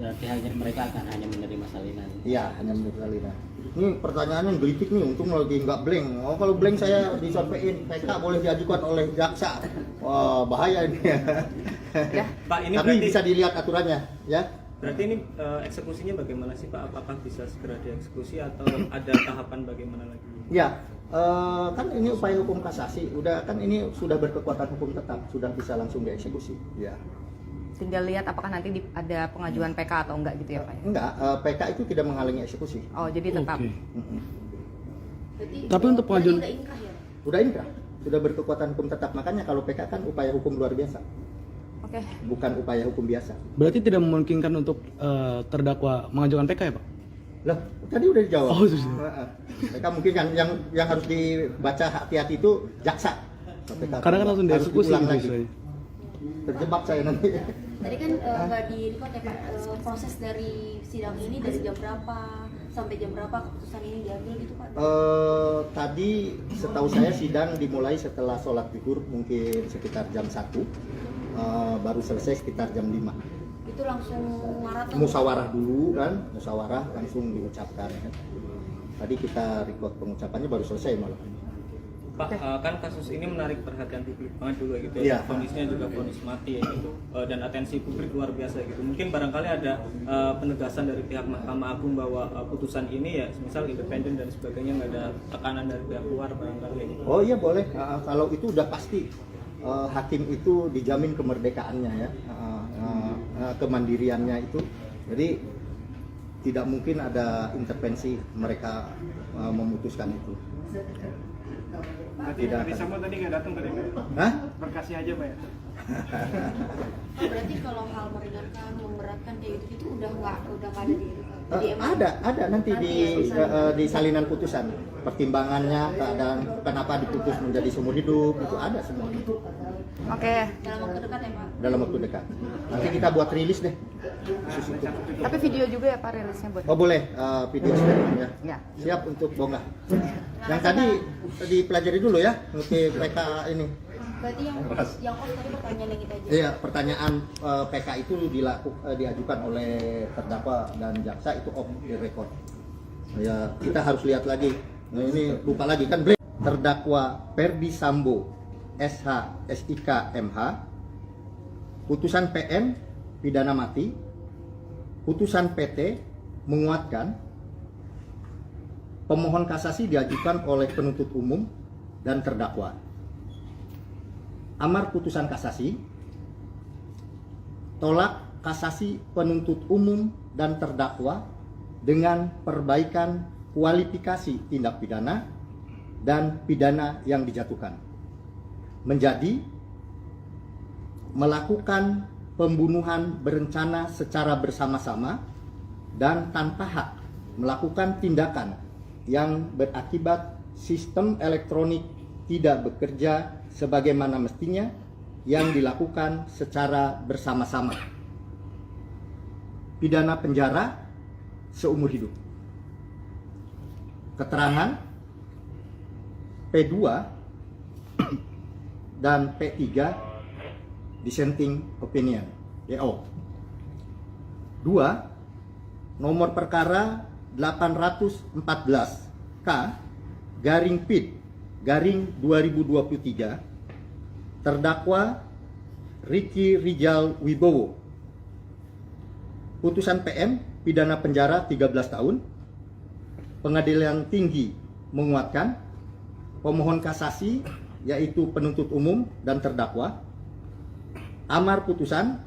Berarti hanya mereka akan hanya menerima salinan. Iya, hanya menurut Alina. Ini pertanyaannya gelitik nih, untung lagi nggak blank. Oh, kalau blank saya disampaikan PK boleh diajukan oleh jaksa. Wah, bahaya ini. Ya. Pak, ini Tapi berarti bisa dilihat aturannya, ya. berarti ini eksekusinya bagaimana sih, Pak? Apakah bisa segera dieksekusi atau ada tahapan bagaimana lagi? Ya, kan ini upaya hukum kasasi, udah kan ini sudah berkekuatan hukum tetap, sudah bisa langsung dieksekusi. Ya. Tinggal lihat apakah nanti ada pengajuan PK atau enggak gitu ya Pak? Enggak, PK itu tidak menghalangi eksekusi. Oh jadi tetap. Oke. Berarti, Tapi untuk pengajuan- udah inkrah ya? Sudah inkrah, sudah berkekuatan hukum tetap. Makanya kalau PK kan upaya hukum luar biasa, Oke. bukan upaya hukum biasa. Berarti tidak memungkinkan untuk terdakwa mengajukan PK ya, Pak? Lah, tadi udah dijawab. Oh, sudah. PK mungkin kan yang harus dibaca hati-hati itu jaksa. PK Kadang kan langsung harus dieksekusi diulang gitu lagi. istilahnya. Terjebak saya nanti. Tadi kan nggak di record ya Pak, proses dari sidang ini dari jam berapa sampai jam berapa keputusan ini diambil gitu Pak? Tadi setahu saya sidang dimulai setelah sholat zuhur mungkin sekitar jam 1, baru selesai sekitar jam 5. Itu langsung maraton? Musyawarah dulu kan, musyawarah langsung diucapkan kan. Tadi kita record pengucapannya baru selesai malah. Pak, kan kasus ini menarik perhatian publik banget dulu gitu Iya. ya. Vonisnya juga vonis mati ya gitu. Dan atensi publik luar biasa gitu. Mungkin barangkali ada penegasan dari pihak Mahkamah Agung bahwa putusan ini ya misal independen dan sebagainya, nggak ada tekanan dari pihak luar barangkali ya gitu. Oh iya boleh, kalau itu udah pasti hakim itu dijamin kemerdekaannya ya, kemandiriannya itu. Jadi tidak mungkin ada intervensi mereka memutuskan itu. Berarti Tidak Ferdi akan. Sambo tadi nggak datang tadi Pak? Hah? Berkasih aja Pak ya? Oh, berarti kalau hal meringankan, memberatkan kayak gitu udah nggak ada di MA? Ada nanti di salinan putusan pertimbangannya, keadaan kenapa diputus menjadi seumur hidup itu ada semua Oke. Dalam waktu dekat ya Pak? dalam waktu dekat. Nanti kita buat rilis deh khusus itu. Tapi video juga ya Pak rilisnya buat. Oh boleh, video statement ya. Ya. Siap untuk bonggah. Yang tadi dipelajari dulu ya, untuk PK ini. Berarti yang off tadi pertanyaan yang kita aja. Iya, pertanyaan PK itu diajukan oleh terdakwa dan jaksa itu off the record. Ya, kita harus lihat lagi. Nah, ini lupa lagi kan terdakwa Ferdi Sambo SH SIK MH, putusan PM pidana mati, putusan PT menguatkan, pemohon kasasi diajukan oleh penuntut umum dan terdakwa. Amar putusan kasasi, tolak kasasi penuntut umum dan terdakwa dengan perbaikan kualifikasi tindak pidana dan pidana yang dijatuhkan. Menjadi melakukan pembunuhan berencana secara bersama-sama dan tanpa hak melakukan tindakan yang berakibat sistem elektronik tidak bekerja sebagaimana mestinya yang dilakukan secara bersama-sama. Pidana penjara seumur hidup. Keterangan P2 dan P3 dissenting opinion DO. 2. Nomor perkara 814 K garing PID garing 2023 terdakwa Ricky Rijal Wibowo. Putusan PM pidana penjara 13 tahun. Pengadilan Tinggi menguatkan. Pemohon kasasi yaitu penuntut umum dan terdakwa. Amar putusan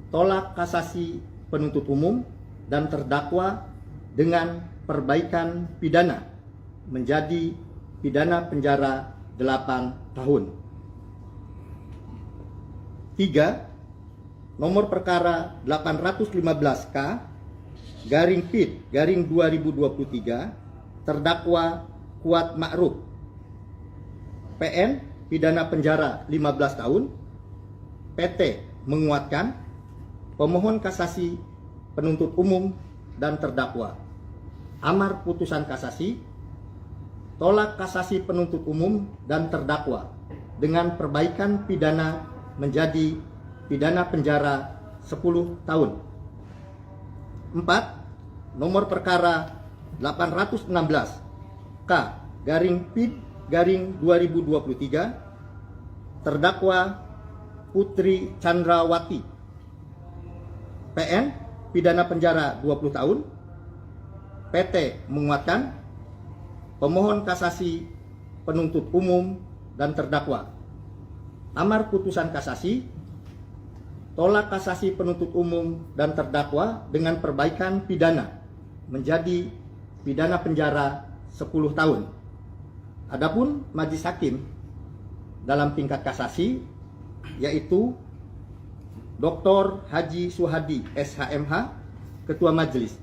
tolak kasasi penuntut umum dan terdakwa dengan perbaikan pidana menjadi pidana penjara 8 tahun. 3. Nomor perkara 815K garing PID garing 2023 terdakwa Kuat Ma'ruf. PN pidana penjara 15 tahun. PT menguatkan. Pemohon kasasi penuntut umum dan terdakwa. Amar putusan kasasi tolak kasasi penuntut umum dan terdakwa dengan perbaikan pidana menjadi pidana penjara 10 tahun. 4. Nomor perkara 816 K garing PID garing 2023 terdakwa Putri Chandrawati. PN pidana penjara 20 tahun. PT menguatkan. Pemohon kasasi penuntut umum dan terdakwa. Amar putusan kasasi tolak kasasi penuntut umum dan terdakwa dengan perbaikan pidana menjadi pidana penjara 10 tahun. Adapun majelis hakim dalam tingkat kasasi yaitu Dr. Haji Suhadi SHMH Ketua Majelis,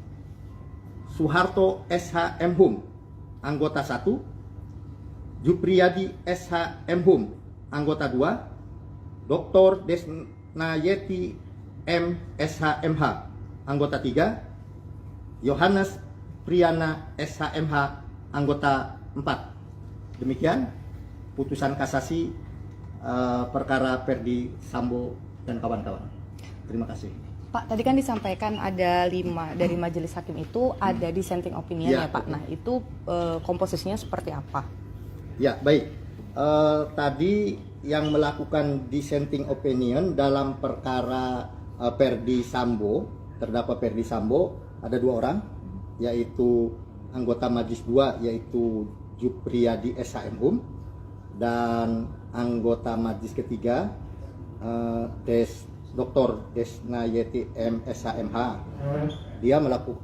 Soeharto SH Mhum Anggota 1, Jupriyadi SH Mhum Anggota 2, Dr. Desnayeti M SH MH Anggota 3, Yohanes Priyana SH MH Anggota 4. Demikian putusan kasasi perkara Ferdi Sambo dan kawan-kawan. Terima kasih. Pak, tadi kan disampaikan ada 5 dari majelis hakim itu ada dissenting opinion ya, Pak. Betul. Nah, itu komposisinya seperti apa? Ya, baik. Tadi yang melakukan dissenting opinion dalam perkara Ferdi Sambo, terdakwa Ferdi Sambo, ada 2 orang, yaitu anggota Majelis 2 yaitu Jupriyadi SH Mhum dan anggota Majelis ketiga Dr. Desnayeti M SHMH.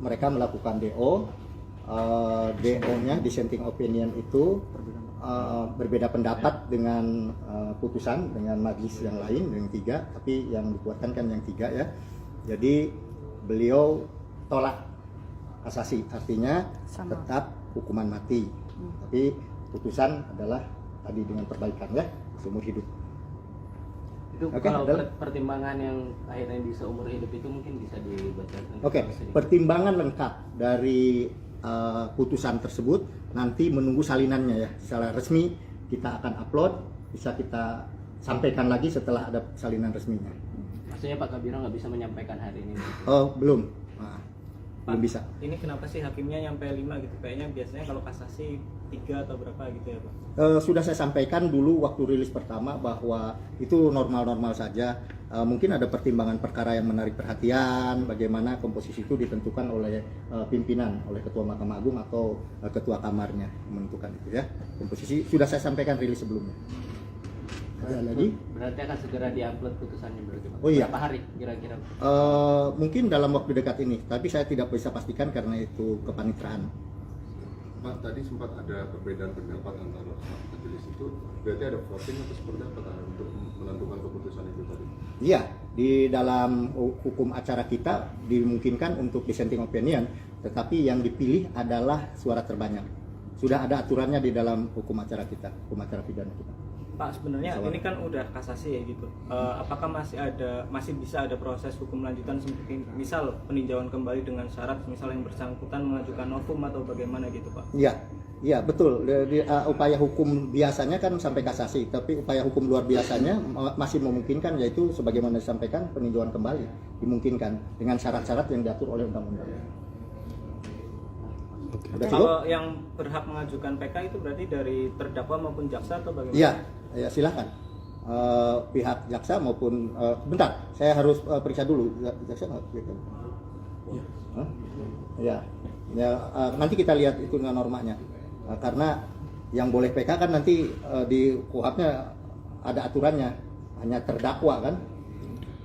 Mereka melakukan DO. DO-nya dissenting opinion itu berbeda pendapat dengan putusan dengan majelis yang lain yang 3, tapi yang dikuatkan kan yang 3 ya. Jadi beliau tolak kasasi, artinya Sama. tetap hukuman mati. Tapi putusan adalah tadi dengan perbaikan ya, seumur hidup. Itu Oke, kalau adalah- pertimbangan yang akhirnya di seumur hidup itu mungkin bisa dibacakan. Oke, pertimbangan lengkap dari putusan tersebut nanti menunggu salinannya ya. Secara resmi kita akan upload, bisa kita sampaikan lagi setelah ada salinan resminya. Maksudnya Pak Kabiro nggak bisa menyampaikan hari ini. Oh, belum. Belum Pak, bisa. Ini kenapa sih hakimnya nyampe 5 gitu? Kayaknya biasanya kalau kasasi 3 atau berapa gitu ya, Pak? Sudah saya sampaikan dulu waktu rilis pertama bahwa itu normal-normal saja. Mungkin ada pertimbangan perkara yang menarik perhatian, bagaimana komposisi itu ditentukan oleh pimpinan, oleh Ketua Mahkamah Agung atau Ketua Kamarnya menentukan itu ya. Komposisi sudah saya sampaikan rilis sebelumnya. Ada lagi? Berarti akan segera diupload putusannya berarti Pak. Oh iya. Berapa hari kira-kira? Mungkin dalam waktu dekat ini, tapi saya tidak bisa pastikan karena itu kepanitraan. Pak, tadi sempat ada perbedaan pendapat antara majelis itu, berarti ada voting atau seperti apa untuk menentukan keputusan itu tadi? Iya, di dalam hukum acara kita dimungkinkan untuk dissenting opinion, tetapi yang dipilih adalah suara terbanyak. Sudah ada aturannya di dalam hukum acara kita, hukum acara pidana kita. Pak, sebenarnya Soal. ini kan udah kasasi ya gitu. Apakah masih bisa ada proses hukum lanjutan seperti misal peninjauan kembali dengan syarat misal yang bersangkutan mengajukan novum atau bagaimana gitu, Pak? Iya, iya betul. Upaya hukum biasanya kan sampai kasasi, tapi upaya hukum luar biasanya masih memungkinkan, yaitu sebagaimana disampaikan peninjauan kembali dimungkinkan dengan syarat-syarat yang diatur oleh undang-undang. Udah cukup? Kalau yang berhak mengajukan PK itu berarti dari terdakwa maupun jaksa atau bagaimana? Iya, ya silakan. Pihak jaksa maupun bentar, saya harus periksa dulu jaksa nggak gitu. Hah? Ya, nanti kita lihat itu normanya. Karena yang boleh PK kan nanti di KUHP-nya ada aturannya, hanya terdakwa kan.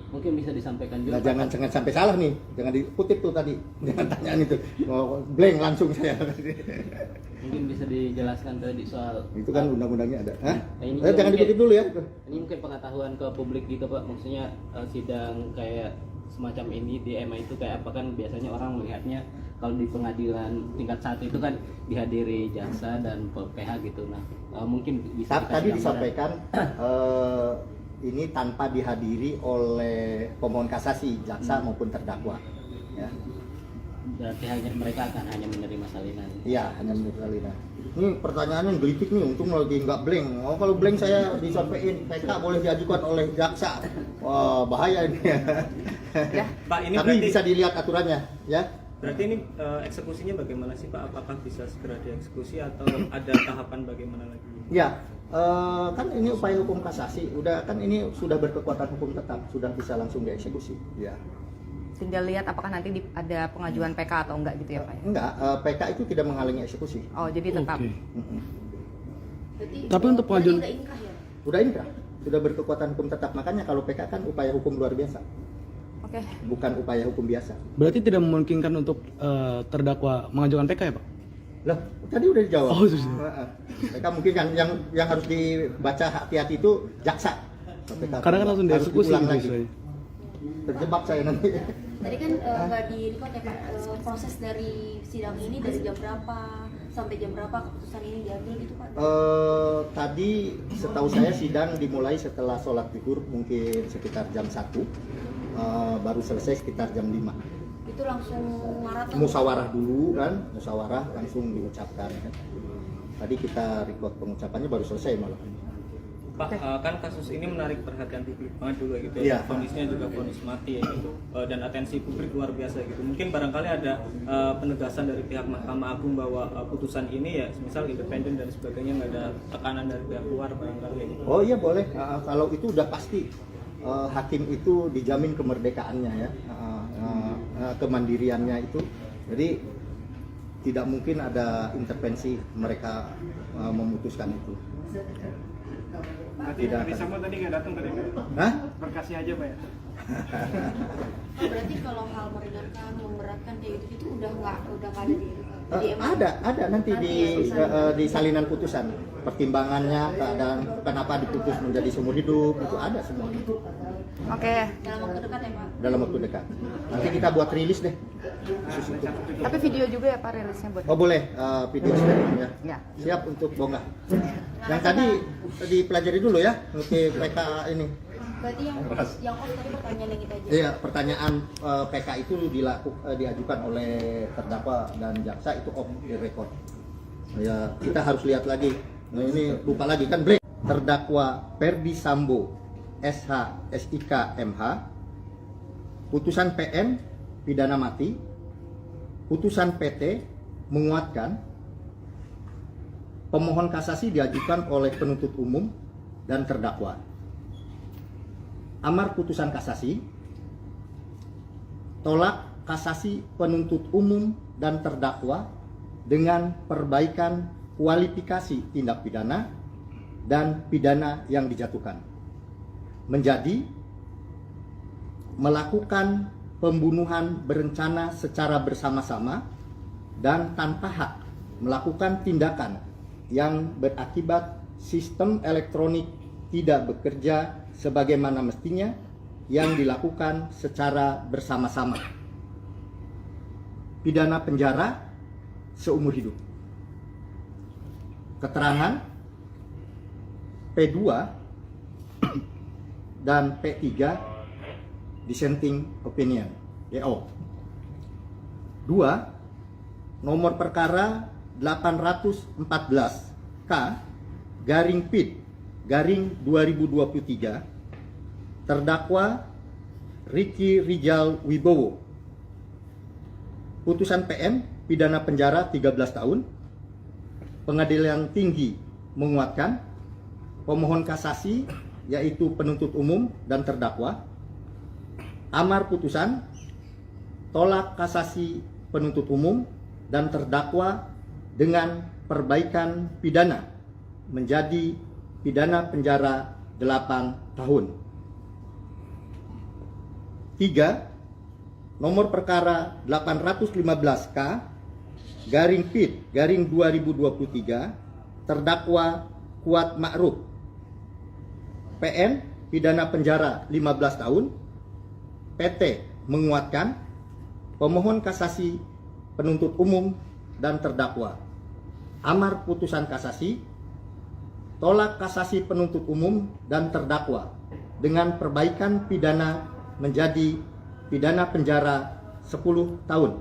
Mungkin bisa disampaikan Nah, juga. jangan sampai salah nih, jangan dikutip tuh tadi, jangan tanyaan itu, blank langsung saya. Mungkin bisa dijelaskan tadi soal Itu kan undang-undangnya ada. Hah? Ini Jangan mungkin- dikutip dulu ya. Ini mungkin pengetahuan ke publik gitu Pak, maksudnya sidang kayak semacam ini di MA itu kayak apa kan biasanya orang melihatnya kalau di pengadilan tingkat 1 itu kan dihadiri jaksa dan PH gitu. Nah mungkin bisa Tadi dikasih gambaran. disampaikan ini tanpa dihadiri oleh pemohon kasasi, jaksa maupun terdakwa. Ya, Berarti hanya mereka akan hanya menerima salinan. iya hanya menurut Alina. Ini pertanyaannya gelitik nih, untung lagi nggak blank. Oh kalau blank saya disampaikan PK boleh diajukan oleh jaksa. Wah bahaya ini. Ya. Pak, ini Tapi berarti bisa dilihat aturannya, ya. berarti ini eksekusinya bagaimana sih, Pak? Apakah bisa segera dieksekusi atau ada tahapan bagaimana lagi? Ya, kan ini upaya hukum kasasi, udah kan ini sudah berkekuatan hukum tetap, sudah bisa langsung dieksekusi. Ya. Tinggal lihat apakah nanti ada pengajuan PK atau enggak gitu ya Pak? Enggak, PK itu tidak menghalangi eksekusi. Oh jadi tetap. Oke. Berarti, Tapi untuk berarti pengajuan- udah inkrah ya? Udah inkrah, sudah berkekuatan hukum tetap. Makanya kalau PK kan upaya hukum luar biasa, Oke. bukan upaya hukum biasa. Berarti tidak memungkinkan untuk terdakwa mengajukan PK ya, Pak? Lah, tadi udah dijawab. Oh, sudah. PK mungkin kan yang harus dibaca hati-hati itu jaksa. PK Kadang kan langsung harus dieksekusi diulang gitu lagi. istilahnya. Terjebak saya nanti. Tadi kan nggak di record ya Pak, proses dari sidang ini dari jam berapa sampai jam berapa keputusan ini diambil gitu Pak? Tadi setahu saya sidang dimulai setelah sholat zuhur mungkin sekitar jam 1, baru selesai sekitar jam 5. Itu langsung maraton. Musyawarah dulu kan, musyawarah langsung diucapkan kan. Tadi kita record pengucapannya baru selesai malah. Pak, kan kasus ini menarik perhatian publik banget dulu ya gitu Iya. ya. Vonisnya juga vonis mati ya gitu. Dan atensi publik luar biasa gitu. Mungkin barangkali ada penegasan dari pihak Mahkamah Agung bahwa putusan ini ya misal independen dan sebagainya, nggak ada tekanan dari pihak luar barangkali ya gitu. Oh iya boleh, kalau itu udah pasti hakim itu dijamin kemerdekaannya ya, kemandiriannya itu. Jadi tidak mungkin ada intervensi mereka memutuskan itu. Berarti Tidak Ferdi akan. Sambo tadi nggak datang tadi Pak? Hah? Berkasih aja Pak ya? Oh, berarti kalau hal meringankan, memberatkan kayak gitu itu udah nggak ada di MA? Ada nanti di salinan putusan pertimbangannya dan kenapa diputus menjadi seumur hidup itu ada semua Oke. Dalam waktu dekat ya Pak? dalam waktu dekat. Nanti kita buat rilis deh. Khusus itu. Tapi video juga ya Pak rilisnya buat. Oh boleh video sharing ya. Ya. Siap untuk bongkar. Yang tadi dipelajari dulu ya untuk PK ini. Berarti yang off tadi pertanyaan yang kita aja. Iya, pertanyaan PK itu diajukan oleh terdakwa dan jaksa itu off the record. Ya, kita harus lihat lagi. Nah, ini lupa lagi kan blank. Terdakwa Ferdi Sambo SH SIK MH, putusan PN pidana mati, putusan PT menguatkan, pemohon kasasi diajukan oleh penuntut umum dan terdakwa. Amar putusan kasasi, tolak kasasi penuntut umum dan terdakwa dengan perbaikan kualifikasi tindak pidana dan pidana yang dijatuhkan, menjadi melakukan pembunuhan berencana secara bersama-sama dan tanpa hak melakukan tindakan yang berakibat sistem elektronik tidak bekerja sebagaimana mestinya yang dilakukan secara bersama-sama. Pidana penjara seumur hidup. Keterangan P2 dan P3 dissenting opinion DO. 2. Nomor perkara 814 K garing PID garing 2023 terdakwa Ricky Rijal Wibowo. Putusan PM pidana penjara 13 tahun. Pengadilan Tinggi menguatkan. Pemohon kasasi yaitu penuntut umum dan terdakwa. Amar putusan tolak kasasi penuntut umum dan terdakwa dengan perbaikan pidana menjadi pidana penjara 8 tahun. 3. Nomor perkara 815K garing PID garing 2023 terdakwa Kuat Ma'ruf. PN pidana penjara 15 tahun. PT menguatkan. Pemohon kasasi penuntut umum dan terdakwa. Amar putusan kasasi tolak kasasi penuntut umum dan terdakwa dengan perbaikan pidana menjadi pidana penjara 10 tahun.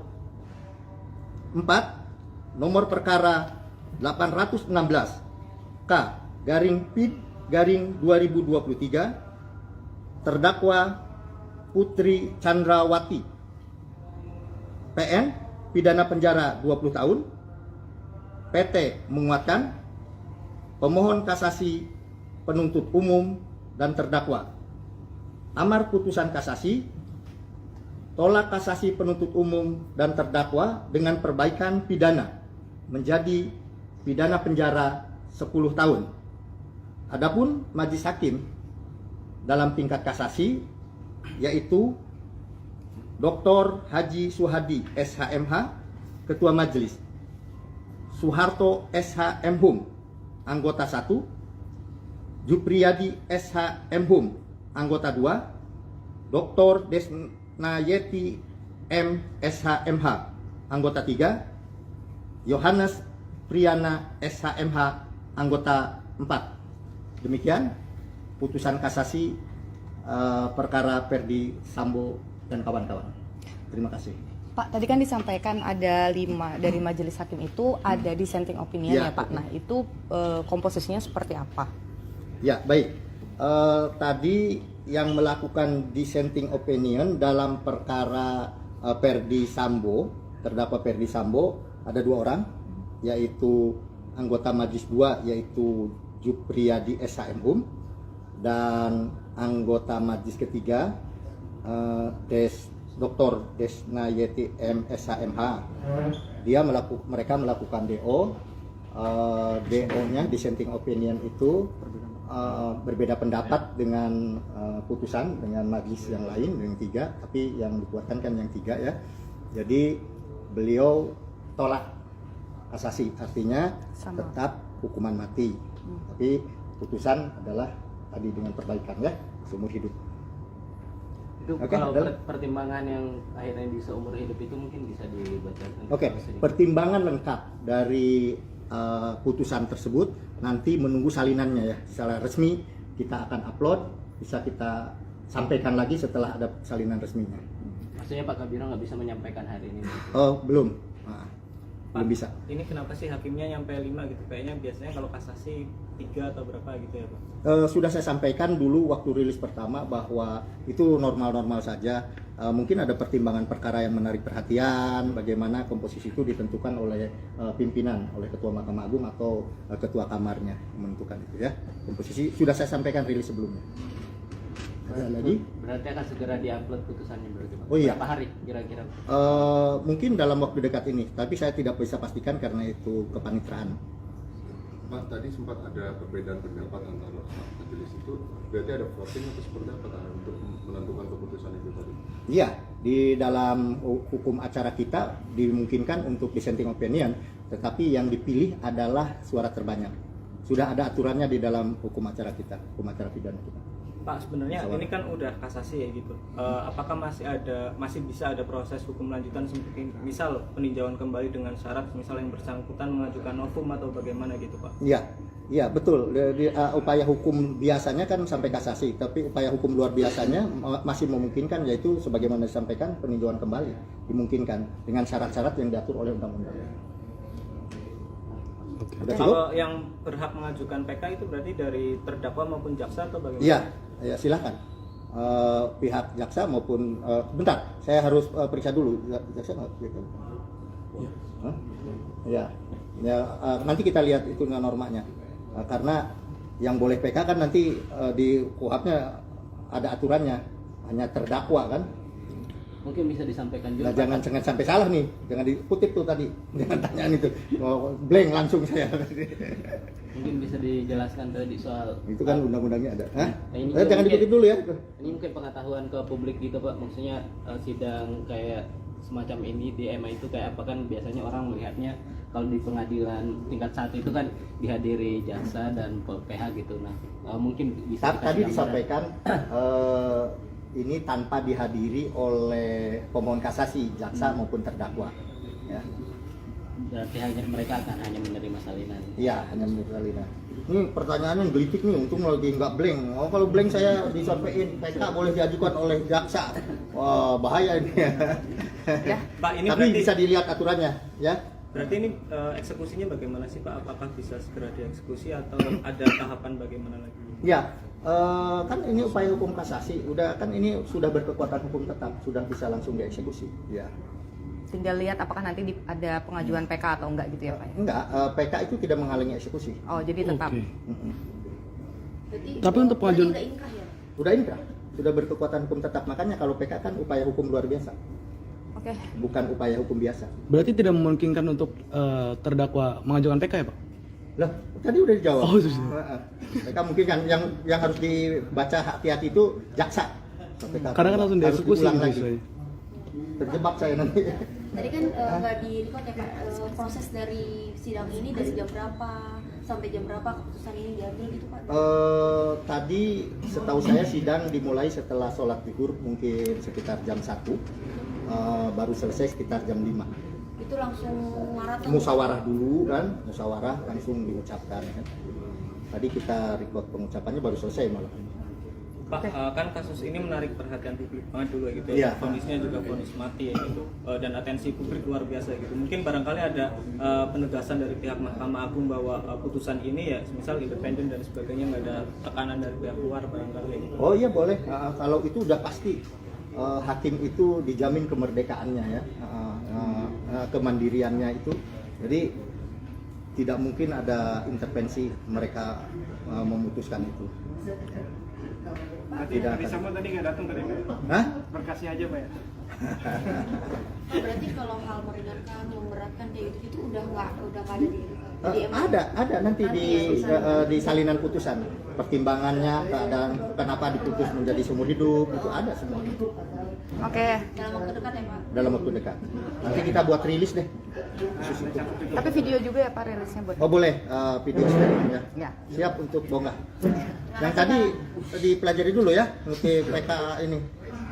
4. Nomor perkara 816 K garing PID garing 2023 terdakwa Putri Chandrawati. PN pidana penjara 20 tahun. PT menguatkan. Pemohon kasasi penuntut umum dan terdakwa. Amar putusan kasasi tolak kasasi penuntut umum dan terdakwa dengan perbaikan pidana menjadi pidana penjara 10 tahun. Adapun majelis hakim dalam tingkat kasasi yaitu Dr. Haji Suhadi SHMH Ketua Majelis, Soeharto SH MHum anggota 1, Jupriyadi SH MHum anggota 2, Dr. Desnayeti M SH MH anggota 3, Yohanes Priyana SH MH anggota 4. Demikian putusan kasasi perkara Ferdi Sambo dan kawan-kawan. Terima kasih. Pak, tadi kan disampaikan ada 5 dari majelis hakim itu ada dissenting opinion ya, Pak. Nah, itu komposisinya seperti apa? Ya, baik. Tadi yang melakukan dissenting opinion dalam perkara Ferdi Sambo, terdakwa Ferdi Sambo, ada 2 orang, yaitu anggota majelis 2 yaitu Jupriyadi SH MHum dan anggota majelis ketiga Dr. Desnayeti M SH MH. Mereka melakukan DO. DO-nya dissenting opinion itu berbeda pendapat dengan putusan dengan majelis yang lain yang 3, tapi yang dikuatkan kan yang 3 ya. Jadi beliau tolak kasasi, artinya tetap hukuman mati. Tapi putusan adalah tadi dengan perbaikan ya, seumur hidup. Itu kalau pertimbangan yang akhirnya di seumur hidup itu mungkin bisa dibacakan. Pertimbangan lengkap dari putusan tersebut nanti menunggu salinannya ya, secara resmi kita akan upload, bisa kita sampaikan lagi setelah ada salinan resminya. Maksudnya Pak Kabiro nggak bisa menyampaikan hari ini? Oh belum, belum bisa. Ini kenapa sih hakimnya nyampe 5 gitu? Kayaknya biasanya kalau kasasi 3 atau berapa gitu ya Pak? Sudah saya sampaikan dulu waktu rilis pertama bahwa itu normal-normal saja. Mungkin ada pertimbangan perkara yang menarik perhatian, bagaimana komposisi itu ditentukan oleh pimpinan, oleh Ketua Mahkamah Agung atau Ketua Kamarnya menentukan itu ya. Komposisi sudah saya sampaikan rilis sebelumnya. Ada lagi? Berarti akan segera diupload putusannya berarti Pak? Oh iya. Berapa hari kira-kira? Mungkin dalam waktu dekat ini, tapi saya tidak bisa pastikan karena itu kepanitraan. Pak, tadi sempat ada perbedaan pendapat antara majelis itu, berarti ada voting atau seperti apa untuk menentukan keputusan itu tadi? Iya, di dalam hukum acara kita dimungkinkan untuk dissenting opinion, tetapi yang dipilih adalah suara terbanyak. Sudah ada aturannya di dalam hukum acara kita, hukum acara pidana kita. Pak, sebenarnya ini kan udah kasasi ya gitu. Apakah masih bisa ada proses hukum lanjutan seperti misal peninjauan kembali dengan syarat misal yang bersangkutan mengajukan novum atau bagaimana gitu, Pak? Iya betul. Upaya hukum biasanya kan sampai kasasi, tapi upaya hukum luar biasanya masih memungkinkan, yaitu sebagaimana disampaikan peninjauan kembali dimungkinkan dengan syarat-syarat yang diatur oleh undang-undang. Udah cukup? Kalau yang berhak mengajukan PK itu berarti dari terdakwa maupun jaksa atau bagaimana? Iya, silakan. Pihak jaksa maupun bentar, saya harus periksa dulu jaksa nggak gitu. Ya, nanti kita lihat itu normanya. Karena yang boleh PK kan nanti di KUHP-nya ada aturannya, hanya terdakwa kan. Mungkin bisa disampaikan juga. Nah, jangan sampai salah nih, jangan dikutip tuh tadi, jangan tanyaan itu, blank langsung saya. Mungkin bisa dijelaskan tadi soal Itu kan undang-undangnya ada. Hah? ini Jangan mungkin- dikutip dulu ya. Ini mungkin pengetahuan ke publik gitu Pak, maksudnya sidang kayak semacam ini di MA itu kayak apa kan biasanya orang melihatnya kalau di pengadilan tingkat 1 itu kan dihadiri jaksa dan PH gitu. Nah mungkin bisa Tadi dikasih gambaran. disampaikan ini tanpa dihadiri oleh pemohon kasasi, jaksa maupun terdakwa. Ya. Dan pihaknya mereka akan hanya menerima salinan. Iya, hanya menurut Alina. Ini pertanyaannya gelitik nih, untung lagi nggak blank. Oh, kalau blank saya disampaikan PK boleh diajukan oleh jaksa. Wah, bahaya ini. Ya. Pak, ini Tapi berarti bisa dilihat aturannya, ya. berarti ini eksekusinya bagaimana sih Pak? Apakah bisa segera dieksekusi atau ada tahapan bagaimana lagi? Ya, kan ini upaya hukum kasasi, udah kan ini sudah berkekuatan hukum tetap, sudah bisa langsung dieksekusi. Ya. Tinggal lihat apakah nanti ada pengajuan PK atau enggak gitu ya Pak ya? Enggak, PK itu tidak menghalangi eksekusi. Oh jadi tetap. Oke. Berarti Tapi untuk pengajuan- udah inkrah ya? Udah inkrah, sudah berkekuatan hukum tetap, makanya kalau PK kan upaya hukum luar biasa, Oke. bukan upaya hukum biasa. Berarti tidak memungkinkan untuk terdakwa mengajukan PK ya, Pak? Lah, tadi udah dijawab. Oh, sudah. Mereka mungkin kan yang harus dibaca hati-hati itu jaksa. Karena kan langsung Harus dieksekusi diulang gitu lagi. istilahnya. Terjebak saya nanti. Tadi kan nggak di record ya Pak, proses dari sidang ini dari jam berapa sampai jam berapa keputusan ini diambil gitu Pak? Tadi setahu saya sidang dimulai setelah sholat zuhur mungkin sekitar jam 1, baru selesai sekitar jam 5. Itu langsung maraton? Musyawarah dulu kan, musyawarah langsung diucapkan kan. Tadi kita record pengucapannya baru selesai malah. Pak, kan kasus ini menarik perhatian publik banget dulu gitu Iya. ya. Vonisnya juga vonis mati ya gitu. Dan atensi publik luar biasa gitu. Mungkin barangkali ada penegasan dari pihak Mahkamah Agung bahwa putusan ini ya misal independen dan sebagainya, nggak ada tekanan dari pihak luar barangkali gitu. Oh iya boleh, kalau itu udah pasti hakim itu dijamin kemerdekaannya ya, kemandiriannya itu. Jadi tidak mungkin ada intervensi mereka memutuskan itu. Berarti Tidak Ferdi akan. Sambo tadi nggak datang tadi Pak? Hah? Berkasih aja Pak ya? Berarti kalau hal meringankan, memberatkan kayak gitu udah nggak ada di MA? Ada nanti di salinan putusan pertimbangannya, keadaan kenapa diputus menjadi seumur hidup itu ada semua Oke. Dalam waktu dekat ya Pak? dalam waktu dekat. Nanti kita buat rilis deh. Khusus itu. Tapi video juga ya Pak rilisnya buat. Oh boleh, video sharing ya. Ya. Siap untuk bonggah. Yang tadi dipelajari dulu ya, untuk PK ini.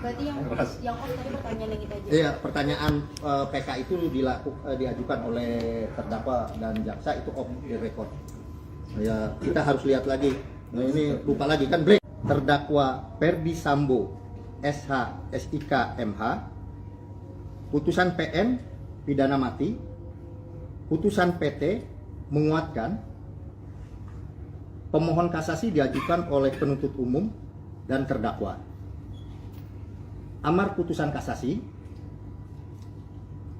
Berarti yang off tadi pertanyaan yang kita aja. Iya, pertanyaan PK itu diajukan oleh terdakwa dan jaksa itu off the record. Ya, kita harus lihat lagi. Nah, ini lupa lagi kan break. Terdakwa Ferdi Sambo SH SIK MH, putusan PN pidana mati, putusan PT menguatkan, pemohon kasasi diajukan oleh penuntut umum dan terdakwa. Amar putusan kasasi,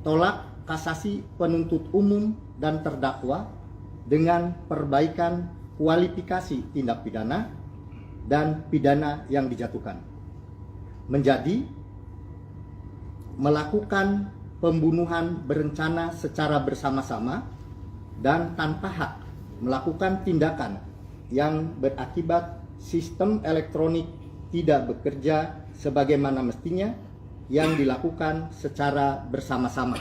tolak kasasi penuntut umum dan terdakwa dengan perbaikan kualifikasi tindak pidana dan pidana yang dijatuhkan, menjadi melakukan pembunuhan berencana secara bersama-sama dan tanpa hak, melakukan tindakan yang berakibat sistem elektronik tidak bekerja sebagaimana mestinya yang dilakukan secara bersama-sama.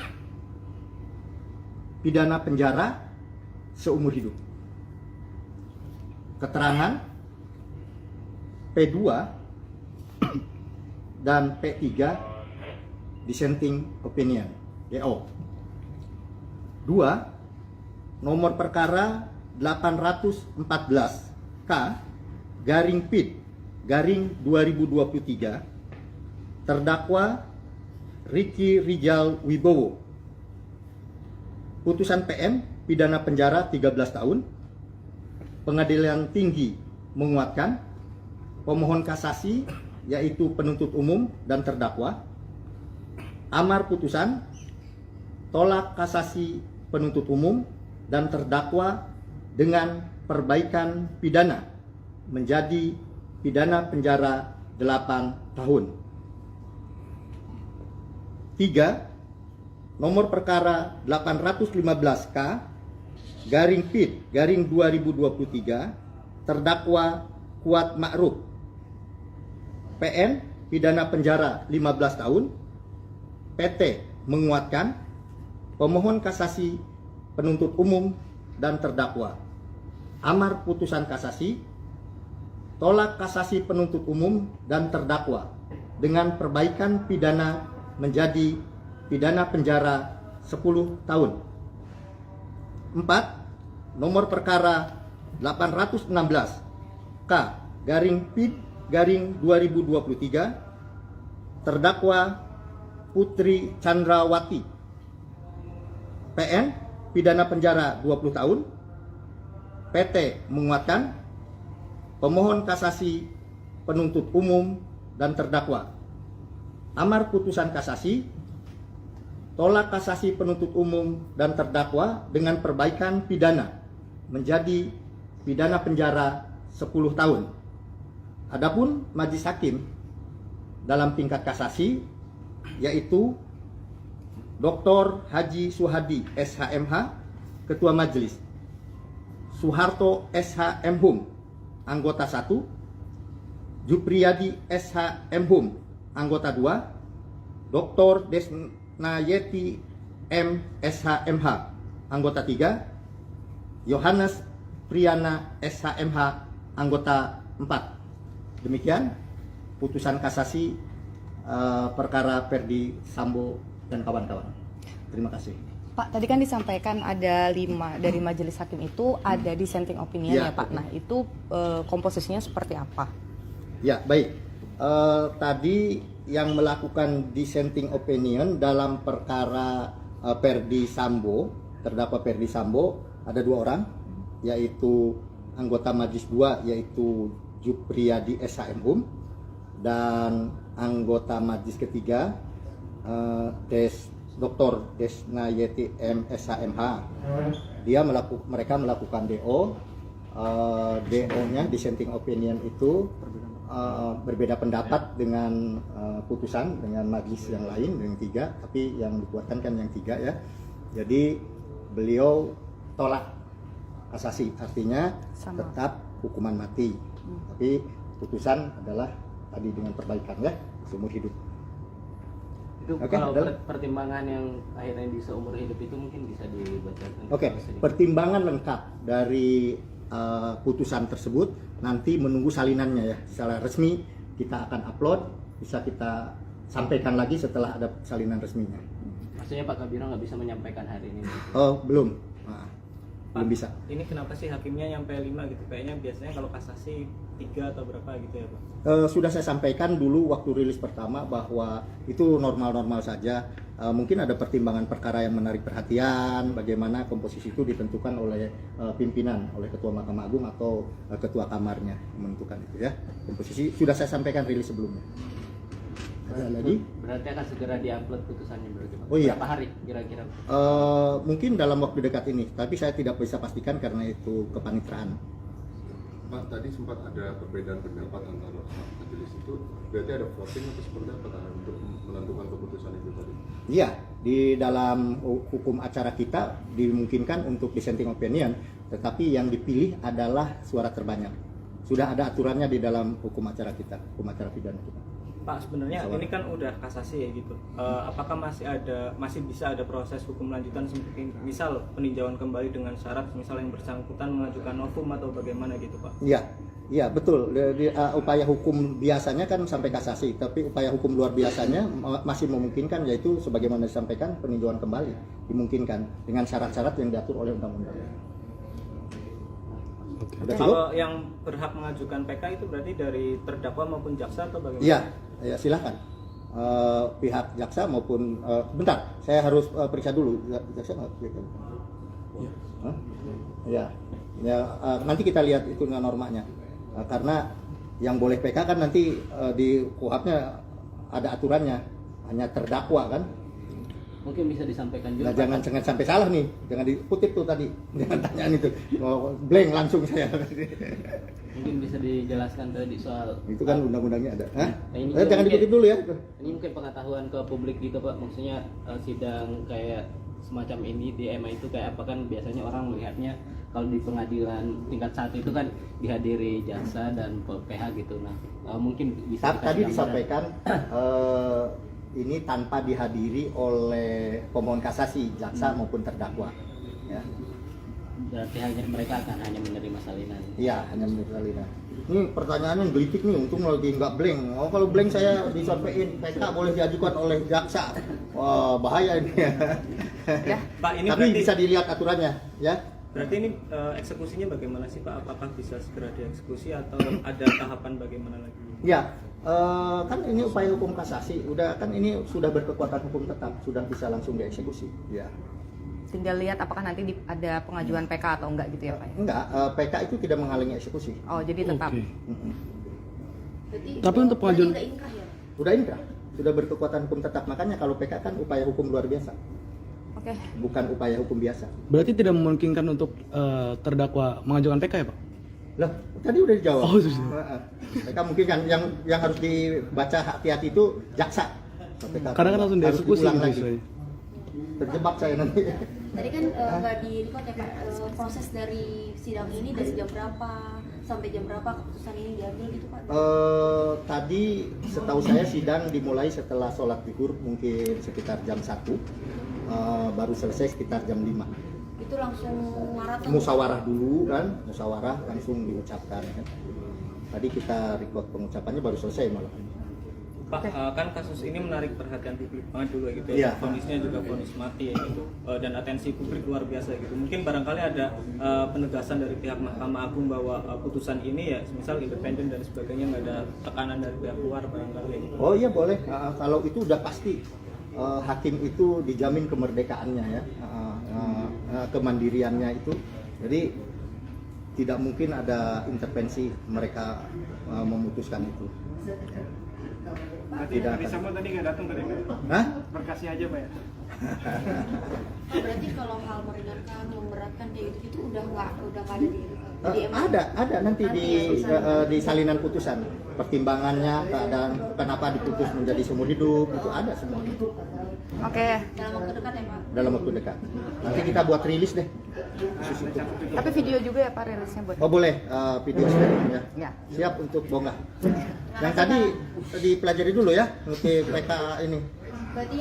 Pidana penjara seumur hidup. Keterangan P2 dan P3 dissenting opinion DO. 2. Nomor perkara 814 K garing PID garing 2023 terdakwa Ricky Rijal Wibowo. Putusan PM pidana penjara 13 tahun. Pengadilan Tinggi menguatkan. Pemohon kasasi yaitu penuntut umum dan terdakwa. Amar putusan tolak kasasi penuntut umum dan terdakwa dengan perbaikan pidana menjadi pidana penjara 8 tahun. 3. Nomor perkara 815K garing PID garing 2023 terdakwa Kuat Ma'ruf. PN pidana penjara 15 tahun. PT menguatkan. Pemohon kasasi penuntut umum dan terdakwa. Amar putusan kasasi tolak kasasi penuntut umum dan terdakwa dengan perbaikan pidana menjadi pidana penjara 10 tahun. 4. Nomor perkara 816 K garing PID garing 2023 terdakwa Putri Chandrawati. PN pidana penjara 20 tahun. PT menguatkan. Pemohon kasasi penuntut umum dan terdakwa. Amar putusan kasasi tolak kasasi penuntut umum dan terdakwa dengan perbaikan pidana menjadi pidana penjara 10 tahun. Adapun majelis hakim dalam tingkat kasasi yaitu Dr. Haji Suhadi SHMH Ketua Majelis, Soeharto SHMhum Anggota 1, Jupriyadi SHMhum Anggota 2, Dr. Desnayeti M SHMH Anggota 3, Yohanes Priyana SHMH Anggota 4. Demikian putusan kasasi perkara Ferdi Sambo dan kawan-kawan. Terima kasih. Pak, tadi kan disampaikan ada 5 dari majelis hakim itu ada dissenting opinion ya, Pak. Nah, itu komposisinya seperti apa? Ya, baik. Tadi yang melakukan dissenting opinion dalam perkara Ferdi Sambo, terdakwa Ferdi Sambo, ada 2 orang, yaitu anggota Majelis 2 yaitu Jupriyadi SHMhum dan anggota Majelis ketiga Dr. Desnayeti M SHMH. Mereka melakukan DO. DO-nya dissenting opinion itu berbeda pendapat dengan putusan dengan majelis yang lain yang 3, tapi yang dikuatkan kan yang 3 ya. Jadi beliau tolak kasasi, artinya tetap hukuman mati. Tapi putusan adalah tadi dengan perbaikan ya, seumur hidup. Itu kalau pertimbangan yang akhirnya di seumur hidup itu mungkin bisa dibacakan. Pertimbangan lengkap dari putusan tersebut nanti menunggu salinannya ya, secara resmi kita akan upload, bisa kita sampaikan lagi setelah ada salinan resminya. Maksudnya Pak Kabiro nggak bisa menyampaikan hari ini? Oh belum, belum bisa. Ini kenapa sih hakimnya nyampe 5 gitu? Kayaknya biasanya kalau kasasi 3 atau berapa gitu ya Pak? Sudah saya sampaikan dulu waktu rilis pertama bahwa itu normal-normal saja. Mungkin ada pertimbangan perkara yang menarik perhatian, bagaimana komposisi itu ditentukan oleh pimpinan, oleh Ketua Mahkamah Agung atau Ketua Kamarnya menentukan itu ya. Komposisi sudah saya sampaikan rilis sebelumnya. Ada lagi? Berarti akan segera diupload putusannya berarti Pak? Oh iya. Berapa hari kira-kira? Mungkin dalam waktu dekat ini, tapi saya tidak bisa pastikan karena itu kepanitraan. Pak, tadi sempat ada perbedaan pendapat antara majelis itu, berarti ada voting atau seperti apa untuk menentukan keputusan itu tadi? Iya, di dalam hukum acara kita dimungkinkan untuk dissenting opinion, tetapi yang dipilih adalah suara terbanyak. Sudah ada aturannya di dalam hukum acara kita, hukum acara pidana kita. Pak, sebenarnya Sama. ini kan udah kasasi ya gitu. Apakah masih bisa ada proses hukum lanjutan seperti misal peninjauan kembali dengan syarat misal yang bersangkutan mengajukan novum atau bagaimana gitu, Pak? Iya, iya betul. Upaya hukum biasanya kan sampai kasasi, tapi upaya hukum luar biasanya masih memungkinkan, yaitu sebagaimana disampaikan peninjauan kembali dimungkinkan dengan syarat-syarat yang diatur oleh undang-undang. Udah cukup? Kalau yang berhak mengajukan PK itu berarti dari terdakwa maupun jaksa atau bagaimana? Iya, ya silakan. Pihak jaksa maupun bentar, saya harus periksa dulu jaksa nggak? Hah? Ya, ya nanti kita lihat itu normanya. Karena yang boleh PK kan nanti di KUHP-nya ada aturannya, hanya terdakwa kan. Mungkin bisa disampaikan juga. Nah, Pak. jangan sampai salah nih, jangan dikutip tuh tadi, jangan tanyaan itu, blank langsung saya. Mungkin bisa dijelaskan tadi soal Itu kan undang-undangnya ada. Hah? Nah, ini juga Jangan mungkin- dikutip dulu ya. Ini mungkin pengetahuan ke publik gitu Pak, maksudnya sidang kayak semacam ini di MA itu kayak apa kan biasanya orang melihatnya kalau di pengadilan tingkat 1 itu kan dihadiri jaksa dan PH gitu. Nah mungkin bisa dikasih Tadi gambaran. disampaikan ini tanpa dihadiri oleh pemohon kasasi, jaksa maupun terdakwa. Ya, Berarti hanya mereka akan hanya menerima salinan. iya hanya menurut Salina. Ini pertanyaannya gelitik nih, untung lagi nggak blank. Oh kalau blank saya disampaikan PK boleh diajukan oleh jaksa. Wah bahaya ini. Ya. Pak, ini Tapi berarti bisa dilihat aturannya, ya. berarti ini eksekusinya bagaimana sih Pak? Apakah bisa segera dieksekusi atau ada tahapan bagaimana lagi? Ya, kan ini upaya hukum kasasi, udah kan ini sudah berkekuatan hukum tetap, sudah bisa langsung dieksekusi. Ya. Tinggal lihat apakah nanti ada pengajuan PK atau enggak gitu ya Pak? ya? Enggak, PK itu tidak menghalangi eksekusi. Oh jadi tetap. Oke. Mm-mm. Berarti, Tapi untuk berarti pengajuan- udah inkrah ya? Udah inkrah, sudah berkekuatan hukum tetap. Makanya kalau PK kan upaya hukum luar biasa, Oke. bukan upaya hukum biasa. Berarti tidak memungkinkan untuk terdakwa mengajukan PK ya Pak? Loh, tadi udah dijawab. Oh, sudah. PK mungkin kan yang harus dibaca hati-hati itu jaksa. PK Karena kan langsung harus dieksekusi diulang gitu lagi. saya. Terjebak saya nanti. Tadi kan nggak di-record ya Pak, proses dari sidang ini dari jam berapa sampai jam berapa keputusan ini diambil gitu Pak? Tadi setahu saya sidang dimulai setelah sholat zuhur mungkin sekitar jam 1, baru selesai sekitar jam 5. Itu langsung maraton? Musyawarah dulu kan, musyawarah langsung diucapkan kan. Tadi kita record pengucapannya baru selesai malah. Pak, kan kasus ini menarik perhatian publik banget dulu gitu Iya. ya. Vonisnya juga vonis mati ya gitu. Dan atensi publik luar biasa gitu. Mungkin barangkali ada penegasan dari pihak Mahkamah Agung bahwa putusan ini ya misal independen dan sebagainya, nggak ada tekanan dari pihak luar barangkali. Oh iya boleh, kalau itu udah pasti hakim itu dijamin kemerdekaannya ya, kemandiriannya itu. Jadi tidak mungkin ada intervensi mereka memutuskan itu. Berarti Tidak Ferdi akan. Sambo tadi nggak datang tadi Pak? Hah? Berkasnya aja Pak ya? Oh, berarti kalau hal meringankan, memberatkan kayak gitu udah nggak ada di emang Ada nanti di salinan putusan pertimbangannya, keadaan kenapa diputus menjadi seumur hidup itu ada semua Oke. dalam waktu dekat ya Pak? dalam waktu dekat. Nanti kita buat rilis deh khusus itu. Tapi video juga ya Pak rilisnya buat. Oh boleh, video sharing ya. Ya. Siap untuk bonggah. Yang tadi dipelajari dulu ya, untuk PK ini. Berarti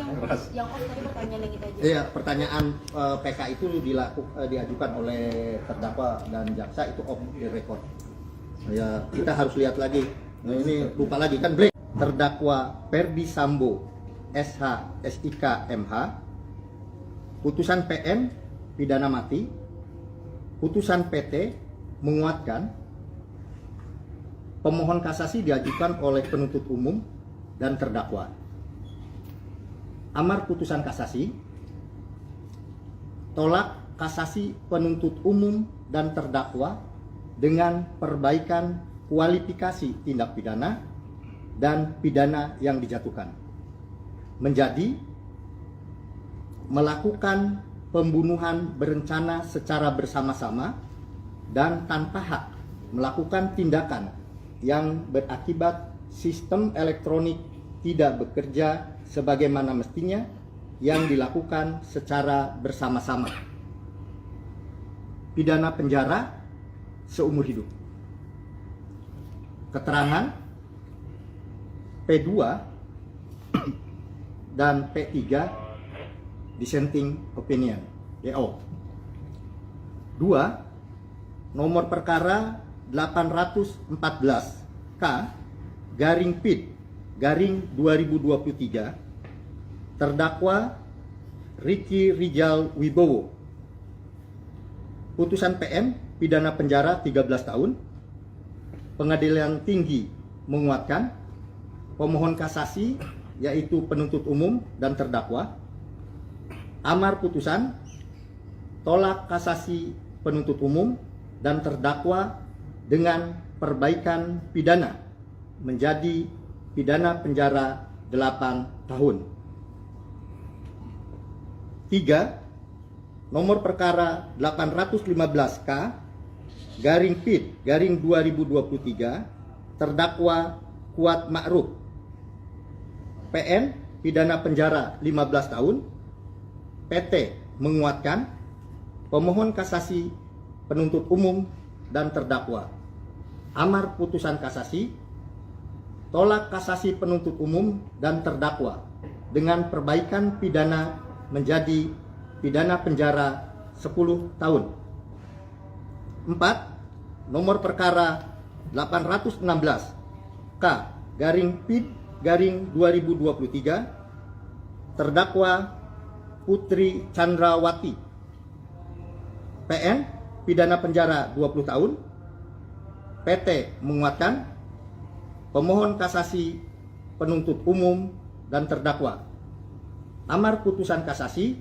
yang off tadi pertanyaan yang kita aja. Iya, pertanyaan PK itu diajukan oleh terdakwa dan jaksa itu off the record. Ya, kita harus lihat lagi. Nah, ini lupa lagi kan break. Terdakwa Ferdi Sambo SH SIK MH, putusan PM pidana mati, putusan PT menguatkan, pemohon kasasi diajukan oleh penuntut umum dan terdakwa. Amar putusan kasasi, tolak kasasi penuntut umum dan terdakwa dengan perbaikan kualifikasi tindak pidana dan pidana yang dijatuhkan, menjadi melakukan pembunuhan berencana secara bersama-sama dan tanpa hak melakukan tindakan yang berakibat sistem elektronik tidak bekerja sebagaimana mestinya yang dilakukan secara bersama-sama. Pidana penjara seumur hidup. Keterangan P2 dan P3 dissenting opinion DO. 2. Nomor perkara 814 K garing PID garing 2023 terdakwa Ricky Rijal Wibowo. Putusan PM pidana penjara 13 tahun. Pengadilan Tinggi menguatkan. Pemohon kasasi yaitu penuntut umum dan terdakwa. Amar putusan tolak kasasi penuntut umum dan terdakwa dengan perbaikan pidana menjadi pidana penjara 8 tahun. 3. Nomor perkara 815K garing PID garing 2023 terdakwa Kuat Ma'ruf. PN pidana penjara 15 tahun. PT menguatkan. Pemohon kasasi penuntut umum dan terdakwa. Amar putusan kasasi tolak kasasi penuntut umum dan terdakwa dengan perbaikan pidana menjadi pidana penjara 10 tahun. 4. Nomor perkara 816 K garing PID garing 2023 terdakwa Putri Chandrawati. PN pidana penjara 20 tahun. PT menguatkan. Pemohon kasasi penuntut umum dan terdakwa. Amar putusan kasasi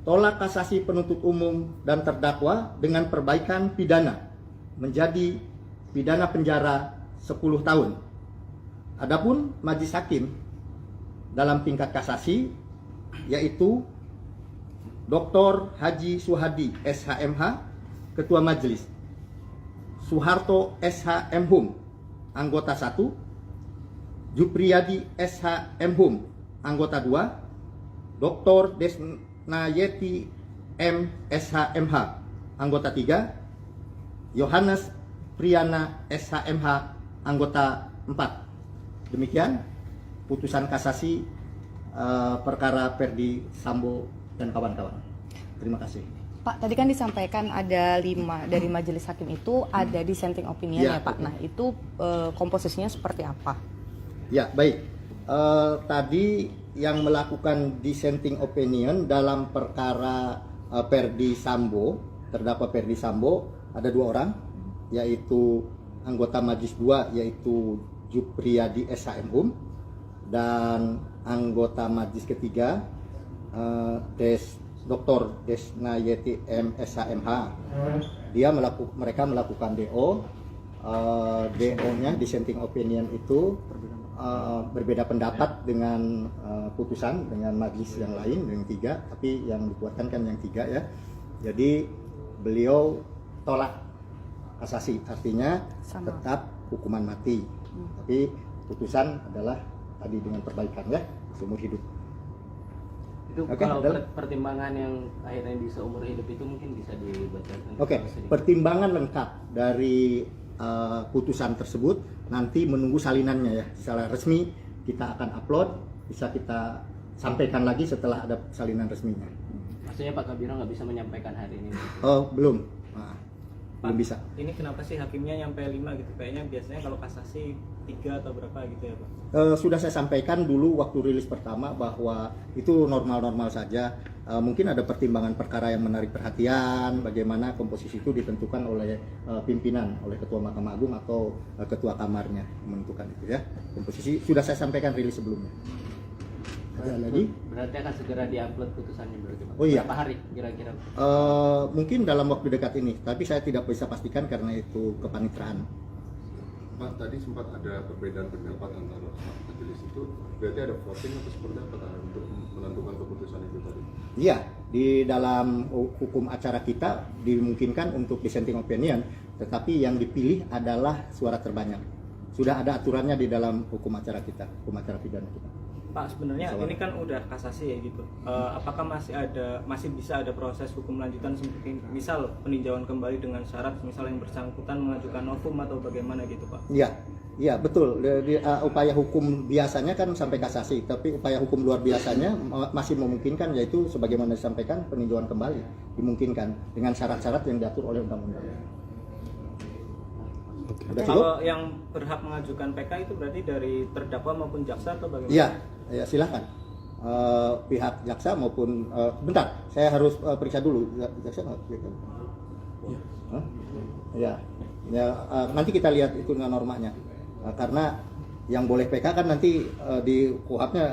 tolak kasasi penuntut umum dan terdakwa dengan perbaikan pidana menjadi pidana penjara 10 tahun. Adapun majelis hakim dalam tingkat kasasi yaitu Dr. Haji Suhadi SHMH Ketua Majelis, Soeharto SH Mhum Anggota 1, Jupriyadi SH Mhum Anggota 2, Dr. Desnayeti M SHMH Anggota 3, Yohanes Priyana SHMH Anggota 4. Demikian putusan kasasi perkara Ferdi Sambo dan kawan-kawan. Terima kasih. Pak, tadi kan disampaikan ada 5 dari majelis hakim itu ada dissenting opinion Ya, ya Pak. betul. Nah itu komposisinya seperti apa? Ya, baik. Tadi yang melakukan dissenting opinion dalam perkara Ferdi Sambo, terdakwa Ferdi Sambo, ada 2 orang, yaitu anggota Majelis 2 yaitu Jupriyadi SHMhum dan anggota Majelis ketiga Dr. Desnayeti M SHMH. Mereka melakukan DO. DO-nya dissenting opinion itu berbeda pendapat dengan putusan dengan majelis yang lain yang 3, tapi yang dikuatkan kan yang 3 ya. Jadi beliau tolak kasasi, artinya Sama. tetap hukuman mati. Tapi putusan adalah tadi dengan perbaikan ya, seumur hidup. Itu Oke, kalau adalah- pertimbangan yang akhirnya bisa umur hidup itu mungkin bisa dibacakan. Oke, pertimbangan lengkap dari putusan tersebut nanti menunggu salinannya ya. Secara resmi kita akan upload, bisa kita sampaikan lagi setelah ada salinan resminya. Maksudnya Pak Kabiro nggak bisa menyampaikan hari ini. Oh, belum. Belum Pak, bisa. Ini kenapa sih hakimnya nyampe 5 gitu? Kayaknya biasanya kalau kasasi 3 atau berapa gitu ya Pak? Sudah saya sampaikan dulu waktu rilis pertama bahwa itu normal-normal saja. Mungkin ada pertimbangan perkara yang menarik perhatian, bagaimana komposisi itu ditentukan oleh pimpinan, oleh Ketua Mahkamah Agung atau Ketua Kamarnya menentukan itu ya. Komposisi sudah saya sampaikan rilis sebelumnya. Ada lagi? Berarti akan segera diupload putusannya berarti Pak. Oh iya. Berapa hari kira-kira? Mungkin dalam waktu dekat ini, tapi saya tidak bisa pastikan karena itu kepanitraan. Pak, tadi sempat ada perbedaan pendapat antara majelis itu, berarti ada voting atau seperti apa untuk menentukan keputusan itu tadi? Iya, di dalam hukum acara kita dimungkinkan untuk dissenting opinion, tetapi yang dipilih adalah suara terbanyak. Sudah ada aturannya di dalam hukum acara kita, hukum acara pidana kita. Pak, sebenarnya Masalah. ini kan udah kasasi ya gitu. Apakah masih bisa ada proses hukum lanjutan seperti misal peninjauan kembali dengan syarat misal yang bersangkutan mengajukan novum atau bagaimana gitu, Pak? Iya, iya betul. Upaya hukum biasanya kan sampai kasasi, tapi upaya hukum luar biasanya masih memungkinkan, yaitu sebagaimana disampaikan peninjauan kembali dimungkinkan dengan syarat-syarat yang diatur oleh undang-undang. Udah cukup? Kalau yang berhak mengajukan PK itu berarti dari terdakwa maupun jaksa atau bagaimana? Iya, ya silakan. Pihak jaksa maupun bentar, saya harus periksa dulu jaksa nggak? Hah? Ya, nanti kita lihat itu normanya. Karena yang boleh PK kan nanti di KUHP-nya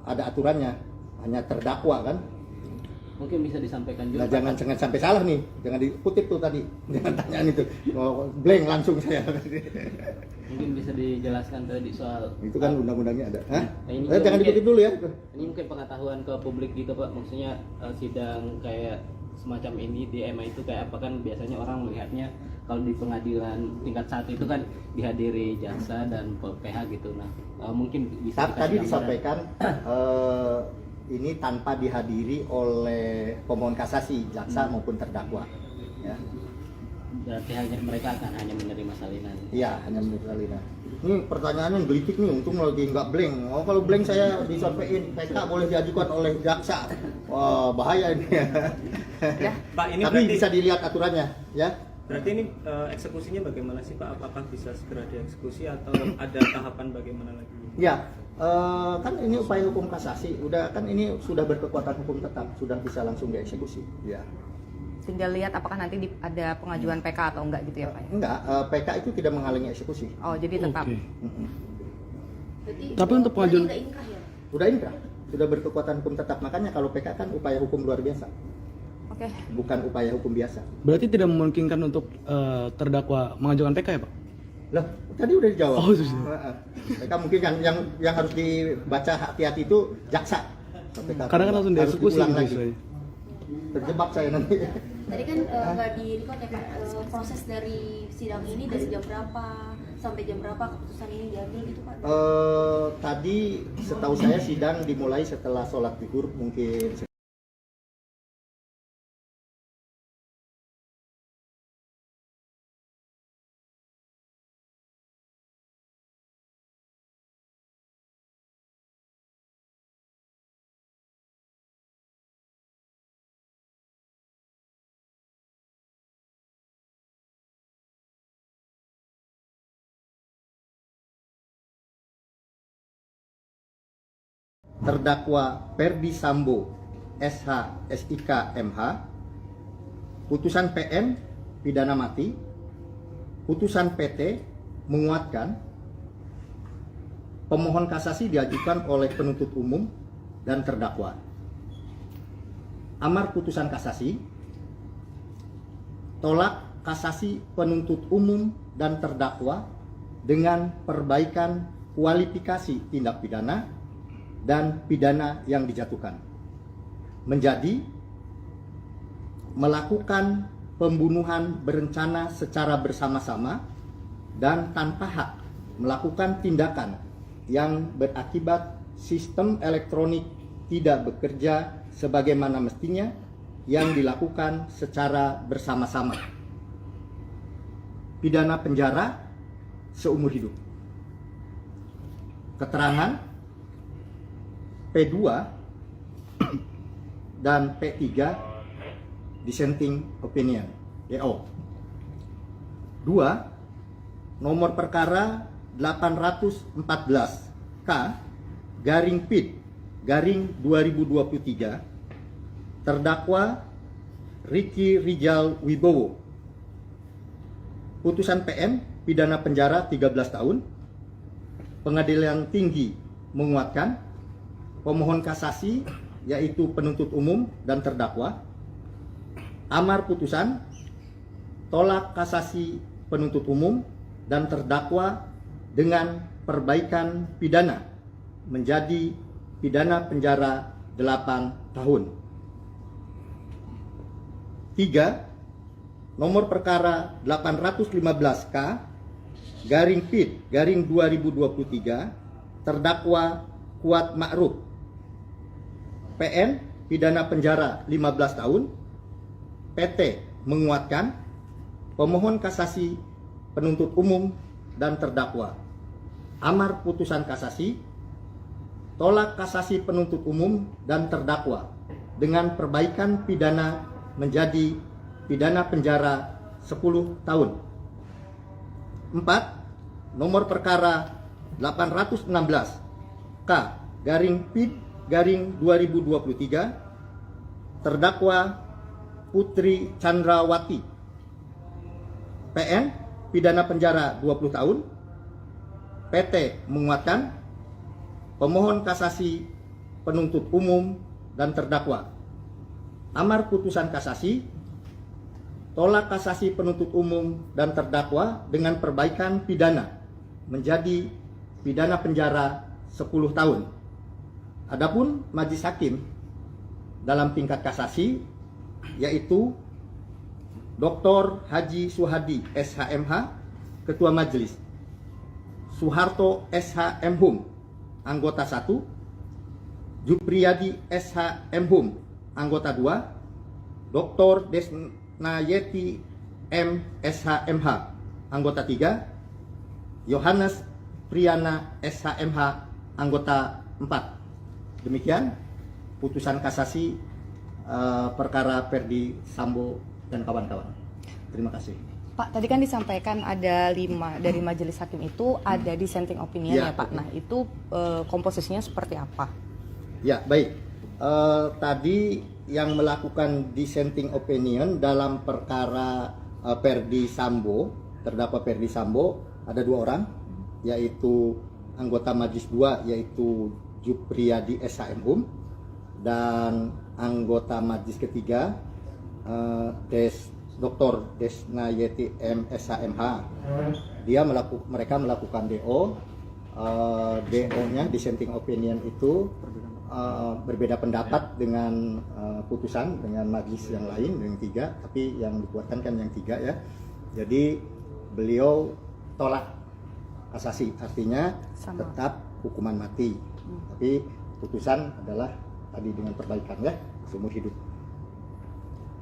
ada aturannya, hanya terdakwa kan. Mungkin bisa disampaikan Nah, juga. jangan sampai salah nih, jangan dikutip tuh tadi, jangan tanyaan itu, blank langsung saya. Mungkin bisa dijelaskan tadi soal Itu kan undang-undangnya ada. Hah? Nah, ini Jangan mungkin- dikutip dulu ya. Ini mungkin pengetahuan ke publik gitu Pak, maksudnya sidang kayak semacam ini di MA itu kayak apa kan biasanya orang melihatnya kalau di pengadilan tingkat 1 itu kan dihadiri jaksa dan PH gitu. Nah mungkin bisa Tadi dikasih gambaran. disampaikan ini tanpa dihadiri oleh pemohon kasasi, jaksa maupun terdakwa. Ya, Berarti hanya mereka akan hanya menerima salinan. iya hanya menurut Alina. Ini pertanyaannya gelitik nih, untung lagi nggak blank. Oh kalau blank saya disampaikan PK boleh diajukan oleh jaksa. Wah bahaya ini. Ya. Pak, ini Tapi berarti bisa dilihat aturannya, ya. berarti ini eksekusinya bagaimana sih Pak? Apakah bisa segera dieksekusi atau ada tahapan bagaimana lagi? Ya, kan ini upaya hukum kasasi, udah kan ini sudah berkekuatan hukum tetap, sudah bisa langsung dieksekusi. Ya. Tinggal lihat apakah nanti ada pengajuan PK atau enggak gitu ya Pak? Enggak, PK itu tidak menghalangi eksekusi. Oh jadi tetap. Oke. Berarti, Tapi untuk pengajuan- udah inkrah ya? Sudah inkrah, sudah berkekuatan hukum tetap. Makanya kalau PK kan upaya hukum luar biasa, Oke. bukan upaya hukum biasa. Berarti tidak memungkinkan untuk terdakwa mengajukan PK ya Pak? Loh, tadi udah dijawab. Oh, sudah. PK mungkin kan yang harus dibaca hati-hati itu jaksa. PK Kadang kan langsung harus dieksekusi diulang gitu lagi. istilahnya. Terjebak saya nanti. Tadi kan nggak di record ya Pak, proses dari sidang ini dari jam berapa sampai jam berapa keputusan ini diambil gitu Pak? Tadi setahu saya sidang dimulai setelah sholat zuhur mungkin. Terdakwa Ferdi Sambo SH SIK MH, putusan PN pidana mati, putusan PT menguatkan, pemohon kasasi diajukan oleh penuntut umum dan terdakwa. Amar putusan kasasi, tolak kasasi penuntut umum dan terdakwa dengan perbaikan kualifikasi tindak pidana dan pidana yang dijatuhkan menjadi melakukan pembunuhan berencana secara bersama-sama dan tanpa hak melakukan tindakan yang berakibat sistem elektronik tidak bekerja sebagaimana mestinya yang dilakukan secara bersama-sama. Pidana penjara seumur hidup. Keterangan P2 dan P3 dissenting opinion DO. 2. Nomor perkara 814 K garing PID garing 2023 terdakwa Ricky Rijal Wibowo. Putusan PN pidana penjara 13 tahun. Pengadilan tinggi menguatkan. Pemohon kasasi yaitu penuntut umum dan terdakwa. Amar putusan tolak kasasi penuntut umum dan terdakwa dengan perbaikan pidana menjadi pidana penjara 8 tahun. 3. Nomor perkara 815K garing PID garing 2023 terdakwa Kuat Ma'ruf, PN pidana penjara 15 tahun, PT menguatkan, pemohon kasasi, penuntut umum, dan terdakwa. Amar putusan kasasi, tolak kasasi penuntut umum dan terdakwa dengan perbaikan pidana menjadi pidana penjara 10 tahun. 4. Nomor perkara 816 K garing PID garing 2023 terdakwa Putri Chandrawati, PN pidana penjara 20 tahun, PT menguatkan, pemohon kasasi, penuntut umum, dan terdakwa. Amar putusan kasasi, tolak kasasi penuntut umum dan terdakwa dengan perbaikan pidana menjadi pidana penjara 10 tahun. Adapun majelis hakim dalam tingkat kasasi yaitu Dr. Haji Suhadi SHMH, Ketua Majelis, Soeharto SH Mhum, Anggota 1, Jupriyadi SH Mhum, Anggota 2, Dr. Desnayeti M SH MH, Anggota 3, Yohanes Priyana SH MH, Anggota 4. Demikian putusan kasasi perkara Ferdi Sambo dan kawan-kawan. Terima kasih. Pak, tadi kan disampaikan ada 5 dari majelis hakim itu ada dissenting opinion ya, Pak. Nah, itu komposisinya seperti apa? Ya, baik. Tadi yang melakukan dissenting opinion dalam perkara Ferdi Sambo, terdakwa Ferdi Sambo, ada 2 orang, yaitu anggota Majelis 2 yaitu Jupriyadi SHMhum dan anggota Majelis ketiga Dr. Desnayeti M SHMH. Mereka melakukan DO. DO-nya dissenting opinion itu berbeda pendapat dengan putusan dengan majelis yang lain yang 3, tapi yang dikuatkan kan yang 3 ya. Jadi beliau tolak kasasi, artinya tetap hukuman mati. Tapi putusan adalah tadi dengan perbaikan ya, seumur hidup.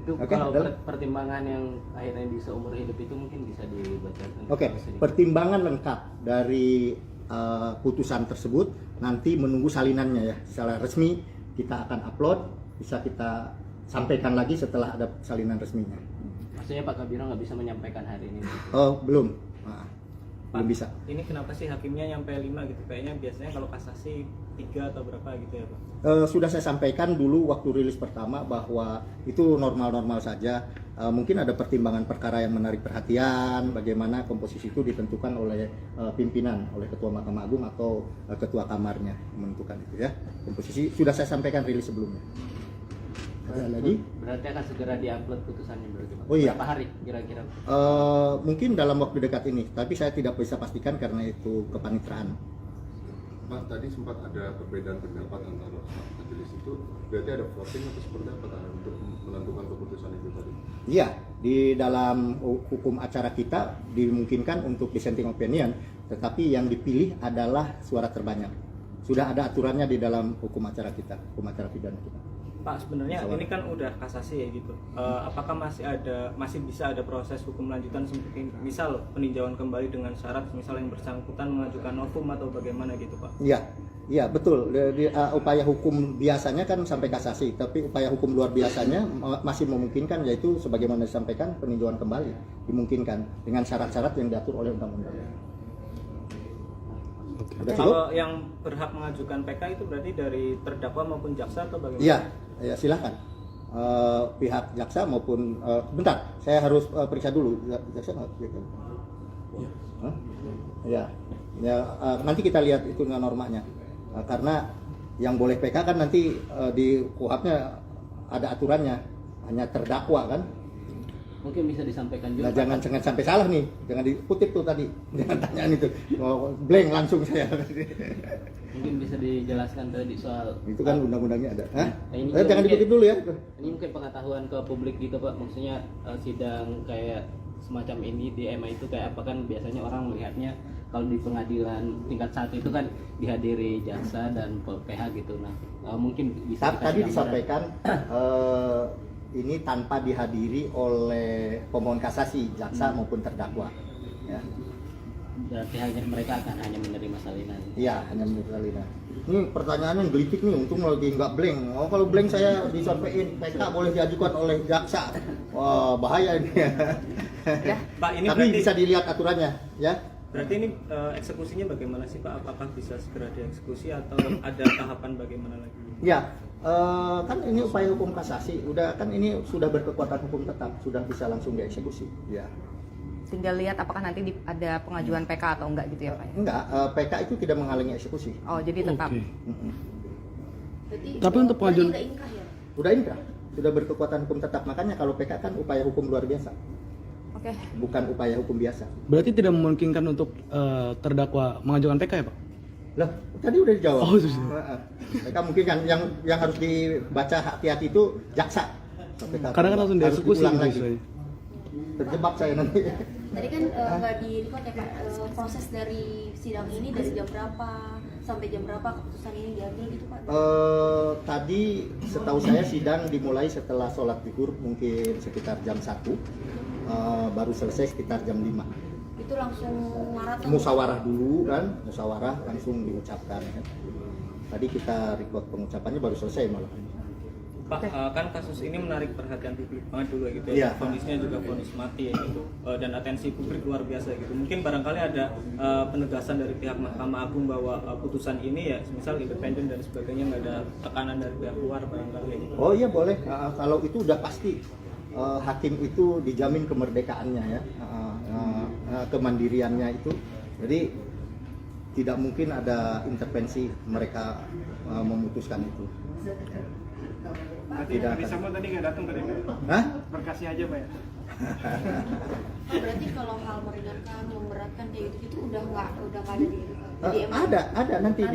Itu kalau pertimbangan yang akhirnya di seumur hidup itu mungkin bisa dibacakan. Pertimbangan lengkap dari putusan tersebut nanti menunggu salinannya ya, secara resmi kita akan upload, bisa kita sampaikan lagi setelah ada salinan resminya. Maksudnya Pak Kabiro nggak bisa menyampaikan hari ini? Oh belum, belum bisa. Ini kenapa sih hakimnya nyampe 5 gitu? Kayaknya biasanya kalau kasasi 3 atau berapa gitu ya Pak? Sudah saya sampaikan dulu waktu rilis pertama bahwa itu normal-normal saja. Mungkin ada pertimbangan perkara yang menarik perhatian, bagaimana komposisi itu ditentukan oleh pimpinan, oleh Ketua Mahkamah Agung atau Ketua Kamarnya menentukan itu ya. Komposisi sudah saya sampaikan rilis sebelumnya. Ada lagi? Berarti akan segera diupload putusannya berarti Pak? Oh iya. Berapa hari kira-kira? Mungkin dalam waktu dekat ini, tapi saya tidak bisa pastikan karena itu kepanitraan. Pak, tadi sempat ada perbedaan pendapat antara majelis itu, berarti ada voting atau seperti apa untuk menentukan keputusan itu tadi? Iya, di dalam hukum acara kita dimungkinkan untuk dissenting opinion, tetapi yang dipilih adalah suara terbanyak. Sudah ada aturannya di dalam hukum acara kita, hukum acara pidana kita. Pak, sebenarnya ini kan udah kasasi ya gitu. Apakah masih bisa ada proses hukum lanjutan seperti misal peninjauan kembali dengan syarat misal yang bersangkutan mengajukan novum atau bagaimana gitu Pak? Iya betul. Upaya hukum biasanya kan sampai kasasi, tapi upaya hukum luar biasanya masih memungkinkan, yaitu sebagaimana disampaikan peninjauan kembali dimungkinkan dengan syarat-syarat yang diatur oleh undang-undang. Kalau yang berhak mengajukan PK itu berarti dari terdakwa maupun jaksa atau bagaimana? Iya, silakan. Pihak jaksa maupun bentar, saya harus periksa dulu jaksa nggak? Ya, nanti kita lihat itu normanya. Karena yang boleh PK kan nanti di KUHP-nya ada aturannya, hanya terdakwa kan. Mungkin bisa disampaikan juga. Nah, jangan sampai salah nih, jangan dikutip tuh tadi, jangan tanyaan itu, blank langsung saya. Mungkin bisa dijelaskan tadi soal itu kan undang-undangnya ada. Ini Jangan dikutip dulu ya. Ini mungkin pengetahuan ke publik gitu Pak, maksudnya sidang kayak semacam ini di MA itu kayak apa kan biasanya orang melihatnya kalau di pengadilan tingkat 1 itu kan dihadiri jaksa dan PH gitu. Nah, mungkin bisa dikasih Tadi gambaran. disampaikan ini tanpa dihadiri oleh pemohon kasasi, jaksa maupun terdakwa. Ya. Berarti hanya mereka akan hanya menerima salinan. Iya, hanya menurut Salina. Ini pertanyaannya gelitik nih, untung lagi nggak blank. Oh, kalau blank saya disampaikan PK boleh diajukan oleh jaksa. Wah, bahaya ini. Ya. Pak, ini Tapi berarti bisa dilihat aturannya, ya. berarti ini eksekusinya bagaimana sih Pak? Apakah bisa segera dieksekusi atau ada tahapan bagaimana lagi? Ya, kan ini upaya hukum kasasi, udah kan ini sudah berkekuatan hukum tetap, sudah bisa langsung dieksekusi. Ya. Tinggal lihat apakah nanti ada pengajuan PK atau enggak gitu ya Pak? Enggak, PK itu tidak menghalangi eksekusi. Oh, jadi tetap. Oke. Berarti, Tapi untuk berarti pengajuan- udah inkrah ya? Udah inkrah, sudah berkekuatan hukum tetap. Makanya kalau PK kan upaya hukum luar biasa, Oke. bukan upaya hukum biasa. Berarti tidak memungkinkan untuk terdakwa mengajukan PK ya Pak? Lah, tadi udah dijawab. Oh, sudah. PK mungkin kan yang harus dibaca hati-hati itu jaksa. PK Kadang kan langsung harus dieksekusi diulang gitu lagi. saya. Terjebak saya nanti. Tadi kan nggak di-record ya Pak, proses dari sidang ini dari jam berapa sampai jam berapa keputusan ini diambil gitu Pak? Tadi setahu saya sidang dimulai setelah sholat zuhur mungkin sekitar jam 1, baru selesai sekitar jam 5. Itu langsung maraton? Musyawarah dulu kan, musyawarah langsung diucapkan kan. Tadi kita record pengucapannya baru selesai malah. Pak, kan kasus ini menarik perhatian publik banget dulu gitu Iya. ya. Vonisnya juga vonis mati ya gitu. Dan atensi publik luar biasa gitu. Mungkin barangkali ada penegasan dari pihak Mahkamah Agung bahwa putusan ini ya misal independen dan sebagainya, nggak ada tekanan dari pihak luar barangkali. Oh iya boleh, kalau itu udah pasti hakim itu dijamin kemerdekaannya ya, kemandiriannya itu. Jadi tidak mungkin ada intervensi mereka memutuskan itu. Berarti Tidak Ferdi akan. Sambo tadi nggak datang tadi Pak? Hah? Berkasnya aja Pak ya? Oh, berarti kalau hal meringankan, memberatkan kayak gitu udah nggak ada di MA? Ada nanti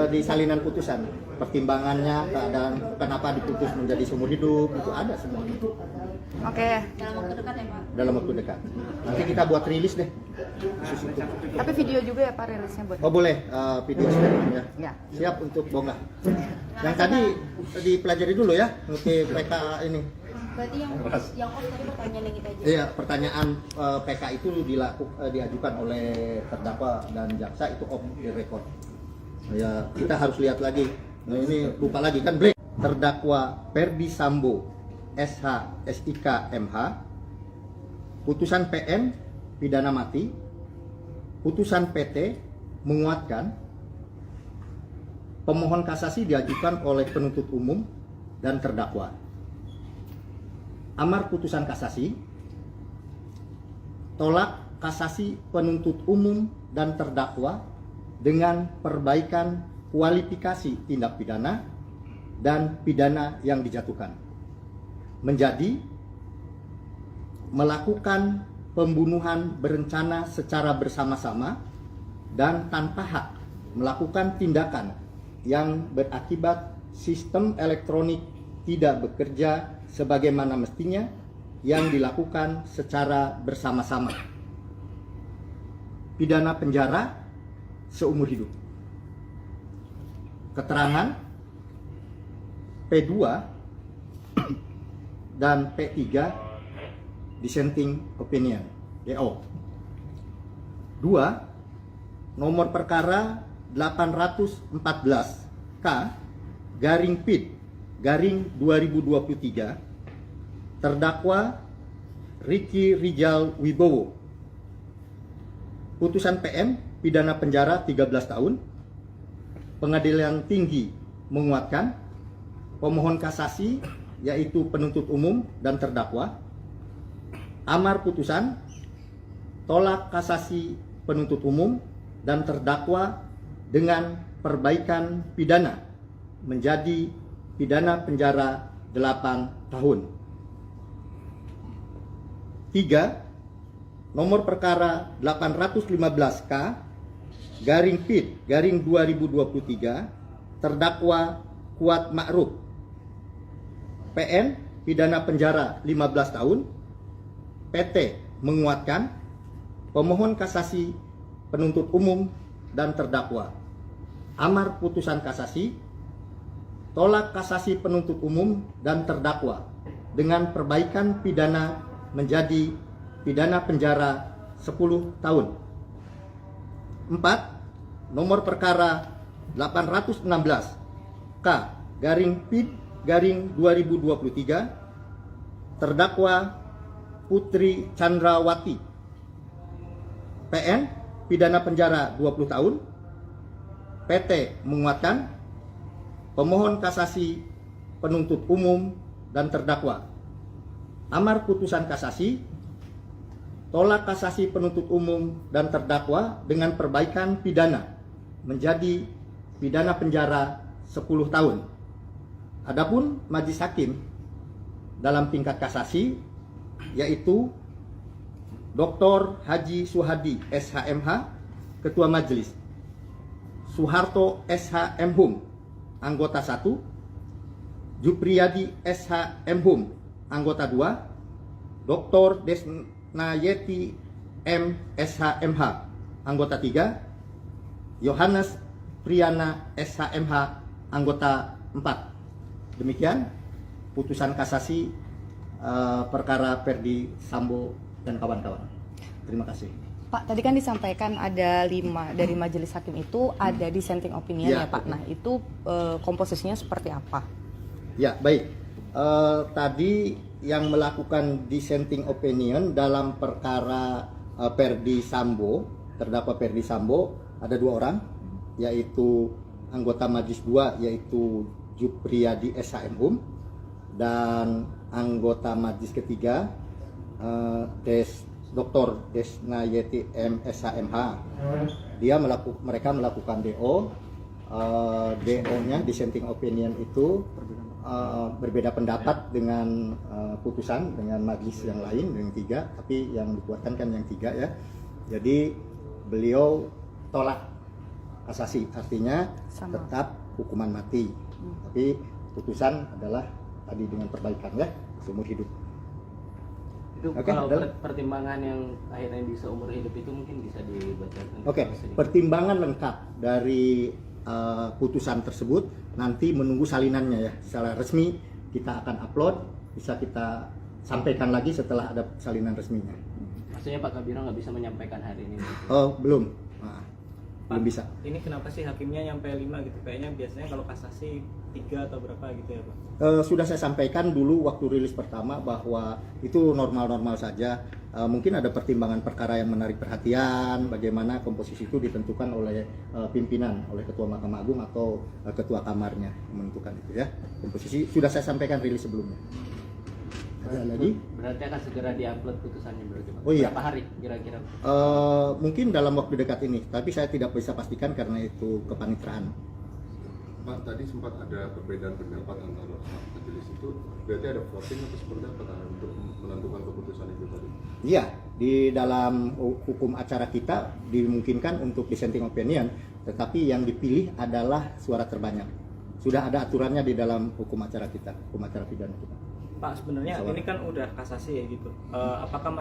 di salinan putusan pertimbangannya, keadaan kenapa diputus menjadi seumur hidup itu ada semua Oke. Dalam waktu dekat ya Pak? dalam waktu dekat. Nanti kita buat rilis deh. Khusus itu. Tapi video juga ya Pak rilisnya buat. Oh boleh, video sharing ya. Ya. Siap untuk bongkar. Yang tadi dipelajari dulu ya, untuk PK ini. Berarti yang off tadi pertanyaan yang kita aja. Iya, pertanyaan PK itu diajukan oleh terdakwa dan jaksa itu off the record. Ya, kita harus lihat lagi. Nah, ini lupa lagi kan break. Terdakwa Ferdi Sambo SH SIK MH, putusan PM pidana mati, putusan PT menguatkan, pemohon kasasi diajukan oleh penuntut umum dan terdakwa. Amar putusan kasasi, tolak kasasi penuntut umum dan terdakwa dengan perbaikan kualifikasi tindak pidana dan pidana yang dijatuhkan. Menjadi melakukan pembunuhan berencana secara bersama-sama dan tanpa hak melakukan tindakan yang berakibat sistem elektronik tidak bekerja sebagaimana mestinya yang dilakukan secara bersama-sama. Pidana penjara seumur hidup. Keterangan P2 dan P3 dissenting opinion DO. 2. Nomor perkara 814 K garing PID garing 2023 terdakwa Ricky Rijal Wibowo. Putusan PM pidana penjara 13 tahun. Pengadilan Tinggi menguatkan, pemohon kasasi yaitu penuntut umum dan terdakwa. Amar putusan tolak kasasi penuntut umum dan terdakwa dengan perbaikan pidana menjadi pidana penjara 8 tahun. 3. Nomor perkara 815 K garing PID garing 2023 terdakwa Kuat Ma'ruf. PN pidana penjara 15 tahun. PT menguatkan pemohon kasasi, penuntut umum, dan terdakwa. Amar putusan kasasi, tolak kasasi penuntut umum dan terdakwa dengan perbaikan pidana menjadi pidana penjara 10 tahun. 4. Nomor perkara 816 K/PID/2023 terdakwa Putri Chandrawati PN pidana penjara 20 tahun. PT menguatkan pemohon kasasi, penuntut umum, dan terdakwa. Amar putusan kasasi, tolak kasasi penuntut umum dan terdakwa dengan perbaikan pidana menjadi pidana penjara 10 tahun. Adapun majelis hakim dalam tingkat kasasi yaitu Dr. Haji Suhadi SHMH, Ketua Majelis, Soeharto SH Mhum, Anggota 1, Jupriyadi SH Mhum, Anggota 2, Dr. Desnayeti MSH MH, Anggota 3, Yohanes Priyana SHMH, Anggota 4. Demikian putusan kasasi perkara Ferdi Sambo dan kawan-kawan. Terima kasih. Pak, tadi kan disampaikan ada 5 dari majelis hakim itu ada dissenting opinion Ya, ya Pak. betul. Nah itu komposisinya seperti apa? Ya, baik. Tadi yang melakukan dissenting opinion dalam perkara Ferdi Sambo, terdakwa Ferdi Sambo, ada 2 orang, yaitu anggota Majelis 2 yaitu Jupriyadi SHMhum dan anggota Majelis ketiga Dr. Desnayeti MSHMH. Mereka melakukan DO. DO-nya dissenting opinion itu berbeda pendapat dengan putusan dengan majelis yang lain yang 3, tapi yang dikuatkan kan yang 3 ya. Jadi beliau tolak kasasi, artinya Sama. tetap hukuman mati. Tapi putusan adalah tadi dengan perbaikan ya, seumur hidup. Itu Oke, kalau adalah. pertimbangan yang akhirnya bisa seumur hidup itu mungkin bisa dibacakan. Oke, sedikit. pertimbangan lengkap dari putusan tersebut nanti menunggu salinannya ya. Secara resmi kita akan upload, bisa kita sampaikan lagi setelah ada salinan resminya. Maksudnya Pak Kabiro nggak bisa menyampaikan hari ini. Oh, belum. Belum Pak, bisa. Ini kenapa sih hakimnya nyampe 5 gitu? Kayaknya biasanya kalau kasasi 3 atau berapa gitu ya Pak? Sudah saya sampaikan dulu waktu rilis pertama bahwa itu normal-normal saja. Mungkin ada pertimbangan perkara yang menarik perhatian, bagaimana komposisi itu ditentukan oleh pimpinan, oleh Ketua Mahkamah Agung atau Ketua Kamarnya menentukan itu ya. Komposisi sudah saya sampaikan rilis sebelumnya. Ada lagi? Berarti akan segera diupload putusannya berarti Pak. Oh iya. Berapa hari kira-kira? Mungkin dalam waktu dekat ini, tapi saya tidak bisa pastikan karena itu kepanitraan. Pak, tadi sempat ada perbedaan pendapat antara majelis itu, berarti ada voting atau seperti apa untuk menentukan keputusan itu tadi? Iya, di dalam hukum acara kita dimungkinkan untuk dissenting opinion, tetapi yang dipilih adalah suara terbanyak. Sudah ada aturannya di dalam hukum acara kita, hukum acara pidana kita. Pak, sebenarnya Soal. ini kan udah kasasi ya gitu. Apakah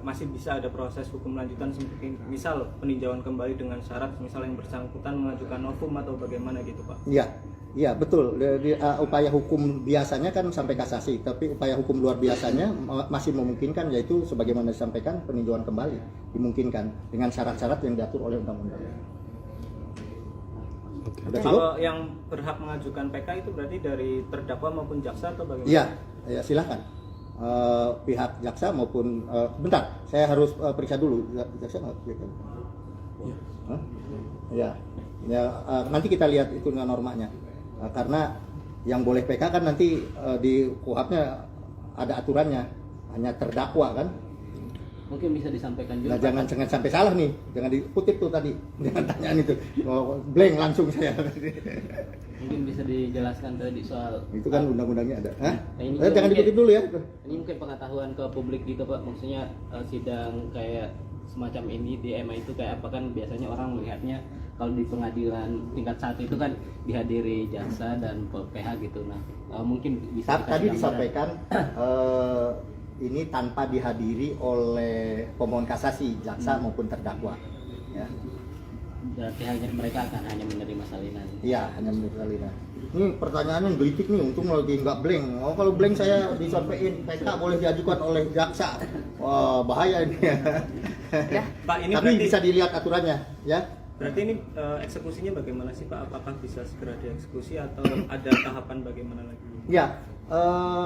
masih bisa ada proses hukum lanjutan seperti misal peninjauan kembali dengan syarat misal yang bersangkutan mengajukan novum atau bagaimana gitu Pak? Iya betul. Upaya hukum biasanya kan sampai kasasi, tapi upaya hukum luar biasanya masih memungkinkan, yaitu sebagaimana disampaikan peninjauan kembali dimungkinkan dengan syarat-syarat yang diatur oleh undang-undang. Udah cukup? Kalau yang berhak mengajukan PK itu berarti dari terdakwa maupun jaksa atau bagaimana? Iya, ya silakan. Pihak jaksa maupun bentar, saya harus periksa dulu jaksa nggak? Hah? Ya, nanti kita lihat itu normanya. Karena yang boleh PK kan nanti di KUHP-nya ada aturannya, hanya terdakwa kan. Mungkin bisa disampaikan juga. Nah, jangan sampai salah nih, jangan dikutip tuh tadi, jangan tanyaan itu, blank langsung saya. Mungkin bisa dijelaskan tadi soal Itu kan undang-undangnya ada. Hah? Nah, ini Jangan mungkin- dikutip dulu ya. Ini mungkin pengetahuan ke publik gitu Pak, maksudnya sidang kayak semacam ini di MA itu kayak apa kan biasanya orang melihatnya kalau di pengadilan tingkat 1 itu kan dihadiri jaksa dan PH gitu. Nah mungkin bisa Tadi dikasih gambaran. disampaikan ini tanpa dihadiri oleh pemohon kasasi, jaksa maupun terdakwa. Ya. Berarti hanya mereka akan hanya menerima salinan. Iya, hanya menurut Alina. Ini pertanyaannya gelitik nih, untung lagi nggak blank. Oh, kalau blank saya disampaikan PK boleh diajukan oleh jaksa. Wah, bahaya ini. Ya. Pak, ini Tapi berarti bisa dilihat aturannya, ya. berarti ini eksekusinya bagaimana sih Pak? Apakah bisa segera dieksekusi atau ada tahapan bagaimana lagi? Ya,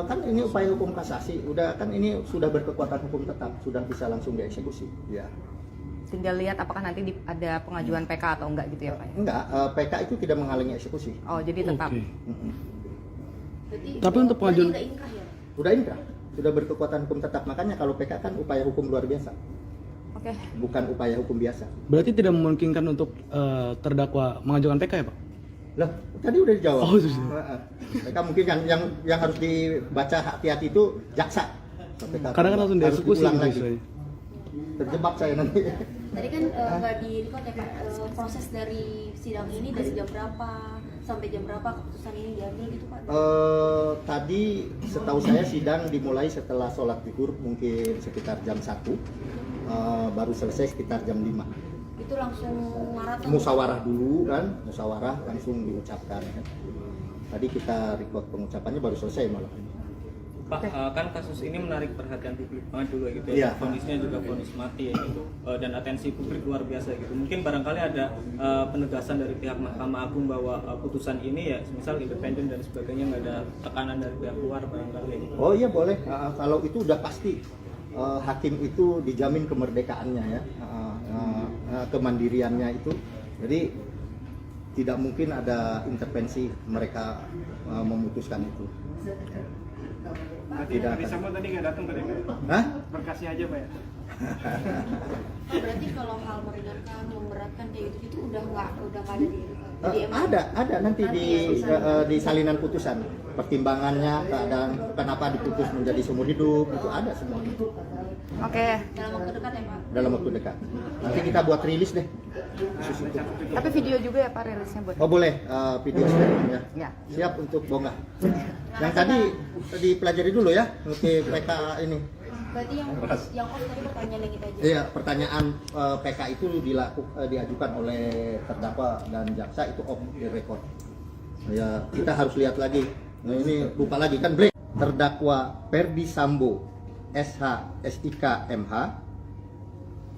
kan ini upaya hukum kasasi, udah kan ini sudah berkekuatan hukum tetap, sudah bisa langsung dieksekusi. Ya. Tinggal lihat apakah nanti ada pengajuan PK atau enggak gitu ya Pak? ya? Enggak, PK itu tidak menghalangi eksekusi. Oh jadi tetap. Oke. Berarti Tapi untuk pengajuan- udah inkrah ya? Sudah inkrah, sudah berkekuatan hukum tetap. Makanya kalau PK kan upaya hukum luar biasa, Oke. bukan upaya hukum biasa. Berarti tidak memungkinkan untuk terdakwa mengajukan PK ya Pak? Lah, tadi udah dijawab. Oh, sudah. PK mungkin kan yang harus dibaca hati-hati itu jaksa. PK Kadang kan langsung harus dieksekusi diulang gitu lagi. istilahnya. Terjebak saya nanti. Tadi kan nggak di record ya Pak, proses dari sidang ini dari jam berapa sampai jam berapa keputusan ini diambil gitu Pak? Tadi setahu saya sidang dimulai setelah sholat zuhur mungkin sekitar jam 1, baru selesai sekitar jam 5. Itu langsung maraton? Musyawarah dulu kan, musyawarah langsung diucapkan kan. Tadi kita record pengucapannya baru selesai malam ini. Pak, kan kasus ini menarik perhatian publik banget dulu ya gitu Iya. ya. Vonisnya juga vonis mati ya gitu. Dan atensi publik luar biasa gitu. Mungkin barangkali ada penegasan dari pihak Mahkamah Agung bahwa putusan ini ya misal independen dan sebagainya, nggak ada tekanan dari pihak luar barangkali ya gitu. Oh iya boleh, kalau itu udah pasti hakim itu dijamin kemerdekaannya ya, kemandiriannya itu. Jadi tidak mungkin ada intervensi mereka memutuskan itu. Berarti Tidak Ferdi akan. Sambo tadi nggak datang tadi Pak? Hah? Berkasnya aja Pak ya? Oh, berarti kalau hal meringankan, memberatkan kayak gitu udah nggak ada di emang Ada nanti di salinan putusan pertimbangannya, keadaan kenapa diputus menjadi seumur hidup itu ada semua Oke. dalam waktu dekat ya Pak? dalam waktu dekat. Nanti kita buat rilis deh khusus itu. Tapi video juga ya Pak rilisnya buat. Oh boleh, video statement ya. Ya. Siap untuk bonggah. Yang tadi dipelajari dulu ya, ngerti PK ini. Berarti yang off tadi pertanyaan yang kita aja. Iya, pertanyaan PK itu diajukan oleh terdakwa dan jaksa itu off the record. Ya, kita harus lihat lagi. Nah, ini lupa lagi kan break. Terdakwa Ferdi Sambo SH SIK MH,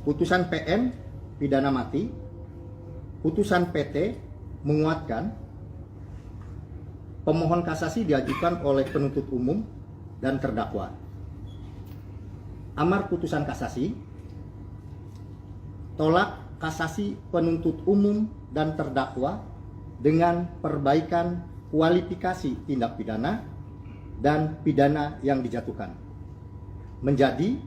putusan PM pidana mati, putusan PT menguatkan, pemohon kasasi diajukan oleh penuntut umum dan terdakwa. Amar putusan kasasi, tolak kasasi penuntut umum dan terdakwa dengan perbaikan kualifikasi tindak pidana dan pidana yang dijatuhkan, menjadi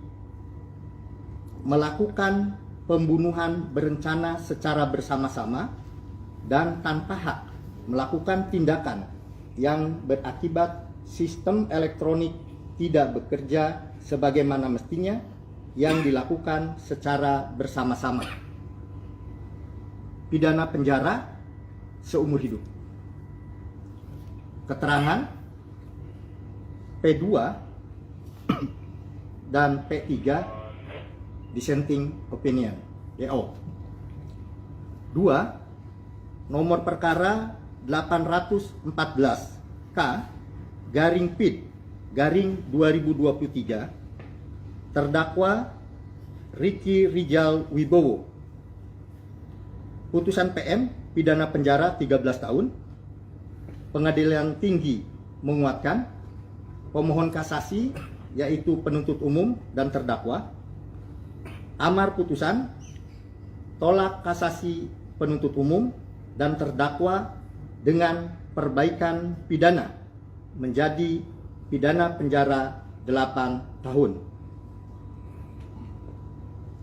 melakukan pembunuhan berencana secara bersama-sama dan tanpa hak melakukan tindakan yang berakibat sistem elektronik tidak bekerja sebagaimana mestinya yang dilakukan secara bersama-sama. Pidana penjara seumur hidup. Keterangan P2 dan P3 dissenting opinion DO. 2. Nomor perkara 814 K garing PID garing 2023 terdakwa Ricky Rijal Wibowo. Putusan PM pidana penjara 13 tahun. Pengadilan Tinggi menguatkan, pemohon kasasi yaitu penuntut umum dan terdakwa. Amar putusan tolak kasasi penuntut umum dan terdakwa dengan perbaikan pidana menjadi pidana penjara 8 tahun.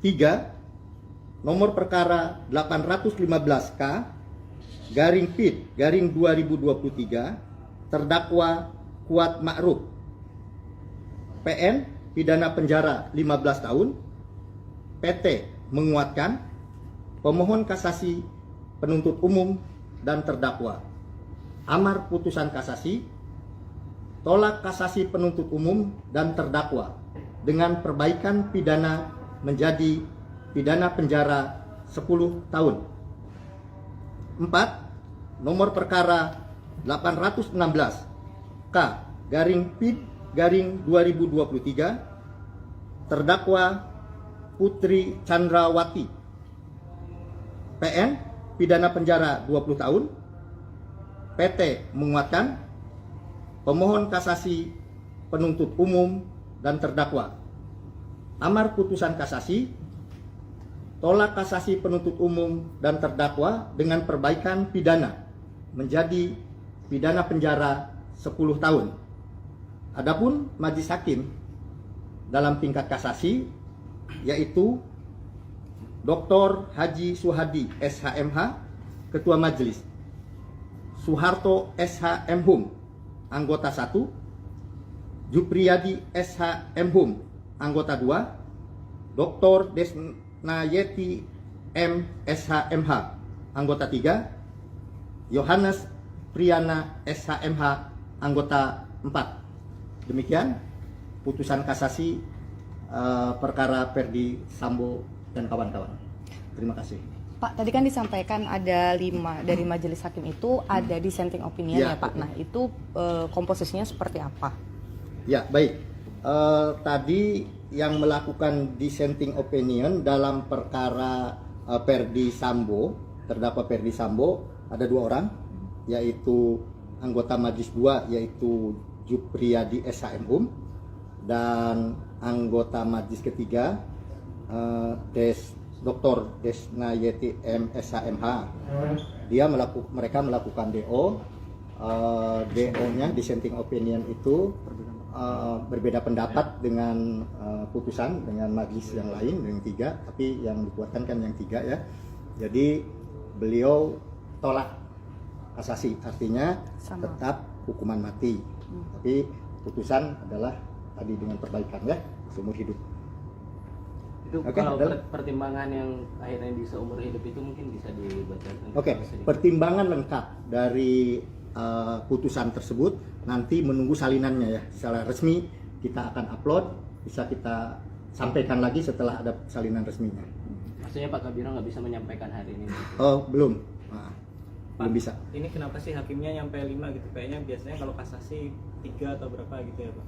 3. Nomor perkara 815K garing PID garing 2023 terdakwa Kuat Ma'ruf PN pidana penjara 15 tahun. PT menguatkan, pemohon kasasi penuntut umum dan terdakwa. Amar putusan kasasi tolak kasasi penuntut umum dan terdakwa dengan perbaikan pidana menjadi pidana penjara 10 tahun. 4. Nomor perkara 816 K/PID/2023 terdakwa Putri Chandrawati PN pidana penjara 20 tahun. PT menguatkan pemohon kasasi, penuntut umum, dan terdakwa. Amar putusan kasasi, tolak kasasi penuntut umum dan terdakwa dengan perbaikan pidana menjadi pidana penjara 10 tahun. Adapun majelis hakim dalam tingkat kasasi yaitu Dr. Haji Suhadi SHMH, Ketua Majelis, Soeharto SH.M.Hum, anggota 1, Jupriyadi SH.M.Hum, anggota 2, Dr. Desnayeti M. SH.MH, anggota 3, Yohanes Priyana SH.MH, anggota 4. Demikian putusan kasasi perkara Ferdi Sambo dan kawan-kawan. Terima kasih. Pak, tadi kan disampaikan ada 5 dari majelis hakim itu ada dissenting opinion ya, Pak. Nah, itu komposisinya seperti apa? Ya, baik. Tadi yang melakukan dissenting opinion dalam perkara Ferdi Sambo, terdakwa Ferdi Sambo, ada 2 orang, yaitu anggota majelis 2 yaitu Jupriyadi SH.M.Hum dan anggota majelis ketiga Dr. Desnayeti M. SH.MH. Mereka melakukan DO. DO-nya dissenting opinion itu berbeda pendapat dengan putusan dengan majelis yang lain yang 3, tapi yang dikuatkan kan yang 3 ya. Jadi beliau tolak kasasi, artinya tetap hukuman mati. Tapi putusan adalah tadi dengan perbaikan ya, seumur hidup. Itu kalau pertimbangan yang akhirnya di seumur hidup itu mungkin bisa dibacakan. Pertimbangan lengkap dari putusan tersebut nanti menunggu salinannya ya, secara resmi kita akan upload, bisa kita sampaikan lagi setelah ada salinan resminya. Maksudnya Pak Kabiro nggak bisa menyampaikan hari ini? Oh belum, belum bisa. Ini kenapa sih hakimnya nyampe 5 gitu? Kayaknya biasanya kalau kasasi 3 atau berapa gitu ya Pak?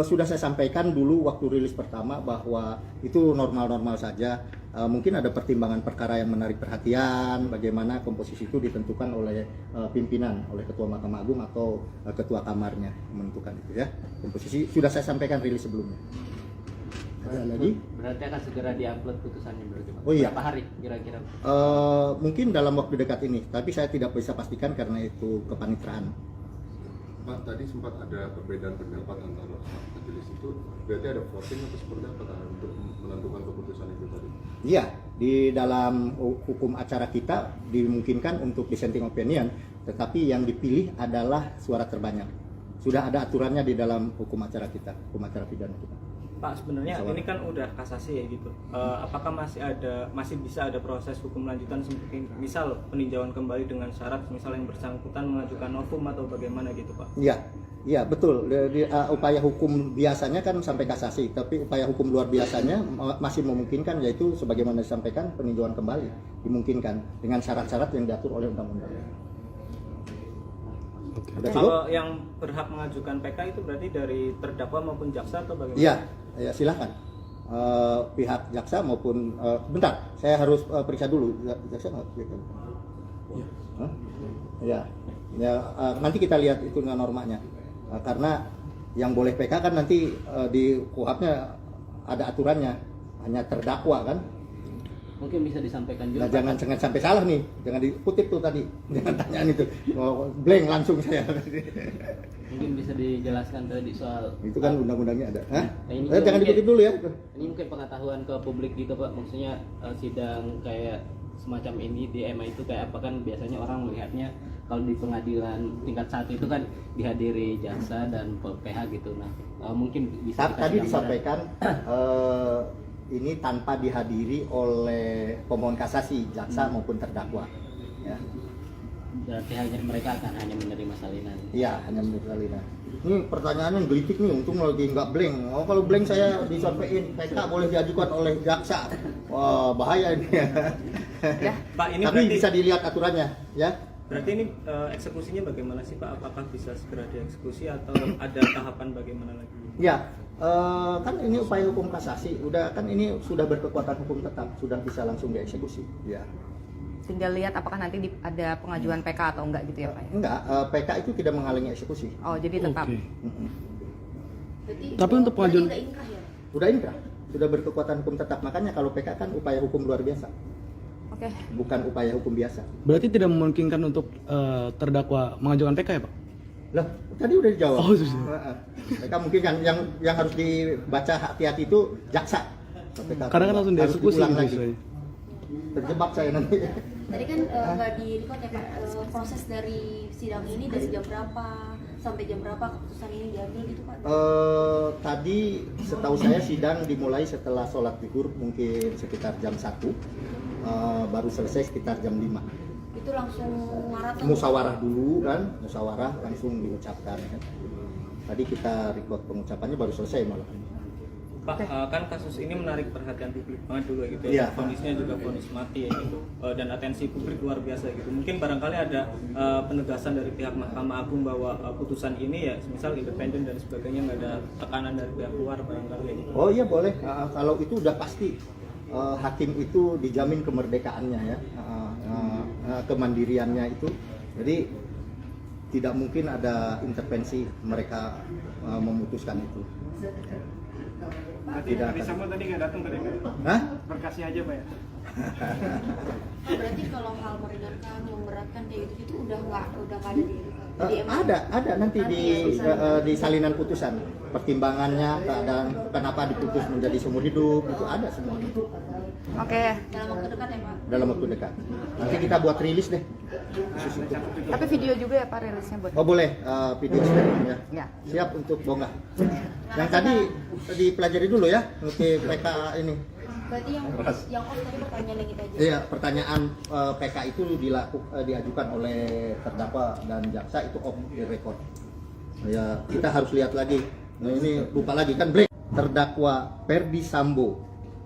Sudah saya sampaikan dulu waktu rilis pertama bahwa itu normal-normal saja. Mungkin ada pertimbangan perkara yang menarik perhatian, bagaimana komposisi itu ditentukan oleh pimpinan, oleh Ketua Mahkamah Agung atau Ketua Kamarnya menentukan itu ya. Komposisi sudah saya sampaikan rilis sebelumnya. Ada lagi? Berarti akan segera diupload putusannya berarti Pak? Oh iya. Berapa hari kira-kira? Mungkin dalam waktu dekat ini, tapi saya tidak bisa pastikan karena itu kepanitraan. Pak, tadi sempat ada perbedaan pendapat antara majelis itu, berarti ada voting atau seperti apa untuk menentukan keputusan itu tadi? Iya, di dalam hukum acara kita dimungkinkan untuk dissenting opinion, tetapi yang dipilih adalah suara terbanyak. Sudah ada aturannya di dalam hukum acara kita, hukum acara pidana kita. Pak, sebenarnya ini kan udah kasasi ya gitu. Apakah masih bisa ada proses hukum lanjutan seperti misal peninjauan kembali dengan syarat misal yang bersangkutan mengajukan novum atau bagaimana gitu Pak? Iya betul. Upaya hukum biasanya kan sampai kasasi, tapi upaya hukum luar biasanya masih memungkinkan, yaitu sebagaimana disampaikan peninjauan kembali dimungkinkan dengan syarat-syarat yang diatur oleh undang-undang. Kalau yang berhak mengajukan PK itu berarti dari terdakwa maupun jaksa atau bagaimana? Iya, silakan. Pihak jaksa maupun bentar, saya harus periksa dulu jaksa nggak? Nanti kita lihat itu normanya. Karena yang boleh PK kan nanti di KUHP-nya ada aturannya, hanya terdakwa kan. Mungkin bisa disampaikan juga. Nah, jangan sampai salah nih, jangan dikutip tuh tadi, jangan tanyaan itu, blank langsung saya. Mungkin bisa dijelaskan tadi soal itu kan undang-undangnya ada. Ini Jangan dikutip dulu ya. Ini mungkin pengetahuan ke publik gitu Pak, maksudnya sidang kayak semacam ini di MA itu kayak apa kan biasanya orang melihatnya kalau di pengadilan tingkat 1 itu kan dihadiri jaksa dan PH gitu. Nah, mungkin bisa tadi disampaikan ini tanpa dihadiri oleh pemohon kasasi, jaksa maupun terdakwa. Ya. Berarti mereka akan hanya menerima salinan. Iya, hanya menerima salinan. Ini pertanyaannya gelitik nih, untung lagi nggak blank. Oh kalau blank saya disampaikan PK boleh diajukan oleh jaksa. Wah bahaya ini. Ya. Pak, ini Tapi berarti bisa dilihat aturannya, ya. berarti ini eksekusinya bagaimana sih Pak? Apakah bisa segera dieksekusi atau ada tahapan bagaimana lagi? Ya, kan ini upaya hukum kasasi, udah kan ini sudah berkekuatan hukum tetap, sudah bisa langsung dieksekusi. Ya. Tinggal lihat apakah nanti ada pengajuan PK atau enggak gitu ya Pak ya? Enggak, PK itu tidak menghalangi eksekusi. Oh jadi tetap. Oke. Berarti Tapi untuk pengajuan- udah inkrah ya? Udah inkrah, sudah berkekuatan hukum tetap. Makanya kalau PK kan upaya hukum luar biasa, Oke. bukan upaya hukum biasa. Berarti tidak memungkinkan untuk terdakwa mengajukan PK ya Pak? Lah, tadi udah dijawab. Oh, sudah. Heeh. Mereka mungkin kan yang harus dibaca hati-hati itu jaksa. PK Karena kan langsung harus dieksekusi diulang gitu lagi. istilahnya. Terjebak saya nanti. Tadi kan nggak di record ya Pak, proses dari sidang ini dari jam berapa sampai jam berapa keputusan ini diambil gitu Pak? Tadi setahu saya sidang dimulai setelah sholat zuhur mungkin sekitar jam 1, baru selesai sekitar jam 5. Itu langsung maraton? Musyawarah dulu kan, musyawarah langsung diucapkan kan. Tadi kita record pengucapannya baru selesai malah. Pak, kan kasus ini menarik perhatian publik banget dulu gitu Iya. ya. Vonisnya juga vonis mati ya gitu. Dan atensi publik luar biasa gitu. Mungkin barangkali ada penegasan dari pihak Mahkamah Agung bahwa putusan ini ya misal independen dan sebagainya, nggak ada tekanan dari pihak luar barangkali ya gitu. Oh iya boleh. Kalau itu udah pasti hakim itu dijamin kemerdekaannya ya, kemandiriannya itu. Jadi tidak mungkin ada intervensi mereka memutuskan itu. Berarti Tidak Ferdi akan. Sambo tadi nggak datang ke DPR? Hah? Berkasnya aja Pak ya? Berarti kalau hal meringankan, memberatkan kayak gitu udah nggak ada di MA? Ada nanti di salinan putusan pertimbangannya, keadaan kenapa diputus menjadi seumur hidup itu ada semua Oke. Dalam waktu dekat ya Pak? dalam waktu dekat. Nanti kita buat rilis deh. Khusus itu. Tapi video juga ya Pak rilisnya buat. Oh boleh video sharing ya. Ya. Siap untuk bongkar. Yang tadi dipelajari dulu ya untuk PK ini. Berarti yang off tadi pertanyaan yang kita aja. Iya, pertanyaan PK itu diajukan oleh terdakwa dan jaksa itu off the record. Ya, kita harus lihat lagi. Nah, ini lupa lagi kan break. Terdakwa Ferdi Sambo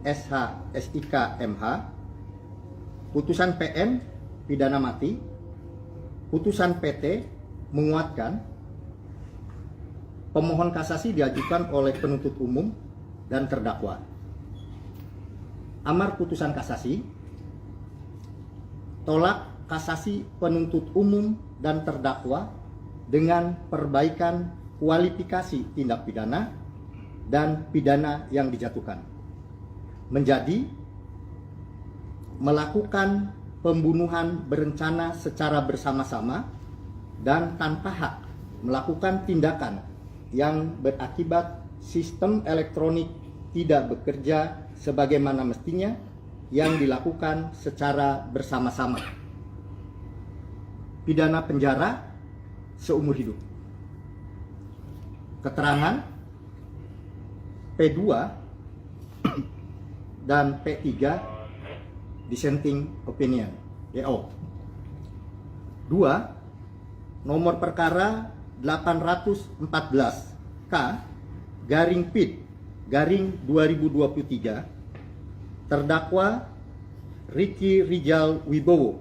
SH SIK MH, putusan PN pidana mati, putusan PT menguatkan, pemohon kasasi diajukan oleh penuntut umum dan terdakwa. Amar putusan kasasi, tolak kasasi penuntut umum dan terdakwa dengan perbaikan kualifikasi tindak pidana dan pidana yang dijatuhkan, menjadi melakukan pembunuhan berencana secara bersama-sama dan tanpa hak melakukan tindakan yang berakibat sistem elektronik tidak bekerja sebagaimana mestinya yang dilakukan secara bersama-sama. Pidana penjara seumur hidup. Keterangan P2 dan P3 dissenting opinion DO. 2. Nomor perkara 814 K garing PID garing 2023 terdakwa Ricky Rijal Wibowo.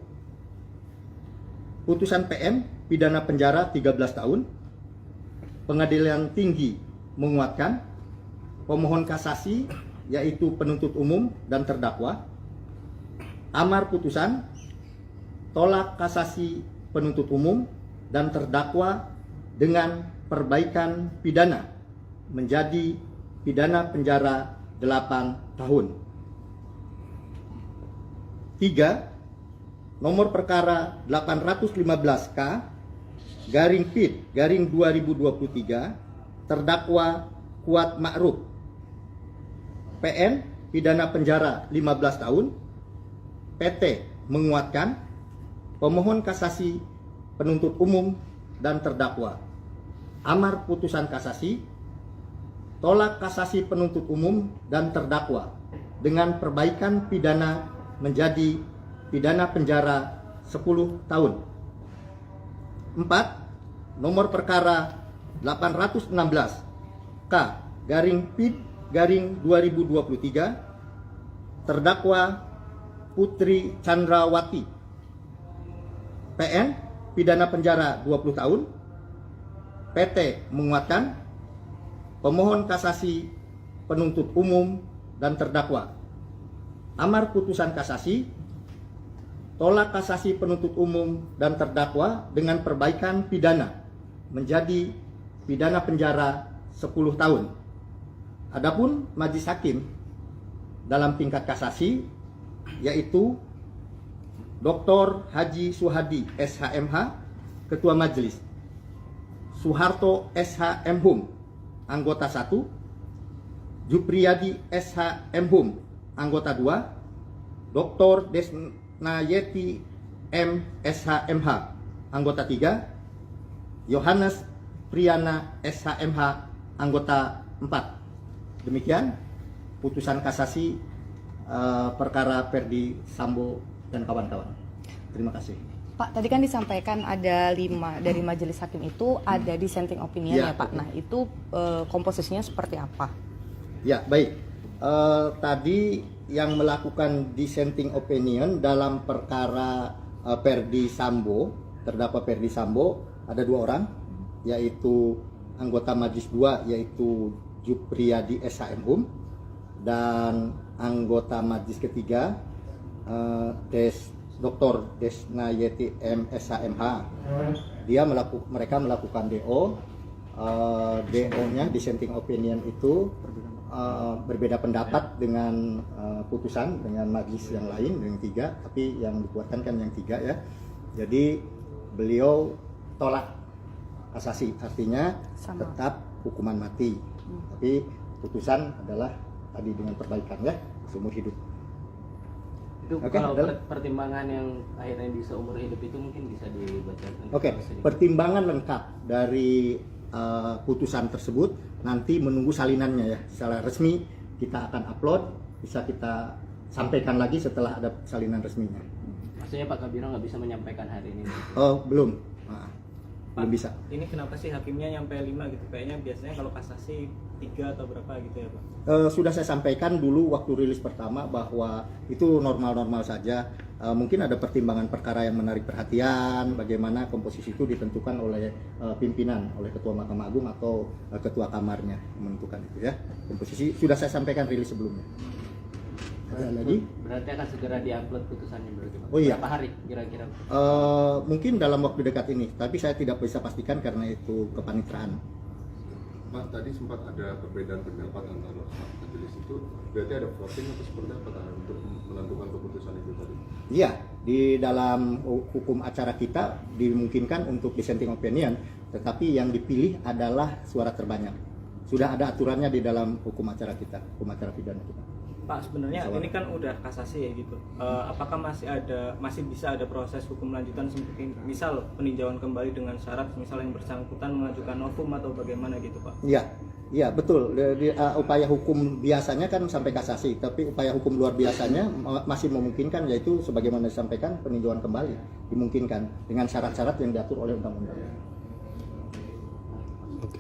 Putusan PM pidana penjara 13 tahun. Pengadilan Tinggi menguatkan, pemohon kasasi yaitu penuntut umum dan terdakwa. Amar putusan tolak kasasi penuntut umum dan terdakwa dengan perbaikan pidana menjadi pidana penjara 8 tahun. 3. Nomor perkara 815K garing PID garing 2023 terdakwa Kuat Ma'ruf. PN pidana penjara 15 tahun. PT menguatkan, pemohon kasasi penuntut umum dan terdakwa. Amar putusan kasasi tolak kasasi penuntut umum dan terdakwa dengan perbaikan pidana menjadi pidana penjara 10 tahun. 4. Nomor perkara 816 K garing PID garing 2023 terdakwa Putri Chandrawati PN pidana penjara 20 tahun. PT menguatkan pemohon kasasi, penuntut umum dan terdakwa. Amar putusan kasasi, tolak kasasi penuntut umum dan terdakwa dengan perbaikan pidana menjadi pidana penjara 10 tahun. Adapun majelis hakim dalam tingkat kasasi yaitu Dr. Haji Suhadi SHMH, Ketua Majelis, Soeharto SHM Hum, anggota 1, Jupriyadi SHM Hum, anggota 2, Dr. Desnayeti M SHMH, anggota 3, Yohanes Priyana SHMH, anggota 4. Demikian putusan kasasi perkara Ferdi Sambo dan kawan-kawan. Terima kasih. Pak, tadi kan disampaikan ada 5 dari majelis hakim itu ada dissenting opinion Ya, ya Pak. Nah itu komposisinya seperti apa? Ya, baik. Tadi yang melakukan dissenting opinion dalam perkara Ferdi Sambo, terdakwa Ferdi Sambo, ada 2 orang, yaitu anggota Majelis 2 yaitu Jupriyadi SHM Hum dan anggota Majelis ketiga Dr. Desnayeti M SHMH. Mereka melakukan DO. DO-nya dissenting opinion itu berbeda pendapat dengan putusan dengan majelis yang lain yang 3, tapi yang dikuatkan kan yang 3 ya. Jadi beliau tolak kasasi, artinya Sama. tetap hukuman mati. Tapi putusan adalah tadi dengan perbaikan ya, seumur hidup. Itu Oke, kalau adalah. pertimbangan yang akhirnya di seumur hidup itu mungkin bisa dibacakan. Oke, pertimbangan lengkap dari putusan tersebut nanti menunggu salinannya ya. Secara resmi kita akan upload, bisa kita sampaikan lagi setelah ada salinan resminya. Maksudnya Pak Kabiro nggak bisa menyampaikan hari ini. Oh, belum. Belum bisa. Ini kenapa sih hakimnya nyampe 5 gitu? Kayaknya biasanya kalau kasasi 3 atau berapa gitu ya Pak? Sudah saya sampaikan dulu waktu rilis pertama bahwa itu normal-normal saja. Mungkin ada pertimbangan perkara yang menarik perhatian, bagaimana komposisi itu ditentukan oleh pimpinan, oleh Ketua Mahkamah Agung atau Ketua Kamarnya menentukan itu ya. Komposisi sudah saya sampaikan rilis sebelumnya. Ada lagi? Berarti akan segera diupload putusannya berarti Pak. Oh iya. Berapa hari kira-kira? Mungkin dalam waktu dekat ini, tapi saya tidak bisa pastikan karena itu kepanitraan. Pak, tadi sempat ada perbedaan pendapat antara majelis itu, berarti ada voting atau seperti apa untuk menentukan keputusan itu tadi? Iya, di dalam hukum acara kita dimungkinkan untuk dissenting opinion, tetapi yang dipilih adalah suara terbanyak. Sudah ada aturannya di dalam hukum acara kita, hukum acara pidana kita. Pak, sebenarnya Soal. ini kan udah kasasi ya gitu. Apakah masih bisa ada proses hukum lanjutan seperti misal peninjauan kembali dengan syarat misal yang bersangkutan mengajukan novum atau bagaimana gitu Pak? Iya, iya betul. Upaya hukum biasanya kan sampai kasasi, tapi upaya hukum luar biasanya masih memungkinkan, yaitu sebagaimana disampaikan peninjauan kembali dimungkinkan dengan syarat-syarat yang diatur oleh undang-undang.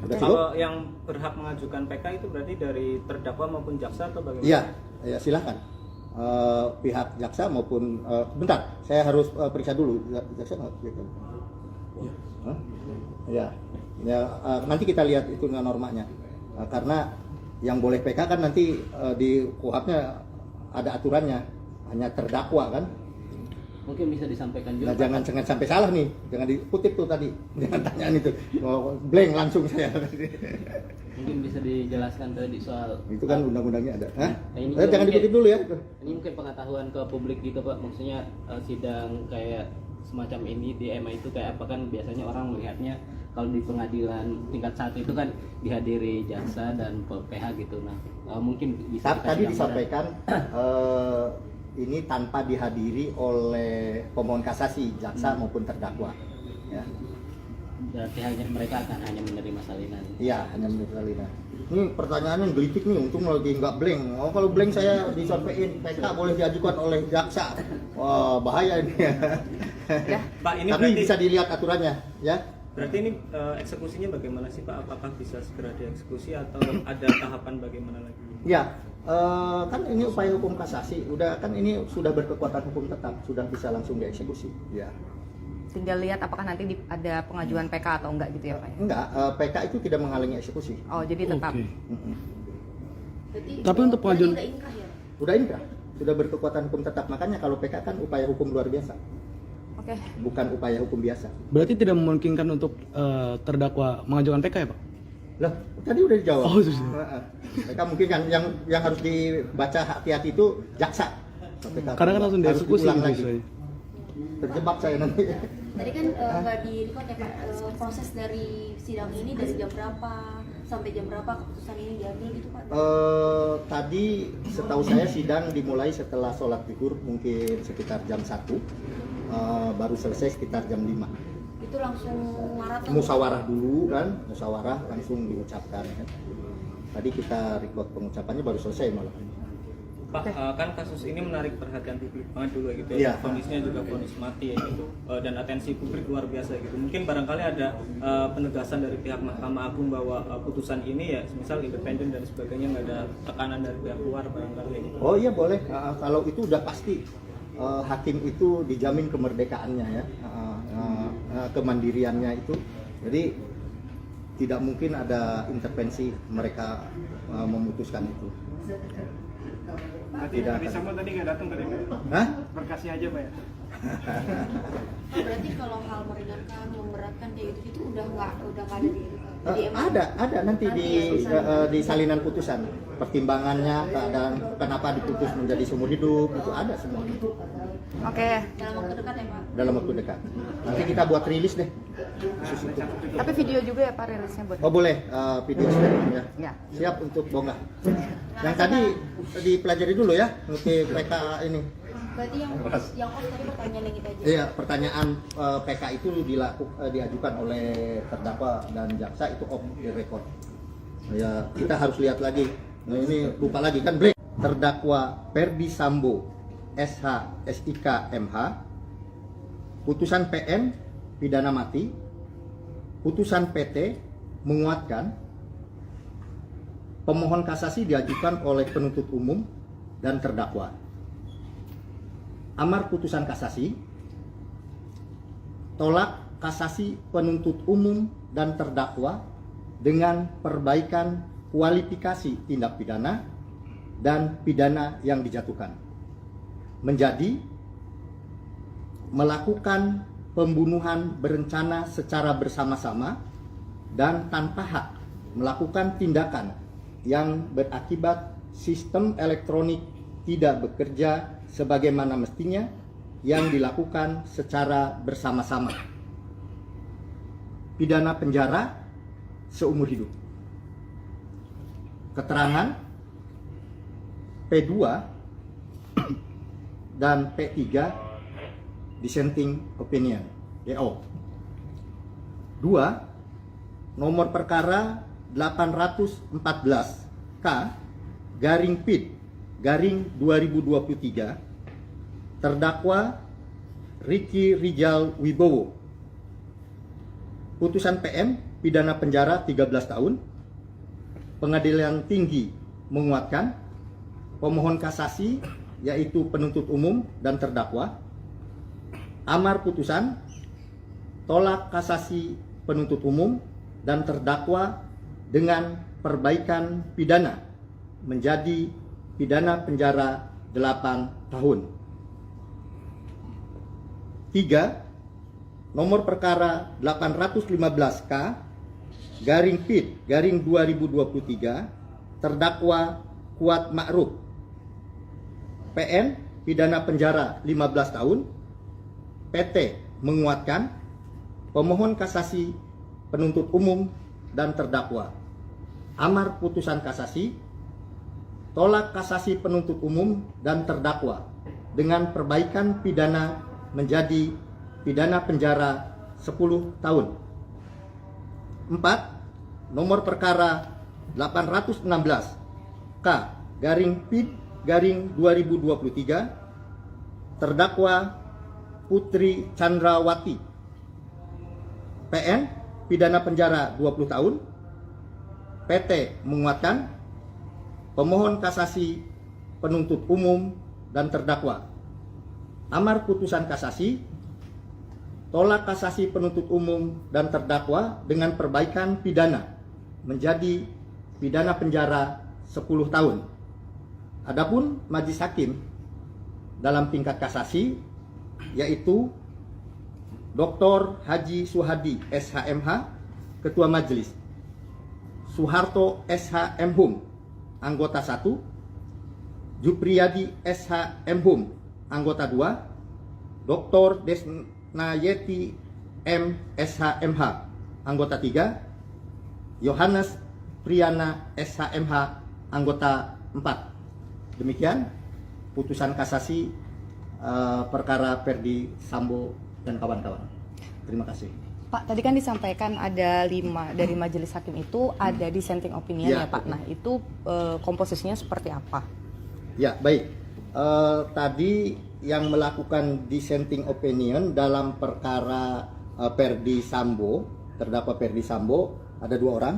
Sudah cukup? Kalau yang berhak mengajukan PK itu berarti dari terdakwa maupun jaksa atau bagaimana? Iya, ya silakan. Pihak jaksa maupun bentar, saya harus periksa dulu jaksa nggak? Hah? Ya, nanti kita lihat itu normanya. Karena yang boleh PK kan nanti di KUHP-nya ada aturannya, hanya terdakwa kan. Mungkin bisa disampaikan juga. Nah, jangan sampai salah nih, jangan dikutip tuh tadi, jangan tanyaan itu, blank langsung saya. Mungkin bisa dijelaskan tadi soal Itu kan undang-undangnya ada. Hah? Nah, ini juga Jangan mungkin- dikutip dulu ya. Ini mungkin pengetahuan ke publik gitu Pak, maksudnya sidang kayak semacam ini di MA itu kayak apa kan biasanya orang melihatnya kalau di pengadilan tingkat 1 itu kan dihadiri jaksa dan PH gitu. Nah, mungkin bisa dikasih Tadi gambaran. disampaikan ini tanpa dihadiri oleh pemohon kasasi, jaksa maupun terdakwa. Ya, Berarti mereka akan hanya menerima salinan. iya hanya menurut salinan. Ini pertanyaannya gelitik nih, untung lagi nggak blank. Oh kalau blank saya disampaikan PK boleh diajukan oleh jaksa. Wah bahaya ini. Ya. Pak, ini Tapi berarti bisa dilihat aturannya, ya. Berarti ini eksekusinya bagaimana sih Pak? Apakah bisa segera dieksekusi atau ada tahapan bagaimana lagi? Ya, kan ini upaya hukum kasasi, ini sudah berkekuatan hukum tetap, sudah bisa langsung dieksekusi. Ya. Tinggal lihat apakah nanti ada pengajuan PK atau enggak gitu ya Pak? Enggak, PK itu tidak menghalangi eksekusi. Oh jadi tetap. Oke. Berarti, Tapi untuk pengajuan- udah inkrah ya? Udah inkrah, sudah berkekuatan hukum tetap. Makanya kalau PK kan upaya hukum luar biasa, Oke. bukan upaya hukum biasa. Berarti tidak memungkinkan untuk terdakwa mengajukan PK ya Pak? Lah, tadi udah dijawab. Oh, sudah. PK mungkin kan yang harus dibaca hati-hati itu jaksa. PK Karena kan langsung harus dieksekusi diulang gitu lagi. saya. Terjebak saya nanti. Tadi kan nggak di record ya Pak, proses dari sidang ini dari jam berapa sampai jam berapa keputusan ini diambil gitu Pak? Tadi setahu saya sidang dimulai setelah sholat zuhur mungkin sekitar jam 1, baru selesai sekitar jam 5. Itu langsung maraton? Musyawarah dulu kan, musyawarah langsung diucapkan kan. Tadi kita record pengucapannya baru selesai malah. Pak, kan kasus ini menarik perhatian publik banget dulu gitu Iya. ya. Vonisnya juga vonis mati ya gitu. Dan atensi publik luar biasa gitu. Mungkin barangkali ada penegasan dari pihak Mahkamah Agung bahwa putusan ini ya misal independen dan sebagainya, nggak ada tekanan dari pihak luar barangkali. Oh iya boleh, kalau itu udah pasti hakim itu dijamin kemerdekaannya ya, kemandiriannya itu. Jadi tidak mungkin ada intervensi mereka memutuskan itu. Berarti Tidak Ferdi akan. Sambo tadi nggak datang tadi Pak? Hah? Berkasnya aja Pak ya? Oh, berarti kalau hal meringankan, memberatkan kayak gitu udah nggak ada di Ada nanti di salinan putusan pertimbangannya, keadaan kenapa diputus menjadi seumur hidup itu ada semua Oke. dalam waktu dekat ya Pak? dalam waktu dekat. Nanti kita buat rilis deh khusus itu. Tapi video juga ya Pak rilisnya buat. Oh boleh, video sharing ya. Ya. Siap untuk bonggah. Yang tadi dipelajari dulu ya, untuk PK ini. Berarti yang off tadi pertanyaan yang kita aja. Iya, pertanyaan PK itu diajukan oleh terdakwa dan jaksa itu off the record. Ya, kita harus lihat lagi. Nah, ini lupa lagi kan break. Terdakwa Ferdi Sambo SH SIK MH, putusan PN pidana mati, putusan PT menguatkan, pemohon kasasi diajukan oleh penuntut umum dan terdakwa. Amar putusan kasasi, tolak kasasi penuntut umum dan terdakwa dengan perbaikan kualifikasi tindak pidana dan pidana yang dijatuhkan, menjadi melakukan pembunuhan berencana secara bersama-sama dan tanpa hak melakukan tindakan yang berakibat sistem elektronik tidak bekerja sebagaimana mestinya yang dilakukan secara bersama-sama. Pidana penjara seumur hidup. Keterangan P2 dan P3 dissenting opinion DO. 2. Nomor perkara 814 K garing PID garing 2023 terdakwa Ricky Rijal Wibowo. Putusan PM pidana penjara 13 tahun. Pengadilan Tinggi menguatkan, pemohon kasasi yaitu penuntut umum dan terdakwa. Amar putusan tolak kasasi penuntut umum dan terdakwa dengan perbaikan pidana menjadi pidana penjara 8 tahun. 3. Nomor perkara 815K garing PID garing 2023 terdakwa Kuat Ma'ruf. PN pidana penjara 15 tahun. PT menguatkan, pemohon kasasi penuntut umum dan terdakwa. Amar putusan kasasi tolak kasasi penuntut umum dan terdakwa dengan perbaikan pidana menjadi pidana penjara 10 tahun. 4. Nomor perkara 816 K garing PID garing 2023 terdakwa Putri Chandrawati. PN pidana penjara 20 tahun. PT menguatkan pemohon kasasi, penuntut umum, dan terdakwa. Amar putusan kasasi, tolak kasasi penuntut umum dan terdakwa dengan perbaikan pidana menjadi pidana penjara 10 tahun. Adapun majelis hakim dalam tingkat kasasi yaitu Dr. Haji Suhadi SHMH, Ketua Majelis, Soeharto SH Mhum, anggota 1, Jupriyadi SH Mhum, anggota 2, Dr. Desnayeti M SH MH, anggota 3, Yohanes Priyana SH MH, anggota 4. Demikian putusan kasasi perkara Ferdi Sambo dan kawan-kawan. Terima kasih. Pak, tadi kan disampaikan ada 5 dari majelis hakim itu ada dissenting opinion Ya, ya Pak. betul. Nah itu komposisinya seperti apa? Ya, baik. Tadi yang melakukan dissenting opinion dalam perkara Ferdi Sambo, terdakwa Ferdi Sambo, ada 2 orang,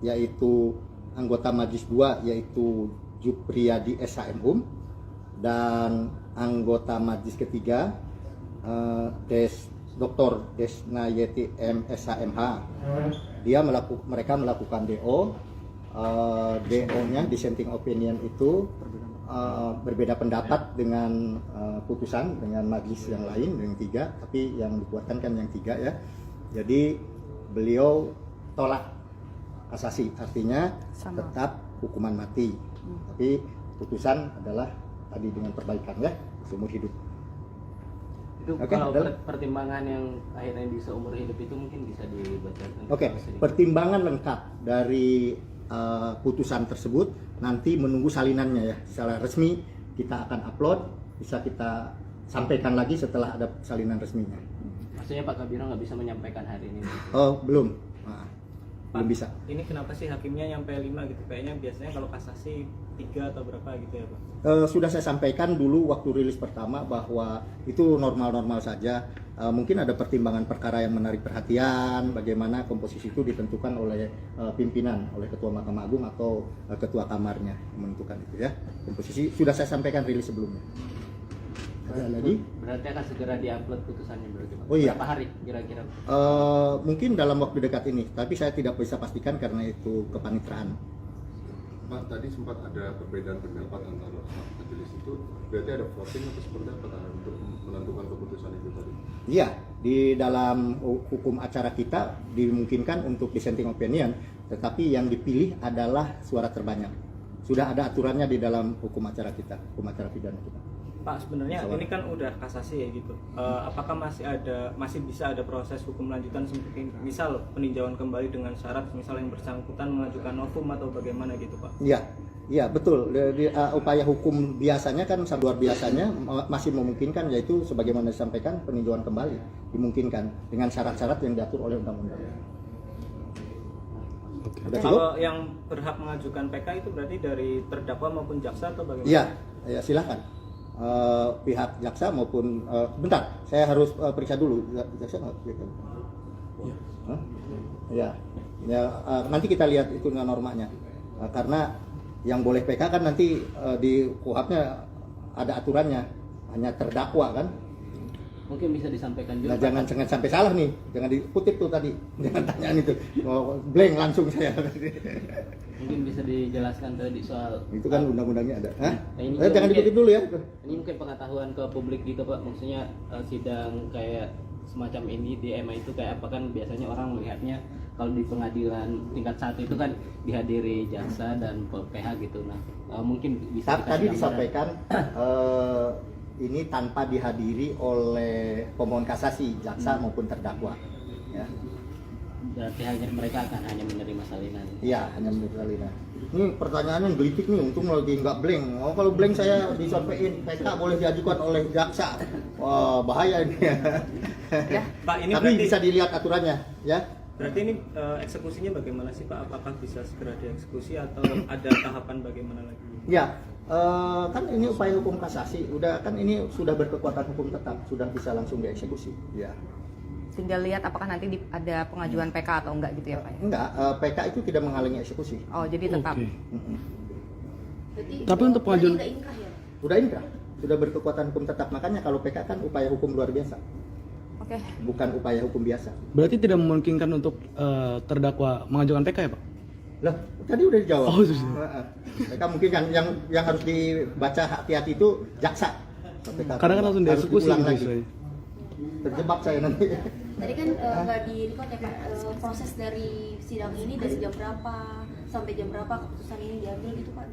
yaitu anggota Majelis 2 yaitu Jupriyadi SHMhum, dan anggota Majelis ketiga Dr. Desnayeti M SHMH. Mereka melakukan DO. DO-nya dissenting opinion itu berbeda pendapat dengan putusan dengan majelis yang lain yang 3, tapi yang dikuatkan kan yang 3 ya. Jadi beliau tolak kasasi, artinya Sama. tetap hukuman mati. Tapi putusan adalah tadi dengan perbaikan ya, seumur hidup. Itu Oke, kalau adalah. pertimbangan yang akhirnya di seumur hidup itu mungkin bisa dibacakan. Oke, pertimbangan lengkap dari putusan tersebut nanti menunggu salinannya ya. Secara resmi kita akan upload, bisa kita sampaikan lagi setelah ada salinan resminya. Maksudnya Pak Kabiro nggak bisa menyampaikan hari ini. Oh, belum. Belum Pak, bisa. Ini kenapa sih hakimnya nyampe 5 gitu? Kayaknya biasanya kalau kasasi 3 atau berapa gitu ya Pak? Sudah saya sampaikan dulu waktu rilis pertama bahwa itu normal-normal saja. Mungkin ada pertimbangan perkara yang menarik perhatian, bagaimana komposisi itu ditentukan oleh pimpinan, oleh Ketua Mahkamah Agung atau Ketua Kamarnya menentukan itu ya. Komposisi sudah saya sampaikan rilis sebelumnya. Ada lagi? Berarti akan segera diupload putusannya berarti Pak. Oh iya. Berapa hari kira-kira? Mungkin dalam waktu dekat ini, tapi saya tidak bisa pastikan karena itu kepanitraan. Pak, tadi sempat ada perbedaan pendapat antara majelis itu, berarti ada voting atau seperti apa untuk menentukan keputusan itu tadi? Iya, di dalam hukum acara kita dimungkinkan untuk dissenting opinion, tetapi yang dipilih adalah suara terbanyak. Sudah ada aturannya di dalam hukum acara kita, hukum acara pidana kita. Pak, sebenarnya Soal. ini kan udah kasasi ya gitu. Apakah masih bisa ada proses hukum lanjutan seperti misal peninjauan kembali dengan syarat misal yang bersangkutan mengajukan novum atau bagaimana gitu Pak? Iya betul. Upaya hukum biasanya kan luar biasanya masih memungkinkan, yaitu sebagaimana disampaikan peninjauan kembali dimungkinkan dengan syarat-syarat yang diatur oleh undang-undang. Sudah cukup? Kalau yang berhak mengajukan PK itu berarti dari terdakwa maupun jaksa atau bagaimana? Iya, ya silakan. Pihak jaksa maupun bentar, saya harus periksa dulu jaksa nggak? Hah? Ya, nanti kita lihat itu normanya. Karena yang boleh PK kan nanti di KUHP-nya ada aturannya, hanya terdakwa kan. Mungkin bisa disampaikan juga. Nah, jangan sampai salah nih, jangan dikutip tuh tadi, jangan tanyaan itu, blank langsung saya. Mungkin bisa dijelaskan tadi soal Itu kan undang-undangnya ada. Hah? Ini Jangan mungkin- dikutip dulu ya. Ini mungkin pengetahuan ke publik gitu Pak, maksudnya sidang kayak semacam ini di MA itu kayak apa kan biasanya orang melihatnya kalau di pengadilan tingkat 1 itu kan dihadiri jaksa dan PH gitu. Nah mungkin bisa dikasih Tadi gambaran. disampaikan ini tanpa dihadiri oleh pemohon kasasi, jaksa maupun terdakwa. Ya, Berarti mereka akan hanya menerima salinan. iya hanya menurut salinan. Ini pertanyaannya gelitik nih, untung lagi nggak blank. Oh, kalau blank saya disampaikan PK boleh diajukan oleh jaksa. Wah, bahaya ini. Pak, ini Tapi berarti bisa dilihat aturannya, ya. berarti ini eksekusinya bagaimana sih Pak? Apakah bisa segera dieksekusi atau ada tahapan bagaimana lagi? Ya, kan ini upaya hukum kasasi, kan ini sudah berkekuatan hukum tetap, sudah bisa langsung dieksekusi. Ya. tinggal lihat apakah nanti ada pengajuan PK atau enggak gitu ya Pak ya? Enggak, PK itu tidak menghalangi eksekusi. Oh jadi tetap. Oke. Berarti Tapi untuk pengajuan- udah inkrah ya? Udah inkrah, sudah berkekuatan hukum tetap. Makanya kalau PK kan upaya hukum luar biasa, Oke. bukan upaya hukum biasa. Berarti tidak memungkinkan untuk terdakwa mengajukan PK ya Pak? Loh, tadi udah dijawab. Oh, sudah. Heeh. Mereka mungkin kan yang harus dibaca hati-hati itu jaksa. Karena kan langsung Harus dieksekusi diulang gitu lagi. istilahnya. Terjebak saya nanti. Tadi kan nggak di record ya Pak, proses dari sidang ini dari jam berapa sampai jam berapa keputusan ini diambil gitu Pak?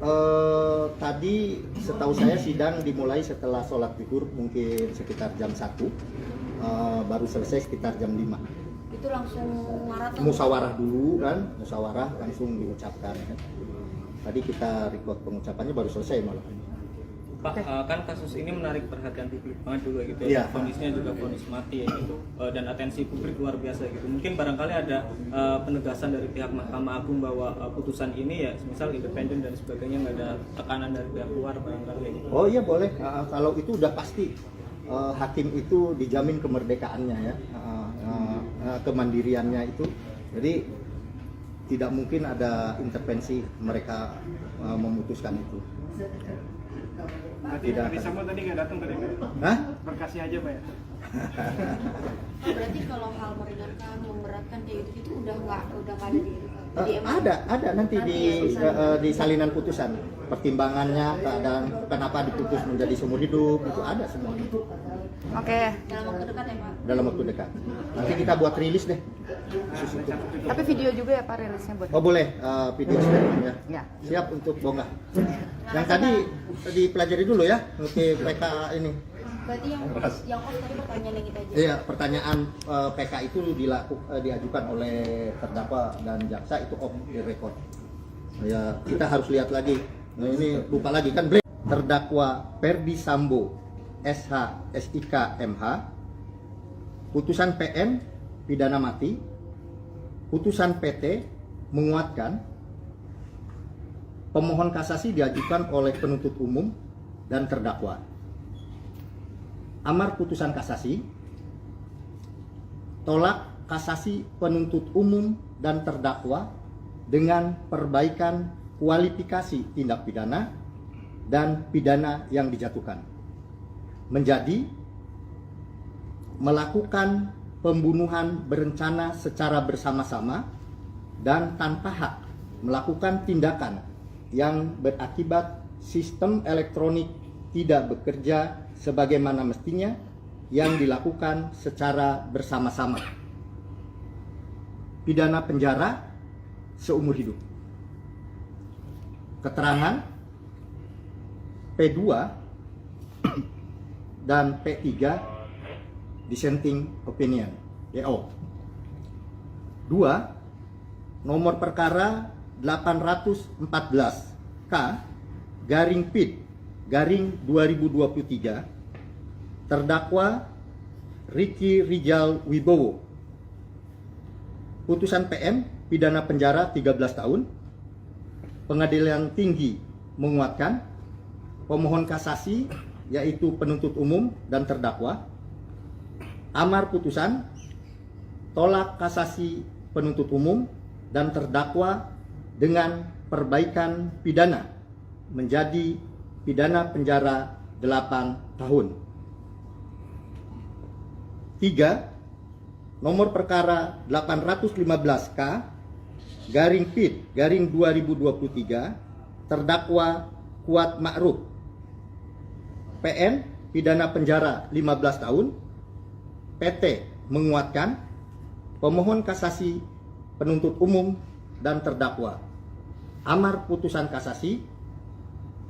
Tadi setahu saya sidang dimulai setelah sholat zuhur mungkin sekitar jam 1, baru selesai sekitar jam 5. Itu langsung maraton? Musyawarah dulu kan, musyawarah langsung diucapkan kan. Tadi kita record pengucapannya baru selesai malah. Pak, kan kasus ini menarik perhatian publik banget dulu gitu Iya. ya. Kondisinya juga vonis mati ya gitu. Dan atensi publik luar biasa gitu. Mungkin barangkali ada penegasan dari pihak Mahkamah Agung bahwa putusan ini ya misal independen dan sebagainya, nggak ada tekanan dari pihak luar barangkali ya gitu. Oh iya boleh. Kalau itu udah pasti hakim itu dijamin kemerdekaannya ya, kemandiriannya itu. Jadi tidak mungkin ada intervensi mereka memutuskan itu. Berarti Tidak Ferdi akan. Sambo tadi nggak datang tadi Pak? Hah? Berkasih aja Pak ya? Berarti kalau hal meringankan, memberatkan kayak gitu udah nggak ada di MA? Ada nanti di salinan putusan pertimbangannya, keadaan kenapa diputus menjadi seumur hidup itu ada semua Oke. Dalam waktu dekat ya Pak? dalam waktu dekat. Nanti kita buat rilis deh. Tapi video juga ya Pak rilisnya buat. Oh boleh video sharing ya. Ya. Siap untuk bonggah. Yang tadi dipelajari dulu ya untuk PK ini. Berarti yang off tadi pertanyaan yang kita aja. Iya, pertanyaan PK itu diajukan oleh terdakwa dan jaksa itu off the record. Ya, kita harus lihat lagi. Nah, ini lupa lagi kan terdakwa Ferdi Sambo SH SIK MH, putusan PN pidana mati, putusan PT menguatkan, pemohon kasasi diajukan oleh penuntut umum dan terdakwa. Amar putusan kasasi, tolak kasasi penuntut umum dan terdakwa dengan perbaikan kualifikasi tindak pidana dan pidana yang dijatuhkan, menjadi melakukan pembunuhan berencana secara bersama-sama dan tanpa hak melakukan tindakan yang berakibat sistem elektronik tidak bekerja sebagaimana mestinya yang dilakukan secara bersama-sama. Pidana penjara seumur hidup. Keterangan P2 dan P3 dissenting opinion DO. 2. Nomor perkara 814 K garing PID garing 2023 terdakwa Ricky Rijal Wibowo. Putusan PM pidana penjara 13 tahun. Pengadilan Tinggi menguatkan, pemohon kasasi yaitu penuntut umum dan terdakwa. Amar putusan tolak kasasi penuntut umum dan terdakwa dengan perbaikan pidana menjadi pidana penjara 8 tahun. 3. Nomor perkara 815K garing PID garing 2023 terdakwa Kuat Ma'ruf PN pidana penjara 15 tahun. PT menguatkan, pemohon kasasi penuntut umum dan terdakwa. Amar putusan kasasi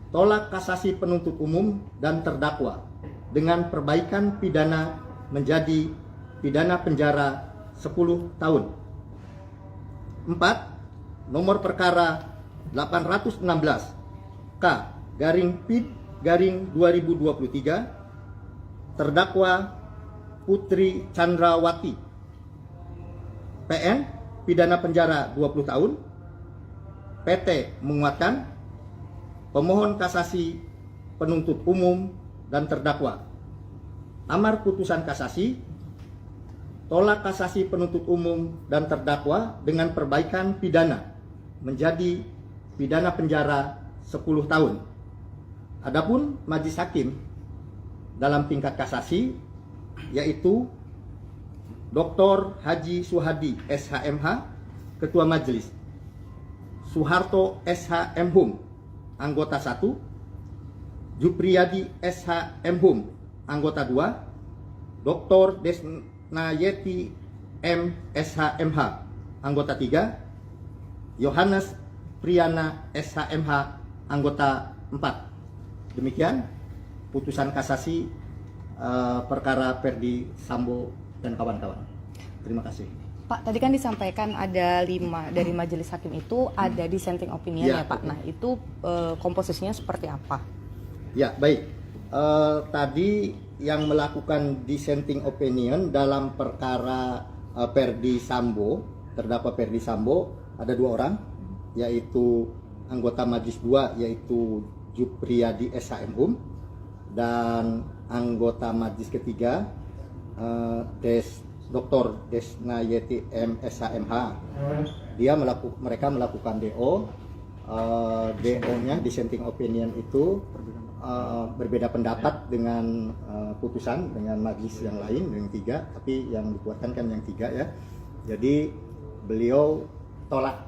tolak kasasi penuntut umum dan terdakwa dengan perbaikan pidana menjadi pidana penjara 10 tahun. 4. Nomor perkara 816 K garing PID garing 2023 terdakwa Putri Chandrawati PN pidana penjara 20 tahun. PT menguatkan, pemohon kasasi penuntut umum dan terdakwa. Amar putusan kasasi tolak kasasi penuntut umum dan terdakwa dengan perbaikan pidana menjadi pidana penjara 10 tahun. Adapun majelis hakim dalam tingkat kasasi yaitu Dr. Haji Suhadi SHMH, Ketua Majelis, Soeharto SH.M.Hum, anggota 1, Jupriyadi SH.M.Hum, anggota 2, Dr. Desnayeti M. SH.MH, anggota 3, Yohanes Priyana SH.MH, anggota 4. Demikian putusan kasasi perkara Ferdi Sambo dan kawan-kawan. Terima kasih. Pak, tadi kan disampaikan ada 5 dari majelis hakim itu ada dissenting opinion Ya, ya Pak. Nah itu komposisinya seperti apa? Ya, baik. Tadi yang melakukan dissenting opinion dalam perkara Ferdi Sambo, terdakwa Ferdi Sambo, ada 2 orang, yaitu anggota majelis 2 yaitu Jupriyadi SH.M.Hum dan anggota majelis ketiga Dr. Desnayeti M. SH.MH. Mereka melakukan DO. DO-nya dissenting opinion itu berbeda pendapat dengan putusan dengan majelis yang lain yang 3, tapi yang dikuatkan kan yang 3 ya. Jadi beliau tolak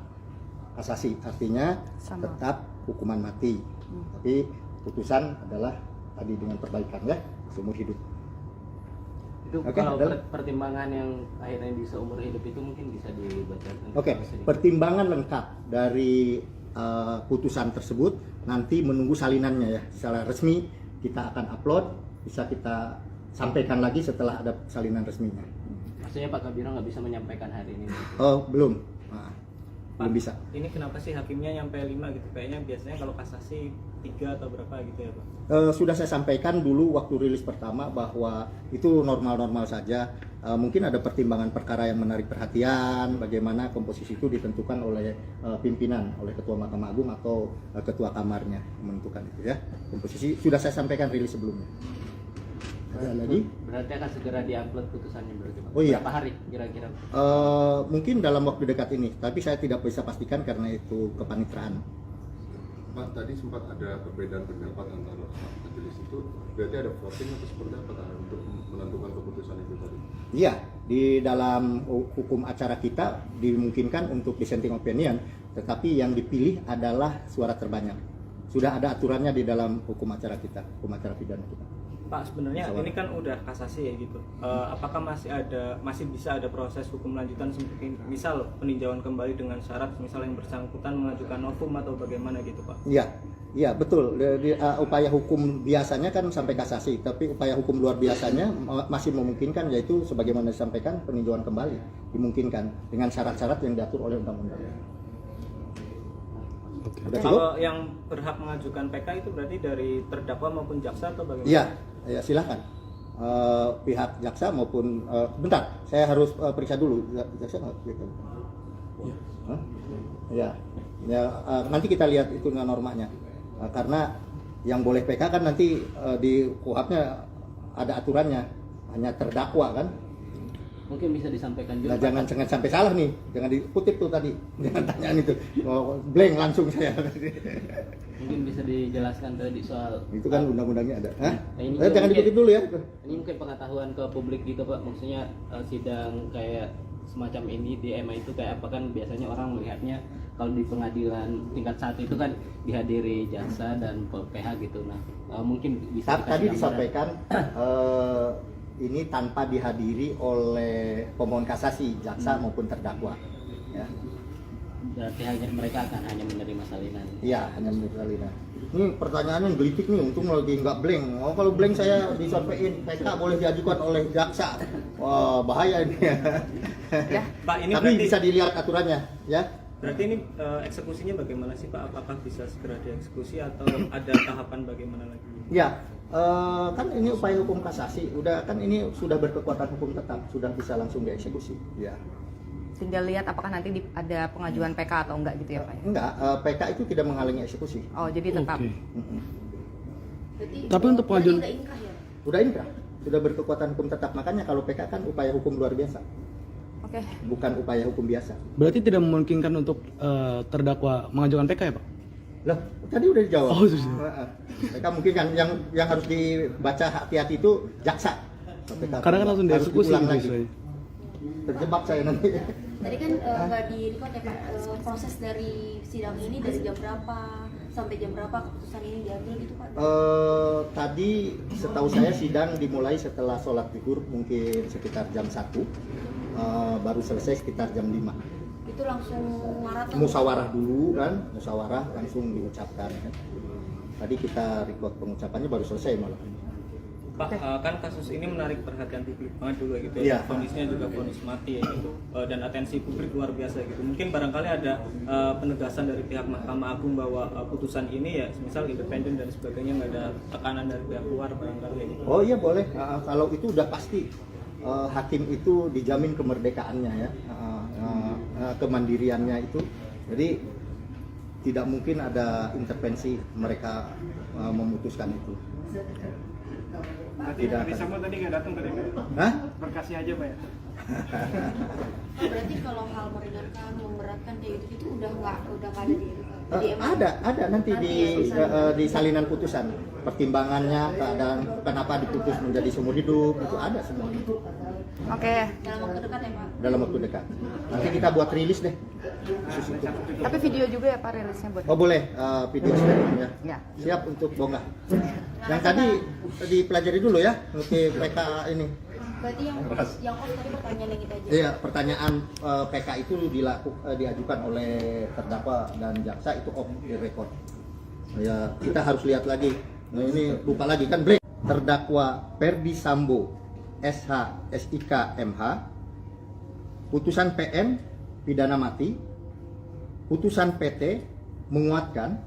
kasasi, artinya Sama. tetap hukuman mati. Tapi putusan adalah tadi dengan perbaikan ya, seumur hidup. Itu Oke, kalau adalah- pertimbangan yang akhirnya di seumur hidup itu mungkin bisa dibacakan. Oke, pertimbangan lengkap dari putusan tersebut nanti menunggu salinannya ya. Secara resmi kita akan upload, bisa kita sampaikan lagi setelah ada salinan resminya. Maksudnya Pak Kabiro nggak bisa menyampaikan hari ini. Oh, belum. Belum bisa. Ini kenapa sih hakimnya nyampe 5 gitu? Kayaknya biasanya kalau kasasi 3 atau berapa gitu ya Pak? Sudah saya sampaikan dulu waktu rilis pertama bahwa itu normal-normal saja. Mungkin ada pertimbangan perkara yang menarik perhatian, bagaimana komposisi itu ditentukan oleh pimpinan, oleh Ketua Mahkamah Agung atau Ketua Kamarnya menentukan itu ya. Komposisi sudah saya sampaikan rilis sebelumnya. Ada lagi? Berarti akan segera diupload putusannya berarti Pak. Oh, iya. Berapa hari kira-kira? Mungkin dalam waktu dekat ini, tapi saya tidak bisa pastikan karena itu kepanitraan. Pak, tadi sempat ada perbedaan pendapat antara majelis itu, berarti ada voting atau seperti apa untuk menentukan keputusan itu tadi? Iya, di dalam hukum acara kita dimungkinkan untuk dissenting opinion, tetapi yang dipilih adalah suara terbanyak. Sudah ada aturannya di dalam hukum acara kita, hukum acara pidana kita. Pak, sebenarnya Soal. ini kan udah kasasi ya gitu. Apakah masih bisa ada proses hukum lanjutan seperti misal peninjauan kembali dengan syarat misal yang bersangkutan mengajukan novum atau bagaimana gitu Pak? Iya betul. Upaya hukum biasanya kan sampai kasasi, tapi upaya hukum luar biasanya masih memungkinkan, yaitu sebagaimana disampaikan peninjauan kembali dimungkinkan dengan syarat-syarat yang diatur oleh undang-undang. Udah cukup? Kalau yang berhak mengajukan PK itu berarti dari terdakwa maupun jaksa atau bagaimana? Iya, ya silakan. Pihak jaksa maupun bentar, saya harus periksa dulu jaksa nggak gitu. Hah? Ya, nanti kita lihat itu normanya. Karena yang boleh PK kan nanti di KUHP-nya ada aturannya, hanya terdakwa kan. Mungkin bisa disampaikan juga. Nah, Pak. jangan sampai salah nih, jangan dikutip tuh tadi, jangan tanyaan itu, blank langsung saya. Mungkin bisa dijelaskan tadi soal Itu kan undang-undangnya ada. Hah? Ini Jangan mungkin- dikutip dulu ya. Ini mungkin pengetahuan ke publik gitu Pak, maksudnya sidang kayak semacam ini di MA itu kayak apa kan biasanya orang melihatnya kalau di pengadilan tingkat 1 itu kan dihadiri jaksa dan PH gitu. Nah mungkin bisa dikasih Tadi gambaran. disampaikan ini tanpa dihadiri oleh pemohon kasasi, jaksa maupun terdakwa. Ya, Berarti mereka akan hanya menerima salinan. iya, hanya menurut salinan. Ini pertanyaannya gelitik nih, untung lagi nggak blank. Oh, kalau blank saya disampaikan PK boleh diajukan oleh jaksa. Wah, bahaya ini. Ya. Pak, ini Tapi berarti bisa dilihat aturannya, ya. berarti ini eksekusinya bagaimana sih Pak? Apakah bisa segera dieksekusi atau ada tahapan bagaimana lagi? Ya, kan ini upaya hukum kasasi, udah kan ini sudah berkekuatan hukum tetap, sudah bisa langsung dieksekusi. Ya. Tinggal lihat apakah nanti ada pengajuan PK atau enggak gitu ya Pak? ya? Enggak, PK itu tidak menghalangi eksekusi. Oh jadi tetap. Oke. Mm-mm. Berarti, Tapi untuk berarti pengajuan- udah inkrah ya? Udah inkrah. sudah berkekuatan hukum tetap. Makanya kalau PK kan upaya hukum luar biasa, Oke. bukan upaya hukum biasa. Berarti tidak memungkinkan untuk terdakwa mengajukan PK ya Pak? Loh, tadi udah dijawab. Oh, sudah. PK mungkin kan yang harus dibaca hati-hati itu jaksa. PK Karena kan langsung harus dieksekusi diulang gitu lagi. istilahnya. Terjebak saya nanti. Tadi kan nggak di record ya Pak, proses dari sidang ini dari jam berapa sampai jam berapa keputusan ini diambil gitu Pak? Tadi setahu saya sidang dimulai setelah sholat zuhur mungkin sekitar jam 1, baru selesai sekitar jam 5. Itu langsung maraton. Musyawarah dulu kan, musyawarah langsung diucapkan kan. Tadi kita record pengucapannya baru selesai malah. Pak, kan kasus ini menarik perhatian publik banget dulu gitu Iya. ya. Vonisnya juga vonis mati ya gitu. Dan atensi publik luar biasa gitu. Mungkin barangkali ada penegasan dari pihak Mahkamah Agung bahwa putusan ini ya misal independen dan sebagainya, nggak ada tekanan dari pihak luar barangkali ya gitu. Oh iya boleh, kalau itu udah pasti hakim itu dijamin kemerdekaannya ya, kemandiriannya itu. Jadi tidak mungkin ada intervensi mereka memutuskan itu. Berarti Tidak Ferdi akan. Sambo tadi nggak datang tadi Pak? Hah? Berkasnya aja Pak ya? Berarti kalau hal meringankan, memberatkan kayak gitu itu udah nggak ada di Ada nanti di salinan putusan pertimbangannya, keadaan kenapa diputus menjadi seumur hidup itu ada semua Oke. dalam waktu dekat ya Pak. dalam waktu dekat. Nanti kita buat rilis deh khusus itu. Tapi video juga ya Pak rilisnya buat. Oh boleh, video sharing ya. Ya. Siap untuk Bongga. Yang tadi dipelajari dulu ya, oke PK ini. Berarti yang off tadi pertanyaan yang kita aja. Iya, pertanyaan PK itu diajukan oleh terdakwa dan jaksa itu off the record. Ya, kita harus lihat lagi. Nah, ini lupa lagi kan break. Terdakwa Ferdi Sambo SH SIK MH, putusan PN pidana mati, putusan PT menguatkan,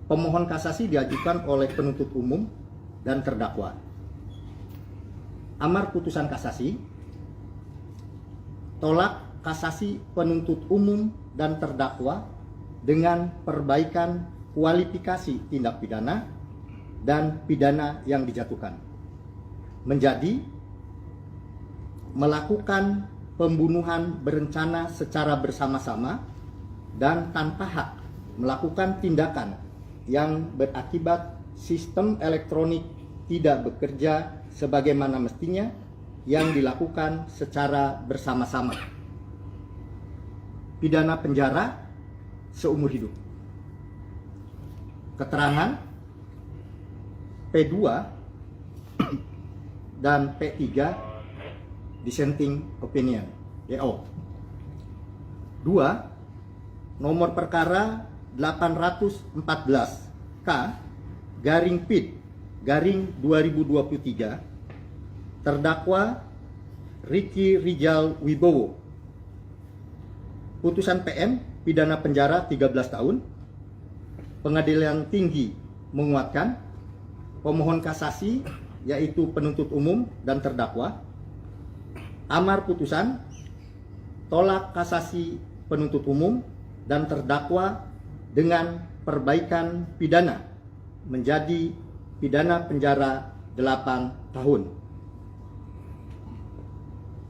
pemohon kasasi diajukan oleh penuntut umum dan terdakwa. Amar putusan kasasi, tolak kasasi penuntut umum dan terdakwa dengan perbaikan kualifikasi tindak pidana dan pidana yang dijatuhkan. Menjadi melakukan pembunuhan berencana secara bersama-sama dan tanpa hak melakukan tindakan yang berakibat sistem elektronik tidak bekerja sebagaimana mestinya yang dilakukan secara bersama-sama. Pidana penjara seumur hidup. Keterangan P2 dan P3 dissenting opinion DO. 2. Nomor perkara 814 K garing PID garing 2023 terdakwa Ricky Rijal Wibowo. Putusan PN pidana penjara 13 tahun. Pengadilan Tinggi menguatkan. Pemohon kasasi yaitu penuntut umum dan terdakwa. Amar putusan tolak kasasi penuntut umum dan terdakwa dengan perbaikan pidana menjadi pidana penjara 8 tahun.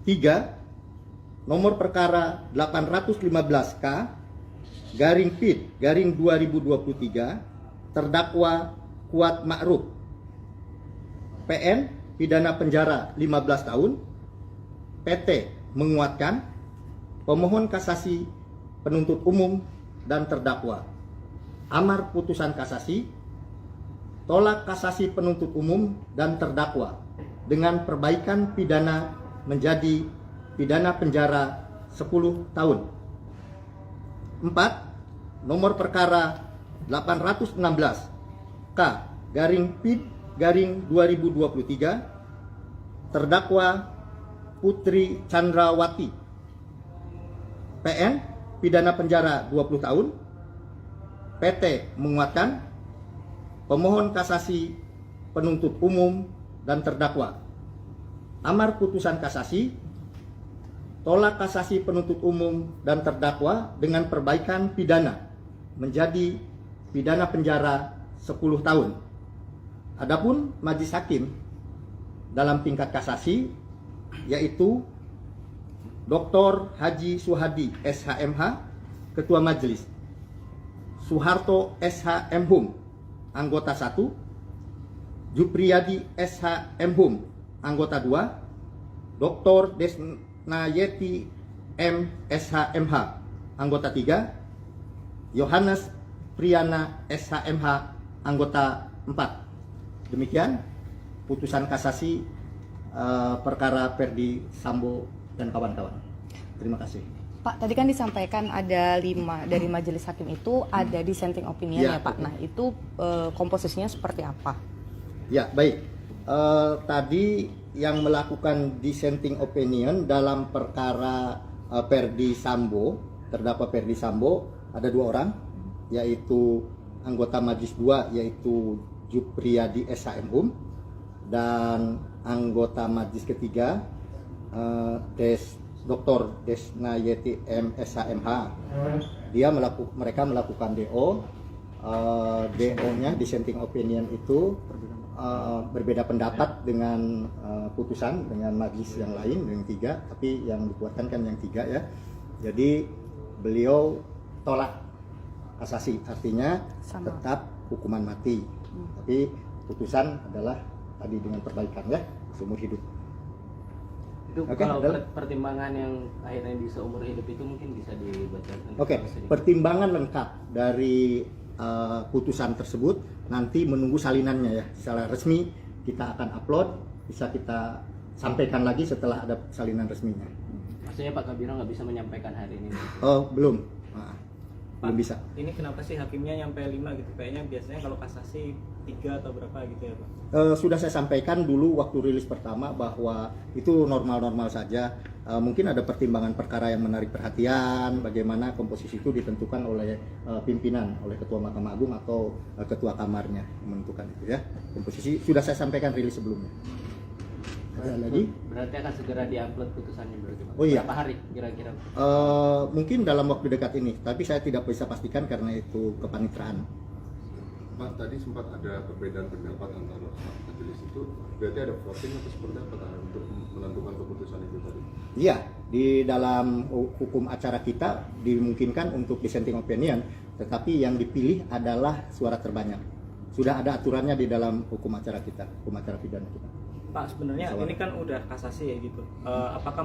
3. Nomor perkara 815K garing PID garing 2023 terdakwa Kuat Ma'ruf. PN pidana penjara 15 tahun. PT menguatkan. Pemohon kasasi penuntut umum dan terdakwa. Amar putusan kasasi tolak kasasi penuntut umum dan terdakwa dengan perbaikan pidana menjadi pidana penjara 10 tahun. 4. Nomor perkara 816 K garing PID garing 2023 terdakwa Putri Chandrawati. PN pidana penjara 20 tahun. PT menguatkan. Pemohon kasasi penuntut umum dan terdakwa. Amar putusan kasasi tolak kasasi penuntut umum dan terdakwa dengan perbaikan pidana menjadi pidana penjara 10 tahun. Adapun majelis hakim dalam tingkat kasasi, yaitu Dr. Haji Suhadi SHMH, Ketua Majelis, Soeharto SHMhum, Anggota 1, Jupriyadi SHMhum, Anggota 2, Dr. Desnayeti MSHMH, Anggota 3, Yohanes Priyana SHMH, Anggota 4. Demikian putusan kasasi perkara Ferdi Sambo dan kawan-kawan. Terima kasih. Pak, tadi kan disampaikan ada 5 dari majelis hakim itu ada dissenting opinion Ya, ya Pak. betul. Nah itu komposisinya seperti apa? Ya, baik. Tadi yang melakukan dissenting opinion dalam perkara Ferdi Sambo, terdakwa Ferdi Sambo, ada 2 orang, yaitu anggota Majelis 2, yaitu Jupriyadi SHMhum, dan anggota Majelis ketiga, Dr. Desnayeti MSHMH. Mereka melakukan DO. DO-nya dissenting opinion itu berbeda pendapat dengan putusan dengan majelis yang lain yang 3, tapi yang dikuatkan kan yang 3 ya. Jadi beliau tolak kasasi, artinya Sama. tetap hukuman mati. Tapi putusan adalah tadi dengan perbaikan ya, seumur hidup. Itu Oke, kalau adalah- pertimbangan yang akhirnya bisa umur hidup itu mungkin bisa dibacakan. Oke, pertimbangan lengkap dari putusan tersebut nanti menunggu salinannya ya. Secara resmi kita akan upload, bisa kita sampaikan lagi setelah ada salinan resminya. Maksudnya Pak Kabiro nggak bisa menyampaikan hari ini. Oh, belum. Belum bisa. Ini kenapa sih hakimnya nyampe 5 gitu? Kayaknya biasanya kalau kasasi 3 atau berapa gitu ya Pak? Sudah saya sampaikan dulu waktu rilis pertama bahwa itu normal-normal saja. Mungkin ada pertimbangan perkara yang menarik perhatian, bagaimana komposisi itu ditentukan oleh pimpinan, oleh Ketua Mahkamah Agung atau Ketua Kamarnya menentukan itu ya. Komposisi sudah saya sampaikan rilis sebelumnya. Ada lagi? Berarti akan segera diupload putusannya berarti Pak. Oh iya. Berapa hari kira-kira? Mungkin dalam waktu dekat ini, tapi saya tidak bisa pastikan karena itu kepanitraan. Pak, tadi sempat ada perbedaan pendapat antara majelis itu, berarti ada voting atau seperti apa Pak, untuk menentukan keputusan itu tadi? Iya, di dalam hukum acara kita dimungkinkan untuk dissenting opinion, tetapi yang dipilih adalah suara terbanyak. Sudah ada aturannya di dalam hukum acara kita, hukum acara pidana kita. Pak, sebenarnya Masalah. ini kan udah kasasi ya gitu. Apakah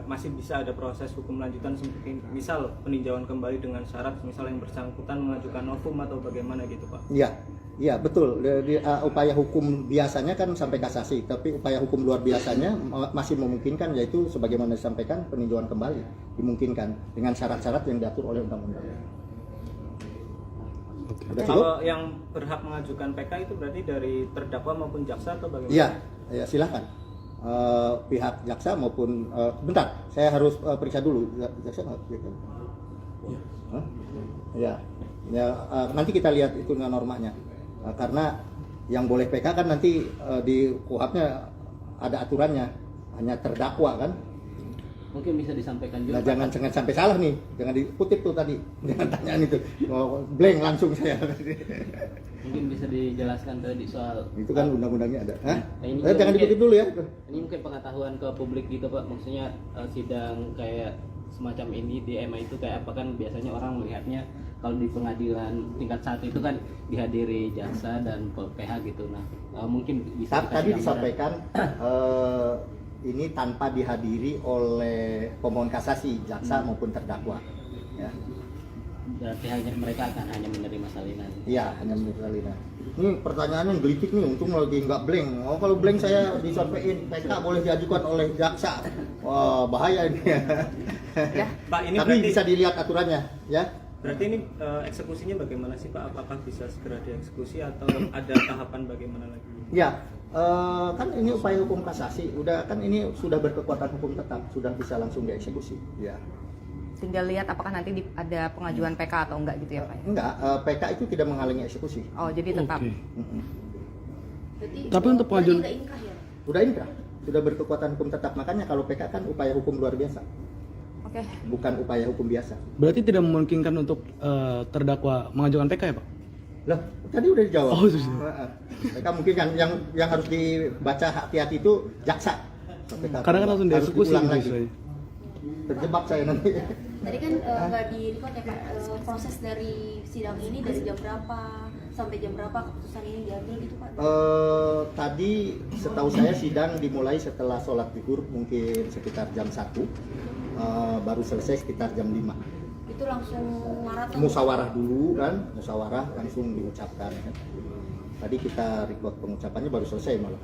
masih bisa ada proses hukum lanjutan seperti misal peninjauan kembali dengan syarat misal yang bersangkutan mengajukan novum atau bagaimana gitu Pak? Iya betul. Upaya hukum biasanya kan sampai kasasi, tapi upaya hukum luar biasanya masih memungkinkan, yaitu sebagaimana disampaikan peninjauan kembali dimungkinkan dengan syarat-syarat yang diatur oleh undang-undang. Sudah cukup? Kalau yang berhak mengajukan PK itu berarti dari terdakwa maupun jaksa atau bagaimana? Iya, ya silakan. Pihak jaksa maupun bentar, saya harus periksa dulu. Jaksa nggak? Hah? Ya, nanti kita lihat itu normanya. Karena yang boleh PK kan nanti di KUHP-nya ada aturannya, hanya terdakwa kan. Mungkin bisa disampaikan juga. Nah, jangan sampai salah nih, jangan dikutip tuh tadi, jangan tanyaan itu, blank langsung saya. Mungkin bisa dijelaskan tadi soal Itu kan undang-undangnya ada. Hah? Nah, ini Jangan mungkin- dikutip dulu ya. Ini mungkin pengetahuan ke publik gitu Pak, maksudnya sidang kayak semacam ini di MA itu kayak apa kan biasanya orang melihatnya kalau di pengadilan tingkat 1 itu kan dihadiri jaksa dan PH gitu. Nah, mungkin bisa dikasih Tadi gambaran. disampaikan ini tanpa dihadiri oleh pemohon kasasi, jaksa maupun terdakwa. Ya, Berarti hanya mereka akan hanya menerima salinan. iya hanya menurut Alina. Ini pertanyaannya gelitik nih, untung lagi nggak blank. Oh kalau blank saya disampaikan PK boleh diajukan oleh jaksa. Wah bahaya ini. Ya. Pak, ini Tapi berarti bisa dilihat aturannya, ya. berarti ini eksekusinya bagaimana sih Pak? Apakah bisa segera dieksekusi atau ada tahapan bagaimana lagi? Ya, kan ini upaya hukum kasasi, kan ini sudah berkekuatan hukum tetap, sudah bisa langsung dieksekusi. Ya. Tinggal lihat apakah nanti ada pengajuan PK atau enggak gitu ya Pak? Enggak, PK itu tidak menghalangi eksekusi. Oh jadi tetap. Oke. Berarti, Tapi untuk pengajuan- berarti nggak inkrah ya? Sudah inkrah, sudah berkekuatan hukum tetap. Makanya kalau PK kan upaya hukum luar biasa, Oke. bukan upaya hukum biasa. Berarti tidak memungkinkan untuk terdakwa mengajukan PK ya Pak? Lah, tadi udah dijawab. Oh, sudah. Mereka mungkin yang harus dibaca hati-hati itu jaksa. Kadang kan langsung harus dieksekusi diulang gitu lagi. istilahnya. Terjebak saya nanti. Tadi kan nggak di record ya Pak, proses dari sidang ini dari jam berapa sampai jam berapa keputusan ini diambil gitu Pak? Tadi setahu saya sidang dimulai setelah sholat zuhur mungkin sekitar jam 1, baru selesai sekitar jam 5. Itu langsung maraton? Musyawarah dulu kan, musyawarah langsung diucapkan kan. Tadi kita record pengucapannya baru selesai malah.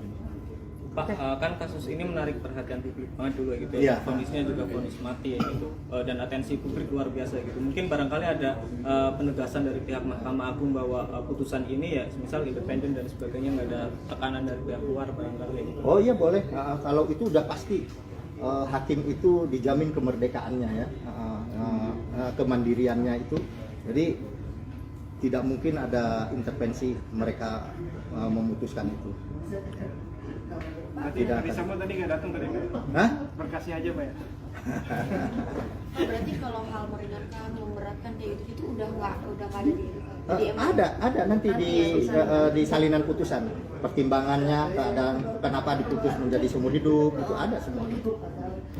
Pak, kan kasus ini menarik perhatian publik banget dulu gitu Iya. ya. Kondisinya juga vonis mati ya gitu, dan atensi publik luar biasa gitu. Mungkin barangkali ada penegasan dari pihak Mahkamah Agung bahwa putusan ini ya, misal independen dan sebagainya, nggak ada tekanan dari pihak luar barangkali gitu. Oh iya boleh. Kalau itu udah pasti hakim itu dijamin kemerdekaannya ya, kemandiriannya itu. Jadi tidak mungkin ada intervensi mereka memutuskan itu. Berarti Tidak Ferdi akan. Sambo tadi nggak datang tadi Pak? Hah? Berkasnya aja Pak ya? Berarti kalau hal meringankan, memberatkan kayak gitu itu udah nggak ada di MA? Ada nanti di salinan putusan pertimbangannya keadaan kenapa diputus menjadi seumur hidup itu ada semua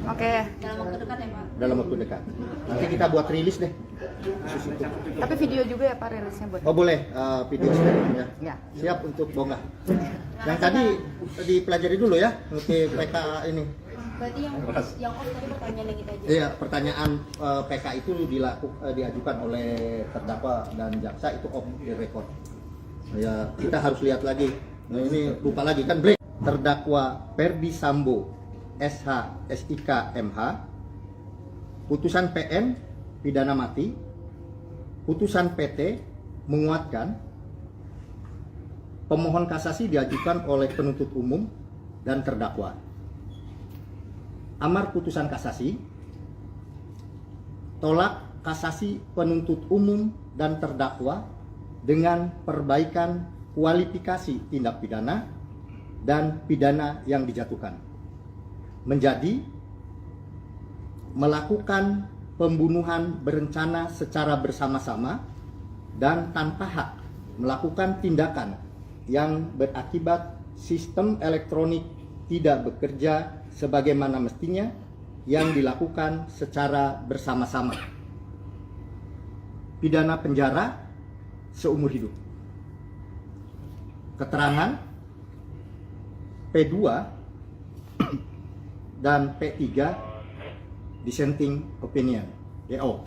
Oke, Dalam waktu dekat ya Pak? dalam waktu dekat. Nanti kita buat rilis deh. Khusus itu. tapi video juga ya Pak rilisnya buat. Oh boleh video sharing ya. Ya. Siap untuk bongkar. Yang tadi dipelajari dulu ya ngerti PK ini. Berarti yang off tadi pertanyaan yang kita aja. Iya, pertanyaan PK itu diajukan oleh terdakwa dan jaksa itu off the record. Ya, kita harus lihat lagi. Nah, ini lupa lagi kan break. Terdakwa Ferdi Sambo SH SIK MH, putusan PN pidana mati, putusan PT menguatkan, pemohon kasasi diajukan oleh penuntut umum dan terdakwa. Amar putusan kasasi, tolak kasasi penuntut umum dan terdakwa dengan perbaikan kualifikasi tindak pidana dan pidana yang dijatuhkan, menjadi melakukan pembunuhan berencana secara bersama-sama dan tanpa hak melakukan tindakan yang berakibat sistem elektronik tidak bekerja sebagaimana mestinya yang dilakukan secara bersama-sama. Pidana penjara seumur hidup. Keterangan P2 dan P3 dissenting opinion DO.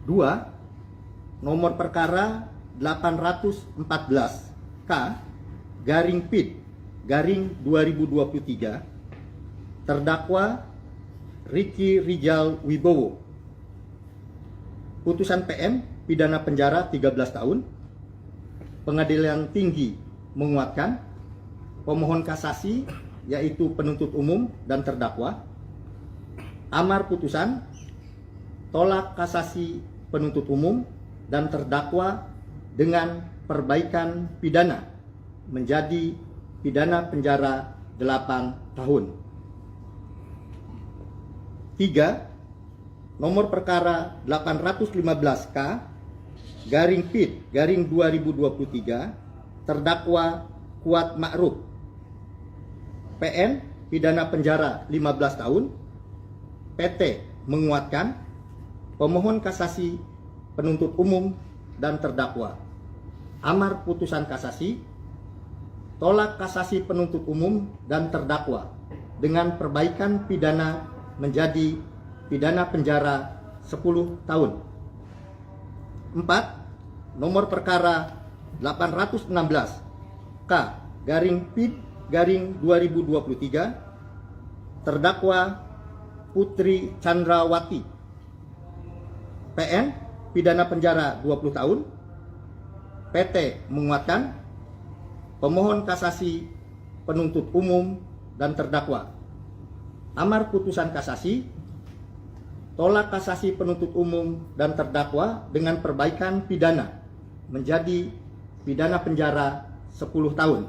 2. Nomor perkara 814 K garing PID garing 2023 terdakwa Ricky Rijal Wibowo. Putusan PM pidana penjara 13 tahun. Pengadilan Tinggi menguatkan, pemohon kasasi yaitu penuntut umum dan terdakwa. Amar putusan tolak kasasi penuntut umum dan terdakwa dengan perbaikan pidana menjadi pidana penjara 8 tahun. 3. Nomor perkara 815K garing PID garing 2023 terdakwa Kuat Ma'ruf PN pidana penjara 15 tahun. PT menguatkan, pemohon kasasi penuntut umum dan terdakwa. Amar putusan kasasi tolak kasasi penuntut umum dan terdakwa dengan perbaikan pidana menjadi pidana penjara 10 tahun. 4. Nomor perkara 816 K garing PID garing 2023 terdakwa Putri Chandrawati PN pidana penjara 20 tahun. PT menguatkan, pemohon kasasi penuntut umum dan terdakwa. Amar putusan kasasi tolak kasasi penuntut umum dan terdakwa dengan perbaikan pidana menjadi pidana penjara 10 tahun.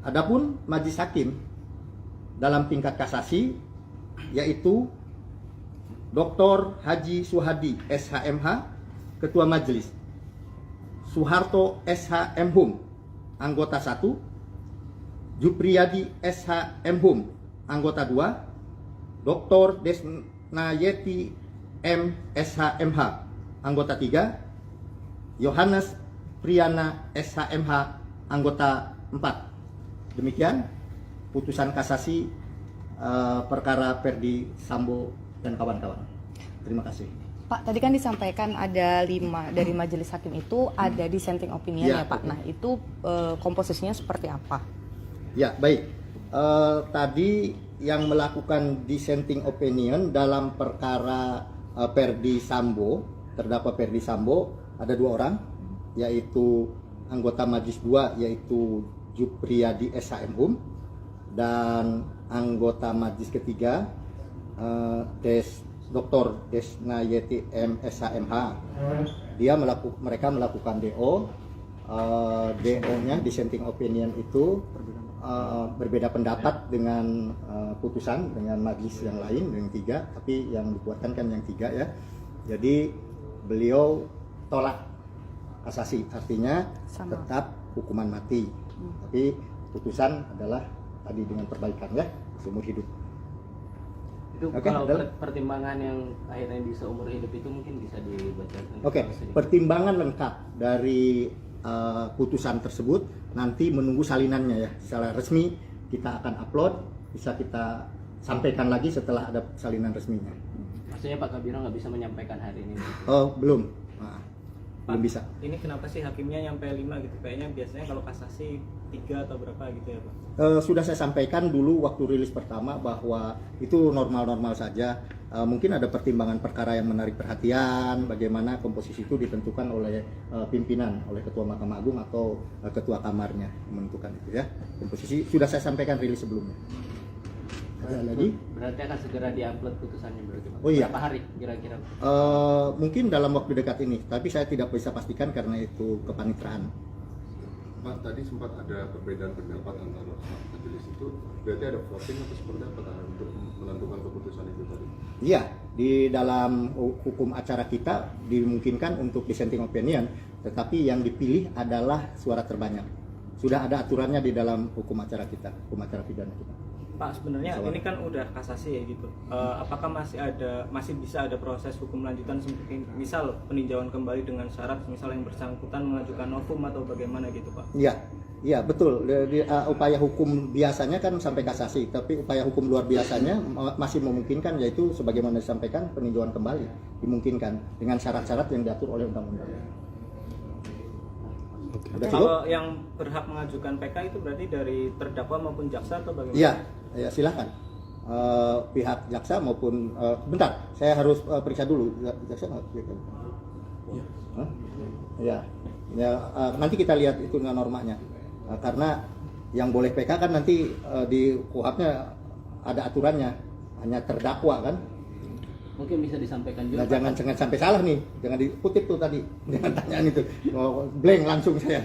Adapun majelis hakim dalam tingkat kasasi yaitu Dr. Haji Suhadi SHMH Ketua Majelis, Soeharto SH MHum, anggota 1, Jupriyadi SH MHum, anggota 2, Dr. Desnayeti M SH MH, anggota 3, Yohanes Priyana SH MH, anggota 4. Demikian putusan kasasi perkara Ferdi Sambo dan kawan-kawan. Terima kasih. Pak, tadi kan disampaikan ada 5 dari majelis hakim itu ada dissenting opinion Ya, ya Pak. betul. Nah itu komposisinya seperti apa? Ya, baik. Tadi yang melakukan dissenting opinion dalam perkara Ferdi Sambo, terdakwa Ferdi Sambo, ada 2 orang, yaitu anggota Majelis 2 yaitu Jupriyadi SH MHum, dan anggota Majelis ketiga Dr. Desnayeti M SH MH. Mereka melakukan DO. DO-nya dissenting opinion itu berbeda pendapat dengan putusan dengan majelis yang lain yang 3, tapi yang dikuatkan kan yang 3 ya. Jadi beliau tolak kasasi, artinya Sama. tetap hukuman mati. Tapi putusan adalah tadi dengan perbaikan ya, seumur hidup. Itu Oke, kalau adalah- pertimbangan yang akhirnya bisa umur hidup itu mungkin bisa dibacakan. Oke, sedikit. pertimbangan lengkap dari putusan tersebut nanti menunggu salinannya ya. Secara resmi kita akan upload, bisa kita sampaikan lagi setelah ada salinan resminya. Maksudnya Pak Kabiro nggak bisa menyampaikan hari ini. Oh, belum. Belum bisa. Ini kenapa sih hakimnya nyampe 5 gitu? Kayaknya biasanya kalau kasasi 3 atau berapa gitu ya Pak? Sudah saya sampaikan dulu waktu rilis pertama bahwa itu normal-normal saja. Mungkin ada pertimbangan perkara yang menarik perhatian, bagaimana komposisi itu ditentukan oleh pimpinan, oleh Ketua Mahkamah Agung atau Ketua Kamarnya menentukan itu ya. Komposisi sudah saya sampaikan rilis sebelumnya. Ada lagi? Berarti akan segera diupload putusannya berarti Pak. Oh, iya. Berapa hari kira-kira? Mungkin dalam waktu dekat ini, tapi saya tidak bisa pastikan karena itu kepanitraan. Pak, tadi sempat ada perbedaan pendapat antara majelis itu, berarti ada voting atau seperti apa untuk menentukan keputusan itu tadi? Iya, di dalam hukum acara kita dimungkinkan untuk dissenting opinion, tetapi yang dipilih adalah suara terbanyak. Sudah ada aturannya di dalam hukum acara kita, hukum acara pidana kita. Pak, sebenarnya Soal. ini kan udah kasasi ya gitu. Apakah masih bisa ada proses hukum lanjutan seperti misal peninjauan kembali dengan syarat misal yang bersangkutan mengajukan novum atau bagaimana gitu Pak? Iya betul. Upaya hukum biasanya kan sampai kasasi, tapi upaya hukum luar biasanya masih memungkinkan, yaitu sebagaimana disampaikan peninjauan kembali dimungkinkan dengan syarat-syarat yang diatur oleh undang-undang. Udah cukup? Kalau yang berhak mengajukan PK itu berarti dari terdakwa maupun jaksa atau bagaimana? Iya, ya silakan. Pihak jaksa maupun bentar, saya harus periksa dulu jaksa nggak? Hah? Ya, nanti kita lihat itu normanya. Karena yang boleh PK kan nanti di KUHP-nya ada aturannya, hanya terdakwa kan. Mungkin bisa disampaikan juga. Nah, jangan sampai salah nih, jangan dikutip tuh tadi, jangan tanyaan itu, blank langsung saya.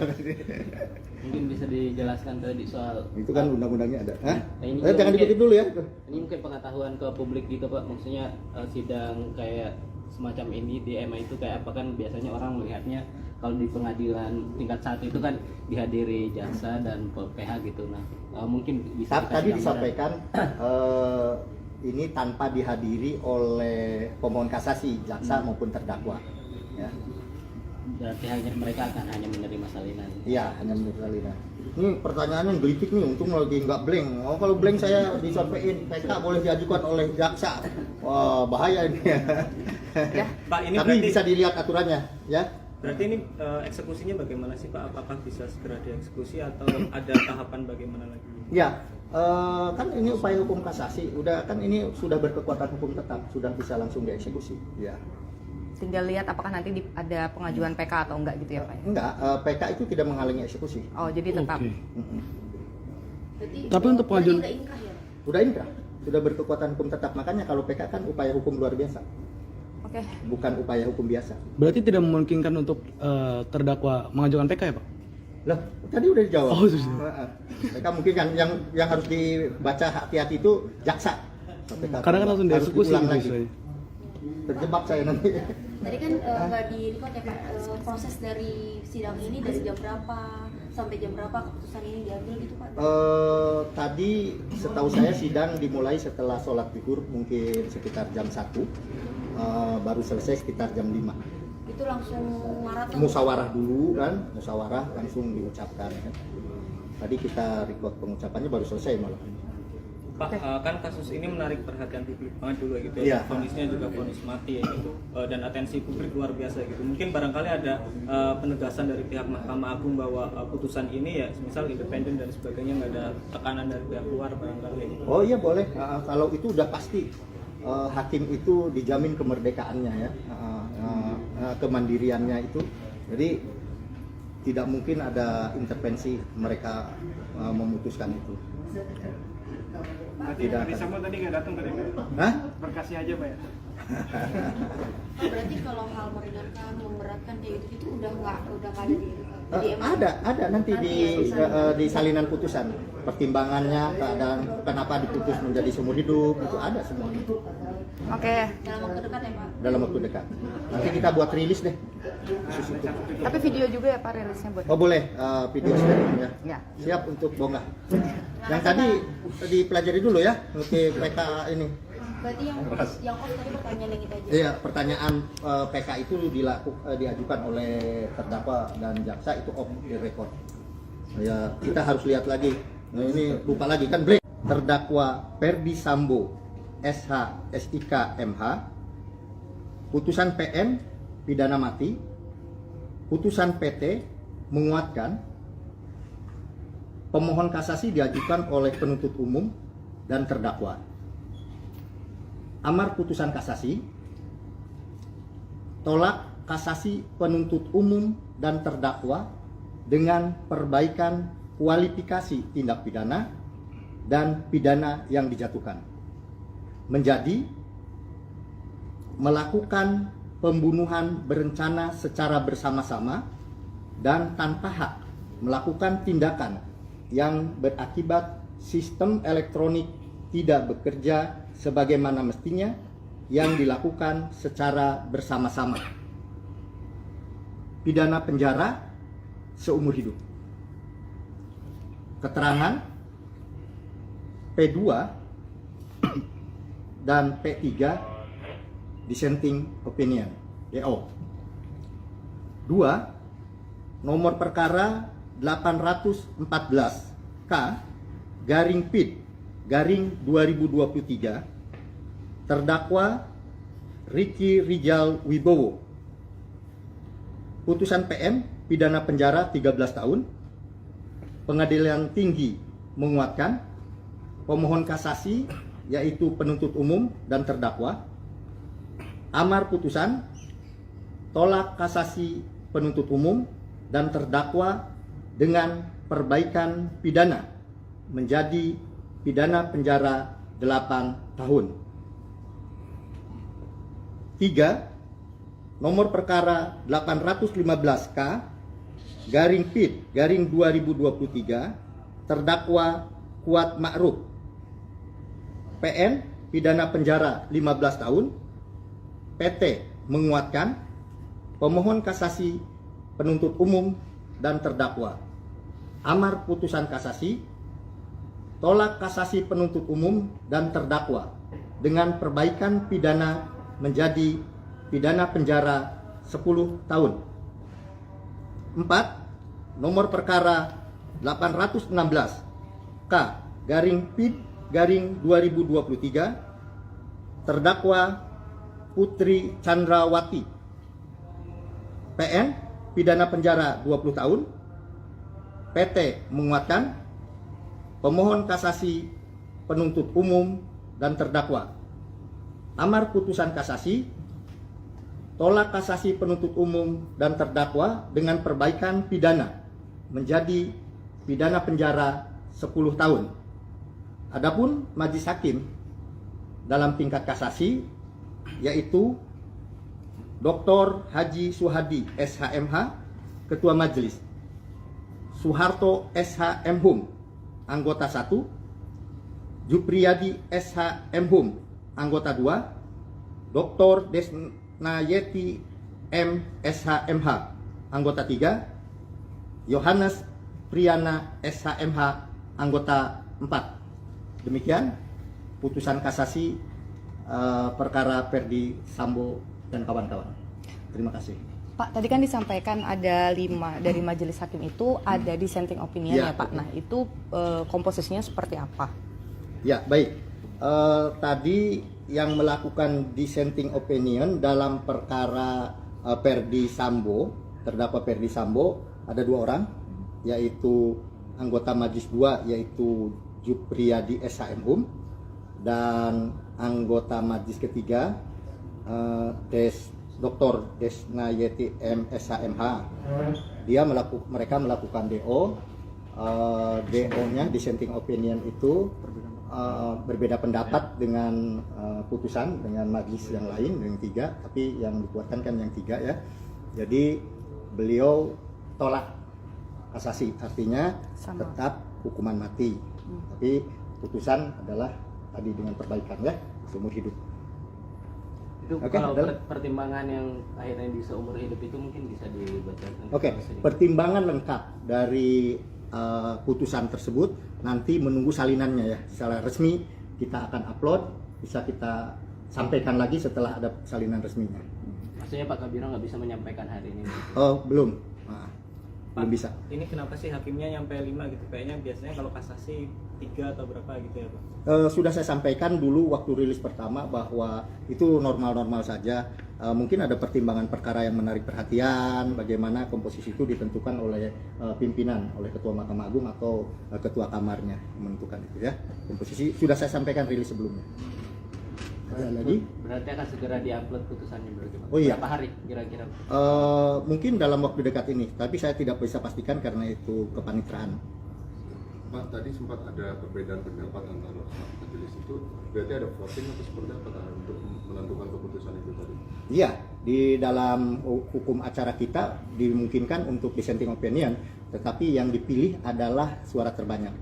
Mungkin bisa dijelaskan tadi soal Itu kan undang-undangnya ada. Hah? Ini Jangan mungkin- dikutip dulu ya. Ini mungkin pengetahuan ke publik gitu Pak, maksudnya sidang kayak semacam ini di MA itu kayak apa kan biasanya orang melihatnya kalau di pengadilan tingkat 1 itu kan dihadiri jaksa dan PH gitu. Nah, mungkin bisa dikasih Tadi gambaran. disampaikan ini tanpa dihadiri oleh pemohon kasasi, jaksa maupun terdakwa. Ya, Berarti mereka akan hanya menerima salinan. iya, hanya menurut salinan. Ini pertanyaannya gelitik nih, untung lagi nggak blank. Oh, kalau blank saya disampaikan PK boleh diajukan oleh jaksa. Wah, bahaya ini. Pak, ini Tapi berarti bisa dilihat aturannya, ya. berarti ini eksekusinya bagaimana sih Pak? Apakah bisa segera dieksekusi atau ada tahapan bagaimana lagi? Ya, kan ini upaya hukum kasasi, udah kan ini sudah berkekuatan hukum tetap, sudah bisa langsung dieksekusi. Ya. Tinggal lihat apakah nanti ada pengajuan PK atau enggak gitu ya Pak? Enggak, PK itu tidak menghalangi eksekusi. Oh jadi tetap. Oke. Berarti Tapi untuk pengajuan- udah inkrah ya? Udah inkrah, sudah berkekuatan hukum tetap. Makanya kalau PK kan upaya hukum luar biasa, Oke. bukan upaya hukum biasa. Berarti tidak memungkinkan untuk terdakwa mengajukan PK ya Pak? Loh, tadi udah dijawab. Oh, sudah. PK mungkin kan yang harus dibaca hati-hati itu jaksa. PK Karena kan langsung harus dieksekusi diulang gitu lagi. istilahnya. terjebak saya nanti. Tadi kan nggak di record ya Pak, proses dari sidang ini dari jam berapa sampai jam berapa keputusan ini diambil gitu Pak? Tadi setahu saya sidang dimulai setelah sholat zuhur mungkin sekitar jam 1, baru selesai sekitar jam 5. Itu langsung maraton? Musyawarah dulu kan, musyawarah langsung diucapkan kan. Tadi kita record pengucapannya baru selesai malah. Pak, kan kasus ini menarik perhatian publik banget dulu gitu Iya. ya. Vonisnya juga vonis mati ya gitu. Dan atensi publik luar biasa gitu. Mungkin barangkali ada penegasan dari pihak Mahkamah Agung bahwa putusan ini ya misal independen dan sebagainya, nggak ada tekanan dari pihak luar barangkali gitu. Oh iya boleh, kalau itu udah pasti hakim itu dijamin kemerdekaannya ya, kemandiriannya itu. Jadi tidak mungkin ada intervensi mereka memutuskan itu. Berarti Tidak Ferdi akan. Sambo tadi nggak datang tadi Pak? Hah? Berkasih aja Pak ya? Oh, berarti kalau hal meringankan, memberatkan kayak gitu udah nggak ada di MA? Ada nanti di salinan putusan pertimbangannya, keadaan kenapa diputus menjadi seumur hidup itu ada semua Oke. Dalam waktu dekat ya Pak? dalam waktu dekat. Nanti kita buat rilis deh. Tapi video juga ya Pak rilisnya buat. Oh boleh, video sharing ya. Ya. Siap untuk bonggah. Yang tadi dipelajari dulu ya, untuk PK ini. Berarti yang off tadi pertanyaan yang kita aja. Iya, pertanyaan PK itu diajukan oleh terdakwa dan jaksa itu off the record. Ya, kita harus lihat lagi. Nah, ini lupa lagi kan break. Terdakwa Ferdi Sambo SH SIK MH, putusan PN pidana mati, putusan PT menguatkan, pemohon kasasi diajukan oleh penuntut umum dan terdakwa. Amar putusan kasasi, tolak kasasi penuntut umum dan terdakwa dengan perbaikan kualifikasi tindak pidana dan pidana yang dijatuhkan, menjadi melakukan pembunuhan berencana secara bersama-sama dan tanpa hak melakukan tindakan yang berakibat sistem elektronik tidak bekerja sebagaimana mestinya yang dilakukan secara bersama-sama. Pidana penjara seumur hidup. Keterangan P2 dan P3 dissenting opinion DO. 2. Nomor perkara 814 K garing PID garing 2023 terdakwa Ricky Rijal Wibowo. Putusan PM pidana penjara 13 tahun. Pengadilan Tinggi menguatkan, pemohon kasasi yaitu penuntut umum dan terdakwa. Amar putusan tolak kasasi penuntut umum dan terdakwa dengan perbaikan pidana menjadi pidana penjara 8 tahun. 3. Nomor perkara 815K garing PID garing 2023 terdakwa Kuat Ma'ruf. PN pidana penjara 15 tahun. PT menguatkan, pemohon kasasi penuntut umum dan terdakwa. Amar putusan kasasi tolak kasasi penuntut umum dan terdakwa dengan perbaikan pidana menjadi pidana penjara 10 tahun. 4. Nomor perkara 816 K garing PID garing 2023 terdakwa Putri Chandrawati. PN pidana penjara 20 tahun. PT menguatkan, pemohon kasasi penuntut umum dan terdakwa. Amar putusan kasasi tolak kasasi penuntut umum dan terdakwa dengan perbaikan pidana menjadi pidana penjara 10 tahun. Adapun majelis hakim dalam tingkat kasasi yaitu Dr. Haji Suhadi SHMH Ketua Majelis, Soeharto SHM Hum Anggota 1, Jupriyadi SHM Hum Anggota 2, Dr. Desnayeti M. SHMH, anggota 3, Yohanes Priana SHMH, anggota 4. Demikian putusan kasasi perkara Ferdi Sambo dan kawan-kawan. Terima kasih. Pak, tadi kan disampaikan ada 5 dari majelis hakim itu ada dissenting opinion Ya, ya Pak. Nah itu komposisinya seperti apa? Ya, baik. Tadi yang melakukan dissenting opinion dalam perkara Ferdi Sambo, terdakwa Ferdi Sambo, ada 2 orang, yaitu anggota Majelis 2 yaitu Jupriyadi SHMHUM, dan anggota Majelis ketiga Dr. Desnayeti M. SHMH. Mereka melakukan DO. DO-nya dissenting opinion itu berbeda pendapat dengan putusan dengan majelis yang lain yang 3, tapi yang dikuatkan kan yang 3 ya. Jadi beliau tolak kasasi, artinya Sama. tetap hukuman mati. Tapi putusan adalah tadi dengan perbaikan ya, seumur hidup. Itu Oke, kalau adalah- pertimbangan yang akhirnya di seumur hidup itu mungkin bisa dibacakan. Oke, pertimbangan lengkap dari putusan tersebut nanti menunggu salinannya ya. Secara resmi kita akan upload, bisa kita sampaikan lagi setelah ada salinan resminya. Maksudnya Pak Kabiro nggak bisa menyampaikan hari ini. Oh, belum. Belum bisa. Ini kenapa sih hakimnya nyampe 5 gitu? Kayaknya biasanya kalau kasasi 3 atau berapa gitu ya Pak? Sudah saya sampaikan dulu waktu rilis pertama bahwa itu normal-normal saja. Mungkin ada pertimbangan perkara yang menarik perhatian, bagaimana komposisi itu ditentukan oleh pimpinan, oleh Ketua Mahkamah Agung atau Ketua Kamarnya menentukan itu ya. Komposisi sudah saya sampaikan rilis sebelumnya. Ada lagi? Berarti akan segera diupload putusannya berarti Pak. Oh iya. Berapa hari kira-kira? Mungkin dalam waktu dekat ini, tapi saya tidak bisa pastikan karena itu kepanitraan. Pak, tadi sempat ada perbedaan pendapat antara majelis itu, berarti ada voting atau seperti apa untuk menentukan keputusan itu tadi? Iya, di dalam hukum acara kita dimungkinkan untuk dissenting opinion, tetapi yang dipilih adalah suara terbanyak.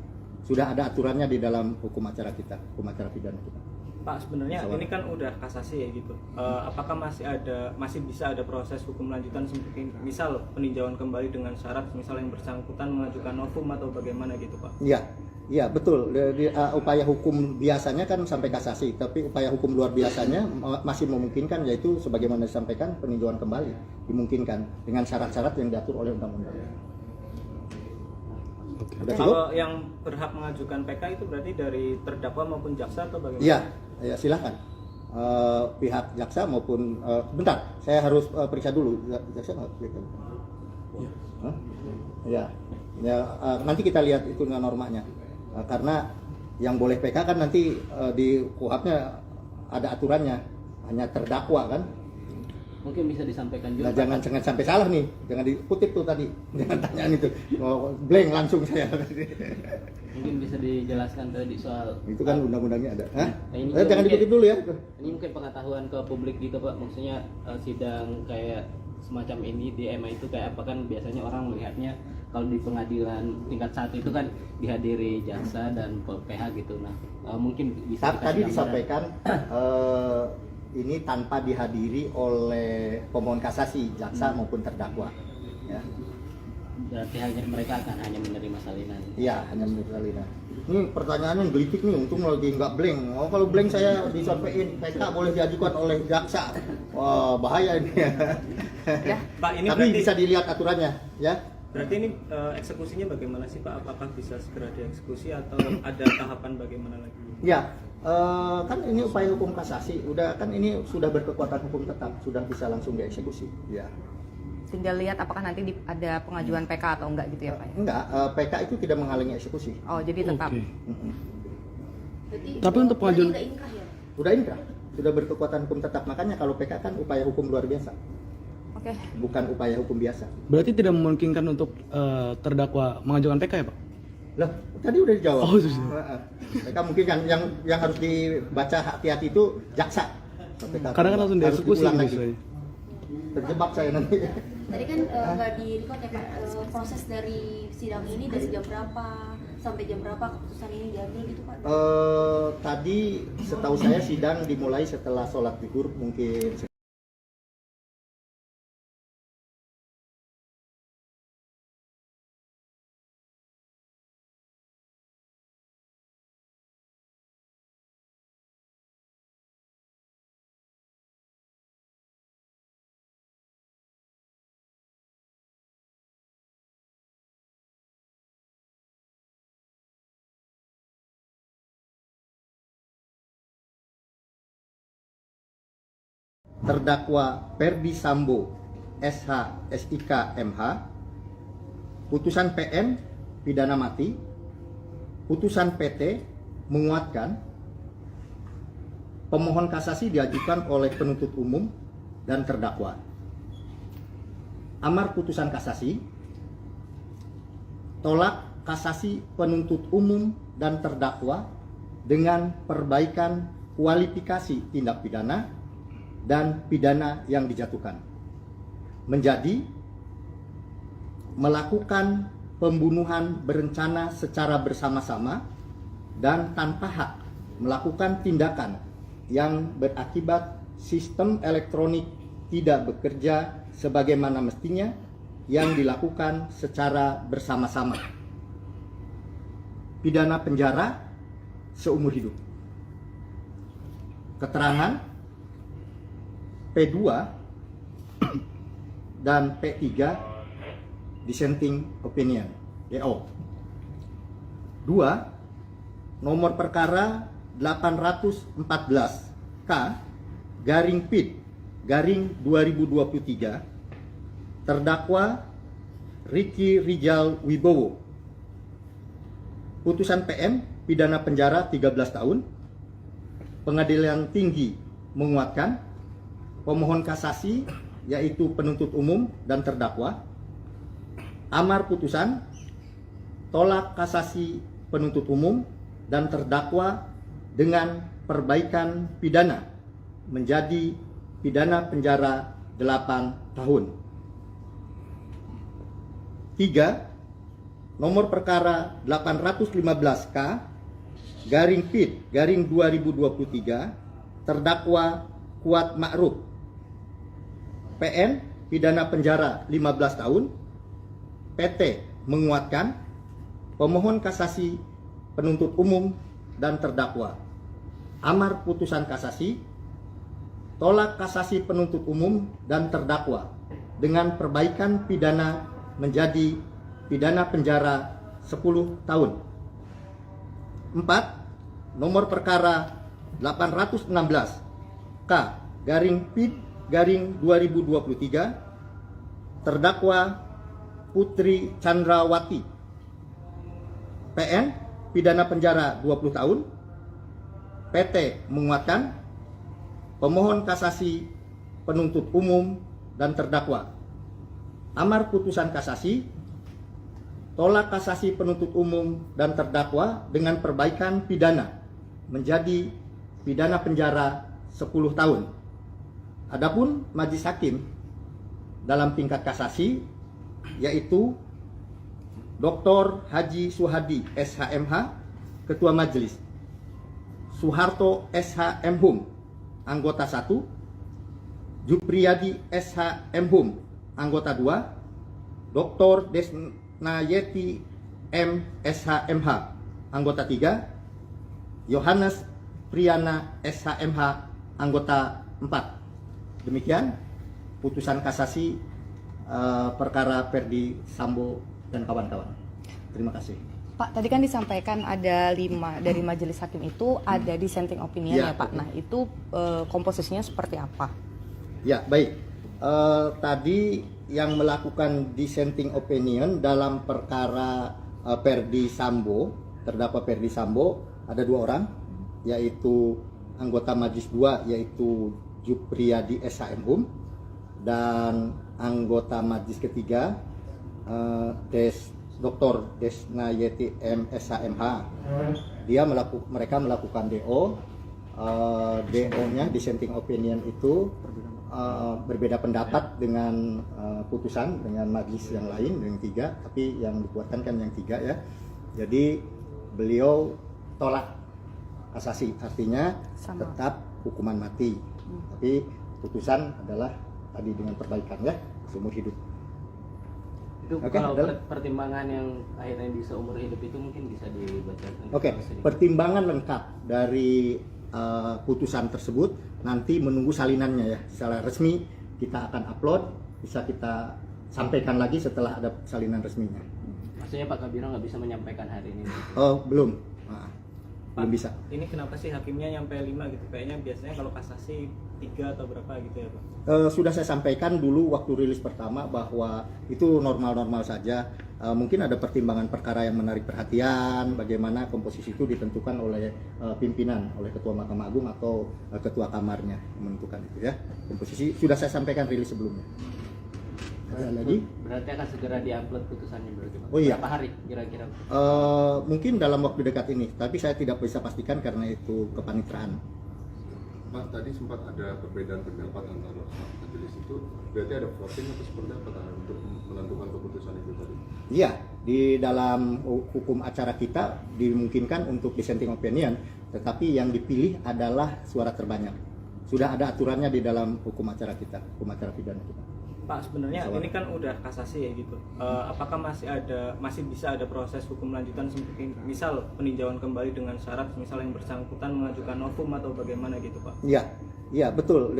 Sudah ada aturannya di dalam hukum acara kita, hukum acara pidana kita. Pak, sebenarnya Masalah. ini kan udah kasasi ya gitu. Apakah masih bisa ada proses hukum lanjutan seperti misal peninjauan kembali dengan syarat misal yang bersangkutan mengajukan novum atau bagaimana gitu Pak? Iya, iya betul. Upaya hukum biasanya kan sampai kasasi, tapi upaya hukum luar biasanya masih memungkinkan, yaitu sebagaimana disampaikan peninjauan kembali dimungkinkan dengan syarat-syarat yang diatur oleh undang-undang. Udah cukup? Kalau yang berhak mengajukan PK itu berarti dari terdakwa maupun jaksa atau bagaimana? Iya, ya silakan. Pihak jaksa maupun bentar, saya harus periksa dulu. Jaksa nggak? Hah? Ya, ya nanti kita lihat itu normanya. Karena yang boleh PK kan nanti di KUHP-nya ada aturannya, hanya terdakwa kan. Mungkin bisa disampaikan juga. Nah, jangan sampai salah nih, jangan dikutip tuh tadi, jangan tanyaan itu, blank langsung saya. Mungkin bisa dijelaskan tadi soal Itu kan undang-undangnya ada. Hah? Nah, ini Jangan mungkin- dikutip dulu ya. Ini mungkin pengetahuan ke publik gitu Pak, maksudnya sidang kayak semacam ini di MA itu kayak apa kan biasanya orang melihatnya kalau di pengadilan tingkat 1 itu kan dihadiri jaksa dan PH gitu. Nah mungkin bisa Tadi dikasih gambaran. disampaikan ini tanpa dihadiri oleh pemohon kasasi, jaksa maupun terdakwa. Ya, Berarti hanya mereka akan hanya menerima salinan. iya hanya menurut Alina. Ini pertanyaannya gelitik nih, untung lagi nggak blank. Oh kalau blank saya disampaikan PK boleh diajukan oleh jaksa. Wah bahaya ini. Ya. Pak, ini Tapi berarti bisa dilihat aturannya, ya. berarti ini eksekusinya bagaimana sih Pak? Apakah bisa segera dieksekusi atau ada tahapan bagaimana lagi? Ya, kan ini upaya hukum kasasi, udah kan ini sudah berkekuatan hukum tetap, sudah bisa langsung dieksekusi. Ya. Tinggal lihat apakah nanti ada pengajuan PK atau enggak gitu ya Pak? ya? Enggak, PK itu tidak menghalangi eksekusi. Oh jadi tetap. Oke. Berarti, Tapi untuk berarti pengajuan- udah inkrah ya? Udah inkrah, sudah berkekuatan hukum tetap. Makanya kalau PK kan upaya hukum luar biasa, Oke. bukan upaya hukum biasa. Berarti tidak memungkinkan untuk terdakwa mengajukan PK ya Pak? Loh, tadi udah dijawab. Oh, sudah. PK mungkin kan yang harus dibaca hati-hati itu jaksa. PK Karena kan langsung harus dieksekusi diulang lagi. misalnya. Terjebak saya nanti. Tadi kan nggak di record ya Pak, proses dari sidang ini dari jam berapa sampai jam berapa keputusan ini diambil gitu Pak? Tadi setahu saya sidang dimulai setelah sholat zuhur mungkin. Terdakwa Ferdi Sambo SH SIK MH, putusan PM pidana mati, putusan PT menguatkan, pemohon kasasi diajukan oleh penuntut umum dan terdakwa. Amar putusan kasasi, tolak kasasi penuntut umum dan terdakwa dengan perbaikan kualifikasi tindak pidana dan pidana yang dijatuhkan, menjadi melakukan pembunuhan berencana secara bersama-sama dan tanpa hak melakukan tindakan yang berakibat sistem elektronik tidak bekerja sebagaimana mestinya yang dilakukan secara bersama-sama. Pidana penjara seumur hidup. Keterangan P2 dan P3 dissenting opinion DO. 2. Nomor perkara 814 K garing PID garing 2023 terdakwa Ricky Rijal Wibowo. Putusan PM pidana penjara 13 tahun. Pengadilan Tinggi menguatkan, pemohon kasasi yaitu penuntut umum dan terdakwa. Amar putusan tolak kasasi penuntut umum dan terdakwa dengan perbaikan pidana menjadi pidana penjara 8 tahun. 3. Nomor perkara 815K garing PID garing 2023 terdakwa Kuat Ma'ruf PN pidana penjara 15 tahun. PT menguatkan, pemohon kasasi penuntut umum dan terdakwa. Amar putusan kasasi tolak kasasi penuntut umum dan terdakwa dengan perbaikan pidana menjadi pidana penjara 10 tahun. 4. Nomor perkara 816 K garing PID garing 2023 terdakwa Putri Chandrawati PN pidana penjara 20 tahun. PT menguatkan, pemohon kasasi penuntut umum dan terdakwa. Amar putusan kasasi tolak kasasi penuntut umum dan terdakwa dengan perbaikan pidana menjadi pidana penjara 10 tahun. Adapun majelis hakim dalam tingkat kasasi yaitu Dr. Haji Suhadi SHMH Ketua Majelis, Soeharto SH Mhum Anggota 1, Jupriyadi SH Mhum Anggota 2, Dr. Desnayeti M SHMH Anggota 3, Yohanes Priyana SHMH Anggota 4. Demikian putusan kasasi perkara Ferdi Sambo dan kawan-kawan. Terima kasih. Pak, tadi kan disampaikan ada 5 dari majelis hakim itu ada dissenting opinion ya Pak. Nah itu komposisinya seperti apa? Ya baik. Tadi yang melakukan dissenting opinion dalam perkara Ferdi Sambo, terdakwa Ferdi Sambo ada 2 orang, yaitu anggota majelis 2 yaitu Jupriyadi SHMhum dan anggota majelis ketiga Dr. Desnayeti M SHMH. Mereka melakukan DO. DO-nya dissenting opinion itu berbeda pendapat dengan putusan dengan majelis yang lain yang 3, tapi yang dikuatkan kan yang 3 ya. Jadi beliau tolak kasasi, artinya Sama. tetap hukuman mati. Tapi putusan adalah tadi dengan perbaikan ya, seumur hidup. Itu Oke, kalau adalah. pertimbangan yang akhirnya bisa umur hidup itu mungkin bisa dibacakan. Oke, pertimbangan lengkap dari putusan tersebut nanti menunggu salinannya ya. Secara resmi kita akan upload, bisa kita sampaikan lagi setelah ada salinan resminya. Maksudnya Pak Kabiro nggak bisa menyampaikan hari ini. Oh, belum. Belum bisa. Ini kenapa sih hakimnya nyampe 5 gitu? Kayaknya biasanya kalau kasasi 3 atau berapa gitu ya Pak? Sudah saya sampaikan dulu waktu rilis pertama bahwa itu normal-normal saja. Mungkin ada pertimbangan perkara yang menarik perhatian, bagaimana komposisi itu ditentukan oleh pimpinan, oleh Ketua Mahkamah Agung atau Ketua Kamarnya menentukan itu ya. Komposisi sudah saya sampaikan rilis sebelumnya. Ada lagi? Berarti akan segera diupload putusannya berarti Pak. Oh iya. Berapa hari kira-kira? Mungkin dalam waktu dekat ini, tapi saya tidak bisa pastikan karena itu kepanitraan. Pak, tadi sempat ada perbedaan pendapat antara majelis itu, berarti ada voting atau seperti apa untuk menentukan keputusan itu tadi? Iya, di dalam hukum acara kita dimungkinkan untuk dissenting opinion, tetapi yang dipilih adalah suara terbanyak. Sudah ada aturannya di dalam hukum acara kita, hukum acara pidana kita. Pak, sebenarnya Masalah. ini kan udah kasasi ya gitu. Apakah masih bisa ada proses hukum lanjutan seperti misal peninjauan kembali dengan syarat misal yang bersangkutan mengajukan novum atau bagaimana gitu Pak? Iya betul.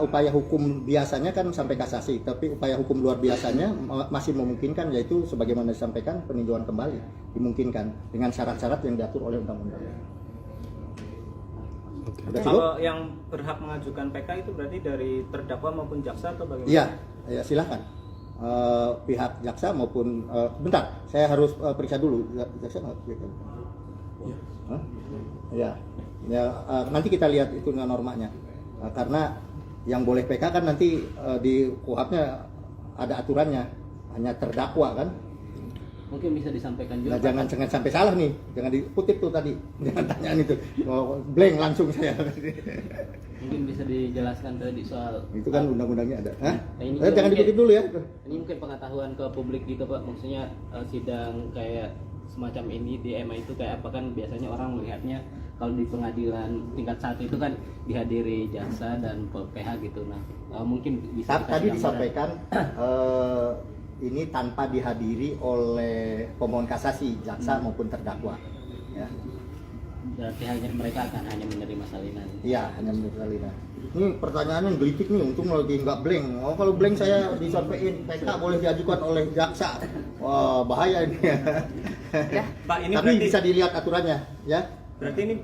Upaya hukum biasanya kan sampai kasasi, tapi upaya hukum luar biasanya masih memungkinkan, yaitu sebagaimana disampaikan peninjauan kembali dimungkinkan dengan syarat-syarat yang diatur oleh undang-undang. Udah cukup? Kalau yang berhak mengajukan PK itu berarti dari terdakwa maupun jaksa atau bagaimana? Iya, ya silakan. Pihak jaksa maupun bentar, saya harus periksa dulu. Jaksa nggak? Hah? Ya, nanti kita lihat itu normanya. Karena yang boleh PK kan nanti di KUHP-nya ada aturannya, hanya terdakwa kan. Mungkin bisa disampaikan juga. Nah, jangan sampai salah nih, jangan dikutip tuh tadi, jangan tanyaan itu, blank langsung saya. Mungkin bisa dijelaskan tadi soal Itu kan undang-undangnya ada. Hah? Nah, ini Jangan mungkin- dikutip dulu ya. Ini mungkin pengetahuan ke publik gitu Pak, maksudnya sidang kayak semacam ini di MA itu kayak apa kan biasanya orang melihatnya kalau di pengadilan tingkat 1 itu kan dihadiri jaksa dan PH gitu. Nah mungkin bisa Tadi dikasih gambaran. disampaikan ini tanpa dihadiri oleh pemohon kasasi, jaksa maupun terdakwa. Ya, Berarti hanya mereka akan hanya menerima salinan. iya hanya menurut Alina. Ini pertanyaannya gelitik nih, untung lagi nggak blank. Oh kalau blank saya disampaikan PK boleh diajukan oleh jaksa. Wah bahaya ini. Ya. Pak, ini Tapi berarti bisa dilihat aturannya, ya. berarti ini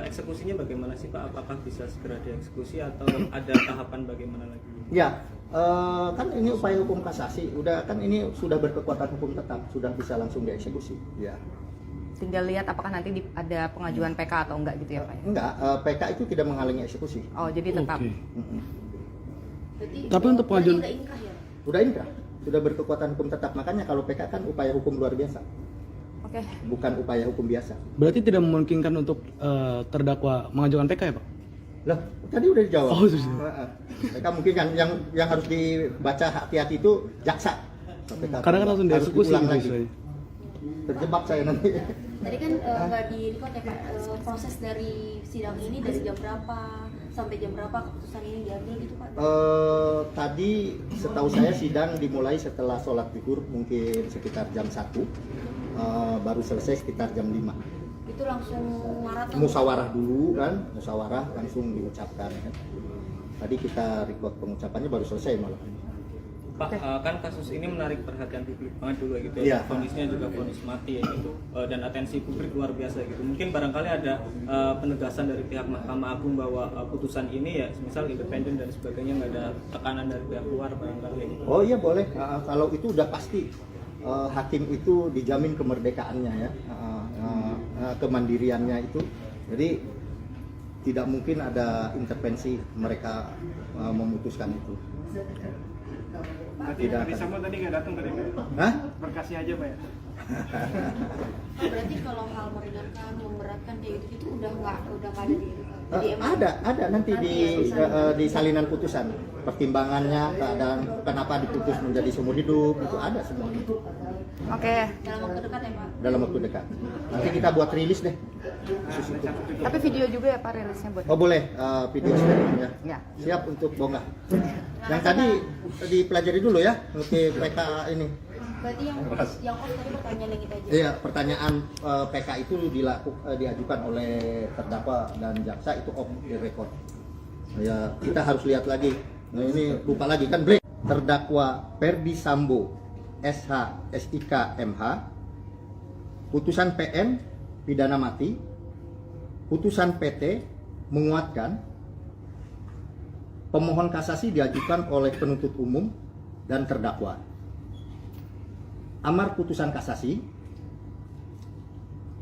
eksekusinya bagaimana sih Pak? Apakah bisa segera dieksekusi atau ada tahapan bagaimana lagi? Ya, kan ini upaya hukum kasasi, udah kan ini sudah berkekuatan hukum tetap, sudah bisa langsung dieksekusi. Ya. Tinggal lihat apakah nanti ada pengajuan PK atau enggak gitu ya Pak? ya? Enggak, PK itu tidak menghalangi eksekusi. Oh jadi tetap. Oke. Berarti Tapi untuk pengajuan- udah inkrah ya? Udah inkrah, sudah berkekuatan hukum tetap. Makanya kalau PK kan upaya hukum luar biasa, Oke. bukan upaya hukum biasa. Berarti tidak memungkinkan untuk terdakwa mengajukan PK ya Pak? Lah, tadi udah dijawab. Oh, sudah. PK mungkin kan yang harus dibaca hati-hati itu jaksa. PK Kadang kan langsung harus dieksekusi diulang gitu lagi. istilahnya. Terjebak saya nanti. Tadi kan nggak di record ya Pak, proses dari sidang ini dari jam berapa sampai jam berapa keputusan ini diambil gitu Pak? Tadi setahu saya sidang dimulai setelah sholat zuhur mungkin sekitar jam 1, baru selesai sekitar jam 5. Itu langsung maraton. Musyawarah dulu kan, musyawarah langsung diucapkan kan. Tadi kita record pengucapannya baru selesai malam. Pak, kan kasus ini menarik perhatian publik banget dulu gitu Iya. ya. Vonisnya juga vonis mati ya gitu, dan atensi publik luar biasa gitu. Mungkin barangkali ada penegasan dari pihak Mahkamah Agung bahwa putusan ini ya, misal independen dan sebagainya, nggak ada tekanan dari pihak luar barangkali ya gitu. Oh iya boleh, kalau itu udah pasti hakim itu dijamin kemerdekaannya ya, kemandiriannya itu. Jadi tidak mungkin ada intervensi mereka memutuskan itu. Berarti Tidak Ferdi akan. Sambo tadi nggak datang tadi Pak? Hah? Berkasnya aja Pak ya? Berarti kalau hal meringankan, memberatkan kayak gitu itu udah nggak ada di MA? Ada nanti di salinan putusan pertimbangannya dan kenapa diputus menjadi seumur hidup itu ada semua Oke. Dalam waktu dekat ya Pak? dalam waktu dekat. Nanti kita buat rilis deh. Khusus itu. Tapi video juga ya Pak rilisnya buat. Oh boleh video sharing ya. Ya. Siap untuk bongkar. Yang tadi dipelajari dulu ya untuk PK ini. Berarti yang off tadi pertanyaan yang kita aja. Iya, pertanyaan PK itu diajukan oleh terdakwa dan jaksa itu off the record. Ya, kita harus lihat lagi. Nah, ini lupa lagi kan break. Terdakwa Ferdi Sambo SH SIK MH, putusan PN pidana mati, putusan PT menguatkan, pemohon kasasi diajukan oleh penuntut umum dan terdakwa. Amar putusan kasasi,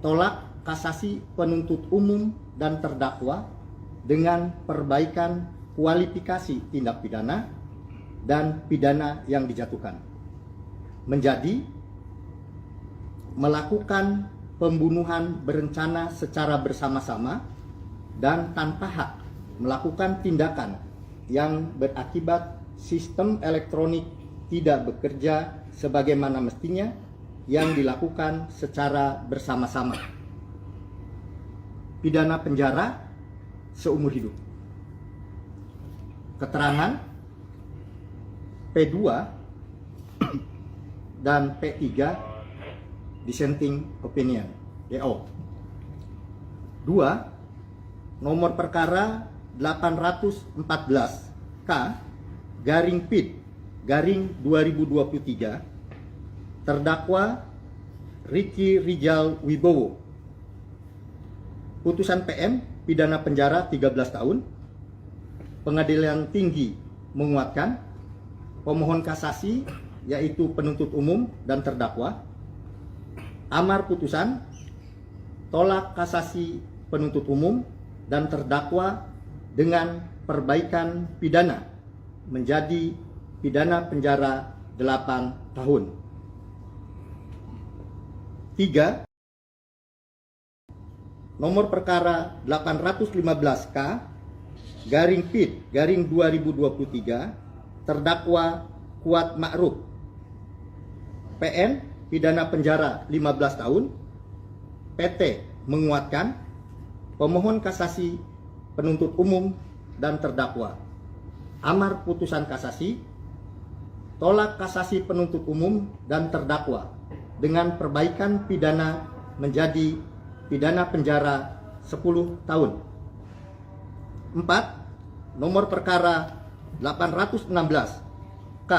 tolak kasasi penuntut umum dan terdakwa dengan perbaikan kualifikasi tindak pidana dan pidana yang dijatuhkan, menjadi melakukan pembunuhan berencana secara bersama-sama dan tanpa hak melakukan tindakan yang berakibat sistem elektronik tidak bekerja sebagaimana mestinya yang dilakukan secara bersama-sama. Pidana penjara seumur hidup. Keterangan P2 dan P3 dissenting opinion DO. 2. Nomor perkara 814 K garing PID garing 2023 terdakwa Ricky Rijal Wibowo. Putusan PM pidana penjara 13 tahun. Pengadilan Tinggi menguatkan, pemohon kasasi yaitu penuntut umum dan terdakwa. Amar putusan tolak kasasi penuntut umum dan terdakwa dengan perbaikan pidana menjadi pidana penjara 8 tahun. 3. Nomor perkara 815K garing PID garing 2023 terdakwa Kuat Ma'ruf PN pidana penjara 15 tahun. PT menguatkan, pemohon kasasi penuntut umum dan terdakwa. Amar putusan kasasi tolak kasasi penuntut umum dan terdakwa dengan perbaikan pidana menjadi pidana penjara 10 tahun. 4. Nomor perkara 816 K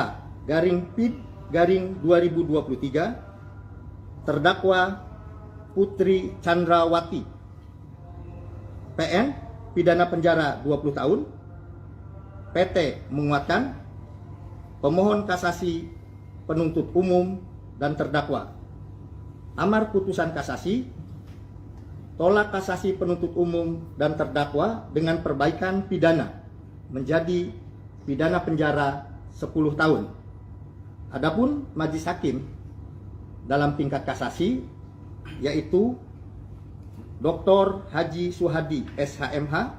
garing PID garing 2023 terdakwa Putri Chandrawati PN pidana penjara 20 tahun. PT menguatkan, pemohon kasasi penuntut umum dan terdakwa. Amar putusan kasasi tolak kasasi penuntut umum dan terdakwa dengan perbaikan pidana menjadi pidana penjara 10 tahun. Adapun majelis hakim dalam tingkat kasasi yaitu Dr. Haji Suhadi SHMH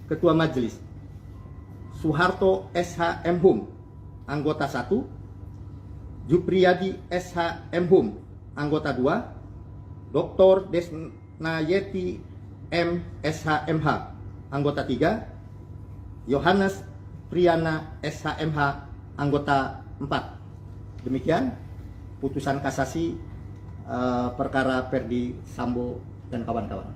Ketua Majelis, Soeharto SH MHum anggota 1, Jupriyadi SH MHum anggota 2, Dr. Desnayeti M SH MH anggota 3, Yohanes Priyana SH MH anggota 4. Demikian putusan kasasi perkara Ferdi Sambo dan kawan-kawan.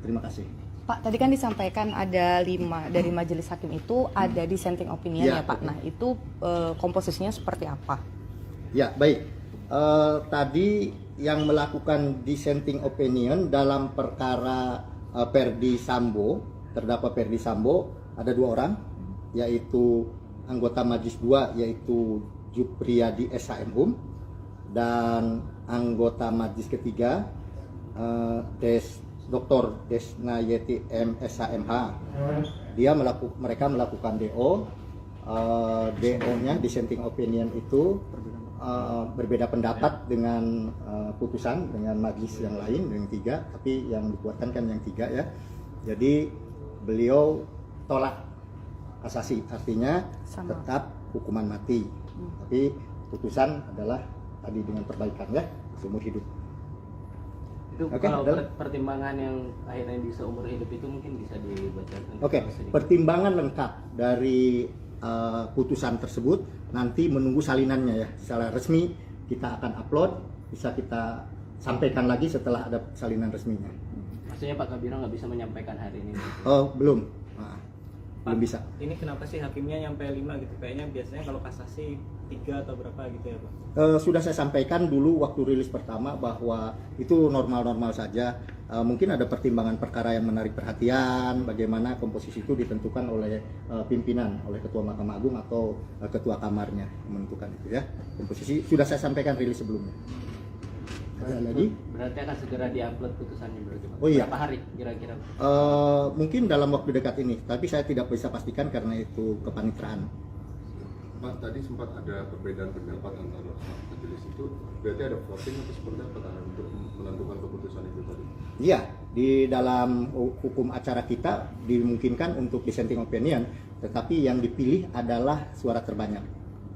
Terima kasih. Pak, tadi kan disampaikan ada 5 dari majelis hakim itu ada dissenting opinion ya, Pak. Nah, itu komposisinya seperti apa? Ya, baik. Tadi yang melakukan dissenting opinion dalam perkara Ferdi Sambo, terdakwa Ferdi Sambo, ada 2 orang, yaitu anggota majelis 2 yaitu Jupriyadi SHMHum dan anggota majelis ketiga Dr. Desnayeti M SHMH. Mereka melakukan DO DO-nya dissenting opinion itu berbeda pendapat dengan putusan dengan majelis yang lain yang 3, tapi yang dikuatkan kan yang 3 ya. Jadi beliau tolak kasasi, artinya Sama. tetap hukuman mati. Tapi putusan adalah tadi dengan perbaikan ya, seumur hidup. Itu Oke, kalau adalah- pertimbangan yang akhirnya di seumur hidup itu mungkin bisa dibacakan. Oke, sedikit. pertimbangan lengkap dari putusan tersebut nanti menunggu salinannya ya. Secara resmi kita akan upload, bisa kita sampaikan lagi setelah ada salinan resminya. Maksudnya Pak Kabiro nggak bisa menyampaikan hari ini. Oh, belum. Belum bisa. Ini kenapa sih hakimnya nyampe 5 gitu? Kayaknya biasanya kalau kasasi 3 atau berapa gitu ya Pak? Sudah saya sampaikan dulu waktu rilis pertama bahwa itu normal-normal saja. Mungkin ada pertimbangan perkara yang menarik perhatian, bagaimana komposisi itu ditentukan oleh pimpinan, oleh Ketua Mahkamah Agung atau Ketua Kamarnya menentukan itu ya. Komposisi sudah saya sampaikan rilis sebelumnya. Ada lagi? Berarti akan segera diupload putusannya berarti Pak. Oh, iya. Berapa hari kira-kira? Mungkin dalam waktu dekat ini, tapi saya tidak bisa pastikan karena itu kepanitraan. Pak, tadi sempat ada perbedaan pendapat antara majelis itu, berarti ada voting atau seperti apa untuk menentukan keputusan itu tadi? Iya, di dalam hukum acara kita dimungkinkan untuk dissenting opinion, tetapi yang dipilih adalah suara terbanyak.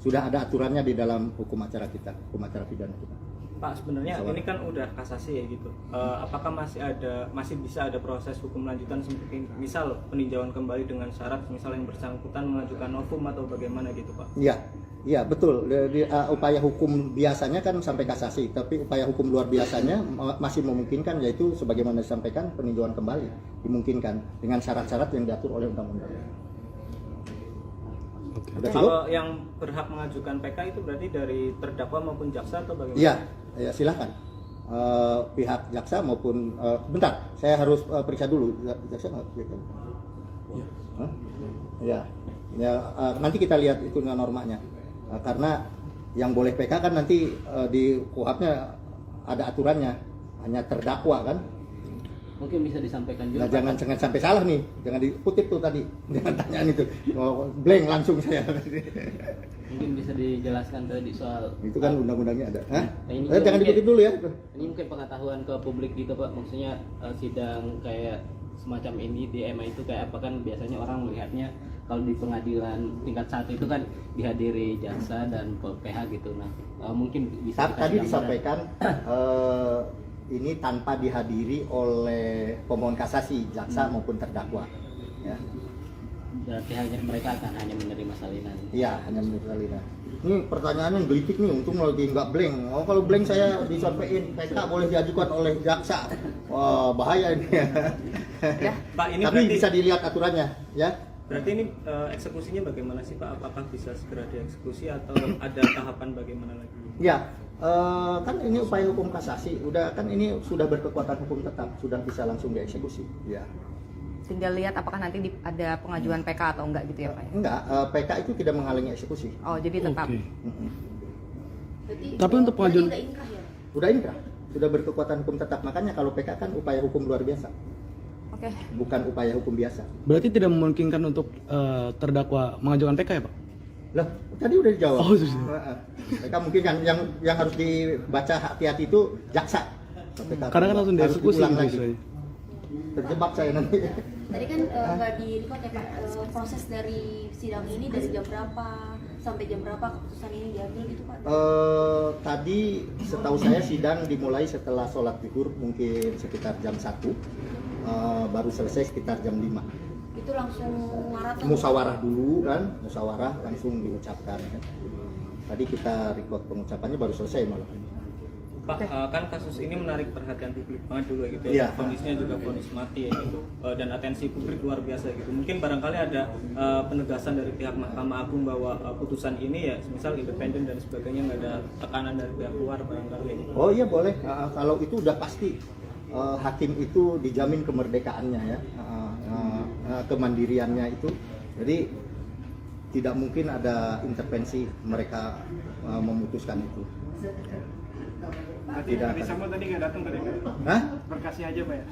Sudah ada aturannya di dalam hukum acara kita, hukum acara pidana kita. Pak, sebenarnya Soal. ini kan udah kasasi ya gitu. Apakah masih bisa ada proses hukum lanjutan seperti misal peninjauan kembali dengan syarat misal yang bersangkutan mengajukan novum atau bagaimana gitu Pak? Iya betul. Upaya hukum biasanya kan sampai kasasi, tapi upaya hukum luar biasanya masih memungkinkan, yaitu sebagaimana disampaikan peninjauan kembali dimungkinkan dengan syarat-syarat yang diatur oleh undang-undang. Udah cukup? Kalau yang berhak mengajukan PK itu berarti dari terdakwa maupun jaksa atau bagaimana? Iya, ya silakan. Pihak jaksa maupun bentar, saya harus periksa dulu jaksa nggak? Hah? Ya, nanti kita lihat itu normanya. Karena yang boleh PK kan nanti di KUHP-nya ada aturannya, hanya terdakwa kan. Mungkin bisa disampaikan juga. Nah, jangan sampai salah nih, jangan dikutip tuh tadi, jangan tanyaan itu, blank langsung saya. Mungkin bisa dijelaskan tadi soal Itu kan undang-undangnya ada. Hah? Ini Jangan mungkin- dikutip dulu ya. Ini mungkin pengetahuan ke publik gitu Pak, maksudnya sidang kayak semacam ini di MA itu kayak apa kan biasanya orang melihatnya kalau di pengadilan tingkat 1 itu kan dihadiri jaksa dan PH gitu. Nah, mungkin bisa Tadi dikasih gambaran. disampaikan ini tanpa dihadiri oleh pemohon kasasi, jaksa maupun terdakwa. Ya, Berarti hanya mereka akan hanya menerima salinan. iya hanya menurut salinan. Ini pertanyaannya gelitik nih, untung lagi nggak blank. Oh kalau blank saya disampaikan PK boleh diajukan oleh jaksa. Wah bahaya ini. Pak, ini Tapi berarti bisa dilihat aturannya, ya. berarti ini eksekusinya bagaimana sih Pak? Apakah bisa segera dieksekusi atau ada tahapan bagaimana lagi? Ya, kan ini upaya hukum kasasi, udah kan ini sudah berkekuatan hukum tetap, sudah bisa langsung dieksekusi. Ya. Tinggal lihat apakah nanti ada pengajuan PK atau enggak gitu ya Pak? Enggak, PK itu tidak menghalangi eksekusi. Oh jadi tetap. Oke. Berarti, Tapi untuk pengajuan- berarti udah inkrah ya? Udah inkrah, sudah berkekuatan hukum tetap. Makanya kalau PK kan upaya hukum luar biasa, Oke. bukan upaya hukum biasa. Berarti tidak memungkinkan untuk terdakwa mengajukan PK ya Pak? Lah, tadi udah dijawab. Oh, sudah. PK mungkin kan yang harus dibaca hati-hati itu jaksa. PK Karena kan langsung harus dieksekusi diulang gitu lagi. saya. Terjebak saya nanti. Tadi kan nggak di record ya Pak, proses dari sidang ini dari jam berapa sampai jam berapa keputusan ini diambil gitu Pak? Tadi setahu saya sidang dimulai setelah sholat zuhur mungkin sekitar jam 1, baru selesai sekitar jam 5. Itu langsung maraton? Musyawarah dulu kan, musyawarah langsung diucapkan. Tadi kita record pengucapannya baru selesai malam. Pak, kan kasus ini menarik perhatian publik banget dulu gitu Iya. ya. Kondisinya juga kondisi mati ya gitu. Dan atensi publik luar biasa gitu. Mungkin barangkali ada penegasan dari pihak Mahkamah Agung bahwa putusan ini ya misal independen dan sebagainya, nggak ada tekanan dari pihak luar barangkali. Oh iya boleh, kalau itu udah pasti hakim itu dijamin kemerdekaannya ya, kemandiriannya itu. Jadi tidak mungkin ada intervensi mereka memutuskan itu. Berarti Tidak Ferdi akan. Sambo tadi nggak datang ke DPR? Hah? Berkasnya aja Pak ya.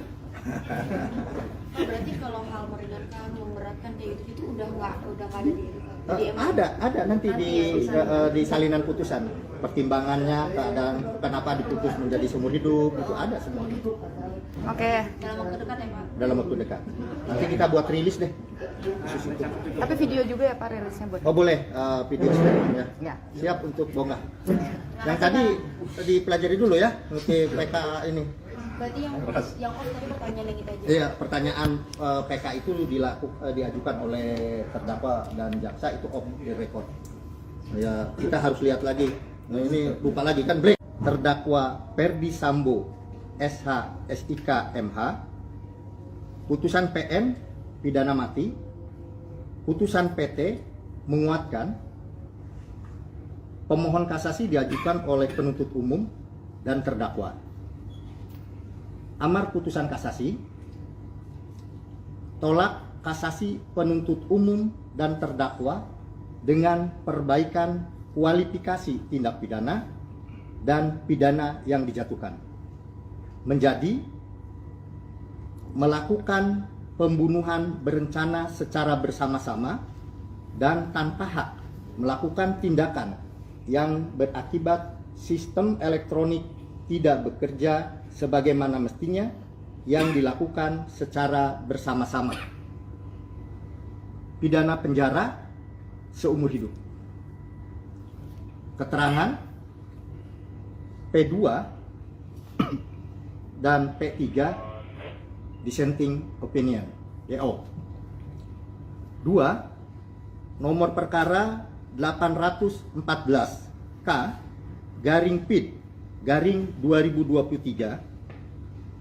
Oh, berarti kalau hal meringankan, memberatkan kayak gitu udah nggak ada di Ada nanti di salinan putusan pertimbangannya, keadaan kenapa diputus menjadi seumur hidup, itu ada semua Oke. dalam waktu dekat ya Pak. dalam waktu dekat. Nanti kita buat rilis deh. Tapi video juga ya Pak rilisnya buat. Oh boleh, video sharing ya. Ya. Siap untuk bonggah. Yang tadi dipelajari dulu ya, untuk PK ini. Berarti yang off tadi pertanyaan yang kita aja. Iya, pertanyaan PK itu diajukan oleh terdakwa dan jaksa itu off the record. Ya, kita harus lihat lagi. Nah, ini lupa lagi kan break. Terdakwa Ferdi Sambo SH SIK MH, putusan PM pidana mati, putusan PT menguatkan, pemohon kasasi diajukan oleh penuntut umum dan terdakwa. Amar putusan kasasi, tolak kasasi penuntut umum dan terdakwa dengan perbaikan kualifikasi tindak pidana dan pidana yang dijatuhkan, menjadi melakukan pembunuhan berencana secara bersama-sama dan tanpa hak melakukan tindakan yang berakibat sistem elektronik tidak bekerja sebagaimana mestinya yang dilakukan secara bersama-sama. Pidana penjara seumur hidup. Keterangan P2 dan P3 dissenting opinion DO. 2. Nomor perkara 814 K garing PID garing 2023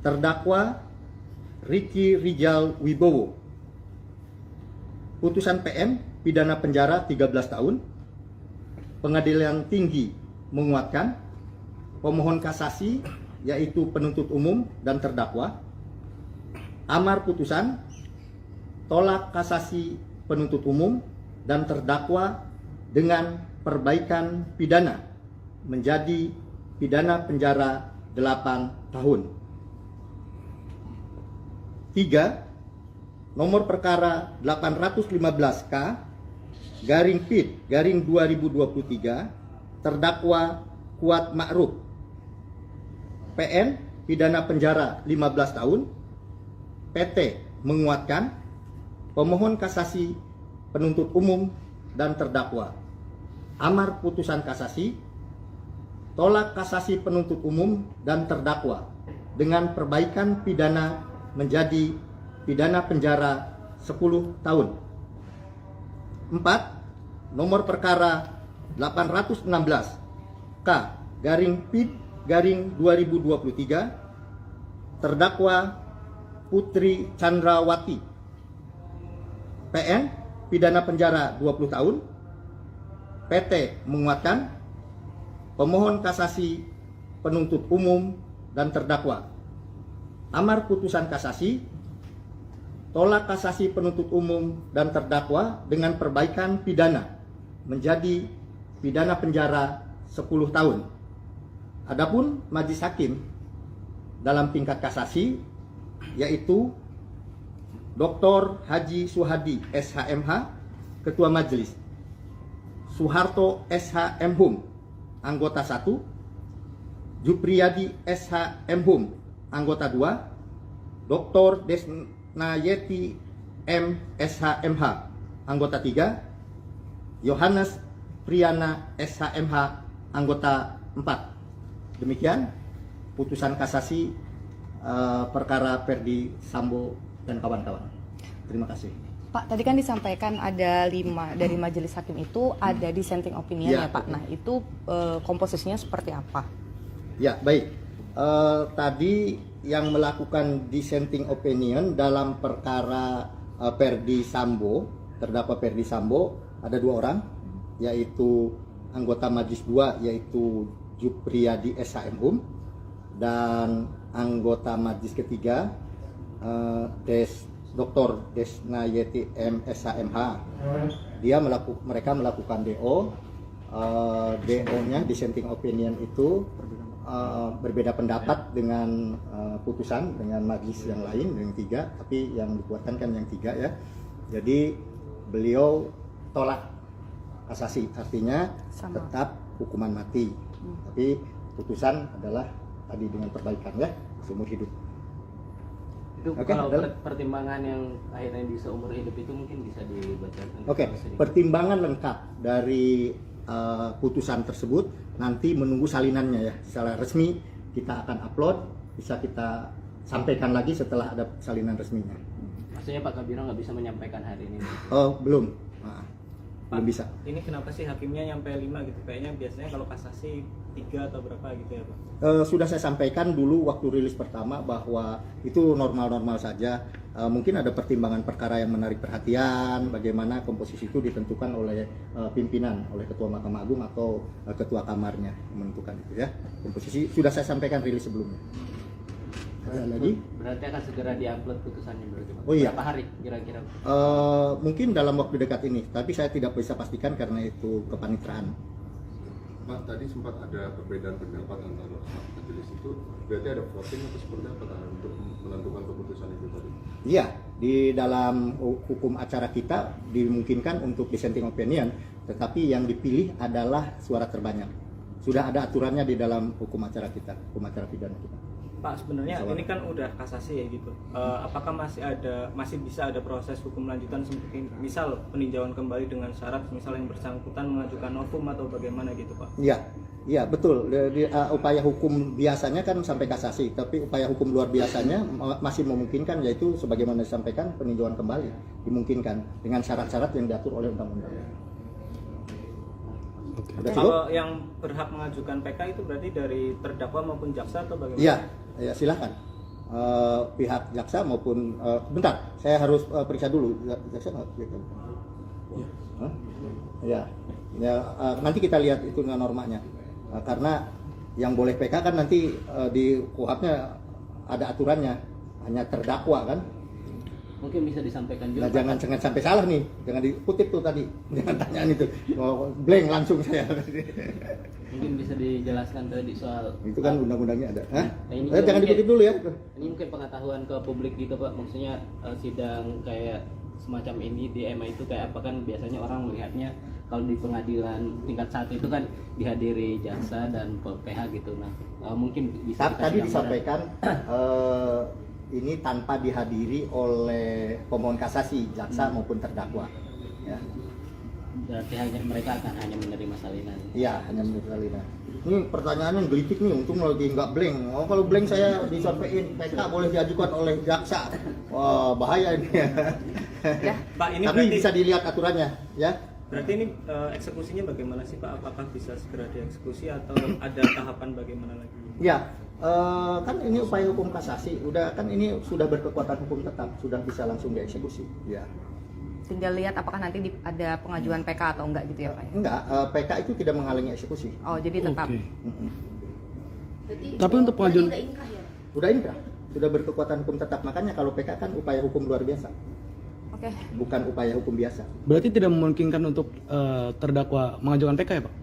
terdakwa Ricky Rijal Wibowo. Putusan PM pidana penjara 13 tahun. Pengadilan tinggi menguatkan, pemohon kasasi yaitu penuntut umum dan terdakwa. Amar putusan tolak kasasi penuntut umum dan terdakwa dengan perbaikan pidana menjadi pidana penjara 8 tahun. 3. Nomor perkara 815K garing PID garing 2023 terdakwa Kuat Ma'ruf. PN pidana penjara 15 tahun. PT menguatkan, pemohon kasasi penuntut umum dan terdakwa. Amar putusan kasasi tolak kasasi penuntut umum dan terdakwa dengan perbaikan pidana menjadi pidana penjara 10 tahun. 4. Nomor perkara 816 K garing PID garing 2023 terdakwa Putri Chandrawati. PN pidana penjara 20 tahun. PT menguatkan, pemohon kasasi penuntut umum dan terdakwa. Amar putusan kasasi tolak kasasi penuntut umum dan terdakwa dengan perbaikan pidana menjadi pidana penjara 10 tahun. Adapun majelis hakim dalam tingkat kasasi yaitu Dr. Haji Suhadi SHMH Ketua Majelis, Soeharto SH Mhum Anggota 1, Jupriyadi SH Mhum Anggota 2, Dr. Desnayeti M SH MH Anggota 3, Yohanes Priyana SH MH Anggota 4. Demikian putusan kasasi perkara Ferdi Sambo dan kawan-kawan. Terima kasih. Pak, tadi kan disampaikan ada 5 dari majelis hakim itu ada dissenting opinion ya Pak. Nah, itu komposisinya seperti apa? Ya, baik. Tadi yang melakukan dissenting opinion dalam perkara Ferdi Sambo, terdakwa Ferdi Sambo, ada 2 orang, yaitu anggota Majelis 2 yaitu Jupriyadi SHMhum dan anggota Majelis ketiga Dr. Desnayeti M SHMH. Mereka melakukan DO. DO-nya dissenting opinion itu berbeda pendapat dengan putusan dengan majelis yang lain yang 3, tapi yang dikuatkan kan yang 3 ya. Jadi beliau tolak kasasi, artinya Sama. tetap hukuman mati. Tapi putusan adalah tadi dengan perbaikan ya, seumur hidup. Itu Oke, kalau dalam- pertimbangan yang akhirnya di seumur hidup itu mungkin bisa dibacakan. Oke, sedikit. pertimbangan lengkap dari putusan tersebut nanti menunggu salinannya ya. Secara resmi kita akan upload, bisa kita sampaikan lagi setelah ada salinan resminya. Maksudnya Pak Kabiro nggak bisa menyampaikan hari ini. Oh, belum. Belum Pak, bisa. Ini kenapa sih hakimnya nyampe 5 gitu? Kayaknya biasanya kalau kasasi 3 atau berapa gitu ya Pak? Sudah saya sampaikan dulu waktu rilis pertama bahwa itu normal-normal saja. Mungkin ada pertimbangan perkara yang menarik perhatian, bagaimana komposisi itu ditentukan oleh pimpinan, oleh Ketua Mahkamah Agung atau Ketua Kamarnya menentukan itu ya. Komposisi sudah saya sampaikan rilis sebelumnya. Ada lagi? Berarti akan segera diupload putusannya berarti Pak. Oh iya. Berapa hari kira-kira? Mungkin dalam waktu dekat ini, tapi saya tidak bisa pastikan karena itu kepanitraan. Pak, tadi sempat ada perbedaan pendapat antara majelis itu, berarti ada voting atau seperti apa untuk menentukan keputusan itu tadi? Iya, di dalam hukum acara kita dimungkinkan untuk dissenting opinion, tetapi yang dipilih adalah suara terbanyak. Sudah ada aturannya di dalam hukum acara kita, hukum acara pidana kita. Pak, sebenarnya Masalah. ini kan udah kasasi ya gitu. Apakah masih bisa ada proses hukum lanjutan seperti misal peninjauan kembali dengan syarat misal yang bersangkutan mengajukan novum atau bagaimana gitu Pak? Iya, iya betul. Upaya hukum biasanya kan sampai kasasi, tapi upaya hukum luar biasanya masih memungkinkan, yaitu sebagaimana disampaikan peninjauan kembali dimungkinkan dengan syarat-syarat yang diatur oleh undang-undang. Udah cukup? Kalau yang berhak mengajukan PK itu berarti dari terdakwa maupun jaksa atau bagaimana? Iya, ya silakan. Pihak jaksa maupun bentar, saya harus periksa dulu. Jaksa nggak? Gitu. Hah? Ya, nanti kita lihat itu normanya. Karena yang boleh PK kan nanti di KUHP-nya ada aturannya, hanya terdakwa kan. Mungkin bisa disampaikan juga. Nah, jangan sampai salah nih, jangan dikutip tuh tadi, jangan tanyaan itu, blank langsung saya. Mungkin bisa dijelaskan tadi soal Itu kan undang-undangnya ada. Hah? Nah, ini Jangan mungkin- dikutip dulu ya. Ini mungkin pengetahuan ke publik gitu Pak, maksudnya sidang kayak semacam ini di MA itu kayak apa kan biasanya orang melihatnya kalau di pengadilan tingkat 1 itu kan dihadiri jaksa dan PH gitu. Nah, mungkin bisa Tadi dikasih gambaran. disampaikan ini tanpa dihadiri oleh pemohon kasasi, jaksa maupun terdakwa. Ya, Berarti hanya mereka akan hanya menerima salinan. iya hanya menurut Alina. Ini pertanyaannya gelitik nih, untung lagi nggak blank. Oh kalau blank saya disampaikan PK boleh diajukan oleh jaksa. Wah bahaya ini. Pak, ini Tapi berarti bisa dilihat aturannya, ya. berarti ini eksekusinya bagaimana sih Pak? Apakah bisa segera dieksekusi atau ada tahapan bagaimana lagi? Ya, kan ini upaya hukum kasasi, udah kan ini sudah berkekuatan hukum tetap, sudah bisa langsung dieksekusi. Ya. Tinggal lihat apakah nanti ada pengajuan PK atau enggak gitu ya Pak? Enggak, PK itu tidak menghalangi eksekusi. Oh jadi tetap. Oke. Berarti, Tapi untuk pengajuan- udah inkrah ya? Sudah inkrah, sudah berkekuatan hukum tetap. Makanya kalau PK kan upaya hukum luar biasa, Oke. bukan upaya hukum biasa. Berarti tidak memungkinkan untuk terdakwa mengajukan PK ya Pak?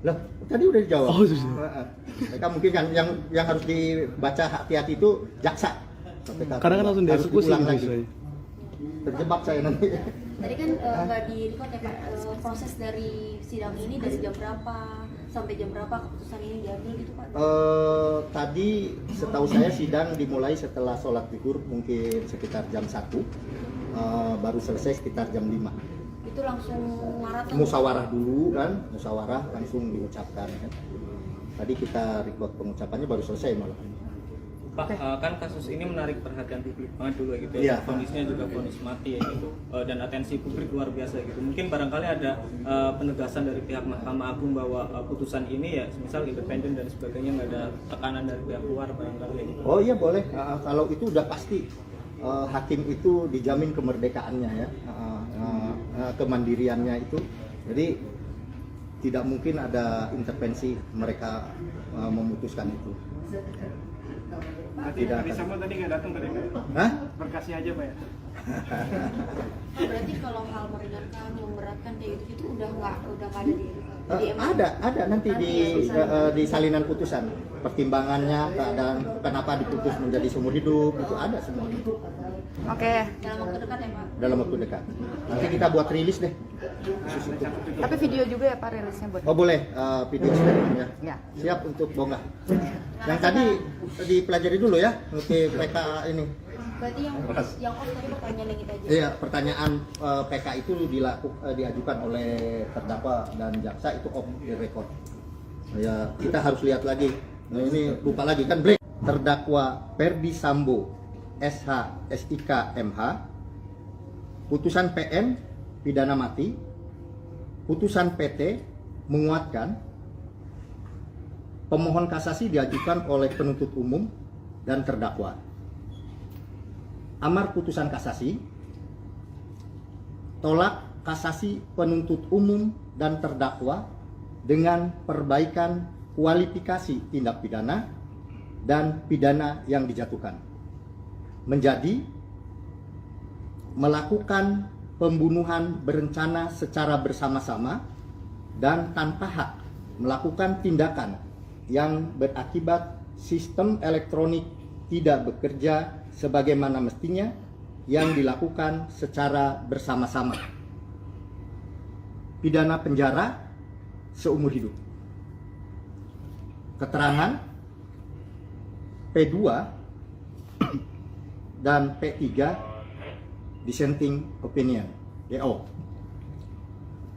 Lah, tadi udah dijawab. Oh, sudah. PK mungkin kan yang harus dibaca hati-hati itu jaksa. PK Kadang kan langsung harus dieksekusi diulang gitu lagi. istilahnya. Terjebak saya nanti. Tadi kan nggak di record ya Pak, proses dari sidang ini dari jam berapa sampai jam berapa keputusan ini diambil gitu Pak? Tadi setahu saya sidang dimulai setelah sholat zuhur mungkin sekitar jam 1, baru selesai sekitar jam 5. Itu langsung maraton? Musyawarah dulu kan, musyawarah langsung diucapkan kan. Tadi kita record pengucapannya baru selesai malah. Pak, kan kasus ini menarik perhatian publik banget dulu gitu Iya. ya. Vonisnya juga vonis mati ya gitu. Dan atensi publik luar biasa gitu. Mungkin barangkali ada penegasan dari pihak Mahkamah Agung bahwa putusan ini ya misal independen dan sebagainya, nggak ada tekanan dari pihak luar barangkali ya gitu. Oh iya boleh, kalau itu udah pasti hakim itu dijamin kemerdekaannya ya, kemandiriannya itu. Jadi tidak mungkin ada intervensi mereka memutuskan itu. Berarti Tidak Ferdi akan. Sambo tadi nggak datang tadi Pak? Hah? Berkasnya aja Pak ya? Berarti kalau hal meringankan, memberatkan kayak gitu udah nggak ada di MA? Ada nanti di salinan putusan pertimbangannya keadaan kenapa diputus menjadi seumur hidup itu ada semua Oke. Dalam waktu dekat ya Pak? dalam waktu dekat. Nanti kita buat rilis deh. Khusus itu. Tapi video juga ya Pak rilisnya buat. Oh boleh video statement ya. Ya. Siap untuk bonggah. Yang tadi dipelajari dulu ya untuk PK ini. Berarti yang off tadi pertanyaan yang kita aja. Iya, pertanyaan PK itu diajukan oleh terdakwa dan jaksa itu off the record. Ya, kita harus lihat lagi. Nah, ini lupa lagi kan break. Terdakwa Ferdi Sambo SH SIK MH, putusan PM pidana mati, putusan PT menguatkan, pemohon kasasi diajukan oleh penuntut umum dan terdakwa. Amar putusan kasasi, tolak kasasi penuntut umum dan terdakwa dengan perbaikan kualifikasi tindak pidana dan pidana yang dijatuhkan, menjadi melakukan pembunuhan berencana secara bersama-sama dan tanpa hak melakukan tindakan yang berakibat sistem elektronik tidak bekerja sebagaimana mestinya yang dilakukan secara bersama-sama. Pidana penjara seumur hidup. Keterangan P2 dan P3 dissenting opinion DO.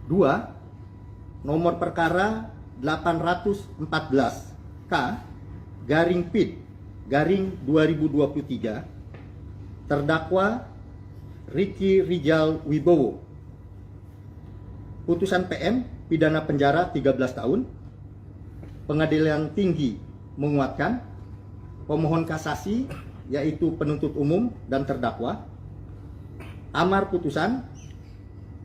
2. Nomor perkara 814 K garing PID garing 2023 terdakwa Ricky Rijal Wibowo. Putusan PM pidana penjara 13 tahun. Pengadilan Tinggi menguatkan, pemohon kasasi yaitu penuntut umum dan terdakwa. Amar putusan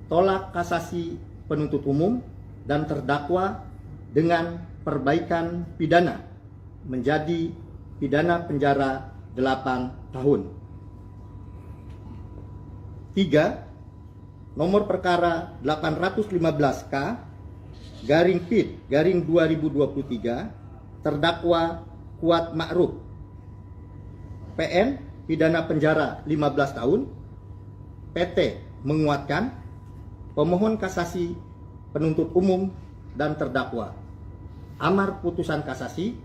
tolak kasasi penuntut umum dan terdakwa dengan perbaikan pidana menjadi pidana penjara 8 tahun. 3. Nomor perkara 815K garing PID garing 2023 terdakwa Kuat Ma'ruf. PN pidana penjara 15 tahun. PT menguatkan, pemohon kasasi penuntut umum dan terdakwa. Amar putusan kasasi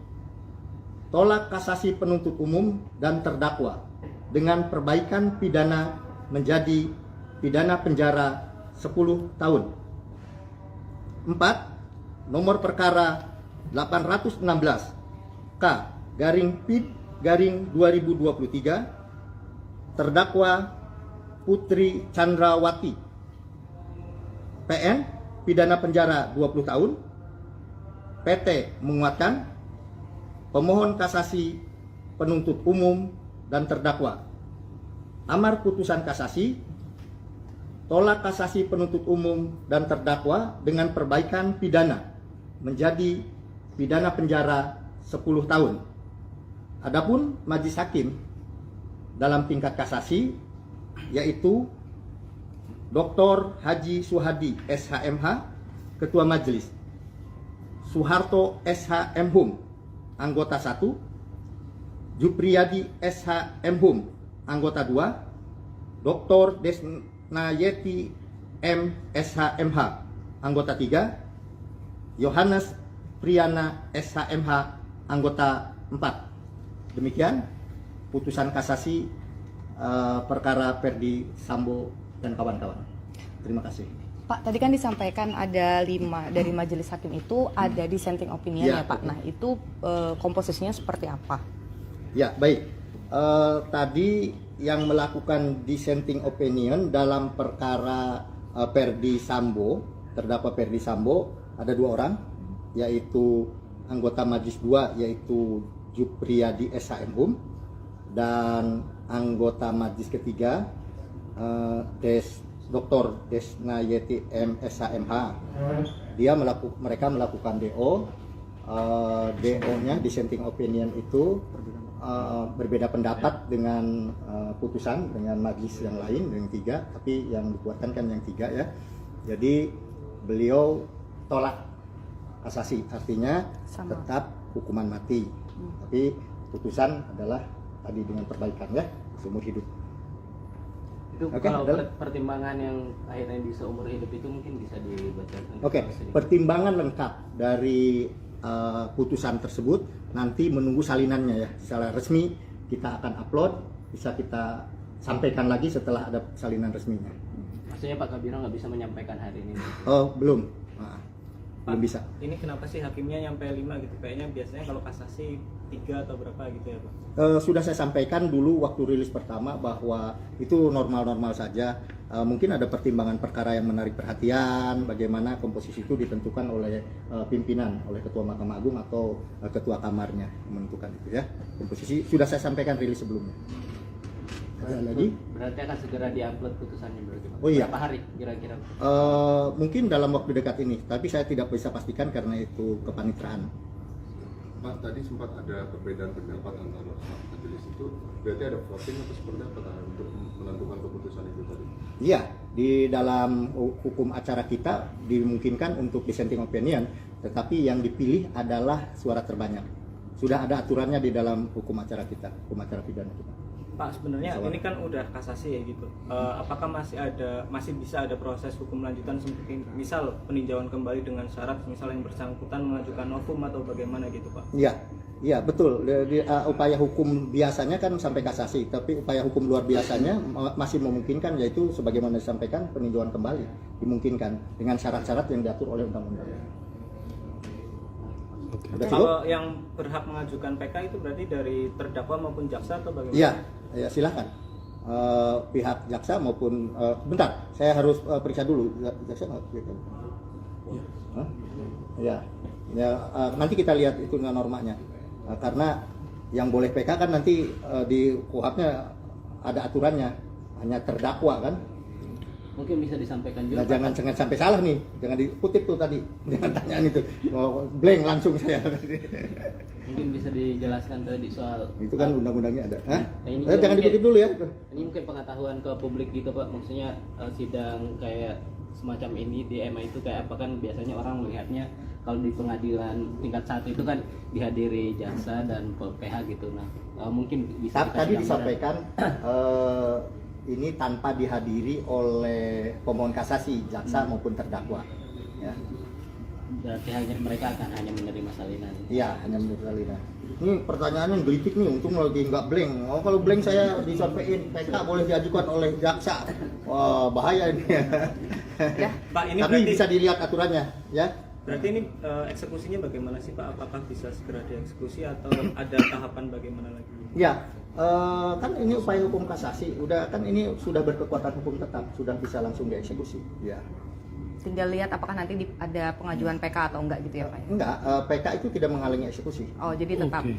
tolak kasasi penuntut umum dan terdakwa dengan perbaikan pidana menjadi pidana penjara 10 tahun. 4. Nomor perkara 816 K garing PID garing 2023 terdakwa Putri Chandrawati. PN pidana penjara 20 tahun. PT menguatkan, pemohon kasasi penuntut umum dan terdakwa. Amar putusan kasasi tolak kasasi penuntut umum dan terdakwa dengan perbaikan pidana menjadi pidana penjara 10 tahun. Adapun majelis hakim dalam tingkat kasasi yaitu Dr. Haji Suhadi SHMH Ketua Majelis, Soeharto SHMhum Anggota 1, Jupriyadi SHMhum Anggota 2, Dr. Desnayeti M SHMH Anggota 3, Yohanes Priyana SHMH Anggota 4. Demikian putusan kasasi perkara Ferdi Sambo dan kawan-kawan. Terima kasih. Pak, tadi kan disampaikan ada 5 dari majelis hakim itu ada dissenting opinion ya Pak. Nah itu komposisinya seperti apa? Ya baik. Tadi yang melakukan dissenting opinion dalam perkara Ferdi Sambo, terdakwa Ferdi Sambo ada 2 orang, yaitu anggota majelis 2 yaitu Jupriyadi SHMhum dan anggota majelis ketiga Dr. Desnayeti M SHMH. Mereka melakukan DO DO-nya dissenting opinion itu berbeda pendapat dengan putusan dengan majelis yang lain yang 3, tapi yang dikuatkan kan yang 3 ya. Jadi beliau tolak kasasi, artinya Sama. tetap hukuman mati. Tapi putusan adalah tadi dengan perbaikan ya, seumur hidup. Itu Oke, kalau adalah. pertimbangan yang akhirnya bisa umur hidup itu mungkin bisa dibacakan. Oke, pertimbangan lengkap dari putusan tersebut nanti menunggu salinannya ya. Secara resmi kita akan upload, bisa kita sampaikan lagi setelah ada salinan resminya. Maksudnya Pak Kabiro nggak bisa menyampaikan hari ini. Oh, belum. Belum bisa. Ini kenapa sih hakimnya nyampe 5 gitu? Kayaknya biasanya kalau kasasi 3 atau berapa gitu ya Pak? Sudah saya sampaikan dulu waktu rilis pertama bahwa itu normal-normal saja. Mungkin ada pertimbangan perkara yang menarik perhatian, bagaimana komposisi itu ditentukan oleh pimpinan, oleh Ketua Mahkamah Agung atau Ketua Kamarnya menentukan itu ya. Komposisi sudah saya sampaikan rilis sebelumnya. Ada lagi? Berarti akan segera diupload putusannya berarti Pak. Oh iya. Berapa hari kira-kira? Mungkin dalam waktu dekat ini, tapi saya tidak bisa pastikan karena itu kepanitraan. Pak, tadi sempat ada perbedaan pendapat antara majelis itu, berarti ada voting atau seperti apa untuk menentukan keputusan itu tadi? Iya, di dalam hukum acara kita dimungkinkan untuk dissenting opinion, tetapi yang dipilih adalah suara terbanyak. Sudah ada aturannya di dalam hukum acara kita, hukum acara pidana kita. Pak, sebenarnya Masalah. ini kan udah kasasi ya gitu. Apakah masih bisa ada proses hukum lanjutan seperti misal peninjauan kembali dengan syarat misal yang bersangkutan mengajukan novum atau bagaimana gitu Pak? Iya betul. Upaya hukum biasanya kan sampai kasasi, tapi upaya hukum luar biasanya masih memungkinkan, yaitu sebagaimana disampaikan peninjauan kembali dimungkinkan dengan syarat-syarat yang diatur oleh undang-undang. Udah cukup? Kalau yang berhak mengajukan PK itu berarti dari terdakwa maupun jaksa atau bagaimana? Iya, ya silakan. Pihak jaksa maupun bentar, saya harus periksa dulu jaksa nggak? Hah? Ya, nanti kita lihat itu normanya. Karena yang boleh PK kan nanti di KUHP-nya ada aturannya, hanya terdakwa kan. Mungkin bisa disampaikan juga. Nah, jangan sampai salah nih, jangan dikutip tuh tadi, jangan tanyaan itu, blank langsung saya. Mungkin bisa dijelaskan tadi soal Itu kan undang-undangnya ada. Hah? ini Jangan mungkin- dikutip dulu ya. Ini mungkin pengetahuan ke publik gitu Pak, maksudnya sidang kayak semacam ini di MA itu kayak apa kan biasanya orang melihatnya kalau di pengadilan tingkat 1 itu kan dihadiri jaksa dan PH gitu. Nah mungkin bisa dikasih Tadi gambaran. disampaikan ini tanpa dihadiri oleh pemohon kasasi, jaksa maupun terdakwa. Ya, Berarti hanya mereka akan hanya menerima salinan. iya hanya menurut salinan. Ini pertanyaannya gelitik nih, untung lagi nggak blank. Oh kalau blank saya disampaikan PK boleh diajukan oleh jaksa. Wah bahaya ini. Ya. Pak, ini Tapi berarti bisa dilihat aturannya, ya. berarti ini eksekusinya bagaimana sih Pak? Apakah bisa segera dieksekusi atau ada tahapan bagaimana lagi? Ya, kan ini upaya hukum kasasi, udah kan ini sudah berkekuatan hukum tetap, sudah bisa langsung dieksekusi. Ya. Tinggal lihat apakah nanti ada pengajuan PK atau enggak gitu ya Pak. Enggak, PK itu tidak menghalangi eksekusi. Oh jadi tetap. Oke.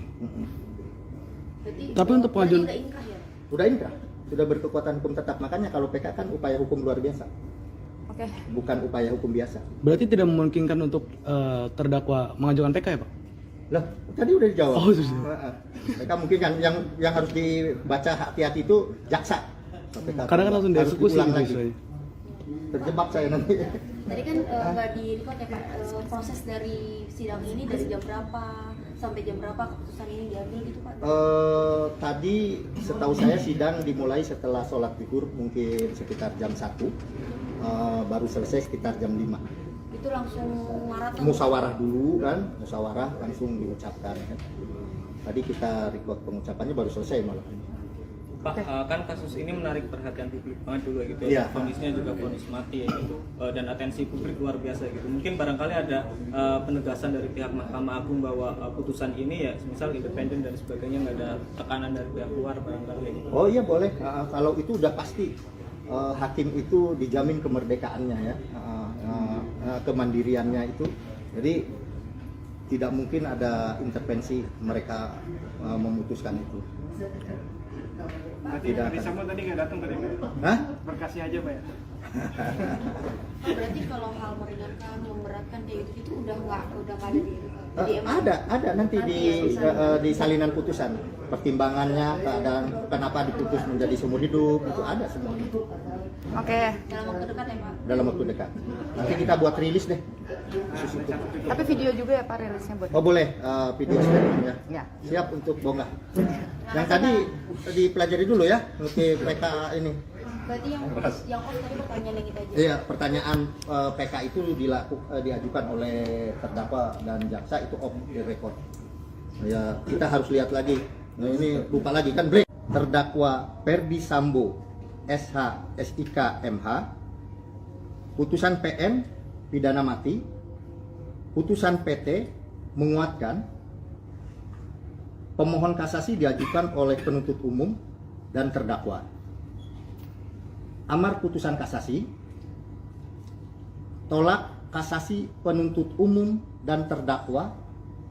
Berarti, Tapi untuk berarti pengajuan- udah inkrah ya? Sudah inkrah, sudah berkekuatan hukum tetap. Makanya kalau PK kan upaya hukum luar biasa, Oke. bukan upaya hukum biasa. Berarti tidak memungkinkan untuk terdakwa mengajukan PK ya Pak? Lah, tadi udah dijawab. Oh, sudah. PK mungkin kan yang harus dibaca hati-hati itu jaksa. PK Kadang kan langsung harus dieksekusi diulang gitu lagi. istilahnya. Terjebak saya nanti. Tadi kan nggak di record ya Pak, proses dari sidang ini dari jam berapa sampai jam berapa keputusan ini diambil gitu Pak? Tadi setahu saya sidang dimulai setelah sholat zuhur mungkin sekitar jam 1, baru selesai sekitar jam 5. Itu langsung maraton? Musyawarah dulu kan, musyawarah langsung diucapkan kan. Tadi kita record pengucapannya baru selesai malam ini. Pak, kan kasus ini menarik perhatian publik banget dulu gitu Iya. ya. Vonisnya juga vonis mati ya gitu. Dan atensi publik luar biasa gitu. Mungkin barangkali ada penegasan dari pihak Mahkamah Agung bahwa putusan ini ya misal independen dan sebagainya, nggak ada tekanan dari pihak luar barangkali gitu. Oh iya boleh, kalau itu udah pasti hakim itu dijamin kemerdekaannya ya, kemandiriannya itu. Jadi tidak mungkin ada intervensi mereka memutuskan itu. Berarti Tidak Ferdi akan. Sambo tadi nggak datang tadi Pak? Hah? Berkasnya aja Pak ya? Berarti kalau hal meringankan, memberatkan kayak gitu udah nggak ada di MA? Ada nanti di salinan putusan pertimbangannya, keadaan kenapa diputus menjadi seumur hidup, itu ada semua Oke. Dalam waktu dekat ya Pak? dalam waktu dekat. Nanti kita buat rilis deh khusus itu. Tapi video juga ya Pak rilisnya buat. Oh boleh, video sharing ya. Ya. Siap untuk bongkar. Yang tadi dipelajari dulu ya, ngerti PK ini. Berarti yang off tadi pertanyaan yang kita aja. Iya, pertanyaan PK itu diajukan oleh terdakwa dan jaksa itu off the record. Ya, kita harus lihat lagi. Nah, ini lupa lagi kan break. Terdakwa Ferdi Sambo SH SIK MH, putusan PM pidana mati, putusan PT menguatkan, pemohon kasasi diajukan oleh penuntut umum dan terdakwa. Amar putusan kasasi, tolak kasasi penuntut umum dan terdakwa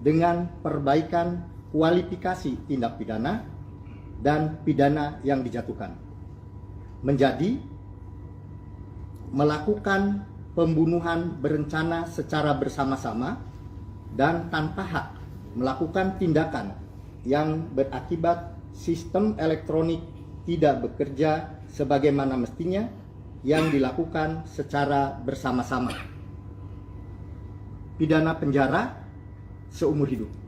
dengan perbaikan kualifikasi tindak pidana dan pidana yang dijatuhkan, menjadi melakukan pembunuhan berencana secara bersama-sama dan tanpa hak melakukan tindakan yang berakibat sistem elektronik tidak bekerja sebagaimana mestinya yang dilakukan secara bersama-sama. Pidana penjara seumur hidup.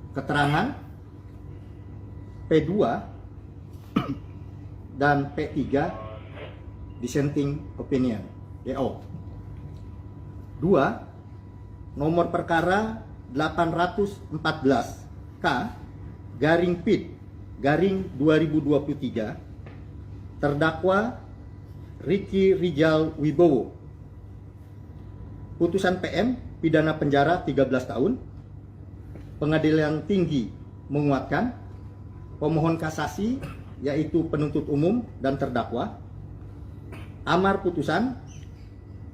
Keterangan P2 dan P3 dissenting opinion DO. 2. Nomor perkara 814 K garing PID garing 2023 terdakwa Ricky Rijal Wibowo. Putusan PM pidana penjara 13 tahun. Pengadilan Tinggi menguatkan, pemohon kasasi yaitu penuntut umum dan terdakwa. Amar putusan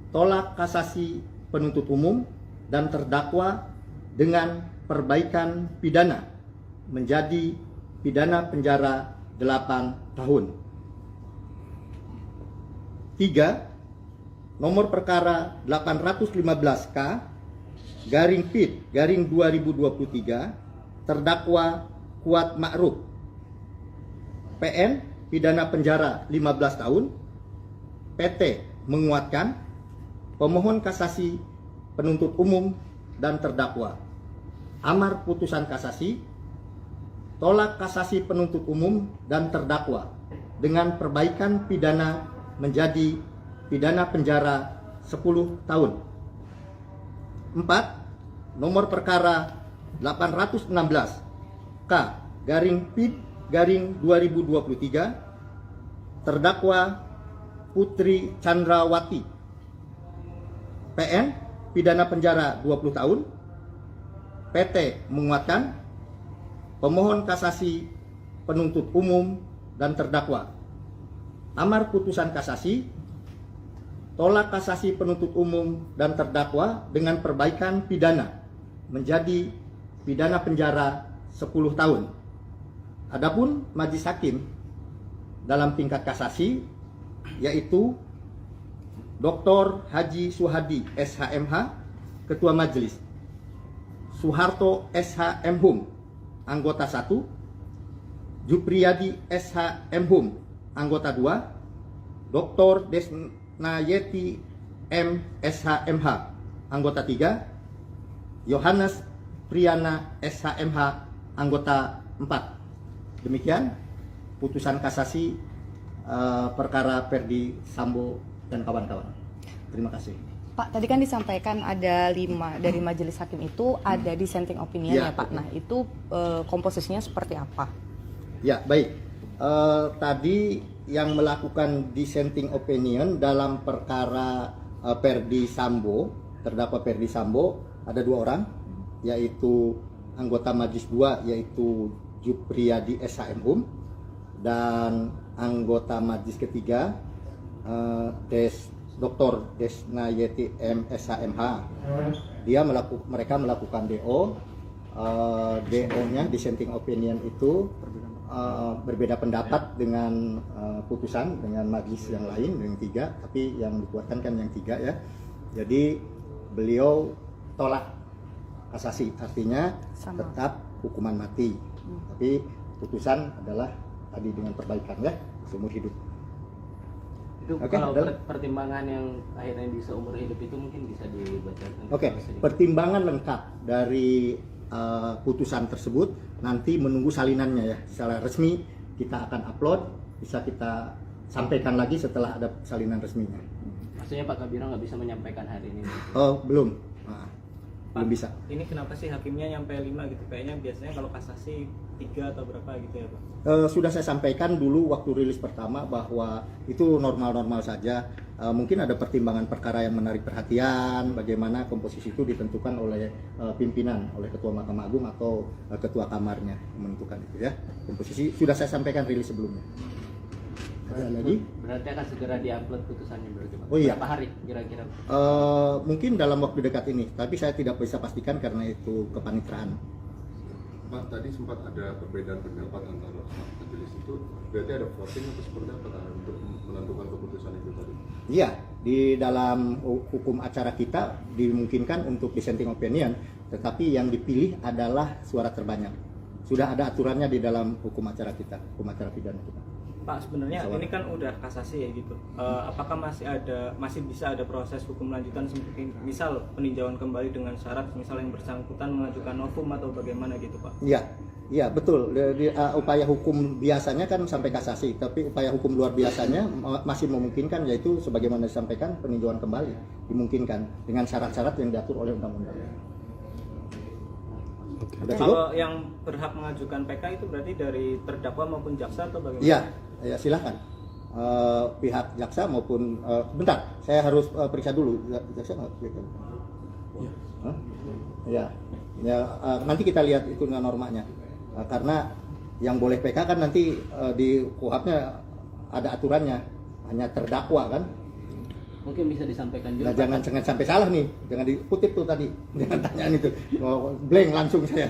tolak kasasi penuntut umum dan terdakwa dengan perbaikan pidana menjadi pidana penjara 8 tahun. 3. Nomor perkara 815K garing PID garing 2023 terdakwa Kuat Ma'ruf. PN pidana penjara 15 tahun. PT menguatkan, pemohon kasasi penuntut umum dan terdakwa. Amar putusan kasasi tolak kasasi penuntut umum dan terdakwa dengan perbaikan pidana menjadi pidana penjara 10 tahun. 4. Nomor perkara 816 K garing PID garing 2023 terdakwa Putri Chandrawati. PN pidana penjara 20 tahun. PT menguatkan, pemohon kasasi penuntut umum dan terdakwa. Amar putusan kasasi tolak kasasi penuntut umum dan terdakwa dengan perbaikan pidana menjadi pidana penjara 10 tahun. Adapun majelis hakim dalam tingkat kasasi yaitu Dr. Haji Suhadi SHMH Ketua Majelis, Soeharto SHMhum anggota 1, Jupriyadi SHMhum anggota 2, Dr. Desnayeti M SHMH anggota 3, Yohanes Priyana SHMH anggota 4. Demikian putusan kasasi perkara Ferdi Sambo dan kawan-kawan. Terima kasih. Pak, tadi kan disampaikan ada 5 dari majelis hakim itu ada dissenting opinion ya Pak. Nah, itu komposisinya seperti apa? Ya, baik. Tadi yang melakukan dissenting opinion dalam perkara Ferdi Sambo, terdakwa Ferdi Sambo, ada 2 orang, yaitu anggota Majelis 2 yaitu Jupriyadi SHMhum dan anggota Majelis ketiga Dr. Desnayeti M SHMH. Mereka melakukan DO. DO-nya dissenting opinion itu berbeda pendapat dengan putusan dengan majelis yang lain yang 3, tapi yang dikuatkan kan yang 3 ya. Jadi beliau tolak kasasi, artinya Sama. tetap hukuman mati. Tapi putusan adalah tadi dengan perbaikan ya, seumur hidup. Itu Oke, kalau adalah- pertimbangan yang akhirnya di seumur hidup itu mungkin bisa dibacakan. Oke, pertimbangan lengkap dari putusan tersebut nanti menunggu salinannya ya. Secara resmi kita akan upload, bisa kita sampaikan lagi setelah ada salinan resminya. Maksudnya Pak Kabiro nggak bisa menyampaikan hari ini. Oh, belum. Belum bisa. Ini kenapa sih hakimnya nyampe 5 gitu? Kayaknya biasanya kalau kasasi 3 atau berapa gitu ya Pak? Sudah saya sampaikan dulu waktu rilis pertama bahwa itu normal-normal saja. Mungkin ada pertimbangan perkara yang menarik perhatian, bagaimana komposisi itu ditentukan oleh pimpinan, oleh Ketua Mahkamah Agung atau Ketua Kamarnya menentukan itu ya. Komposisi sudah saya sampaikan rilis sebelumnya. Ada lagi? Berarti akan segera diupload putusannya berarti Pak. Oh iya. Berapa hari kira-kira? Mungkin dalam waktu dekat ini, tapi saya tidak bisa pastikan karena itu kepanitraan. Pak, tadi sempat ada perbedaan pendapat antara majelis itu, berarti ada voting atau seperti apa untuk menentukan keputusan itu tadi? Iya, di dalam hukum acara kita dimungkinkan untuk dissenting opinion, tetapi yang dipilih adalah suara terbanyak. Sudah ada aturannya di dalam hukum acara kita, hukum acara pidana kita. Pak, sebenarnya Soal. ini kan udah kasasi ya gitu. Apakah masih bisa ada proses hukum lanjutan seperti misal peninjauan kembali dengan syarat misal yang bersangkutan mengajukan novum atau bagaimana gitu Pak? Iya, iya betul. Upaya hukum biasanya kan sampai kasasi, tapi upaya hukum luar biasanya masih memungkinkan, yaitu sebagaimana disampaikan peninjauan kembali dimungkinkan dengan syarat-syarat yang diatur oleh undang-undang. Udah cukup? Kalau yang berhak mengajukan PK itu berarti dari terdakwa maupun jaksa atau bagaimana? Iya, ya silakan. Pihak jaksa maupun bentar, saya harus periksa dulu jaksa nggak? Hah? Ya, ya nanti kita lihat itu normanya. Karena yang boleh PK kan nanti di KUHP-nya ada aturannya, hanya terdakwa kan. Mungkin bisa disampaikan juga. Nah, Pak. jangan sampai salah nih, jangan dikutip tuh tadi, jangan tanyaan itu, blank langsung saya.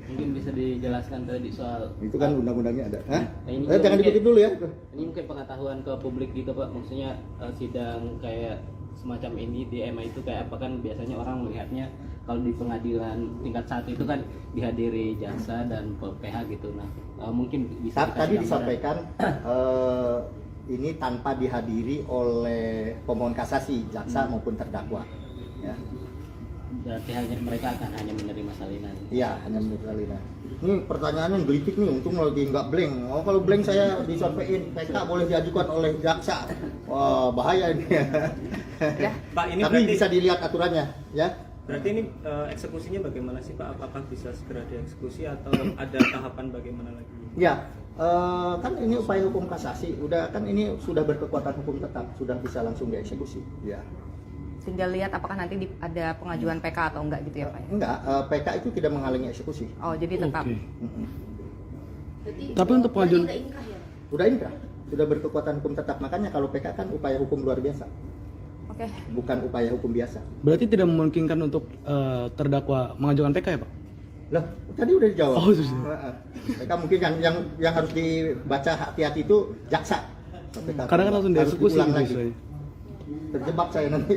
Mungkin bisa dijelaskan tadi soal Itu kan undang-undangnya ada. Hah? Ini juga Jangan mungkin- dikutip dulu ya. Ini mungkin pengetahuan ke publik gitu Pak, maksudnya sidang kayak semacam ini di MA itu kayak apa kan biasanya orang melihatnya kalau di pengadilan tingkat 1 itu kan dihadiri jaksa dan PH gitu. Nah, mungkin bisa dikasih Tadi gambaran. disampaikan ini tanpa dihadiri oleh pemohon kasasi, jaksa maupun terdakwa. Ya, Berarti mereka akan hanya menerima salinan. iya hanya menurut salinan. Ini pertanyaannya gelitik nih, untung lagi nggak blank. Oh kalau blank saya disampaikan PK boleh diajukan oleh jaksa. Wah bahaya ini. Ya. Pak, ini Tapi berarti bisa dilihat aturannya, ya. berarti ini eksekusinya bagaimana sih Pak? Apakah bisa segera dieksekusi atau ada tahapan bagaimana lagi? Ya, kan ini upaya hukum kasasi, udah kan ini sudah berkekuatan hukum tetap, sudah bisa langsung dieksekusi. Ya. Tinggal lihat apakah nanti ada pengajuan PK atau enggak gitu ya Pak ya? Enggak, PK itu tidak menghalangi eksekusi. Oh jadi tetap. Oke. Berarti, Tapi untuk berarti pengajuan- udah inkrah ya? Udah inkrah, sudah berkekuatan hukum tetap. Makanya kalau PK kan upaya hukum luar biasa, Oke. bukan upaya hukum biasa. Berarti tidak memungkinkan untuk terdakwa mengajukan PK ya Pak? Lah, tadi udah dijawab. Oh, sudah. PK mungkin kan yang harus dibaca hati-hati itu jaksa. PK Karena kan langsung harus dieksekusi diulang gitu lagi. saya. Terjebak saya nanti.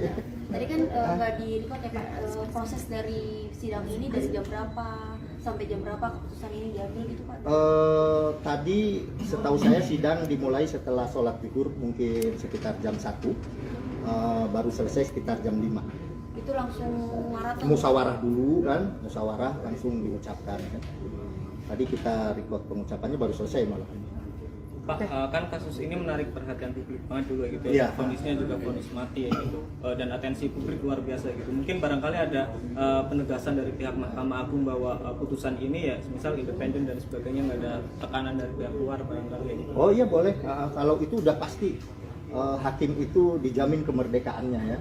Tadi kan nggak di record ya Pak, proses dari sidang ini dari jam berapa sampai jam berapa keputusan ini diambil gitu Pak? Tadi setahu saya sidang dimulai setelah sholat zuhur mungkin sekitar jam 1, baru selesai sekitar jam 5. Itu langsung maraton? Musyawarah dulu kan, musyawarah langsung diucapkan kan. Tadi kita record pengucapannya baru selesai malah. Pak, kan kasus ini menarik perhatian publik banget juga gitu Iya. ya. Vonisnya juga vonis mati ya gitu. Dan atensi publik luar biasa gitu. Mungkin barangkali ada penegasan dari pihak Mahkamah Agung bahwa putusan ini ya misal independen dan sebagainya, nggak ada tekanan dari pihak luar barangkali ya gitu. Oh iya boleh, kalau itu udah pasti hakim itu dijamin kemerdekaannya ya,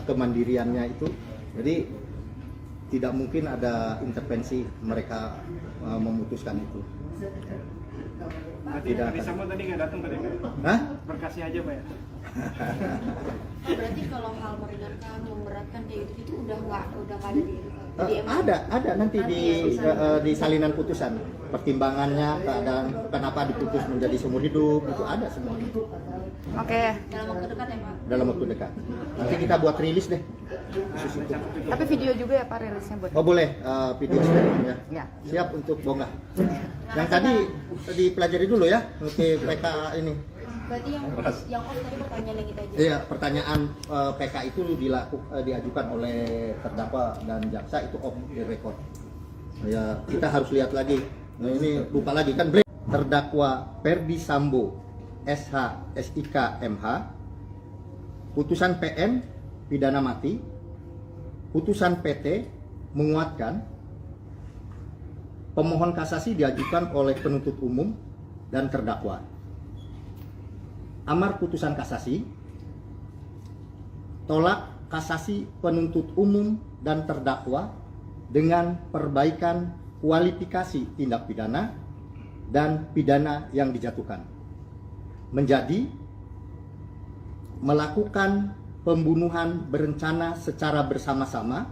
kemandiriannya itu. Jadi tidak mungkin ada intervensi mereka memutuskan itu. Berarti Tidak Ferdi akan. Sambo tadi nggak datang ke DPR? Hah? Berkasnya aja Pak ya? Berarti kalau hal meringankan, memberatkan kayak gitu udah nggak ada di record? Di MA? Ada nanti di salinan putusan pertimbangannya, keadaan kenapa diputus menjadi seumur hidup, itu ada semua Oke. Dalam waktu dekat ya Pak? dalam waktu dekat. Nanti kita buat rilis deh. Khusus itu. Tapi video juga ya Pak rilisnya buat. Oh boleh, video sharing ya. Ya. Siap untuk bonggah. Yang tadi dipelajari dulu ya, untuk PK ini. Berarti yang off tadi pertanyaan yang kita aja. Iya, pertanyaan PK itu diajukan oleh terdakwa dan jaksa itu off the record. Ya, kita harus lihat lagi. Nah, ini lupa lagi kan terdakwa Ferdi Sambo SH SIK MH, putusan PN pidana mati, putusan PT menguatkan, pemohon kasasi diajukan oleh penuntut umum dan terdakwa. Amar putusan kasasi, tolak kasasi penuntut umum dan terdakwa dengan perbaikan kualifikasi tindak pidana dan pidana yang dijatuhkan, menjadi melakukan pembunuhan berencana secara bersama-sama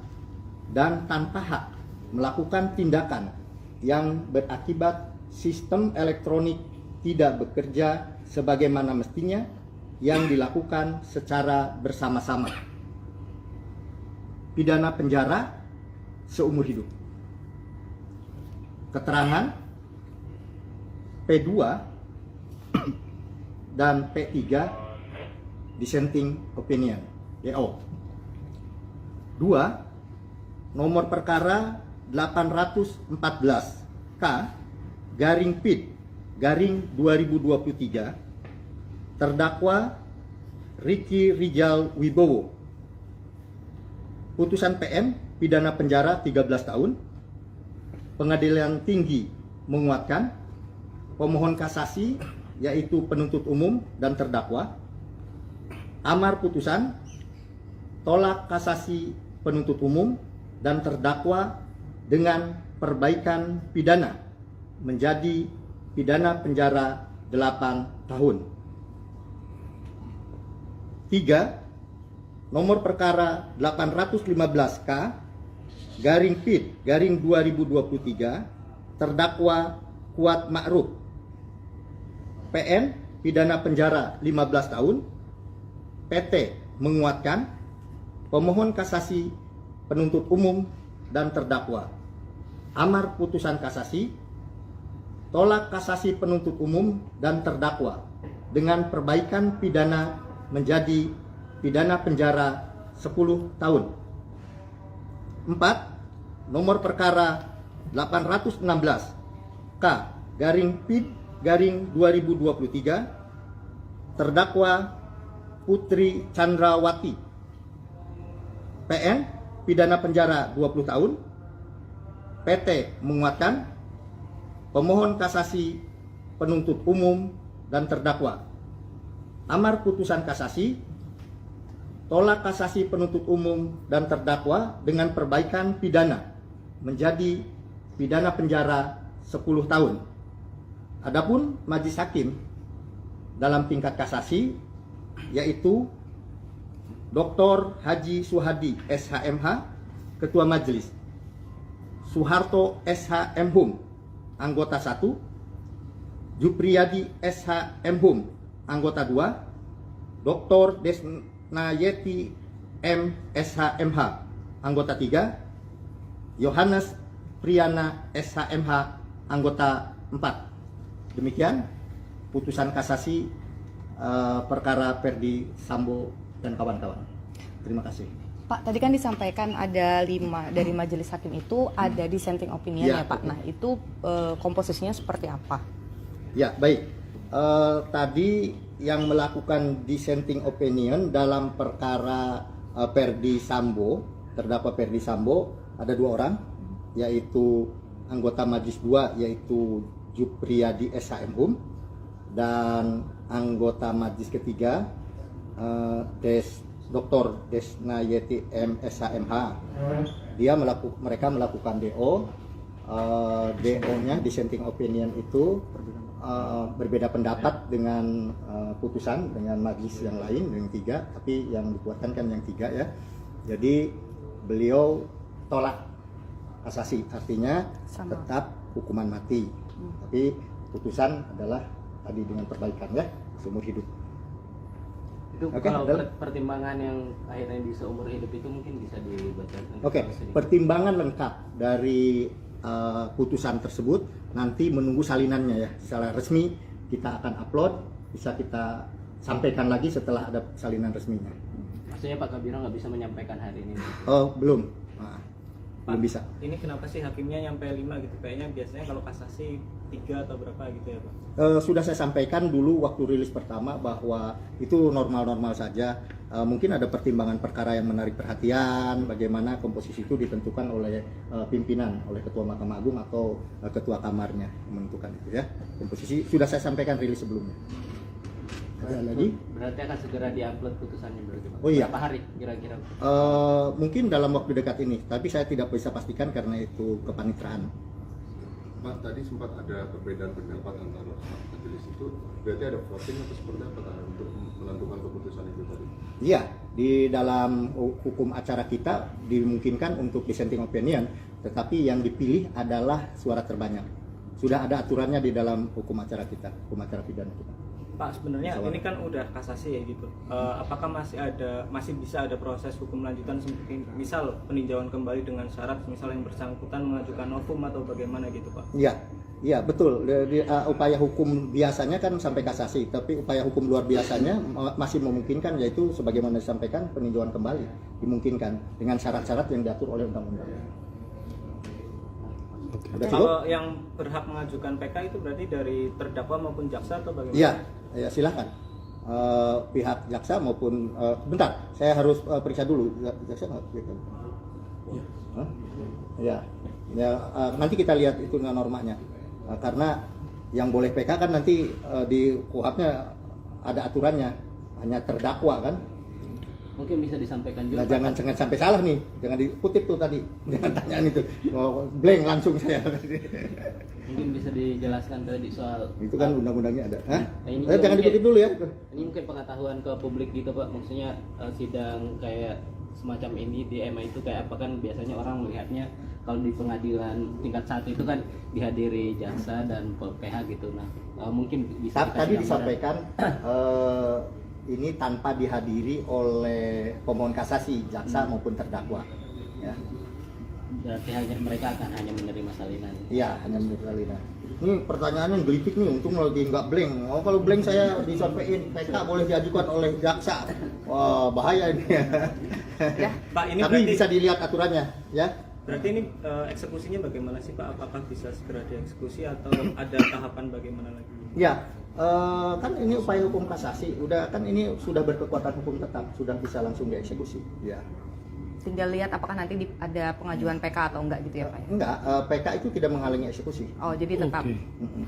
dan tanpa hak melakukan tindakan yang berakibat sistem elektronik tidak bekerja sebagaimana mestinya yang dilakukan secara bersama-sama. Pidana penjara seumur hidup. Keterangan P2 dan P3 dissenting opinion DO. 2. Nomor perkara 814 K garing PID garing 2023, terdakwa Ricky Rijal Wibowo, putusan PN pidana penjara 13 tahun, pengadilan tinggi menguatkan, pemohon kasasi yaitu penuntut umum dan terdakwa, amar putusan, tolak kasasi penuntut umum dan terdakwa dengan perbaikan pidana menjadi pidana penjara 8 tahun. 3. Nomor perkara 815K garing PID garing 2023, terdakwa Kuat Ma'ruf, PN pidana penjara 15 tahun, PT menguatkan, pemohon kasasi penuntut umum dan terdakwa. Amar putusan kasasi, tolak kasasi penuntut umum dan terdakwa dengan perbaikan pidana menjadi pidana penjara 10 tahun. 4. Nomor perkara 816 K garing PID garing 2023, terdakwa Putri Chandrawati, PN pidana penjara 20 tahun, PT menguatkan, pemohon kasasi penuntut umum dan terdakwa. Amar putusan kasasi, tolak kasasi penuntut umum dan terdakwa dengan perbaikan pidana menjadi pidana penjara 10 tahun. Adapun majelis hakim dalam tingkat kasasi yaitu Dr. Haji Suhadi SHMH, Ketua Majelis, Soeharto SHMHum, Anggota 1, Jupriyadi SHMHum, Anggota 2, Dr. Desnayeti M SHMH, Anggota 3, Yohanes Priyana SHMH, Anggota 4. Demikian putusan kasasi perkara Ferdi Sambo dan kawan-kawan. Terima kasih. Pak, tadi kan disampaikan ada 5 dari majelis hakim itu ada dissenting opinion ya, Pak. Nah, itu komposisinya seperti apa? Ya, baik. Tadi yang melakukan dissenting opinion dalam perkara Ferdi Sambo, terdakwa Ferdi Sambo, ada 2 orang, yaitu anggota majelis 2 yaitu Jupriyadi SHMHum dan anggota majelis ketiga Dr. Desnayeti M SHMH. Mereka melakukan DO. DO-nya dissenting opinion itu berbeda pendapat dengan putusan dengan majelis yang lain yang 3, tapi yang dikuatkan kan yang 3 ya. Jadi beliau tolak kasasi, artinya Sama. tetap hukuman mati. Tapi putusan adalah tadi dengan perbaikan ya, seumur hidup. Itu Oke, kalau dan- pertimbangan yang akhirnya di seumur hidup itu mungkin bisa dibacakan. Oke, pertimbangan lengkap dari putusan tersebut nanti menunggu salinannya ya, secara resmi kita akan upload, bisa kita sampaikan lagi setelah ada salinan resminya. Maksudnya Pak Kabiro nggak bisa menyampaikan hari ini. Oh belum, belum bisa. Ini kenapa sih hakimnya nyampe 5 gitu? Kayaknya biasanya kalau kasasi 3 atau berapa gitu ya Pak? Sudah saya sampaikan dulu waktu rilis pertama bahwa itu normal-normal saja. Mungkin ada pertimbangan perkara yang menarik perhatian, bagaimana komposisi itu ditentukan oleh pimpinan, oleh Ketua Mahkamah Agung atau Ketua Kamarnya menentukan itu ya. Komposisi sudah saya sampaikan rilis sebelumnya. Ada lagi? Berarti akan segera diupload putusannya berarti Pak. Oh iya. Berapa hari kira-kira? Mungkin dalam waktu dekat ini, tapi saya tidak bisa pastikan karena itu kepanitraan. Pak, tadi sempat ada perbedaan pendapat antara majelis itu, berarti ada voting atau seperti apa Pak, untuk menentukan keputusan itu tadi? Iya, di dalam hukum acara kita dimungkinkan untuk dissenting opinion, tetapi yang dipilih adalah suara terbanyak. Sudah ada aturannya di dalam hukum acara kita, hukum acara pidana kita. Pak, sebenarnya Soal- ini kan udah kasasi ya gitu. Apakah masih bisa ada proses hukum lanjutan seperti misal peninjauan kembali dengan syarat misal yang bersangkutan mengajukan novum atau bagaimana gitu Pak? Iya, iya betul. Upaya hukum biasanya kan sampai kasasi, tapi upaya hukum luar biasanya masih memungkinkan, yaitu sebagaimana disampaikan peninjauan kembali dimungkinkan dengan syarat-syarat yang diatur oleh undang-undang. Sudah cukup? Kalau yang berhak mengajukan PK itu berarti dari terdakwa maupun jaksa atau bagaimana? Iya, ya silakan. Pihak jaksa maupun bentar, saya harus periksa dulu jaksa nggak? Hah? Ya, ya nanti kita lihat itu normanya. Karena yang boleh PK kan nanti di KUHP-nya ada aturannya, hanya terdakwa kan. Mungkin bisa disampaikan juga. Nah, Pak. jangan sampai salah nih, jangan dikutip tuh tadi, jangan tanyaan itu, blank langsung saya. Mungkin bisa dijelaskan tadi soal Itu kan undang-undangnya ada. Hah? Ini Jangan mungkin- dikutip dulu ya. Ini mungkin pengetahuan ke publik gitu Pak, maksudnya sidang kayak semacam ini di MA itu kayak apa kan biasanya orang melihatnya kalau di pengadilan tingkat 1 itu kan dihadiri jaksa dan PH gitu. Nah mungkin bisa dikasih Tadi gambaran. disampaikan ini tanpa dihadiri oleh pemohon kasasi, jaksa maupun terdakwa. Ya, Berarti hanya mereka akan hanya menerima salinan. iya hanya menurut salinan. Ini pertanyaannya gelitik nih, untung lagi nggak blank. Oh kalau blank saya disampaikan PK boleh diajukan oleh jaksa. Wah bahaya ini. Ya. Pak, ini Tapi berarti bisa dilihat aturannya, ya. berarti ini eksekusinya bagaimana sih Pak? Apakah bisa segera dieksekusi atau ada tahapan bagaimana lagi? Ya, kan ini upaya hukum kasasi, udah kan ini sudah berkekuatan hukum tetap, sudah bisa langsung dieksekusi. Ya. Tinggal lihat apakah nanti ada pengajuan PK atau enggak gitu ya Pak. ya? Enggak, PK itu tidak menghalangi eksekusi. Oh jadi tetap. Oke. Mm-mm.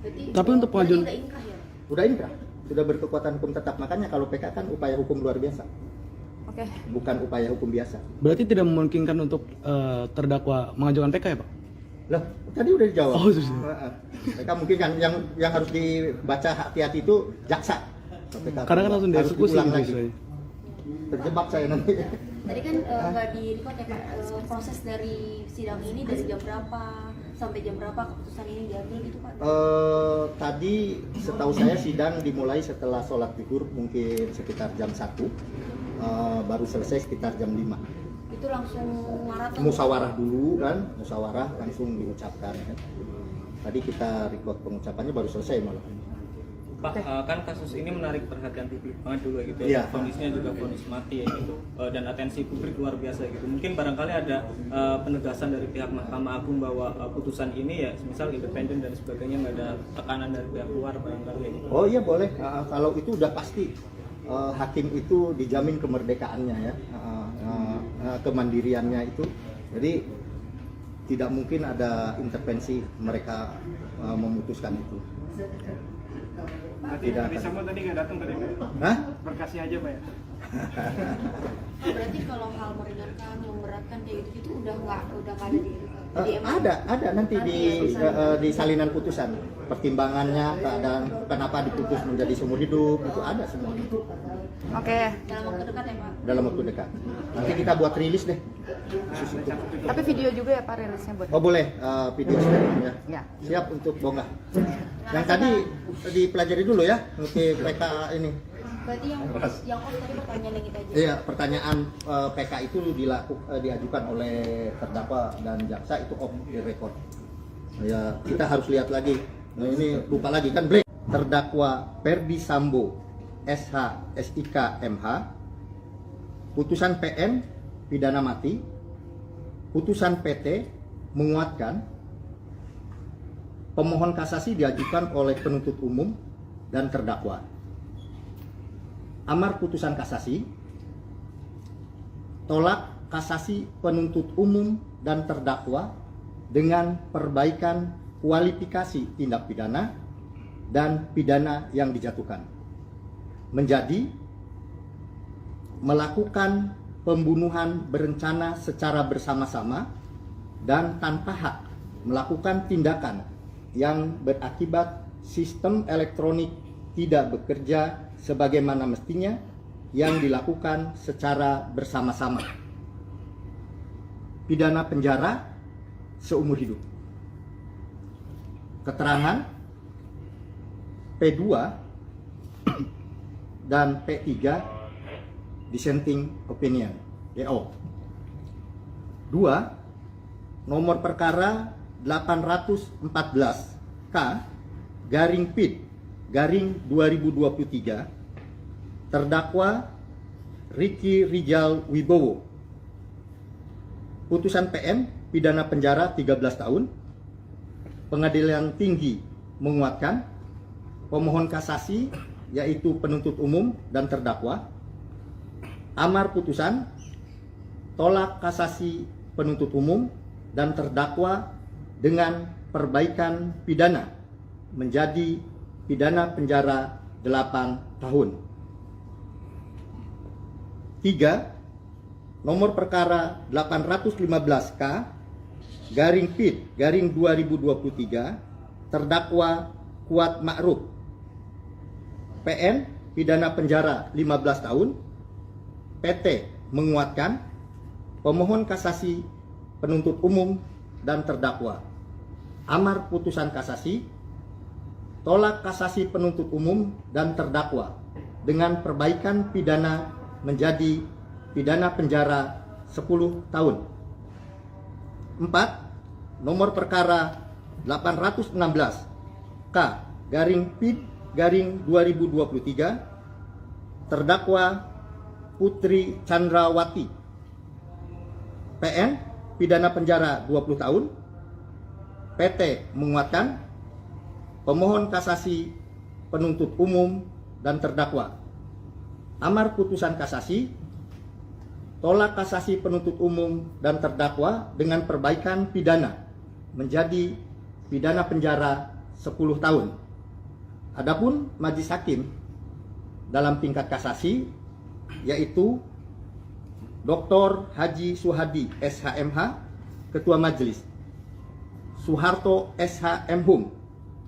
Berarti, Tapi untuk berarti pengajuan- udah inkrah ya? Udah inkrah, sudah berkekuatan hukum tetap. Makanya kalau PK kan upaya hukum luar biasa, Oke. bukan upaya hukum biasa. Berarti tidak memungkinkan untuk terdakwa mengajukan PK ya Pak? Loh, tadi udah dijawab. Oh, sudah. PK mungkin kan yang harus dibaca hati-hati itu jaksa. PK Karena kan langsung harus dieksekusi diulang gitu lagi. saya. Terjebak saya nanti. Tadi kan nggak di record ya Pak, proses dari sidang ini dari jam berapa sampai jam berapa keputusan ini diambil gitu Pak? Tadi setahu saya sidang dimulai setelah sholat zuhur mungkin sekitar jam 1, baru selesai sekitar jam 5. Itu langsung maraton? Musyawarah dulu kan, musyawarah langsung diucapkan kan. Tadi kita record pengucapannya baru selesai malah. Pak, kan kasus ini menarik perhatian publik banget dulu gitu Iya. ya. Vonisnya juga vonis mati ya gitu. Dan atensi publik luar biasa gitu. Mungkin barangkali ada penegasan dari pihak Mahkamah Agung bahwa putusan ini ya misal independen dan sebagainya, nggak ada tekanan dari pihak luar barangkali. Oh iya boleh, kalau itu udah pasti hakim itu dijamin kemerdekaannya ya, kemandiriannya itu. Jadi tidak mungkin ada intervensi mereka memutuskan itu. Berarti Tidak Ferdi akan. Sambo tadi nggak datang tadi Pak? Hah? Berkasnya aja Pak ya? Oh, berarti kalau hal meringankan, memberatkan kayak gitu udah nggak ada di MA? Ada nanti di salinan putusan pertimbangannya, keadaan kenapa diputus menjadi seumur hidup, itu ada semua Oke. Dalam waktu dekat ya Pak? dalam waktu dekat. Nanti kita buat rilis deh. Khusus itu. Tapi video juga ya Pak rilisnya buat. Oh boleh, video sharing ya. Ya. Siap untuk bonggah. Yang tadi dipelajari dulu ya, untuk PK ini. Berarti yang off tadi pertanyaan yang kita aja. Iya, pertanyaan PK itu diajukan oleh terdakwa dan jaksa itu off the record. Ya, kita harus lihat lagi. Nah, ini lupa lagi kan break. Terdakwa Ferdi Sambo SH SIK MH, putusan PN pidana mati, putusan PT menguatkan, pemohon kasasi diajukan oleh penuntut umum dan terdakwa. Amar putusan kasasi, tolak kasasi penuntut umum dan terdakwa dengan perbaikan kualifikasi tindak pidana dan pidana yang dijatuhkan. Menjadi melakukan pembunuhan berencana secara bersama-sama dan tanpa hak melakukan tindakan yang berakibat sistem elektronik tidak bekerja sebagaimana mestinya yang dilakukan secara bersama-sama. Pidana penjara seumur hidup. Keterangan P2 dan P3 dissenting opinion DO. 2. Nomor perkara 814 K garing PID garing 2023 terdakwa Ricky Rijal Wibowo. Putusan PM pidana penjara 13 tahun. Pengadilan Tinggi menguatkan, pemohon kasasi yaitu penuntut umum dan terdakwa. Amar putusan, tolak kasasi penuntut umum dan terdakwa dengan perbaikan pidana menjadi pidana penjara 8 tahun. 3. Nomor perkara 815K garing PID garing 2023 terdakwa Kuat Ma'ruf. PN pidana penjara 15 tahun. PT menguatkan, pemohon kasasi penuntut umum dan terdakwa. Amar putusan kasasi, tolak kasasi penuntut umum dan terdakwa dengan perbaikan pidana menjadi pidana penjara 10 tahun. 4. Nomor perkara 816 K garing PID garing 2023 terdakwa Putri Chandrawati. PN pidana penjara 20 tahun. PT menguatkan, pemohon kasasi penuntut umum dan terdakwa. Amar putusan kasasi, tolak kasasi penuntut umum dan terdakwa dengan perbaikan pidana menjadi pidana penjara 10 tahun. Adapun majelis hakim dalam tingkat kasasi yaitu Dr. Haji Suhadi SHMH Ketua Majelis, Soeharto SH Mhum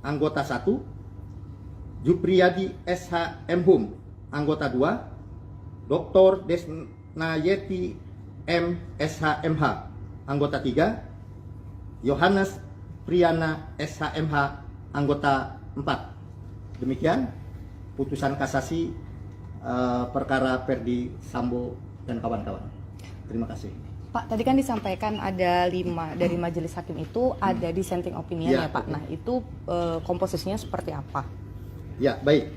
anggota 1, Jupriyadi SH Mhum anggota 2, Dr. Desnayeti M SH MH anggota 3, Yohanes Priyana SH MH anggota 4. Demikian putusan kasasi perkara Ferdi Sambo dan kawan-kawan. Terima kasih. Pak, tadi kan disampaikan ada 5 dari majelis hakim itu ada dissenting opinion ya, Pak. Nah, itu komposisinya seperti apa? Ya, baik.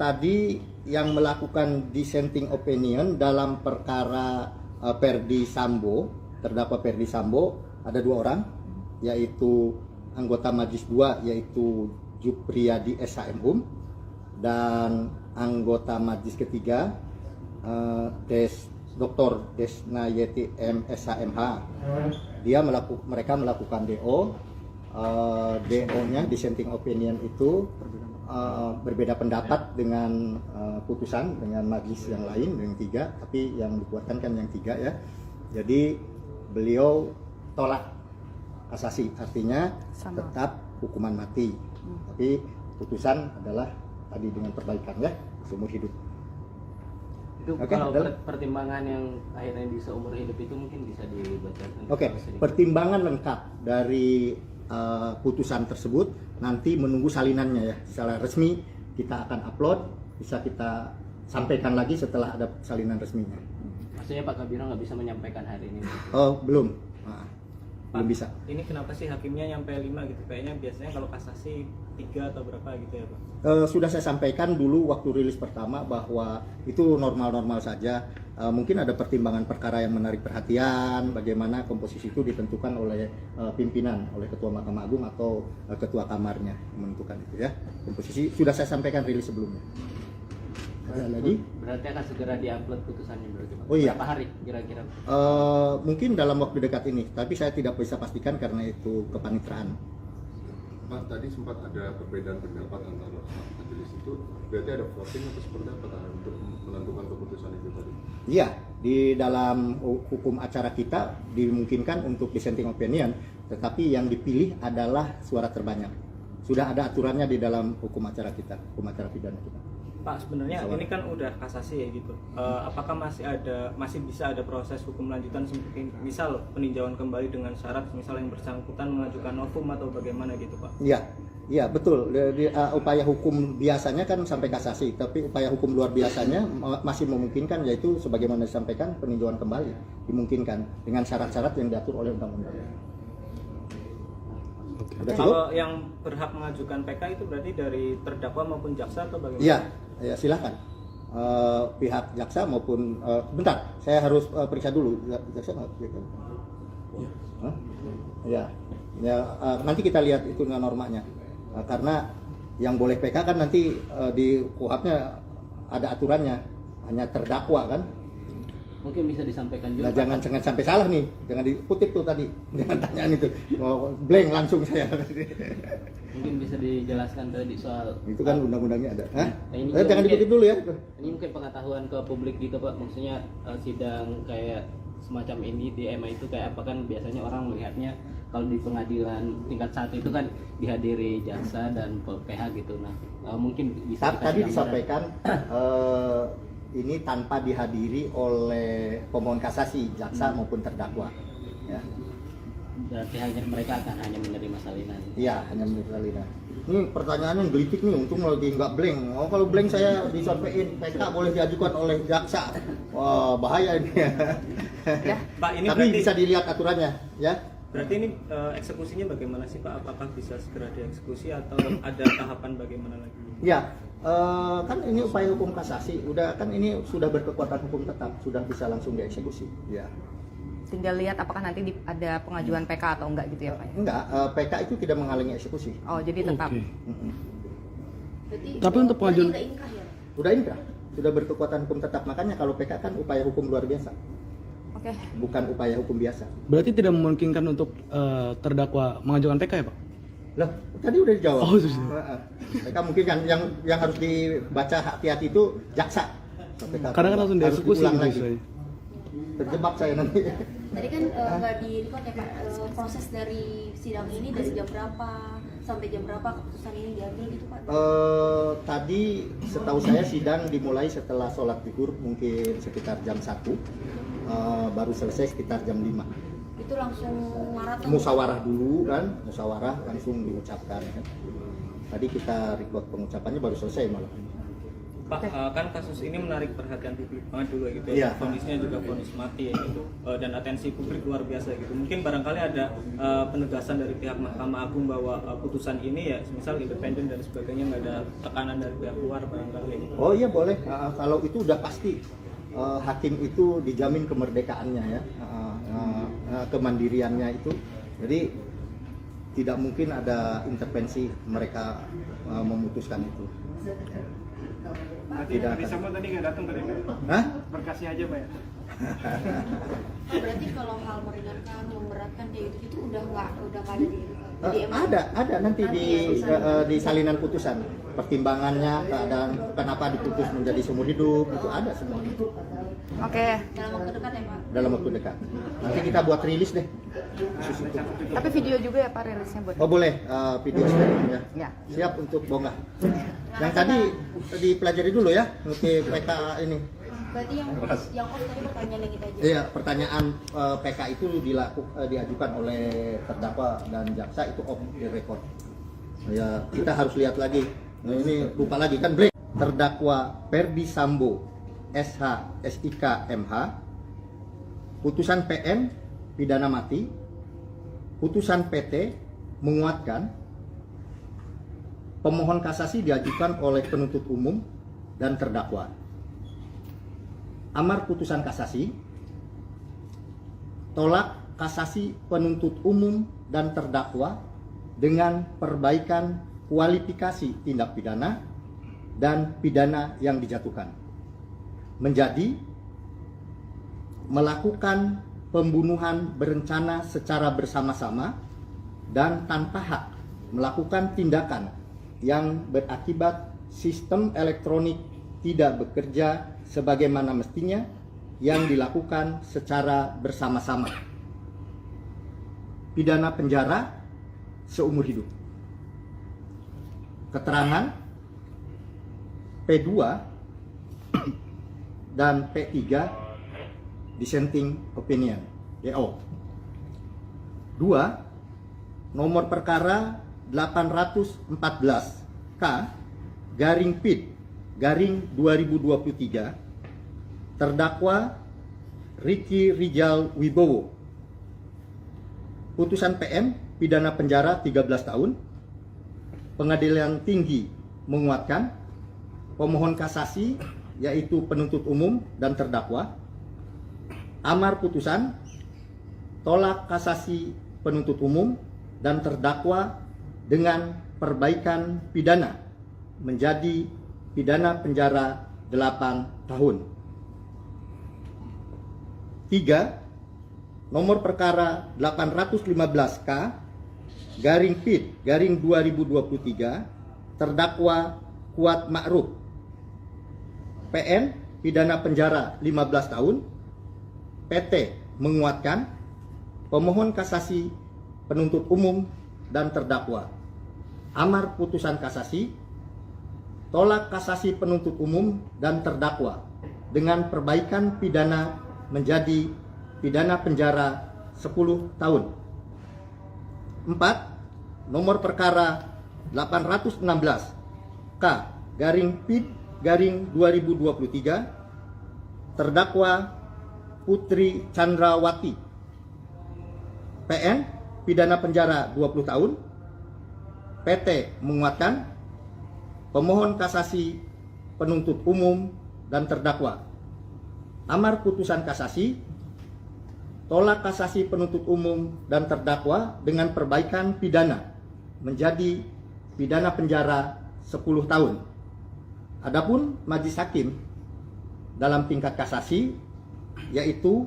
Tadi yang melakukan dissenting opinion dalam perkara Ferdi Sambo, terdakwa Ferdi Sambo, ada 2 orang, yaitu anggota Majelis 2 yaitu Jupriyadi SH Mhum dan anggota Majelis ketiga Dr. Desnayeti M SHMH. Mereka melakukan DO DO-nya dissenting opinion itu berbeda pendapat dengan putusan dengan majelis yang lain yang 3, tapi yang dikuatkan kan yang 3 ya. Jadi beliau tolak kasasi, artinya Sama. tetap hukuman mati. Tapi putusan adalah tadi dengan perbaikan ya, seumur hidup. Itu Oke, kalau adalah- pertimbangan yang akhirnya di seumur hidup itu mungkin bisa dibacakan. Oke, pertimbangan lengkap dari putusan tersebut nanti menunggu salinannya ya. Secara resmi kita akan upload, bisa kita sampaikan lagi setelah ada salinan resminya. Maksudnya Pak Kabiro nggak bisa menyampaikan hari ini. Oh, belum. Belum Pak, bisa. Ini kenapa sih hakimnya nyampe 5 gitu? Kayaknya biasanya kalau kasasi 3 atau berapa gitu ya Pak? Sudah saya sampaikan dulu waktu rilis pertama bahwa itu normal-normal saja. Mungkin ada pertimbangan perkara yang menarik perhatian, bagaimana komposisi itu ditentukan oleh pimpinan, oleh Ketua Mahkamah Agung atau Ketua Kamarnya menentukan itu ya. Komposisi sudah saya sampaikan rilis sebelumnya. Ada lagi? Berarti akan segera diupload putusannya berarti Pak. Oh iya. Berapa hari kira-kira? Mungkin dalam waktu dekat ini, tapi saya tidak bisa pastikan karena itu kepanitraan. Pak, tadi sempat ada perbedaan pendapat antara majelis itu, berarti ada voting atau seperti apa untuk menentukan keputusan itu tadi? Iya, di dalam hukum acara kita dimungkinkan untuk dissenting opinion, tetapi yang dipilih adalah suara terbanyak. Sudah ada aturannya di dalam hukum acara kita, hukum acara pidana kita. Pak, sebenarnya Soal- ini kan udah kasasi ya gitu. Apakah masih bisa ada proses hukum lanjutan seperti misal peninjauan kembali dengan syarat misal yang bersangkutan mengajukan novum atau bagaimana gitu Pak? Iya, iya betul. Upaya hukum biasanya kan sampai kasasi, tapi upaya hukum luar biasanya masih memungkinkan, yaitu sebagaimana disampaikan peninjauan kembali dimungkinkan dengan syarat-syarat yang diatur oleh undang-undang. Udah cukup? Kalau yang berhak mengajukan PK itu berarti dari terdakwa maupun jaksa atau bagaimana? Iya, ya silakan. Pihak jaksa maupun bentar, saya harus periksa dulu jaksa nggak? Hah? Ya, ya nanti kita lihat itu normanya. Karena yang boleh PK kan nanti di KUHP-nya ada aturannya, hanya terdakwa kan. Mungkin bisa disampaikan juga. Nah, jangan sampai salah nih, jangan dikutip tuh tadi, jangan tanyaan itu, blank langsung saya. Mungkin bisa dijelaskan tadi soal Itu kan undang-undangnya ada. Hah? Nah, ini Jangan mungkin- dikutip dulu ya. Ini mungkin pengetahuan ke publik gitu Pak, maksudnya sidang kayak semacam ini di MA itu kayak apa kan biasanya orang melihatnya kalau di pengadilan tingkat 1 itu kan dihadiri jaksa dan PH gitu. Nah, mungkin bisa Tadi dikasih gambaran. disampaikan ini tanpa dihadiri oleh pemohon kasasi, jaksa maupun terdakwa. Ya, Berarti hanya mereka akan hanya menerima salinan. iya hanya menurut Alina. Ini pertanyaannya gelitik nih, untung lagi nggak blank. Oh kalau blank saya disampaikan PK boleh diajukan oleh jaksa. Wah bahaya ini. Ya. Pak, ini Tapi berarti bisa dilihat aturannya, ya. berarti ini eksekusinya bagaimana sih Pak? Apakah bisa segera dieksekusi atau ada tahapan bagaimana lagi? Ya, kan ini upaya hukum kasasi, udah kan ini sudah berkekuatan hukum tetap, sudah bisa langsung dieksekusi. Ya. Tinggal lihat apakah nanti ada pengajuan PK atau enggak gitu ya Pak. ya? Enggak, PK itu tidak menghalangi eksekusi. Oh, jadi tetap. Oke. Berarti Tapi untuk pengajuan- udah inkrah ya? Udah inkrah, sudah berkekuatan hukum tetap. Makanya kalau PK kan upaya hukum luar biasa, Oke. bukan upaya hukum biasa. Berarti tidak memungkinkan untuk terdakwa mengajukan PK ya Pak? Loh, tadi udah dijawab. Oh, sudah. PK mungkin kan yang harus dibaca hati-hati itu jaksa. PK Kadang kan langsung harus dieksekusi diulang gitu lagi. istilahnya. Terjebak saya nanti. Tadi kan nggak di record ya Pak, proses dari sidang ini dari jam berapa sampai jam berapa keputusan ini diambil gitu Pak? Tadi setahu saya sidang dimulai setelah sholat zuhur mungkin sekitar jam 1, baru selesai sekitar jam 5. Itu langsung maraton. Musyawarah dulu kan, musyawarah langsung diucapkan kan. Tadi kita record pengucapannya baru selesai malah. Pak, kan kasus ini menarik perhatian publik banget dulu gitu Iya. ya. Vonisnya juga vonis mati ya gitu, dan atensi publik luar biasa gitu. Mungkin barangkali ada penegasan dari pihak Mahkamah Agung bahwa putusan ini ya, misal independen dan sebagainya, nggak ada tekanan dari pihak luar barangkali. Gitu. Oh iya boleh, kalau itu udah pasti hakim itu dijamin kemerdekaannya ya, kemandiriannya itu. Jadi tidak mungkin ada intervensi mereka memutuskan itu. Berarti Tidak Ferdi akan. Sambo tadi nggak datang tadi Pak? Hah? Berkasnya aja Pak ya? Berarti kalau hal meringankan, memberatkan kayak gitu itu udah nggak ada di MA? Ada nanti di salinan putusan pertimbangannya, keadaan kenapa diputus menjadi seumur hidup, itu ada semua Oke. Dalam waktu dekat ya Pak? dalam waktu dekat. Nanti kita buat rilis deh. Tapi video juga ya Pak rilisnya buat. Oh boleh, video sharing ya. Ya. Siap untuk bonggah. Yang tadi dipelajari dulu ya, untuk PK ini. Berarti yang tadi pertanyaan yang kita aja. Iya, pertanyaan PK itu diajukan oleh terdakwa dan jaksa itu off the record. Ya, kita harus lihat lagi. Nah, ini lupa lagi kan break. Terdakwa Ferdi Sambo SH SIK MH, putusan PN pidana mati, putusan PT menguatkan, pemohon kasasi diajukan oleh penuntut umum dan terdakwa. Amar putusan kasasi, tolak kasasi penuntut umum dan terdakwa dengan perbaikan kualifikasi tindak pidana dan pidana yang dijatuhkan, menjadi melakukan pembunuhan berencana secara bersama-sama dan tanpa hak melakukan tindakan yang berakibat sistem elektronik tidak bekerja sebagaimana mestinya yang dilakukan secara bersama-sama. Pidana penjara seumur hidup. Keterangan P2 dan P3 dissenting opinion DO. 2. Nomor perkara 814 K garing PID garing 2023 terdakwa Ricky Rijal Wibowo. Putusan PM pidana penjara 13 tahun. Pengadilan Tinggi menguatkan, pemohon kasasi yaitu penuntut umum dan terdakwa. Amar putusan tolak kasasi penuntut umum dan terdakwa dengan perbaikan pidana menjadi pidana penjara 8 tahun. 3. Nomor perkara 815K garing PID garing 2023 terdakwa Kuat Ma'ruf. PN pidana penjara 15 tahun. PT menguatkan, pemohon kasasi penuntut umum dan terdakwa. Amar putusan kasasi tolak kasasi penuntut umum dan terdakwa dengan perbaikan pidana menjadi pidana penjara 10 tahun. 4. Nomor perkara 816 K garing PID garing 2023 terdakwa Putri Chandrawati. PN pidana penjara 20 tahun. PT menguatkan, pemohon kasasi penuntut umum dan terdakwa. Amar putusan kasasi tolak kasasi penuntut umum dan terdakwa dengan perbaikan pidana menjadi pidana penjara 10 tahun. Adapun majelis hakim dalam tingkat kasasi yaitu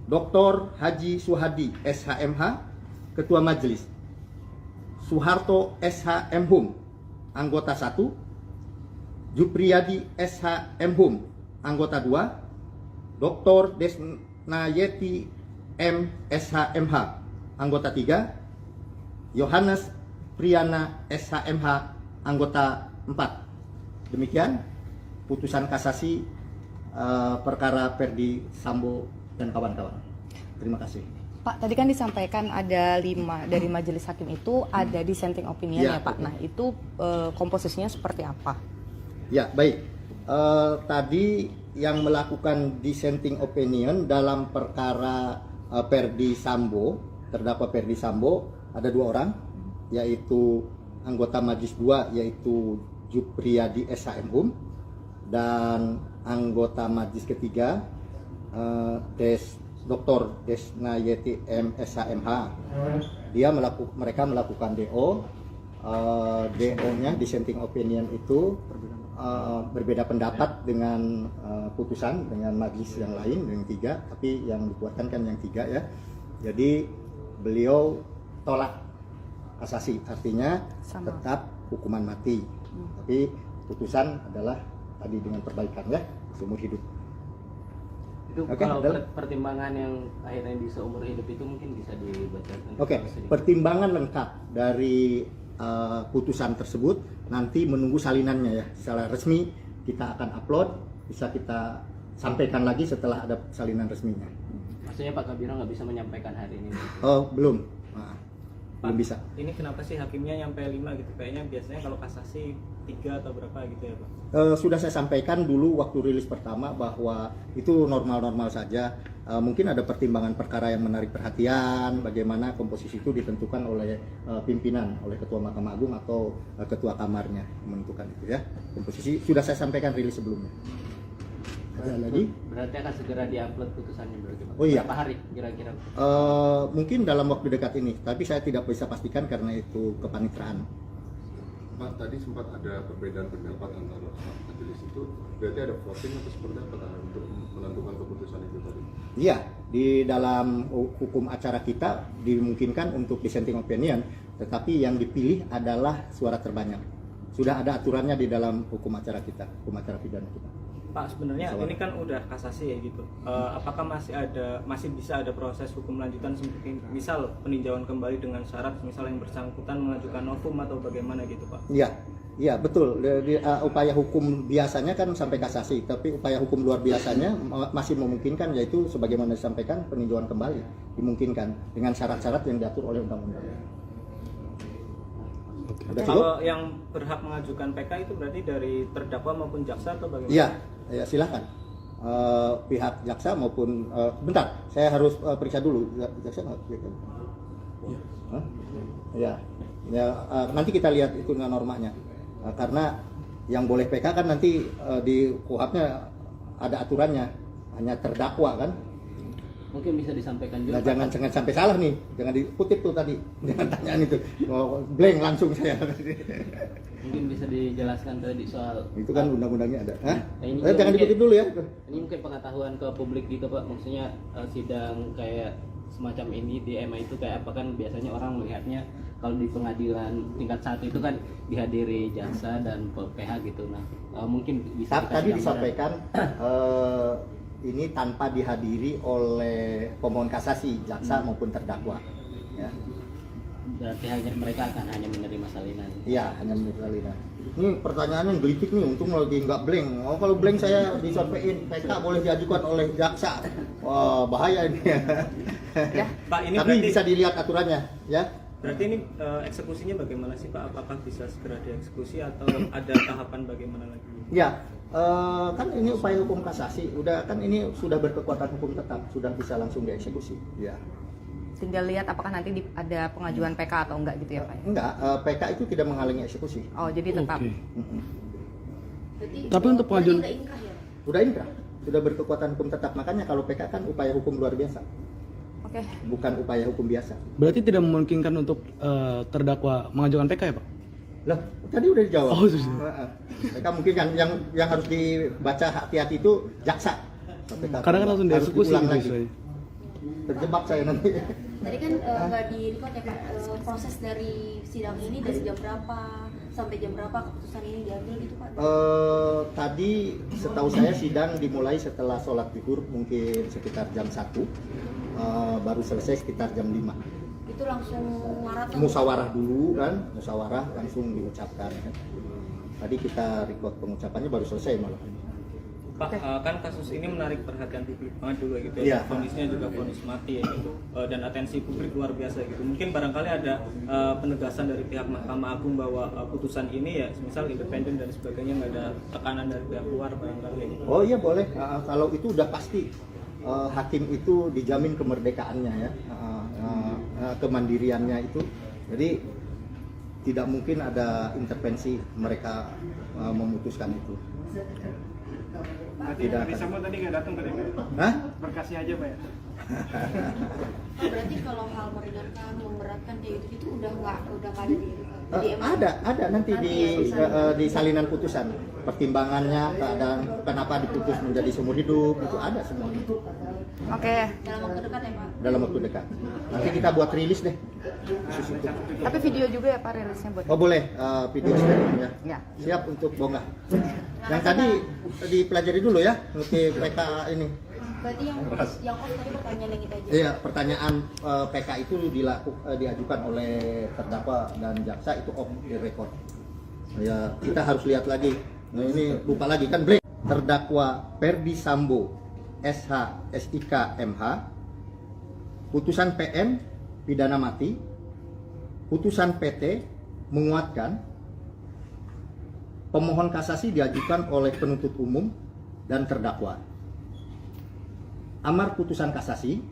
Dr. Haji Suhadi SHMH Ketua Majelis, Soeharto SHMhum Anggota 1, Jupriyadi SHMhum Anggota 2, Dr. Desnayeti M SHMH Anggota 3, Yohanes Priyana SHMH Anggota 4. Demikian putusan kasasi perkara Ferdi Sambo dan kawan-kawan. Terima kasih. Pak, tadi kan disampaikan ada 5 dari majelis hakim itu ada dissenting opinion ya Pak. Nah itu komposisinya seperti apa? Ya baik. Tadi yang melakukan dissenting opinion dalam perkara Ferdi Sambo, terdakwa Ferdi Sambo ada 2 orang, yaitu anggota majelis 2 yaitu Jupriyadi SHMhum dan anggota majelis ketiga Dr. Desnayeti M SHMH. Mereka melakukan DO. DO-nya dissenting opinion itu berbeda pendapat dengan putusan dengan majelis yang lain yang 3, tapi yang dikuatkan kan yang 3 ya. Jadi beliau tolak kasasi, artinya Sama. tetap hukuman mati. Tapi putusan adalah tadi dengan perbaikan ya, seumur hidup. Itu Oke, kalau adalah- pertimbangan yang akhirnya di seumur hidup itu mungkin bisa dibacakan. Oke, sedikit. pertimbangan lengkap dari putusan tersebut nanti menunggu salinannya ya. Secara resmi kita akan upload, bisa kita sampaikan lagi setelah ada salinan resminya. Maksudnya Pak Kabiro nggak bisa menyampaikan hari ini. Oh, belum. Belum bisa. Ini kenapa sih hakimnya nyampe 5 gitu? Kayaknya biasanya kalau kasasi 3 atau berapa gitu ya Pak? Sudah saya sampaikan dulu waktu rilis pertama bahwa itu normal-normal saja. Mungkin ada pertimbangan perkara yang menarik perhatian, bagaimana komposisi itu ditentukan oleh pimpinan, oleh Ketua Mahkamah Agung atau Ketua Kamarnya menentukan itu ya. Komposisi sudah saya sampaikan rilis sebelumnya. Ada lagi? Berarti akan segera diupload putusannya berarti Pak. Oh iya. Berapa hari kira-kira? Mungkin dalam waktu dekat ini, tapi saya tidak bisa pastikan karena itu kepanitraan. Pak, tadi sempat ada perbedaan pendapat antara majelis itu, berarti ada voting atau seperti apa untuk menentukan keputusan itu tadi? Iya, di dalam hukum acara kita dimungkinkan untuk dissenting opinion, tetapi yang dipilih adalah suara terbanyak. Sudah ada aturannya di dalam hukum acara kita, hukum acara pidana kita. Pak, sebenarnya Masalah. ini kan udah kasasi ya gitu. Apakah masih bisa ada proses hukum lanjutan seperti misal peninjauan kembali dengan syarat misal yang bersangkutan mengajukan novum atau bagaimana gitu Pak? Iya betul. Upaya hukum biasanya kan sampai kasasi, tapi upaya hukum luar biasanya masih memungkinkan, yaitu sebagaimana disampaikan peninjauan kembali dimungkinkan dengan syarat-syarat yang diatur oleh undang-undang. Udah cukup? Kalau yang berhak mengajukan PK itu berarti dari terdakwa maupun jaksa atau bagaimana? Iya, ya silakan. Pihak jaksa maupun bentar, saya harus periksa dulu jaksa nggak? Hah? Ya, nanti kita lihat itu normanya. Karena yang boleh PK kan nanti di KUHP-nya ada aturannya, hanya terdakwa kan. Mungkin bisa disampaikan juga. Nah, jangan sampai salah nih, jangan dikutip tuh tadi, jangan tanyaan itu, blank langsung saya. Mungkin bisa dijelaskan tadi soal Itu kan undang-undangnya ada. Hah? Ini Jangan mungkin- dikutip dulu ya. Ini mungkin pengetahuan ke publik gitu Pak, maksudnya sidang kayak semacam ini di MA itu kayak apa kan biasanya orang melihatnya kalau di pengadilan tingkat 1 itu kan dihadiri jaksa dan PH gitu. Nah, mungkin bisa dikasih Tadi gambaran. disampaikan ini tanpa dihadiri oleh pemohon kasasi, jaksa maupun terdakwa. Ya, Berarti hanya mereka akan hanya menerima salinan. iya hanya menurut salinan. Ini pertanyaannya gelitik nih, untung lagi nggak blank. Oh kalau blank saya disampaikan PK boleh diajukan oleh jaksa. Wah bahaya ini. Ya. Pak, ini Tapi berarti bisa dilihat aturannya, ya. berarti ini eksekusinya bagaimana sih Pak? Apakah bisa segera dieksekusi atau ada tahapan bagaimana lagi? Ya, kan ini upaya hukum kasasi, udah kan ini sudah berkekuatan hukum tetap, sudah bisa langsung dieksekusi. Ya. Tinggal lihat apakah nanti ada pengajuan PK atau enggak gitu ya Pak. Enggak, PK itu tidak menghalangi eksekusi. Oh, jadi tetap. Oke. Berarti, Tapi untuk berarti pengajuan- udah inkrah ya? Sudah inkrah, sudah berkekuatan hukum tetap. Makanya kalau PK kan upaya hukum luar biasa, Oke. bukan upaya hukum biasa. Berarti tidak memungkinkan untuk terdakwa mengajukan PK ya Pak? Lah, tadi udah dijawab. Oh, sudah. PK mungkin kan yang harus dibaca hati-hati itu jaksa. Kadang kan langsung Harus dieksekusi diulang gitu lagi. istilahnya. Terjebak saya nanti. Tadi kan nggak di record ya Pak, proses dari sidang ini dari jam berapa sampai jam berapa keputusan ini diambil gitu Pak? Tadi setahu saya sidang dimulai setelah sholat zuhur mungkin sekitar jam 1, baru selesai sekitar jam 5. Itu langsung maraton? Musyawarah dulu kan, musyawarah langsung diucapkan kan. Tadi kita record pengucapannya baru selesai malam. Pak, kan kasus ini menarik perhatian publik banget juga gitu Iya. ya. Vonisnya juga vonis mati ya gitu. Dan atensi publik luar biasa gitu. Mungkin barangkali ada penegasan dari pihak Mahkamah Agung bahwa putusan ini ya misal independen dan sebagainya, nggak ada tekanan dari pihak luar barangkali gitu. Oh iya boleh, kalau itu udah pasti hakim itu dijamin kemerdekaannya ya, kemandiriannya itu. Jadi tidak mungkin ada intervensi mereka memutuskan itu. Berarti Tidak Ferdi akan. Sambo tadi nggak datang tadi Pak? Hah? Berkasnya aja Pak ya? Berarti kalau hal meringankan, memberatkan kayak gitu udah nggak ada di MA? Ada nanti di salinan putusan pertimbangannya, keadaan kenapa diputus menjadi seumur hidup, itu ada semua Oke. Dalam waktu dekat ya Pak? dalam waktu dekat. Nanti kita buat rilis deh khusus itu. Tapi video juga ya Pak rilisnya buat. Oh boleh, video sharing ya. Ya. Siap untuk bongkar. Yang tadi dipelajari dulu ya, ngerti PK ini. Berarti yang off tadi pertanyaan yang kita aja. Iya, pertanyaan PK itu diajukan oleh terdakwa dan jaksa itu off the record. Ya, kita harus lihat lagi. Nah, ini lupa lagi kan break. Terdakwa Ferdi Sambo SH SIK MH, putusan PM pidana mati, putusan PT menguatkan, pemohon kasasi diajukan oleh penuntut umum dan terdakwa. Amar putusan kasasi,